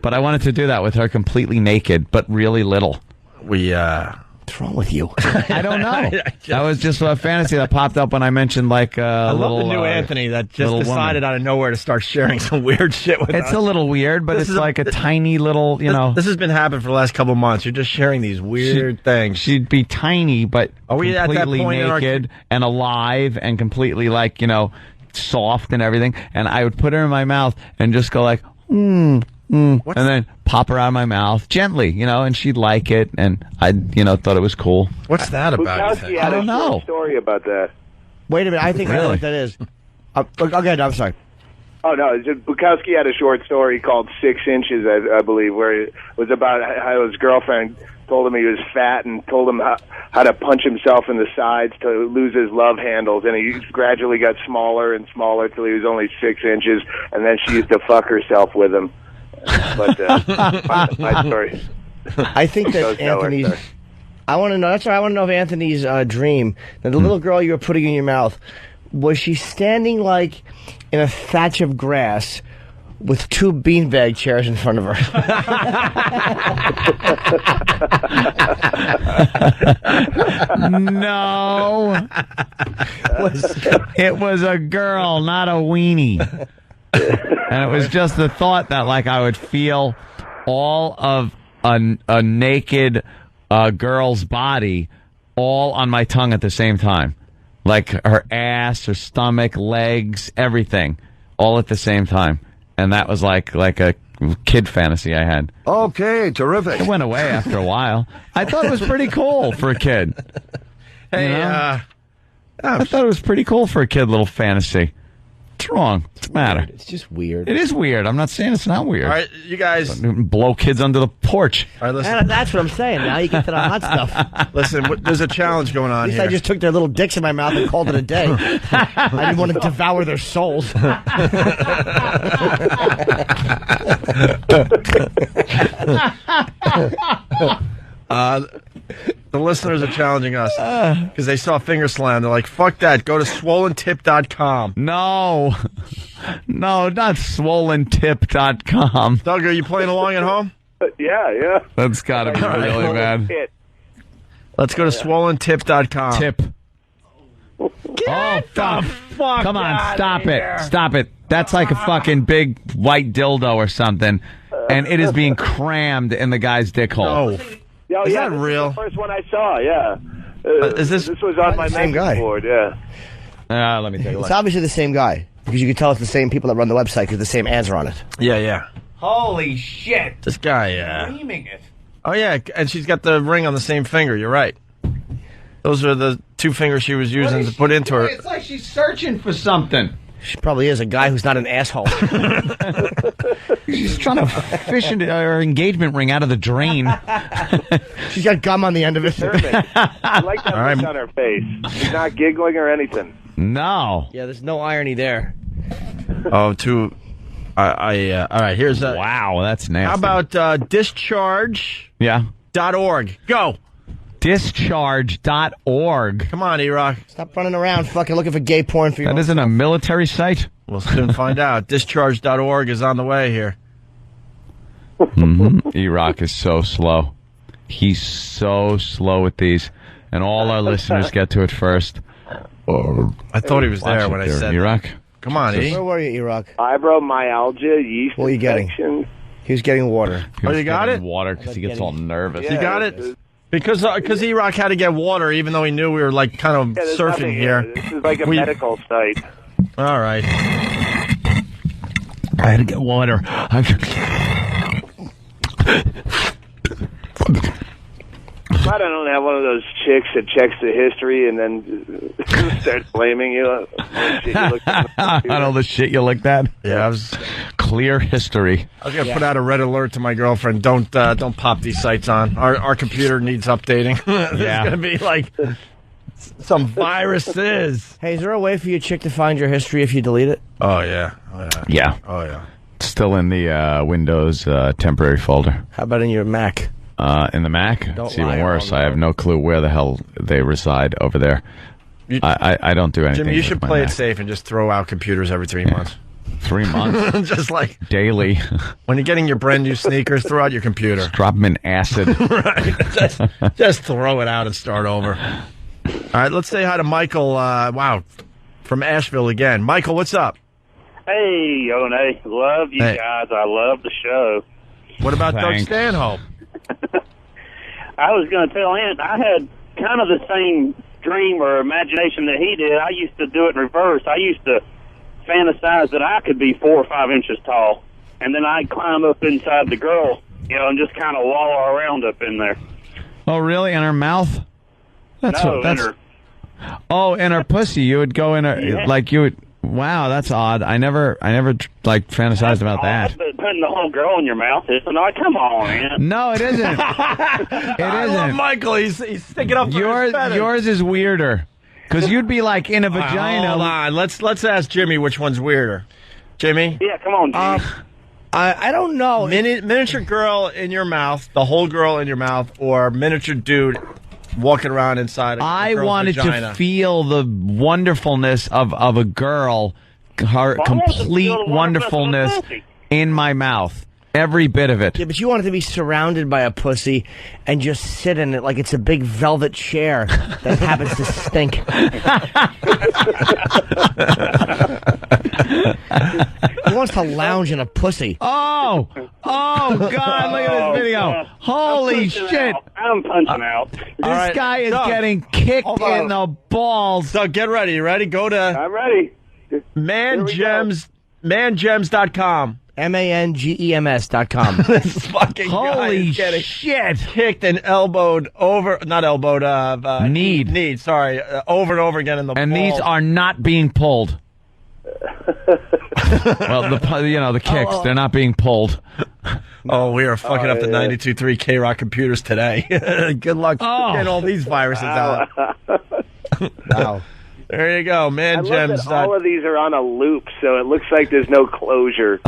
[SPEAKER 11] But I wanted to do that with her completely naked, but really little.
[SPEAKER 13] What's wrong with you?
[SPEAKER 11] I don't know. That was just a fantasy that popped up when I mentioned like
[SPEAKER 12] I
[SPEAKER 11] little,
[SPEAKER 12] love the new Anthony that just decided
[SPEAKER 11] woman.
[SPEAKER 12] out of nowhere to start sharing some weird shit with us.
[SPEAKER 11] It's a little weird, but it's like a tiny little, you know.
[SPEAKER 12] This has been happening for the last couple of months. You're just sharing these weird things.
[SPEAKER 11] She'd be tiny, but completely naked and alive and completely like, you know, soft and everything. And I would put her in my mouth and just go like, and then pop her out of my mouth gently, you know, and she'd like it, and I, you know, thought it was cool.
[SPEAKER 12] What's that about?
[SPEAKER 11] I don't know.
[SPEAKER 8] Story about that.
[SPEAKER 13] Wait a minute, I think I know what that is. Okay, I'm sorry.
[SPEAKER 8] Oh no, Bukowski had a short story called 6 Inches, I believe, where it was about how his girlfriend told him he was fat and told him how to punch himself in the sides to lose his love handles, and he gradually got smaller and smaller till he was only 6 inches, and then she used to fuck herself with him. But my story.
[SPEAKER 13] I think that Anthony's. I want to know. That's why I want to know if Anthony's dream. Now, the little girl you were putting in your mouth, was she standing like in a thatch of grass with 2 beanbag chairs in front of her?
[SPEAKER 11] No. It was a girl, not a weenie. And it was just the thought that, like, I would feel all of a naked girl's body all on my tongue at the same time. Like her ass, her stomach, legs, everything, all at the same time. And that was like a kid fantasy I had.
[SPEAKER 6] Okay, terrific.
[SPEAKER 11] It went away after a while. I thought it was pretty cool for a kid.
[SPEAKER 12] Hey,
[SPEAKER 11] you know? I thought it was pretty cool for a kid, little fantasy. What's wrong? What's the matter?
[SPEAKER 13] It's just weird.
[SPEAKER 11] It is weird. I'm not saying it's not weird.
[SPEAKER 12] All right, you guys.
[SPEAKER 11] Blow kids under the porch.
[SPEAKER 12] All right, listen.
[SPEAKER 13] That's what I'm saying. Now you get to the hot stuff.
[SPEAKER 12] Listen, there's a challenge going on
[SPEAKER 13] At least
[SPEAKER 12] here.
[SPEAKER 13] I just took their little dicks in my mouth and called it a day. I didn't want to devour their souls.
[SPEAKER 12] The listeners are challenging us because they saw Finger Slam. They're like, fuck that. Go to swollentip.com.
[SPEAKER 11] No, not swollentip.com.
[SPEAKER 12] Doug, are you playing along at home?
[SPEAKER 20] Yeah.
[SPEAKER 11] That's got to be really bad.
[SPEAKER 12] Let's go to swollentip.com.
[SPEAKER 11] Tip.
[SPEAKER 12] Get the fuck
[SPEAKER 11] Come on,
[SPEAKER 12] outta
[SPEAKER 11] stop
[SPEAKER 12] here.
[SPEAKER 11] it. Stop it. That's like a fucking big white dildo or something. And it is being crammed in the guy's dick hole.
[SPEAKER 12] Oh.
[SPEAKER 20] Is
[SPEAKER 12] that
[SPEAKER 20] this
[SPEAKER 12] real?
[SPEAKER 20] Was the first one I saw, yeah.
[SPEAKER 12] Is this
[SPEAKER 20] was on my
[SPEAKER 13] same guy?
[SPEAKER 20] message board, yeah.
[SPEAKER 11] Let me take a
[SPEAKER 13] It's obviously the same guy because you can tell it's the same people that run the website because the same ads are on it.
[SPEAKER 12] Yeah.
[SPEAKER 11] Holy shit.
[SPEAKER 12] This guy,
[SPEAKER 11] Screaming it.
[SPEAKER 12] Oh, yeah, and she's got the ring on the same finger. You're right. Those are the two fingers she was using to put into her.
[SPEAKER 11] It's like she's searching for something.
[SPEAKER 13] She probably is a guy who's not an asshole.
[SPEAKER 11] She's trying to fish into her engagement ring out of the drain.
[SPEAKER 13] She's got gum on the end of it.
[SPEAKER 20] I like that look on her face. She's not giggling or anything.
[SPEAKER 11] No.
[SPEAKER 13] Yeah, there's no irony there.
[SPEAKER 12] Oh, all right, here's a...
[SPEAKER 11] Wow, that's nasty.
[SPEAKER 12] How about discharge.org?
[SPEAKER 11] Yeah.
[SPEAKER 12] Go.
[SPEAKER 11] Discharge.org.
[SPEAKER 12] Come on, E-Rock.
[SPEAKER 13] Stop running around fucking looking for gay porn for your
[SPEAKER 11] That isn't a military site?
[SPEAKER 12] We'll soon find out. Discharge.org is on the way here.
[SPEAKER 11] E-Rock is so slow. He's so slow with these. And all our listeners get to it first.
[SPEAKER 12] I thought he was there when I said
[SPEAKER 11] E-Rock.
[SPEAKER 12] Come on, E.
[SPEAKER 13] Where were you, E-Rock?
[SPEAKER 20] Fibromyalgia, yeast
[SPEAKER 13] What are you getting?
[SPEAKER 20] infection.
[SPEAKER 13] He was getting water.
[SPEAKER 12] You got it?
[SPEAKER 11] Water because he gets all nervous.
[SPEAKER 12] You got it? Because E-Rock had to get water, even though he knew we were like kind of
[SPEAKER 20] there's
[SPEAKER 12] surfing
[SPEAKER 20] nothing
[SPEAKER 12] here.
[SPEAKER 20] This is like a medical site.
[SPEAKER 12] All right.
[SPEAKER 11] I had to get water.
[SPEAKER 20] I don't have one of those chicks that checks the history and then starts blaming you.
[SPEAKER 11] I know the shit you looked at.
[SPEAKER 12] Yeah, I was
[SPEAKER 11] clear history.
[SPEAKER 12] I was gonna put out a red alert to my girlfriend. Don't pop these sites on. Our computer needs updating. There's gonna be like some viruses.
[SPEAKER 13] Hey, is there a way for your chick to find your history if you delete it?
[SPEAKER 12] Oh yeah.
[SPEAKER 11] Yeah.
[SPEAKER 12] Oh yeah.
[SPEAKER 11] Still in the Windows temporary folder.
[SPEAKER 13] How about in your Mac?
[SPEAKER 11] In the Mac?
[SPEAKER 13] Don't
[SPEAKER 11] It's even
[SPEAKER 13] lie
[SPEAKER 11] worse.
[SPEAKER 13] on
[SPEAKER 11] I have no clue where the hell they reside over there. I don't do anything.
[SPEAKER 12] Jimmy, you
[SPEAKER 11] with
[SPEAKER 12] should
[SPEAKER 11] my
[SPEAKER 12] play
[SPEAKER 11] Mac.
[SPEAKER 12] it safe and just throw out computers every 3 months.
[SPEAKER 11] 3 months?
[SPEAKER 12] Just like
[SPEAKER 11] daily.
[SPEAKER 12] When you're getting your brand new sneakers, throw out your computer.
[SPEAKER 11] Just drop them in acid.
[SPEAKER 12] Right. Just throw it out and start over. All right, let's say hi to Michael. Wow, from Asheville again. Michael, what's up?
[SPEAKER 14] Hey, One, love you guys. I love the show.
[SPEAKER 12] What about
[SPEAKER 14] Thanks.
[SPEAKER 12] Doug Stanhope?
[SPEAKER 14] I was going to tell Ant, I had kind of the same dream or imagination that he did. I used to do it in reverse. I used to fantasize that I could be 4 or 5 inches tall, and then I'd climb up inside the girl, and just kind of wallow around up in there.
[SPEAKER 11] Oh, really? In her mouth? That's
[SPEAKER 14] No,
[SPEAKER 11] what. That's.
[SPEAKER 14] in her.
[SPEAKER 11] Oh, in her pussy. You would go in her like you would. Wow, that's odd. I never like fantasized about that.
[SPEAKER 14] But putting the whole girl in your mouth is like, come on, man.
[SPEAKER 11] No, it isn't. It
[SPEAKER 12] I love
[SPEAKER 11] isn't.
[SPEAKER 12] Michael. He's sticking up for his feathers.
[SPEAKER 11] Yours is weirder. Because you'd be like in a vagina.
[SPEAKER 12] Hold on. Let's ask Jimmy which one's weirder. Jimmy?
[SPEAKER 14] Yeah, come on, Jimmy.
[SPEAKER 13] I don't know.
[SPEAKER 12] Miniature girl in your mouth, the whole girl in your mouth, or miniature dude walking around inside a girl's
[SPEAKER 11] wanted
[SPEAKER 12] vagina.
[SPEAKER 11] to feel the wonderfulness of a girl, her complete wonderfulness in my mouth. Every bit of it.
[SPEAKER 13] Yeah, but you want it to be surrounded by a pussy and just sit in it like it's a big velvet chair that happens to stink. He wants to lounge in a pussy.
[SPEAKER 11] Oh, God, look at this video. Holy shit.
[SPEAKER 14] I'm punching out.
[SPEAKER 11] This guy is getting kicked in the balls.
[SPEAKER 12] So get ready. You ready? Go to
[SPEAKER 14] I'm ready.
[SPEAKER 12] mangems.com.
[SPEAKER 13] MANGEMS.com.
[SPEAKER 12] This fucking guy
[SPEAKER 11] Holy
[SPEAKER 12] is getting
[SPEAKER 11] shit.
[SPEAKER 12] kicked and elbowed over, not elbowed,
[SPEAKER 11] Kneed,
[SPEAKER 12] sorry, over and over again in the
[SPEAKER 11] and
[SPEAKER 12] balls.
[SPEAKER 11] these are not being pulled. Well, the kicks, they're not being pulled.
[SPEAKER 12] Oh, we are fucking up the 92.3 K-Rock computers today. Good luck getting all these viruses out. Wow. There you go, man.
[SPEAKER 8] I love that all of these are on a loop, so it looks like there's no closure.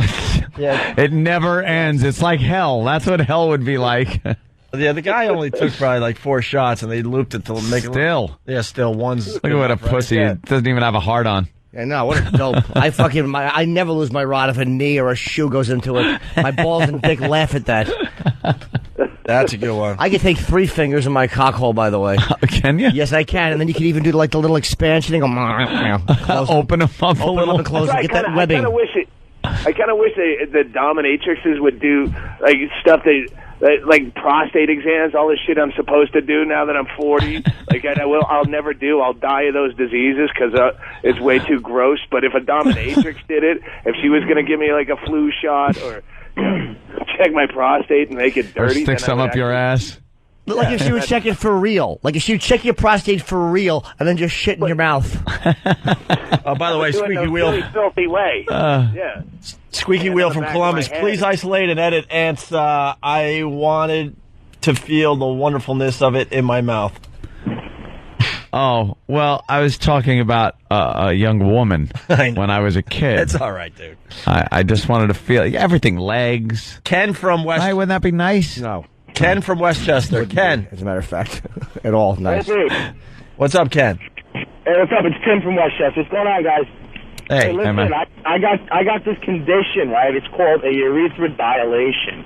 [SPEAKER 12] Yeah.
[SPEAKER 11] It never ends. It's like hell. That's what hell would be like.
[SPEAKER 12] Yeah, the guy only took probably like 4 shots, and they looped it to make it.
[SPEAKER 11] Still.
[SPEAKER 12] Yeah, still. One's.
[SPEAKER 11] Look at what a pussy.
[SPEAKER 12] Yeah.
[SPEAKER 11] It doesn't even have a heart on.
[SPEAKER 13] Yeah, no, what a dope. I never lose my rod if a knee or a shoe goes into it. My balls and dick laugh at that.
[SPEAKER 12] That's a good one.
[SPEAKER 13] I can take 3 fingers in my cock hole, by the way.
[SPEAKER 11] Can you?
[SPEAKER 13] Yes, I can. And then you can even do like the little expansion thing.
[SPEAKER 11] Open them up a little.
[SPEAKER 13] And close them. Get that webbing.
[SPEAKER 8] I kind of wish the dominatrixes would do like stuff like prostate exams, all this shit I'm supposed to do now that I'm 40. Like I'll never do. I'll die of those diseases because it's way too gross. But if a dominatrix did it, if she was going to give me like a flu shot or check my prostate and make it dirty,
[SPEAKER 11] or stick some up your ass.
[SPEAKER 13] Like if she would check it for real. Like if she would check your prostate for real and then just shit in your mouth.
[SPEAKER 12] Oh, by the way, Squeaky Wheel.
[SPEAKER 8] Really filthy way. Yeah.
[SPEAKER 12] Squeaky Wheel from Columbus. Please isolate and edit ants. I wanted to feel the wonderfulness of it in my mouth.
[SPEAKER 11] Oh, well, I was talking about a young woman when I was a kid.
[SPEAKER 12] It's all right, dude.
[SPEAKER 11] I just wanted to feel everything. Legs.
[SPEAKER 12] Ken from West...
[SPEAKER 11] Why wouldn't that be nice?
[SPEAKER 12] No. Ken from Westchester. Ken.
[SPEAKER 13] As a matter of fact. At all. Nice.
[SPEAKER 12] What's up, Ken?
[SPEAKER 4] Hey, what's up? It's Tim from Westchester. What's going on, guys?
[SPEAKER 11] Hey,
[SPEAKER 4] listen,
[SPEAKER 11] man.
[SPEAKER 4] I got this condition, right? It's called a urethra dilation.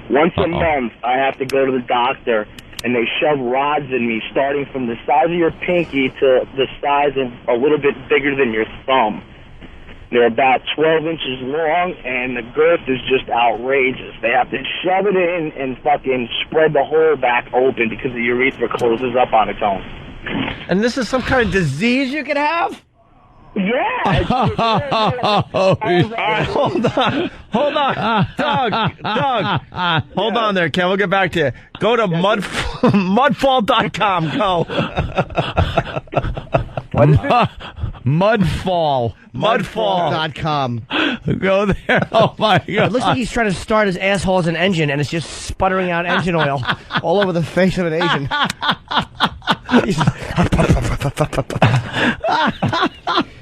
[SPEAKER 4] Once a month, I have to go to the doctor, and they shove rods in me, starting from the size of your pinky to the size of a little bit bigger than your thumb. They're about 12 inches long, and the girth is just outrageous. They have to shove it in and fucking spread the hole back open because the urethra closes up on its own.
[SPEAKER 12] And this is some kind of disease you could have?
[SPEAKER 4] Yeah.
[SPEAKER 12] Hold on. Doug, hold on there, Ken. We'll get back to you. Go to mudfall.com. Go.
[SPEAKER 13] What is it?
[SPEAKER 11] Mudfall.
[SPEAKER 13] Mudfall.com.
[SPEAKER 11] Go there. Oh, my God.
[SPEAKER 13] It looks like he's trying to start his asshole as an engine, and it's just sputtering out engine oil all over the face of an Asian.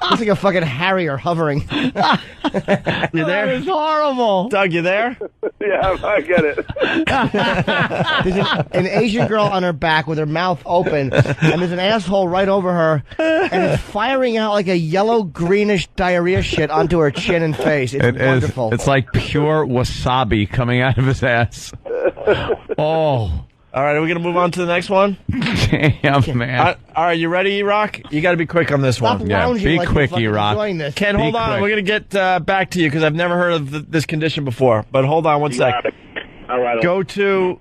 [SPEAKER 13] Looks like a fucking Harrier hovering.
[SPEAKER 12] You there?
[SPEAKER 11] That is horrible.
[SPEAKER 12] Doug, you there?
[SPEAKER 8] Yeah, I get it.
[SPEAKER 13] There's an Asian girl on her back with her mouth open, and there's an asshole right over her, and it's firing out like a yellow-greenish diarrhea shit onto her chin and face. It's wonderful.
[SPEAKER 11] It's like pure wasabi coming out of his ass. Oh.
[SPEAKER 12] All right, are we going to move on to the next one?
[SPEAKER 11] Damn, man.
[SPEAKER 12] All right, you ready, E-Rock? You got to be quick on this
[SPEAKER 13] Stop
[SPEAKER 12] one.
[SPEAKER 13] lounging
[SPEAKER 11] be
[SPEAKER 13] like
[SPEAKER 11] quick,
[SPEAKER 13] you're
[SPEAKER 11] E-Rock.
[SPEAKER 13] enjoying this.
[SPEAKER 12] Ken, hold on.
[SPEAKER 11] quick.
[SPEAKER 12] We're going to get back to you because I've never heard of this condition before. But hold on one sec.
[SPEAKER 4] All right.
[SPEAKER 12] Go to...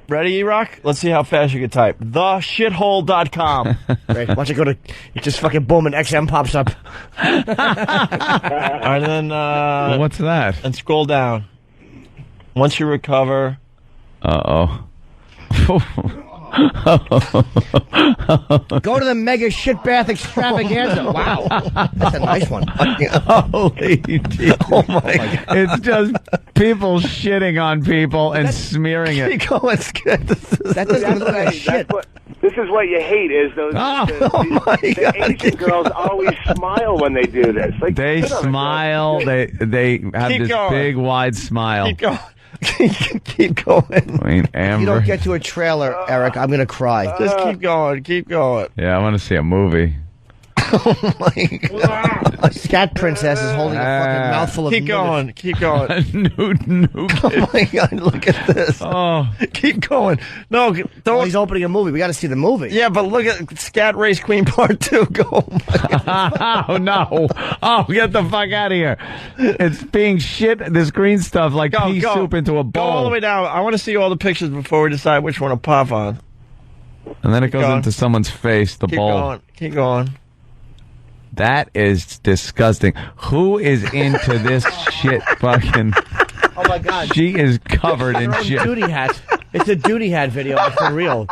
[SPEAKER 12] Ready, E-Rock? Let's see how fast you can type. TheShithole.com.
[SPEAKER 13] Right, watch it go to... It just fucking boom and XM pops up.
[SPEAKER 12] All right, and then...
[SPEAKER 11] what's that?
[SPEAKER 12] And scroll down. Once you recover...
[SPEAKER 11] Uh-oh.
[SPEAKER 13] Go to the mega shit bath extravaganza. Wow. That's a nice one.
[SPEAKER 11] Holy Jesus. Oh my God. It's just people shitting on people and smearing it.
[SPEAKER 12] Keep going.
[SPEAKER 13] That doesn't look like shit.
[SPEAKER 8] This is what you hate is those the Asian girls always smile when they do this. Like,
[SPEAKER 11] they smile. They have
[SPEAKER 12] Keep
[SPEAKER 11] this
[SPEAKER 12] going.
[SPEAKER 11] big wide smile.
[SPEAKER 12] Keep going. Keep going.
[SPEAKER 11] I mean, Amber.
[SPEAKER 13] If you don't get to a trailer, Eric, I'm going to cry.
[SPEAKER 12] Just keep going. Keep going.
[SPEAKER 11] Yeah, I want to see a movie.
[SPEAKER 12] Oh my God.
[SPEAKER 13] A scat princess is holding a fucking mouthful of
[SPEAKER 12] Keep going. Keep going.
[SPEAKER 11] Nude.
[SPEAKER 12] Oh my God, look at this.
[SPEAKER 11] Oh.
[SPEAKER 12] Keep going. No, don't.
[SPEAKER 13] Well, he's opening a movie. We got to see the movie.
[SPEAKER 12] Yeah, but look at Scat Race Queen Part 2. Go. Oh my God.
[SPEAKER 11] Oh, no. Oh, get the fuck out of here. It's being shit, this green stuff, like pea soup into a bowl.
[SPEAKER 12] Go all the way down. I want to see all the pictures before we decide which one to pop on.
[SPEAKER 11] And then it goes into someone's face, the bowl.
[SPEAKER 12] Going. Keep going.
[SPEAKER 11] That is disgusting. Who is into this shit fucking...
[SPEAKER 13] Oh, my God.
[SPEAKER 11] She is covered in shit.
[SPEAKER 13] Duty hat. It's a duty hat video, for real.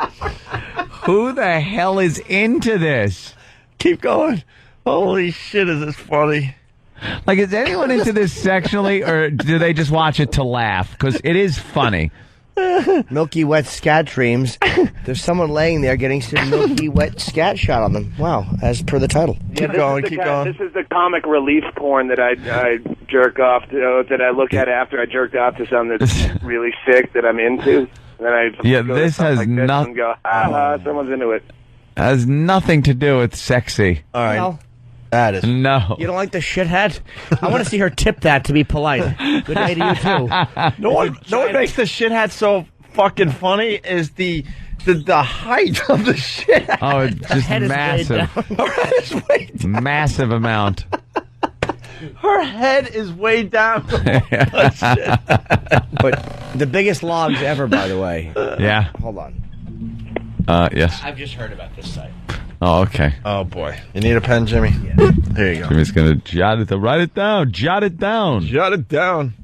[SPEAKER 11] Who the hell is into this?
[SPEAKER 12] Keep going. Holy shit, is this funny.
[SPEAKER 11] Like, is anyone into this sexually, or do they just watch it to laugh? Because it is funny.
[SPEAKER 13] Milky wet scat dreams. There's someone laying there getting some milky wet scat shot on them. Wow, as per the title.
[SPEAKER 8] Keep going. This is the comic relief porn that I jerk off to, that I look at after I jerked off to something that's really sick that I'm into. Then I
[SPEAKER 11] this has nothing.
[SPEAKER 8] Go, someone's into it.
[SPEAKER 11] Has nothing to do with sexy.
[SPEAKER 12] All right.
[SPEAKER 13] No.
[SPEAKER 12] That is.
[SPEAKER 11] No.
[SPEAKER 13] You don't like the shithead? I want to see her tip that to be polite. Good day to you, too.
[SPEAKER 12] No one makes the shithead so fucking funny is the height of the shit.
[SPEAKER 11] Oh, it's just massive.
[SPEAKER 12] Her head is way down.
[SPEAKER 11] Massive amount.
[SPEAKER 12] Her head is way down.
[SPEAKER 13] But the biggest logs ever, by the way.
[SPEAKER 11] Yeah.
[SPEAKER 13] Hold on.
[SPEAKER 11] Yes.
[SPEAKER 13] I've just heard about this site.
[SPEAKER 11] Oh, okay.
[SPEAKER 12] Oh, boy. You need a pen, Jimmy? Yeah. There you go.
[SPEAKER 11] Jimmy's going to write it down. Jot it down.
[SPEAKER 12] Jot it down.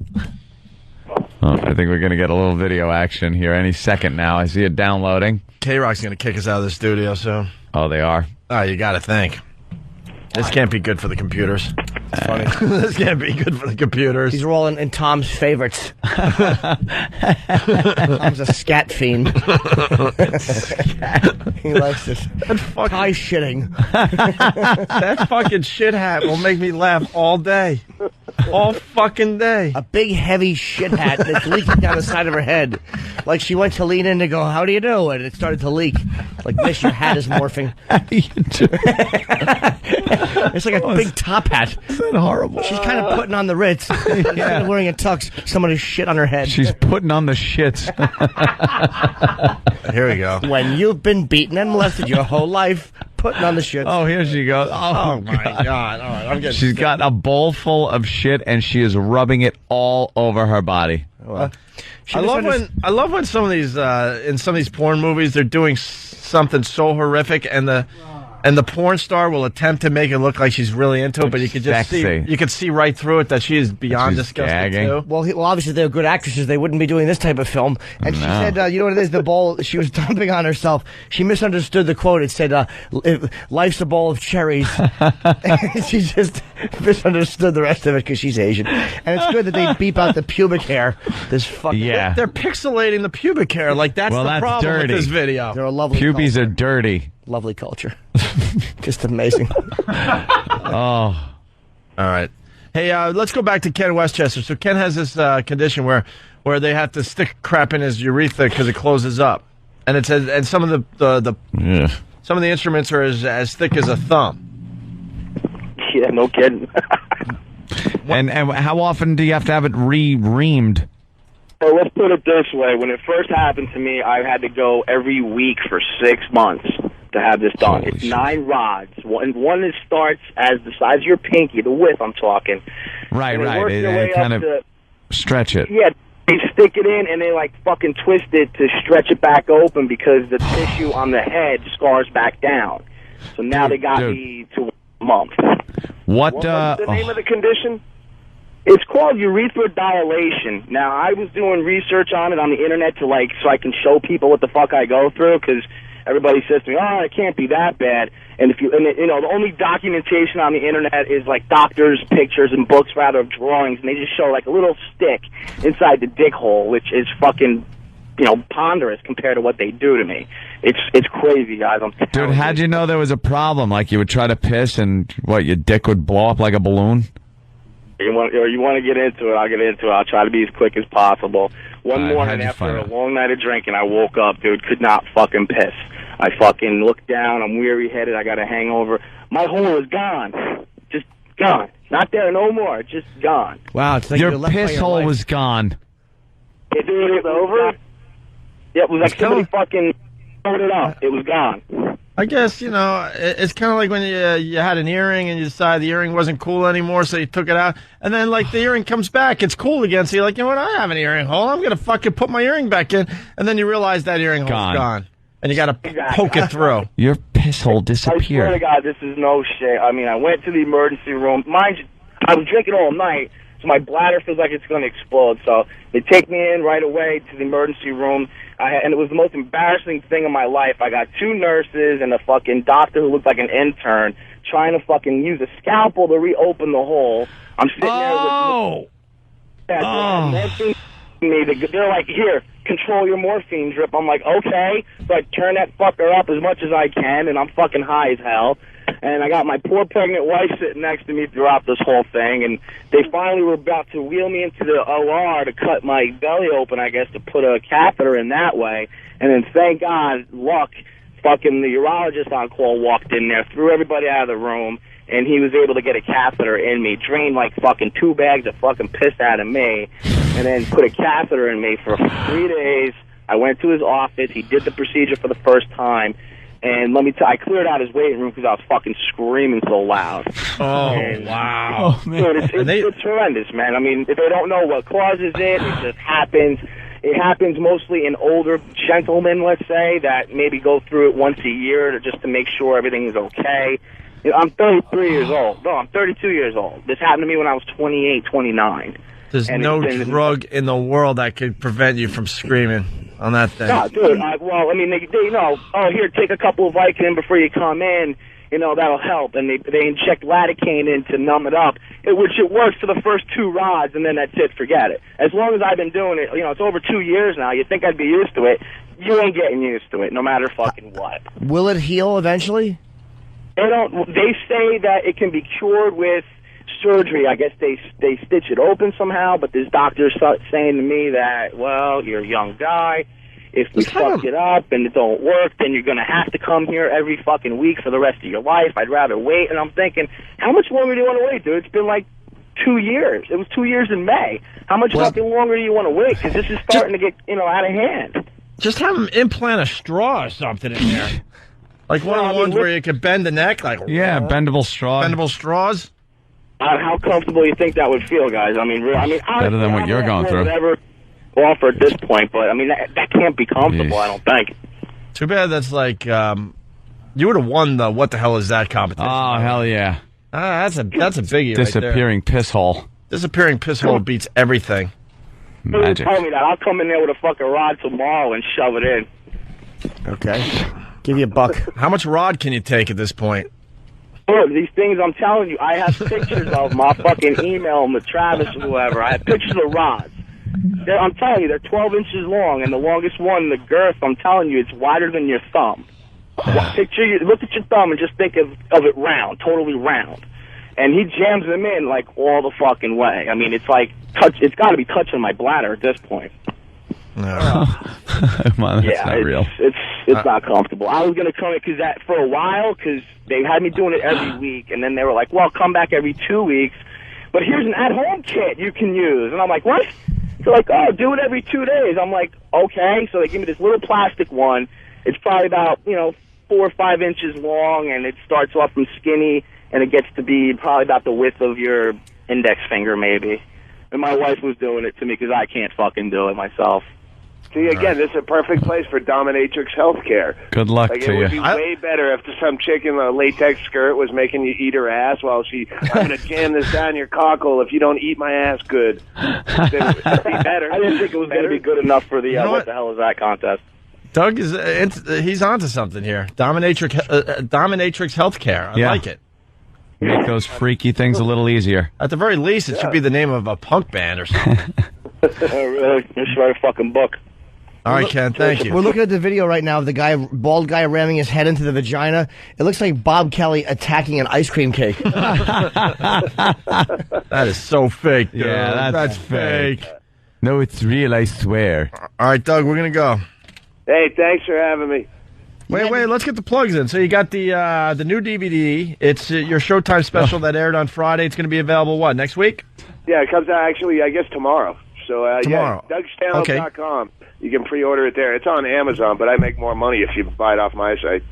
[SPEAKER 11] Oh, I think we're going to get a little video action here any second now. I see it downloading.
[SPEAKER 12] K-Rock's going to kick us out of the studio soon.
[SPEAKER 11] Oh, they are?
[SPEAKER 12] Oh, you got to think. This can't be good for the computers. It's funny. This can't be good for the computers.
[SPEAKER 13] These are all in Tom's favorites. Tom's a scat fiend. He likes this. Tie shitting.
[SPEAKER 12] That fucking shit hat will make me laugh all day. All fucking day.
[SPEAKER 13] A big, heavy shit hat that's leaking down the side of her head. Like she went to lean in to go, how do you do? And it started to leak. Like, miss, your hat is morphing. How do you do? It's like a big top hat.
[SPEAKER 11] Is that horrible?
[SPEAKER 13] She's kind of putting on the Ritz. Instead of wearing a tux, somebody's shit on her head.
[SPEAKER 11] She's putting on the shits.
[SPEAKER 12] Here we go.
[SPEAKER 13] When you've been beaten and molested your whole life, putting on the shit.
[SPEAKER 11] Oh, here she goes.
[SPEAKER 12] Oh my God. All right, I'm getting
[SPEAKER 11] She's got a bowl full of shit, and she is rubbing it all over her body.
[SPEAKER 12] I love when some of these in some of these porn movies they're doing something so horrific and the porn star will attempt to make it look like she's really into it, but you could just see right through it that she is beyond disgusting too.
[SPEAKER 13] Well, obviously they're good actresses. They wouldn't be doing this type of film. And she said, you know what it is? The bowl she was dumping on herself. She misunderstood the quote. It said, "Life's a bowl of cherries." She just misunderstood the rest of it because she's Asian. And it's good that they beep out the pubic hair. This fucking
[SPEAKER 12] they're pixelating the pubic hair like that's the problem
[SPEAKER 11] dirty.
[SPEAKER 12] with this video.
[SPEAKER 13] They're a lovely.
[SPEAKER 11] Pubies are dirty.
[SPEAKER 13] Lovely culture. Just amazing.
[SPEAKER 11] Oh.
[SPEAKER 12] All right. Hey, let's go back to Ken Westchester. So Ken has this condition where they have to stick crap in his urethra because it closes up, and it says, and some of some of the instruments are as thick as a thumb.
[SPEAKER 5] Yeah, no kidding.
[SPEAKER 11] And how often do you have to have it reamed?
[SPEAKER 5] Well, let's put it this way. When it first happened to me, I had to go every week for 6 months to have this done. It's 9 rods. One starts as the size of your pinky, the width I'm talking.
[SPEAKER 11] Right. They kind of stretch it.
[SPEAKER 5] Yeah, they stick it in and they like fucking twist it to stretch it back open because the tissue on the head scars back down. So now they got me to a month.
[SPEAKER 11] What
[SPEAKER 5] was the name of the condition? It's called urethra dilation. Now, I was doing research on it on the internet so I can show people what the fuck I go through, because everybody says to me, "Oh, it can't be that bad." And the only documentation on the internet is like doctors' pictures and books rather of drawings, and they just show like a little stick inside the dick hole, which is fucking, ponderous compared to what they do to me. It's crazy, guys.
[SPEAKER 11] Dude, how'd you know there was a problem? Like you would try to piss and your dick would blow up like a balloon?
[SPEAKER 5] You want to get into it, I'll get into it. I'll try to be as quick as possible. One morning after a long night of drinking, I woke up, dude, could not fucking piss. I fucking looked down, I'm weary-headed, I got a hangover. My hole is gone. Just gone. Not there no more, just gone.
[SPEAKER 13] Wow, it's like
[SPEAKER 11] your piss hole was gone.
[SPEAKER 5] It was over? Yeah, it was like somebody fucking turned it off. It was gone.
[SPEAKER 12] I guess, it's kind of like when you had an earring and you decided the earring wasn't cool anymore, so you took it out. And then, the earring comes back. It's cool again. So you're like, you know what? I have an earring hole. I'm going to fucking put my earring back in. And then you realize that earring hole's gone. And you got to poke it through.
[SPEAKER 11] Your piss hole disappeared.
[SPEAKER 5] I swear to God, this is no shit. I mean, I went to the emergency room. Mind you, I was drinking all night,
[SPEAKER 4] so my bladder feels like it's going to explode. So they take me in right away to the emergency room, and it was the most embarrassing thing in my life. I got 2 nurses and a fucking doctor who looked like an intern trying to fucking use a scalpel to reopen the hole. I'm sitting there with morphine. They're like, here, control your morphine drip. I'm like, okay. So I turn that fucker up as much as I can, and I'm fucking high as hell. And I got my poor pregnant wife sitting next to me throughout this whole thing, and they finally were about to wheel me into the OR to cut my belly open, I guess, to put a catheter in that way. And then, thank God, luck, fucking the urologist on call walked in there, threw everybody out of the room, and he was able to get a catheter in me, drained like fucking 2 bags of fucking piss out of me, and then put a catheter in me for 3 days. I went to his office. He did the procedure for the first time. And let me tell you, I cleared out his waiting room because I was fucking screaming so loud.
[SPEAKER 12] Wow.
[SPEAKER 4] Oh, man. Dude, it's horrendous, man. I mean, if they don't know what causes it, it just happens. It happens mostly in older gentlemen, let's say, that maybe go through it once a year just to make sure everything is okay. You know, I'm 33 years old. No, I'm 32 years old. This happened to me when I was 28, 29.
[SPEAKER 12] There's no drug in the world that could prevent you from screaming on that thing.
[SPEAKER 4] No, dude. Well, I mean, they know, oh, here, take a couple of Vicodin before you come in. You know, that'll help. And they inject lidocaine in to numb it up, which it works for the first 2 rods, and then that's it, forget it. As long as I've been doing it, you know, it's over 2 years now. You'd think I'd be used to it. You ain't getting used to it, no matter fucking what.
[SPEAKER 13] Will it heal eventually?
[SPEAKER 4] They say that it can be cured with surgery. I guess they stitch it open somehow, but this doctor's saying to me that, well, you're a young guy. If we fuck it up and it don't work, then you're going to have to come here every fucking week for the rest of your life. I'd rather wait. And I'm thinking, how much longer do you want to wait, dude? It's been like 2 years. It was 2 years in May. How much fucking longer do you want to wait? Because this is starting to get, out of hand.
[SPEAKER 12] Just have them implant a straw or something in there. Like one of the ones where you could bend the neck.
[SPEAKER 11] Bendable straw.
[SPEAKER 12] Bendable straws.
[SPEAKER 4] How comfortable you think that would feel, guys? I mean,
[SPEAKER 11] better than what you're going through.
[SPEAKER 4] Never offer at this point, but I mean that can't be comfortable. I don't think.
[SPEAKER 12] Too bad that's like you would have won the what the hell is that competition?
[SPEAKER 11] Oh hell yeah!
[SPEAKER 12] That's a biggie.
[SPEAKER 11] Disappearing
[SPEAKER 12] right there.
[SPEAKER 11] piss hole.
[SPEAKER 12] Disappearing piss hole beats everything.
[SPEAKER 11] Magic.
[SPEAKER 4] Tell me that. I'll come in there with a fucking rod tomorrow and shove it in.
[SPEAKER 13] Okay. Give you $1.
[SPEAKER 12] How much rod can you take at this point?
[SPEAKER 4] Look, these things I'm telling you, I have pictures of them. I'll fucking email them to Travis or whoever. I have pictures of rods. I'm telling you, they're 12 inches long, and the longest one, the girth, I'm telling you, it's wider than your thumb. Look at your thumb and just think of it round, totally round. And he jams them in like all the fucking way. I mean, it's like it's got to be touching my bladder at this point.
[SPEAKER 11] No. Man, that's not real.
[SPEAKER 4] It's not comfortable. I was gonna come in for a while because they had me doing it every week, and then they were like, "Well, come back every 2 weeks." But here's an at-home kit you can use, and I'm like, "What?" They're like, "Oh, do it every 2 days." I'm like, "Okay." So they give me this little plastic one. It's probably about 4 or 5 inches long, and it starts off from skinny, and it gets to be probably about the width of your index finger, maybe. And my wife was doing it to me because I can't fucking do it myself.
[SPEAKER 20] See, again, this is a perfect place for dominatrix healthcare.
[SPEAKER 11] Good luck
[SPEAKER 20] to
[SPEAKER 11] you.
[SPEAKER 20] It would be way better if some chick in a latex skirt was making you eat her ass while I'm going to jam this down your cockle if you don't eat my ass good. It'd be better.
[SPEAKER 4] I didn't think it was going to be good enough for the what the hell is that contest.
[SPEAKER 12] Doug he's onto something here. Dominatrix healthcare. I like it.
[SPEAKER 11] Make those freaky things a little easier.
[SPEAKER 12] At the very least, it should be the name of a punk band or something.
[SPEAKER 4] Really? You should write a fucking book.
[SPEAKER 12] All right, Ken, thank you.
[SPEAKER 13] We're looking at the video right now of the bald guy ramming his head into the vagina. It looks like Bob Kelly attacking an ice cream cake.
[SPEAKER 12] That is so fake, dude.
[SPEAKER 11] Yeah, that's fake. No, it's real, I swear.
[SPEAKER 12] All right, Doug, we're going to go.
[SPEAKER 20] Hey, thanks for having me.
[SPEAKER 12] Wait, let's get the plugs in. So you got the new DVD. It's your Showtime special that aired on Friday. It's going to be available, next week?
[SPEAKER 20] Yeah, it comes out actually, I guess, tomorrow. So,
[SPEAKER 12] tomorrow.
[SPEAKER 20] Yeah, DougStanhope.com. Okay. You can pre-order it there. It's on Amazon, but I make more money if you buy it off my site.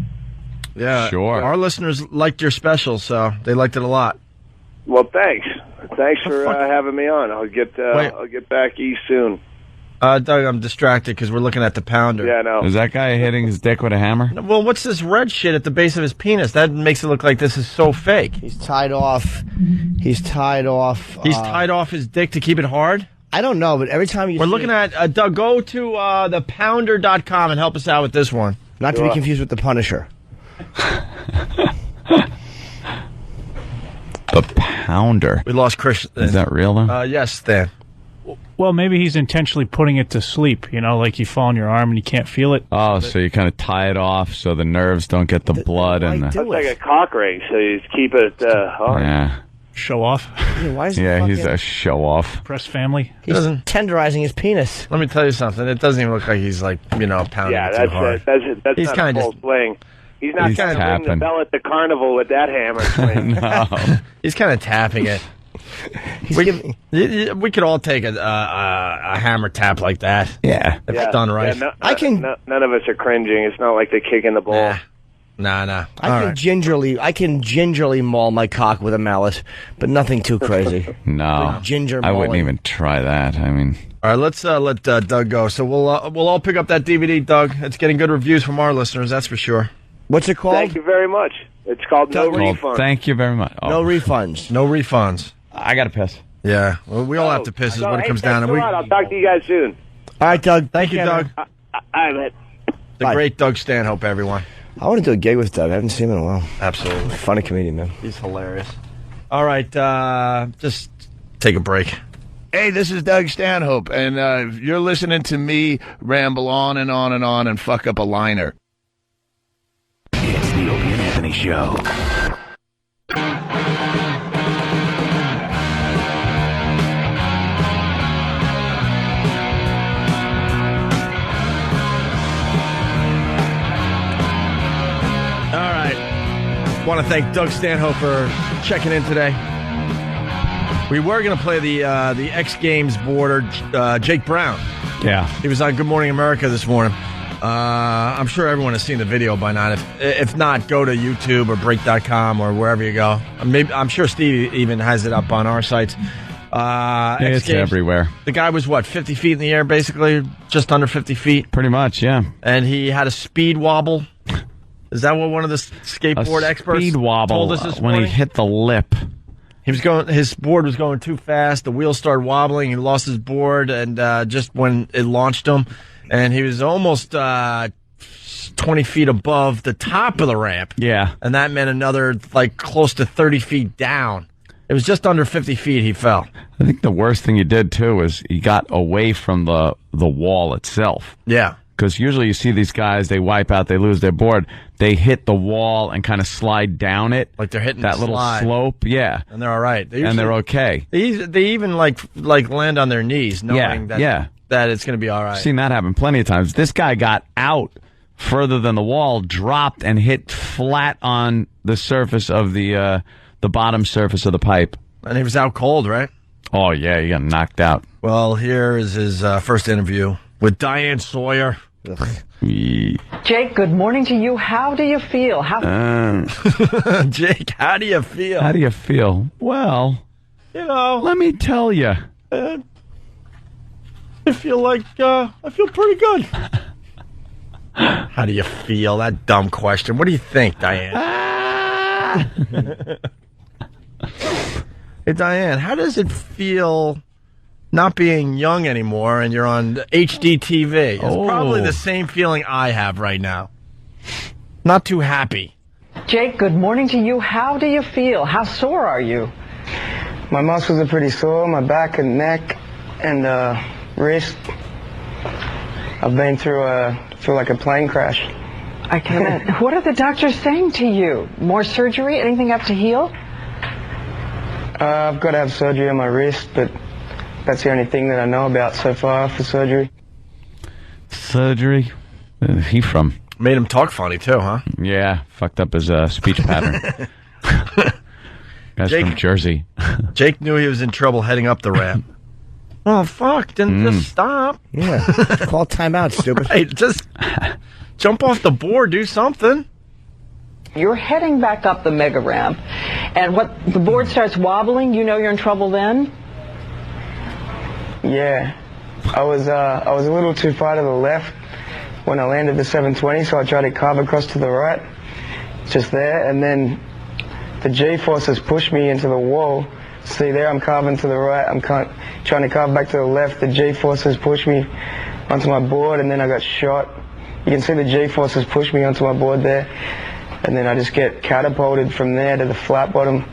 [SPEAKER 12] Yeah,
[SPEAKER 11] sure.
[SPEAKER 12] Our listeners liked your special, so they liked it a lot.
[SPEAKER 20] Well, thanks. Thanks for having me on. I'll get back east soon.
[SPEAKER 12] Doug, I'm distracted because we're looking at the pounder.
[SPEAKER 8] Yeah, I know.
[SPEAKER 11] Is that guy hitting his dick with a hammer?
[SPEAKER 12] Well, what's this red shit at the base of his penis? That makes it look like this is so fake.
[SPEAKER 13] He's tied off. He's tied off
[SPEAKER 12] his dick to keep it hard?
[SPEAKER 13] I don't know, but every time
[SPEAKER 12] We're looking at, Doug, go to thepounder.com and help us out with this one.
[SPEAKER 13] Not to be confused with the Punisher.
[SPEAKER 11] The pounder.
[SPEAKER 12] We lost Chris.
[SPEAKER 11] Is that real, though?
[SPEAKER 12] Yes, Stan.
[SPEAKER 9] Well, maybe he's intentionally putting it to sleep, like you fall on your arm and you can't feel it.
[SPEAKER 11] Oh, so you kind of tie it off so the nerves don't get the blood and
[SPEAKER 8] It's like a cock ring, so you just keep it hard.
[SPEAKER 11] Yeah.
[SPEAKER 9] Show off.
[SPEAKER 13] Why is
[SPEAKER 11] he's a show off.
[SPEAKER 9] Press family.
[SPEAKER 13] He's tenderizing his penis.
[SPEAKER 12] Let me tell you something. It doesn't even look like he's pounding it too hard.
[SPEAKER 8] That's
[SPEAKER 12] He's
[SPEAKER 8] not
[SPEAKER 12] kinda
[SPEAKER 8] a full swing. He's not trying to ring the
[SPEAKER 11] tapping.
[SPEAKER 8] bell at the carnival with that hammer swing.
[SPEAKER 11] No.
[SPEAKER 12] He's kind of tapping it. We could all take a hammer tap like that.
[SPEAKER 11] Yeah.
[SPEAKER 12] If it's done right.
[SPEAKER 8] Yeah, none of us are cringing. It's not like they're kicking the ball.
[SPEAKER 12] Nah.
[SPEAKER 13] I can gingerly maul my cock with a mallet, but nothing too crazy.
[SPEAKER 11] No.
[SPEAKER 13] Like ginger
[SPEAKER 11] I wouldn't
[SPEAKER 13] mauling.
[SPEAKER 11] even try that. I mean...
[SPEAKER 12] All right, let's let Doug go. So we'll all pick up that DVD, Doug. It's getting good reviews from our listeners, that's for sure.
[SPEAKER 13] What's it called?
[SPEAKER 8] Thank you very much. It's called No Refund.
[SPEAKER 11] Thank you very much.
[SPEAKER 13] No refunds.
[SPEAKER 12] No refunds.
[SPEAKER 11] I got to piss.
[SPEAKER 12] Yeah, well, we all have to piss is what it comes down to.
[SPEAKER 8] I'll talk to you guys soon.
[SPEAKER 13] All right, Doug.
[SPEAKER 12] Thank you, Doug.
[SPEAKER 8] All right,
[SPEAKER 12] The great Doug Stanhope, everyone.
[SPEAKER 13] I want to do a gig with Doug. I haven't seen him in a while.
[SPEAKER 12] Absolutely.
[SPEAKER 13] Funny comedian, man.
[SPEAKER 12] He's hilarious. All right, just take a break.
[SPEAKER 17] Hey, this is Doug Stanhope, and you're listening to me ramble on and on and on and fuck up a liner.
[SPEAKER 3] It's the Opie and Anthony Show.
[SPEAKER 12] All right. Want to thank Doug Stanhope for checking in today. We were going to play the X Games boarder, Jake Brown.
[SPEAKER 9] Yeah.
[SPEAKER 12] He was on Good Morning America this morning. I'm sure everyone has seen the video by now. If not, go to YouTube or break.com or wherever you go. I'm sure Steve even has it up on our sites.
[SPEAKER 11] It's everywhere.
[SPEAKER 12] The guy was, 50 feet in the air, basically? Just under 50 feet?
[SPEAKER 11] Pretty much, yeah.
[SPEAKER 12] And he had a speed wobble. Is that what one of the skateboard experts
[SPEAKER 11] speed wobble
[SPEAKER 12] told us this
[SPEAKER 11] when
[SPEAKER 12] morning?
[SPEAKER 11] he hit the lip.
[SPEAKER 12] His board was going too fast. The wheels started wobbling. He lost his board, and just when it launched him, and he was almost 20 feet above the top of the ramp.
[SPEAKER 11] Yeah.
[SPEAKER 12] And that meant another, close to 30 feet down. It was just under 50 feet he fell.
[SPEAKER 11] I think the worst thing he did, too, was he got away from the wall itself.
[SPEAKER 12] Yeah.
[SPEAKER 11] Because usually you see these guys, they wipe out, they lose their board. They hit the wall and kind of slide down it.
[SPEAKER 12] Like they're hitting
[SPEAKER 11] that little
[SPEAKER 12] slide.
[SPEAKER 11] slope. Yeah.
[SPEAKER 12] And they're all right.
[SPEAKER 11] And they're okay.
[SPEAKER 12] They even, land on their knees knowing that it's going to be all right.
[SPEAKER 11] I've seen that happen plenty of times. This guy got out further than the wall, dropped, and hit flat on the surface of the bottom surface of the pipe.
[SPEAKER 12] And he was out cold, right?
[SPEAKER 11] Oh, yeah, he got knocked out.
[SPEAKER 12] Well, here is his first interview with Diane Sawyer.
[SPEAKER 21] Jake, good morning to you. How do you feel?
[SPEAKER 12] Jake, how do you feel?
[SPEAKER 11] How do you feel? Well, let me tell you.
[SPEAKER 12] I feel pretty good. How do you feel? That dumb question. What do you think, Diane? Hey, Diane, how does it feel not being young anymore and you're on HD TV? It's probably the same feeling I have right now. Not too happy.
[SPEAKER 21] Jake, good morning to you. How do you feel? How sore are you?
[SPEAKER 23] My muscles are pretty sore, my back and neck and wrist. I've been through feel like a plane crash.
[SPEAKER 21] I can. What are the doctors saying to you? More surgery? Anything up to heal?
[SPEAKER 23] I've got to have surgery on my wrist, but that's the only thing that I know about so far for surgery.
[SPEAKER 11] Surgery? Where's he from?
[SPEAKER 12] Made him talk funny, too, huh?
[SPEAKER 11] Yeah, fucked up his speech pattern. Guy's from Jersey.
[SPEAKER 12] Jake knew he was in trouble heading up the ramp. Oh, fuck, then just stop.
[SPEAKER 13] Yeah, call timeout, stupid.
[SPEAKER 12] Hey, just jump off the board, do something.
[SPEAKER 21] You're heading back up the mega ramp, and the board starts wobbling, you know you're in trouble then?
[SPEAKER 23] Yeah. I was a little too far to the left when I landed the 720, so I tried to carve across to the right, just there, and then the G-forces pushed me into the wall. See there, I'm carving to the right, I'm trying to carve back to the left. The G-forces pushed me onto my board, and then I got shot. You can see the G-forces push me onto my board there, and then I just get catapulted from there to the flat bottom.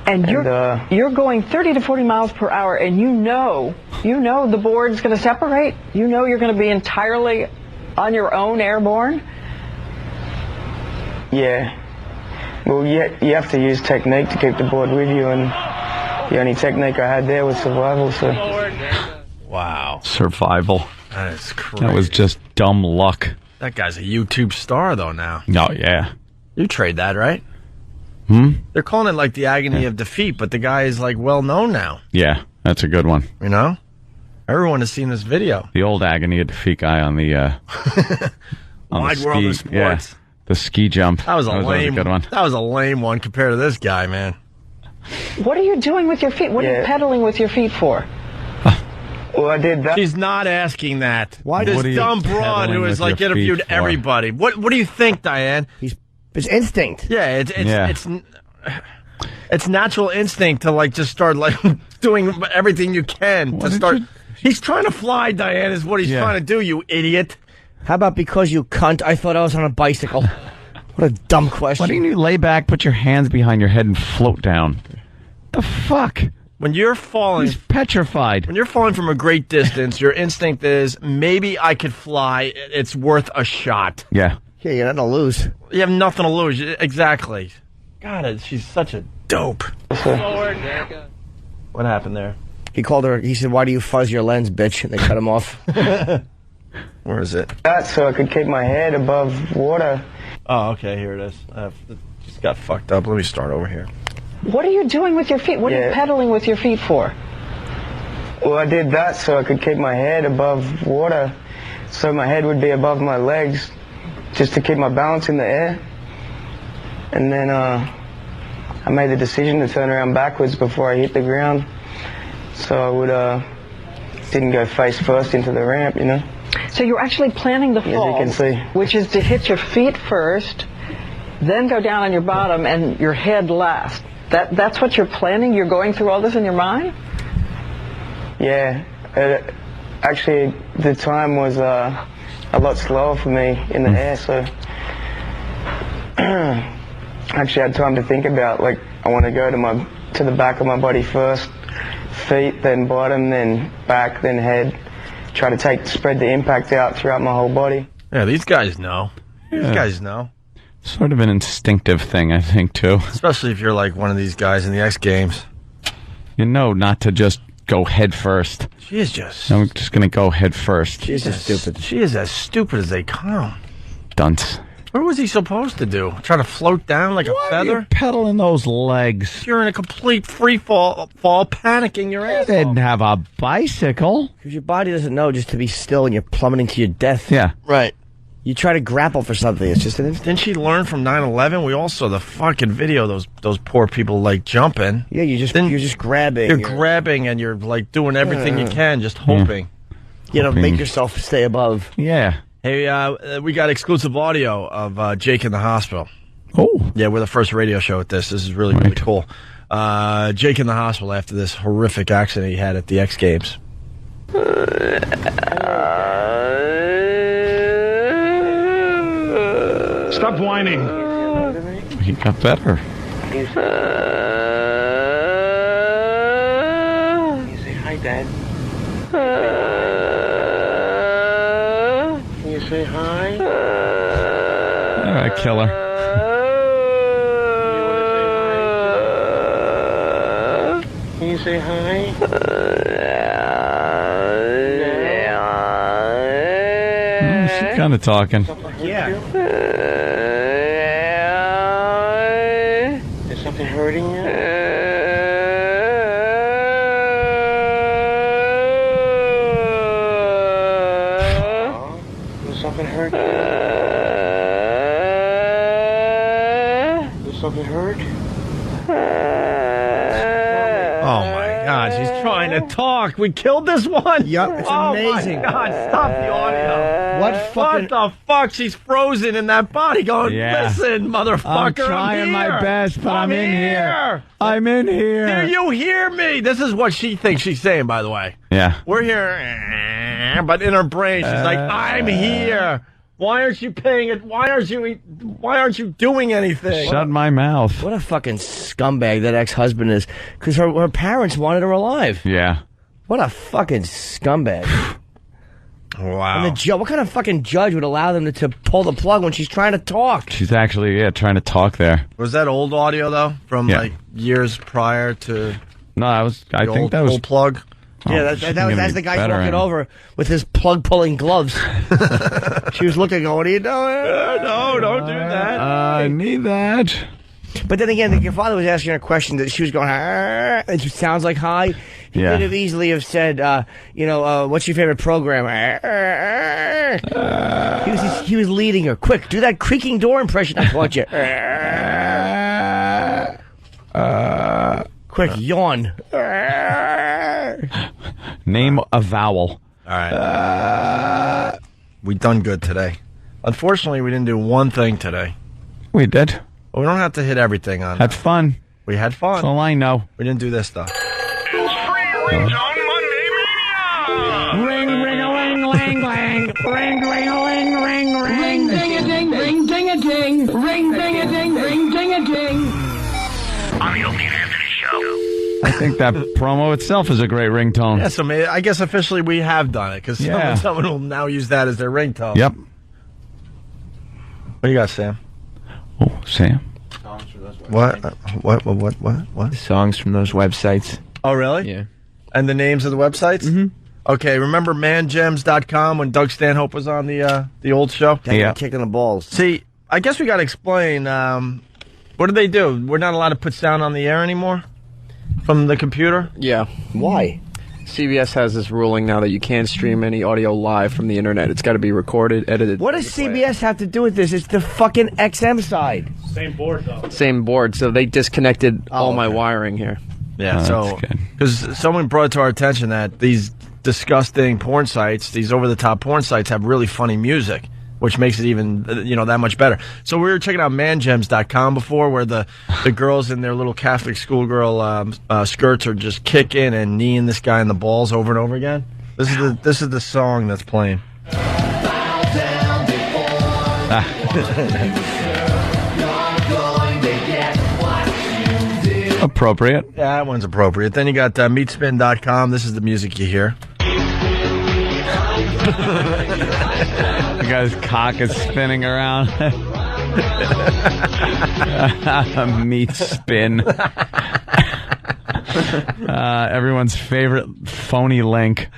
[SPEAKER 21] And you're going 30 to 40 miles per hour, and you know the board's going to separate. You know you're going to be entirely on your own airborne.
[SPEAKER 23] Yeah. Well, you have to use technique to keep the board with you, and the only technique I had there was survival. So.
[SPEAKER 12] Wow.
[SPEAKER 11] Survival.
[SPEAKER 12] That is crazy.
[SPEAKER 11] That was just dumb luck.
[SPEAKER 12] That guy's a YouTube star, though, now.
[SPEAKER 11] Oh, yeah.
[SPEAKER 12] You trade that, right? They're calling it like the agony of defeat, but the guy is like well known now.
[SPEAKER 11] Yeah, that's a good one.
[SPEAKER 12] You know? Everyone has seen this video.
[SPEAKER 11] The old agony of defeat guy on the on
[SPEAKER 12] Wide
[SPEAKER 11] the
[SPEAKER 12] World of
[SPEAKER 11] ski, yeah,
[SPEAKER 12] Sports.
[SPEAKER 11] the ski jump.
[SPEAKER 12] That was a lame
[SPEAKER 11] good one.
[SPEAKER 12] That was a lame one compared to this guy, man.
[SPEAKER 21] What are you doing with your feet? What are you pedaling with your feet for?
[SPEAKER 23] Well, I did that.
[SPEAKER 12] She's not asking that.
[SPEAKER 23] Why?
[SPEAKER 12] This
[SPEAKER 23] What are you
[SPEAKER 12] dumb broad
[SPEAKER 23] pedaling
[SPEAKER 12] who has
[SPEAKER 23] with
[SPEAKER 12] like
[SPEAKER 23] your feet
[SPEAKER 12] interviewed
[SPEAKER 23] for?
[SPEAKER 12] everybody. What do you think, Diane?
[SPEAKER 13] It's instinct.
[SPEAKER 12] Yeah, it's natural instinct to like just start like doing everything you can to start. He's trying to fly, Diane, is what he's trying to do, you idiot.
[SPEAKER 13] How about because you cunt, I thought I was on a bicycle? What a dumb question.
[SPEAKER 11] Why don't you lay back, put your hands behind your head, and float down? The fuck?
[SPEAKER 12] When you're falling...
[SPEAKER 11] He's petrified.
[SPEAKER 12] When you're falling from a great distance, your instinct is, maybe I could fly, it's worth a shot.
[SPEAKER 11] Yeah.
[SPEAKER 13] Yeah, you're not going to lose.
[SPEAKER 12] You have nothing to lose. Exactly. God, she's such a dope. What happened there?
[SPEAKER 13] He called her, he said, why do you fuzz your lens, bitch? And they cut him off.
[SPEAKER 12] Where is it?
[SPEAKER 23] That so I could keep my head above water.
[SPEAKER 12] Oh, okay, here it is. Just got fucked up. Let me start over here.
[SPEAKER 21] What are you doing with your feet? What are you pedaling with your feet for?
[SPEAKER 23] Well, I did that so I could keep my head above water, so my head would be above my legs, just to keep my balance in the air. And then I made the decision to turn around backwards before I hit the ground, so I would didn't go face first into the ramp, you know.
[SPEAKER 21] So you're actually planning the fall,
[SPEAKER 23] as you can see,
[SPEAKER 21] which is to hit your feet first, then go down on your bottom and your head last. That's what you're planning? You're going through all this in your mind?
[SPEAKER 23] Yeah. Actually, the time was a lot slower for me in the air, so actually I had time to think about, like, I want to go to the back of my body first, feet, then bottom, then back, then head. Try to spread the impact out throughout my whole body.
[SPEAKER 12] Yeah, these guys know. These guys know.
[SPEAKER 11] Sort of an instinctive thing, I think, too.
[SPEAKER 12] Especially if you're like one of these guys in the X Games.
[SPEAKER 11] You know not to just go head first.
[SPEAKER 12] She is just...
[SPEAKER 11] I'm just going to go head first.
[SPEAKER 12] She's just stupid. She is as stupid as they come.
[SPEAKER 11] Dunce.
[SPEAKER 12] What was he supposed to do? Try to float down like a feather?
[SPEAKER 11] You're pedaling those legs.
[SPEAKER 12] You're in a complete free fall panicking your ass off.
[SPEAKER 11] Didn't have a bicycle.
[SPEAKER 13] Because your body doesn't know just to be still and you're plummeting to your death.
[SPEAKER 11] Yeah.
[SPEAKER 12] Right.
[SPEAKER 13] You try to grapple for something. It's just an instinct.
[SPEAKER 12] Didn't she learn from 9/11? We all saw the fucking video. Those poor people like jumping.
[SPEAKER 13] Yeah, you're just grabbing.
[SPEAKER 12] You're grabbing and you're like doing everything you can, just hoping.
[SPEAKER 13] You know, make yourself stay above.
[SPEAKER 11] Yeah.
[SPEAKER 12] Hey, we got exclusive audio of Jake in the hospital.
[SPEAKER 11] Oh.
[SPEAKER 12] Yeah, we're the first radio show with this. This is really, really cool. Jake in the hospital after this horrific accident he had at the X Games.
[SPEAKER 3] Stop whining.
[SPEAKER 11] He got better.
[SPEAKER 23] Can you say hi, Dad? Can you say hi?
[SPEAKER 11] All right, killer.
[SPEAKER 23] Can you say hi?
[SPEAKER 11] She's kind of talking.
[SPEAKER 23] Yeah. Is something hurting you? Does something hurt you? Does something hurt?
[SPEAKER 12] Oh my God, she's trying to talk. We killed this one?
[SPEAKER 13] Yep, it's amazing.
[SPEAKER 12] Oh, my God. Stop the audio.
[SPEAKER 13] What
[SPEAKER 12] the fuck? She's frozen in that body going, listen, motherfucker,
[SPEAKER 11] I'm trying my best, but I'm in here.
[SPEAKER 12] I'm in
[SPEAKER 11] here.
[SPEAKER 12] Do you hear me? This is what she thinks she's saying, by the way.
[SPEAKER 11] Yeah.
[SPEAKER 12] We're here, but in her brain, she's like, I'm here. Why aren't you paying it? Why aren't you doing anything?
[SPEAKER 11] Shut my mouth.
[SPEAKER 13] What a fucking scumbag that ex-husband is. Because her parents wanted her alive.
[SPEAKER 11] Yeah.
[SPEAKER 13] What a fucking scumbag.
[SPEAKER 12] Wow.
[SPEAKER 13] And what kind of fucking judge would allow them to pull the plug when she's trying to talk?
[SPEAKER 11] She's actually, trying to talk there.
[SPEAKER 12] Was that old audio, though? From, like, years prior to...
[SPEAKER 11] No, I think that was...
[SPEAKER 12] old plug?
[SPEAKER 13] Yeah, that's the guy walking over with his plug-pulling gloves. She was looking, going, what are you doing?
[SPEAKER 12] No, don't do that.
[SPEAKER 11] I need that.
[SPEAKER 13] But then again, your father was asking her a question that she was going, it sounds like hi. He could have easily have said, what's your favorite program? He was leading her. Quick, do that creaking door impression I taught you. Quick, yawn.
[SPEAKER 11] Name a vowel.
[SPEAKER 12] All right. We done good today. Unfortunately, we didn't do one thing today.
[SPEAKER 11] We did.
[SPEAKER 12] But we don't have to hit everything on.
[SPEAKER 11] Had fun.
[SPEAKER 12] We had fun.
[SPEAKER 11] That's all I know.
[SPEAKER 12] We didn't do this stuff.
[SPEAKER 3] Ring, ring, a ling, lang, lang. Ring, ring, a ling, ring, ring. Ring, ding a ding, ring, ding a ding. Ring, ding a ding, ring, ding a ding.
[SPEAKER 7] On the Opie and Anthony Show.
[SPEAKER 11] I think that promo itself is a great ringtone.
[SPEAKER 12] Yeah, so I guess officially we have done it because someone will now use that as their ringtone.
[SPEAKER 11] Yep.
[SPEAKER 12] What do you got, Sam?
[SPEAKER 11] Oh, Sam.
[SPEAKER 12] What?
[SPEAKER 10] Songs from those websites.
[SPEAKER 12] Oh, really?
[SPEAKER 10] Yeah.
[SPEAKER 12] And the names of the websites? Mm-hmm. Okay, remember mangems.com when Doug Stanhope was on the old show?
[SPEAKER 13] Yeah. Kicking the balls.
[SPEAKER 12] See, I guess we got to explain, what do they do? We're not allowed to put sound on the air anymore? From the computer?
[SPEAKER 22] Yeah.
[SPEAKER 13] Why?
[SPEAKER 22] CBS has this ruling now that you can't stream any audio live from the internet. It's got to be recorded, edited.
[SPEAKER 13] What does CBS have to do with this? It's the fucking XM side.
[SPEAKER 9] Same board, though.
[SPEAKER 22] Same board, so they disconnected all my wiring here.
[SPEAKER 12] Yeah, so because someone brought to our attention that these disgusting porn sites, these over-the-top porn sites, have really funny music, which makes it even that much better. So we were checking out mangems.com before, where the girls in their little Catholic schoolgirl skirts are just kicking and kneeing this guy in the balls over and over again. This is the song that's playing.
[SPEAKER 11] Appropriate.
[SPEAKER 12] Yeah, that one's appropriate. Then you got meatspin.com. This is the music you hear.
[SPEAKER 11] The guy's cock is spinning around. Meat spin. Everyone's favorite phony link.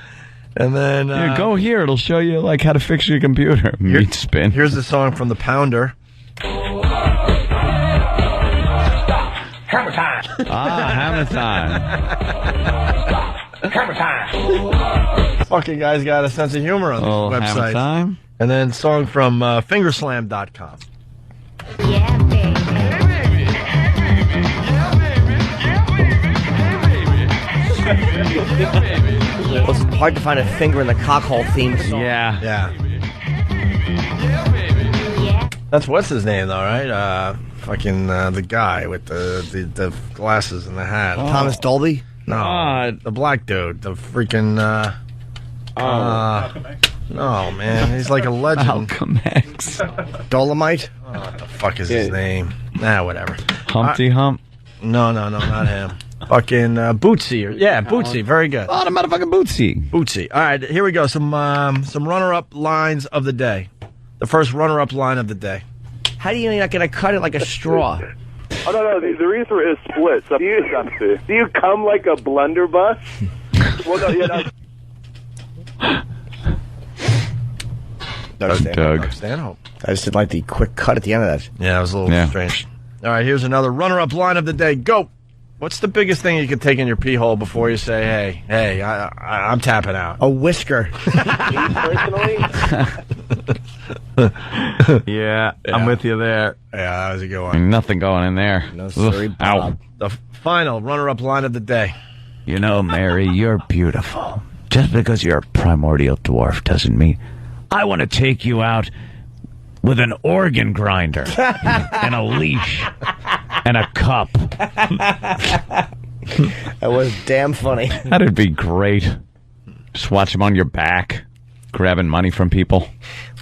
[SPEAKER 12] And then
[SPEAKER 11] go here. It'll show you how to fix your computer. Meat spin.
[SPEAKER 12] Here's the song from the Pounder.
[SPEAKER 7] Hammer time.
[SPEAKER 11] Hammer time.
[SPEAKER 7] Hammer time.
[SPEAKER 12] Fucking guy's got a sense of humor on the website.
[SPEAKER 11] Hammer time.
[SPEAKER 12] And then song from fingerslam.com.
[SPEAKER 13] Well, it's hard to find a finger in the cockhole theme song.
[SPEAKER 11] Yeah.
[SPEAKER 12] That's what's his name though, right? The guy with the glasses and the hat.
[SPEAKER 13] Thomas Dolby?
[SPEAKER 12] No, the black dude, the freaking. No, man, he's like a legend.
[SPEAKER 11] Malcolm X.
[SPEAKER 13] Dolomite?
[SPEAKER 12] Oh, what the fuck is his name? Nah, whatever.
[SPEAKER 11] Humpty Hump.
[SPEAKER 12] No, not him. Fucking Bootsy. Bootsy. Very good.
[SPEAKER 11] Oh, the motherfucking Bootsy.
[SPEAKER 12] Bootsy. All right, here we go. Some runner-up lines of the day. The first runner-up line of the day.
[SPEAKER 13] How do you not going to cut it like a straw?
[SPEAKER 18] Oh, no, the urethra is split. So
[SPEAKER 8] Do you come like a blunderbuss?
[SPEAKER 18] Well, no, yeah,
[SPEAKER 11] Doug.
[SPEAKER 12] Stanhope.
[SPEAKER 13] I just did like the quick cut at the end of that.
[SPEAKER 12] Yeah, it was a little strange. All right, here's another runner-up line of the day. Go. What's the biggest thing you could take in your pee hole before you say, hey, I'm tapping out?
[SPEAKER 13] A whisker.
[SPEAKER 8] Personally?
[SPEAKER 11] Yeah, I'm with you there.
[SPEAKER 12] Yeah, that was a good one.
[SPEAKER 11] Ain't nothing going in there.
[SPEAKER 13] No, sorry,
[SPEAKER 11] Ow.
[SPEAKER 12] The final runner-up line of the day.
[SPEAKER 11] You know, Mary, you're beautiful. Just because you're a primordial dwarf doesn't mean I want to take you out with an organ grinder and a leash and a cup.
[SPEAKER 13] That was damn funny.
[SPEAKER 11] That'd be great. Just watch him on your back, grabbing money from people.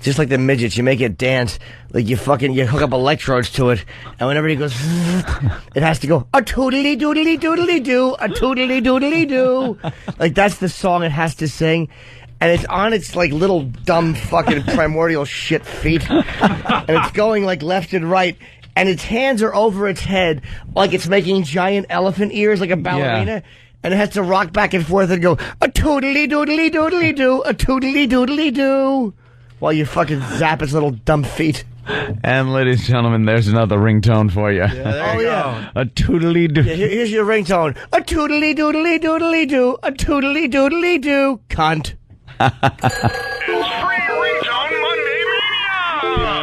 [SPEAKER 13] Just like the midgets, you make it dance, like you hook up electrodes to it, and whenever he goes, it has to go, a toodly doodly doodly doo, a toodly doodly doo. Like that's the song it has to sing, and it's on its like little dumb fucking primordial shit feet, and it's going like left and right, and its hands are over its head, like it's making giant elephant ears like a ballerina. Yeah. And it has to rock back and forth and go, a toodly doodly doodly doo, a toodly doodly doo. While you fucking zap its little dumb feet.
[SPEAKER 11] And ladies and gentlemen, there's another ringtone for you.
[SPEAKER 13] Yeah, there you go.
[SPEAKER 11] A toodly doo.
[SPEAKER 13] Yeah, here's your ringtone. A toodly doodly doodly doo. A toodly doodly doo. Cunt.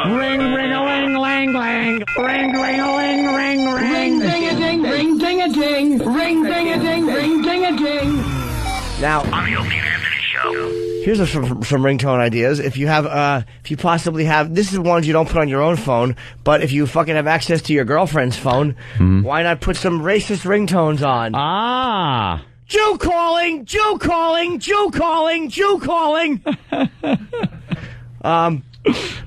[SPEAKER 3] Ring, ring, a ling, lang, lang. Ring, ring, a ling, ring, ring. Ring, ding a ding, ring, ding a ding. Ring, ding a ding, ring, ding a ding.
[SPEAKER 13] Now,
[SPEAKER 7] On the Opie and Anthony Show.
[SPEAKER 13] here's some ringtone ideas. If you possibly have, this is ones you don't put on your own phone, but if you fucking have access to your girlfriend's phone, why not put some racist ringtones on?
[SPEAKER 11] Ah.
[SPEAKER 13] Jew calling, Jew calling, Jew calling, Jew calling.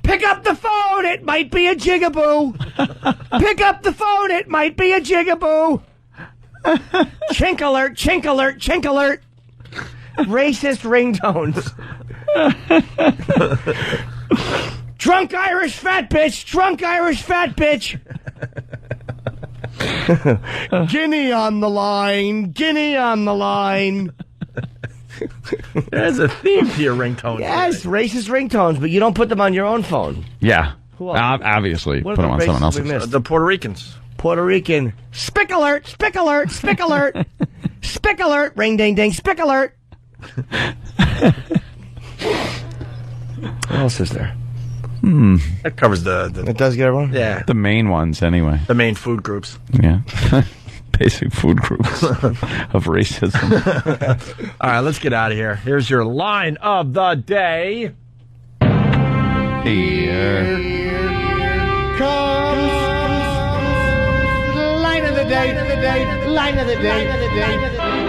[SPEAKER 13] Pick up the phone, it might be a jigaboo. Pick up the phone, it might be a jigaboo. Chink alert, chink alert, chink alert. Racist ringtones. Drunk Irish fat bitch, drunk Irish fat bitch. Guinea on the line, Guinea on the line.
[SPEAKER 12] There's a theme to your ringtone.
[SPEAKER 13] Yes, racist ringtones, but you don't put them on your own phone.
[SPEAKER 11] Yeah.
[SPEAKER 13] Who else?
[SPEAKER 11] Obviously,
[SPEAKER 13] What
[SPEAKER 11] put them
[SPEAKER 13] are
[SPEAKER 11] on
[SPEAKER 13] the
[SPEAKER 11] someone
[SPEAKER 13] races we
[SPEAKER 11] else's.
[SPEAKER 13] missed?
[SPEAKER 12] The Puerto Ricans.
[SPEAKER 13] Puerto Rican. Spick alert, spick alert, spick alert. Spick alert, ring ding ding, spick alert. What else is there?
[SPEAKER 12] That covers the
[SPEAKER 13] It does get everyone?
[SPEAKER 12] yeah,
[SPEAKER 11] The main ones, anyway.
[SPEAKER 12] the main food groups.
[SPEAKER 11] Yeah. Basic food groups of racism.
[SPEAKER 12] All right, let's get out of here. Here's your line of the day.
[SPEAKER 11] Here.
[SPEAKER 3] Comes line of the day, line of the day, line of the day.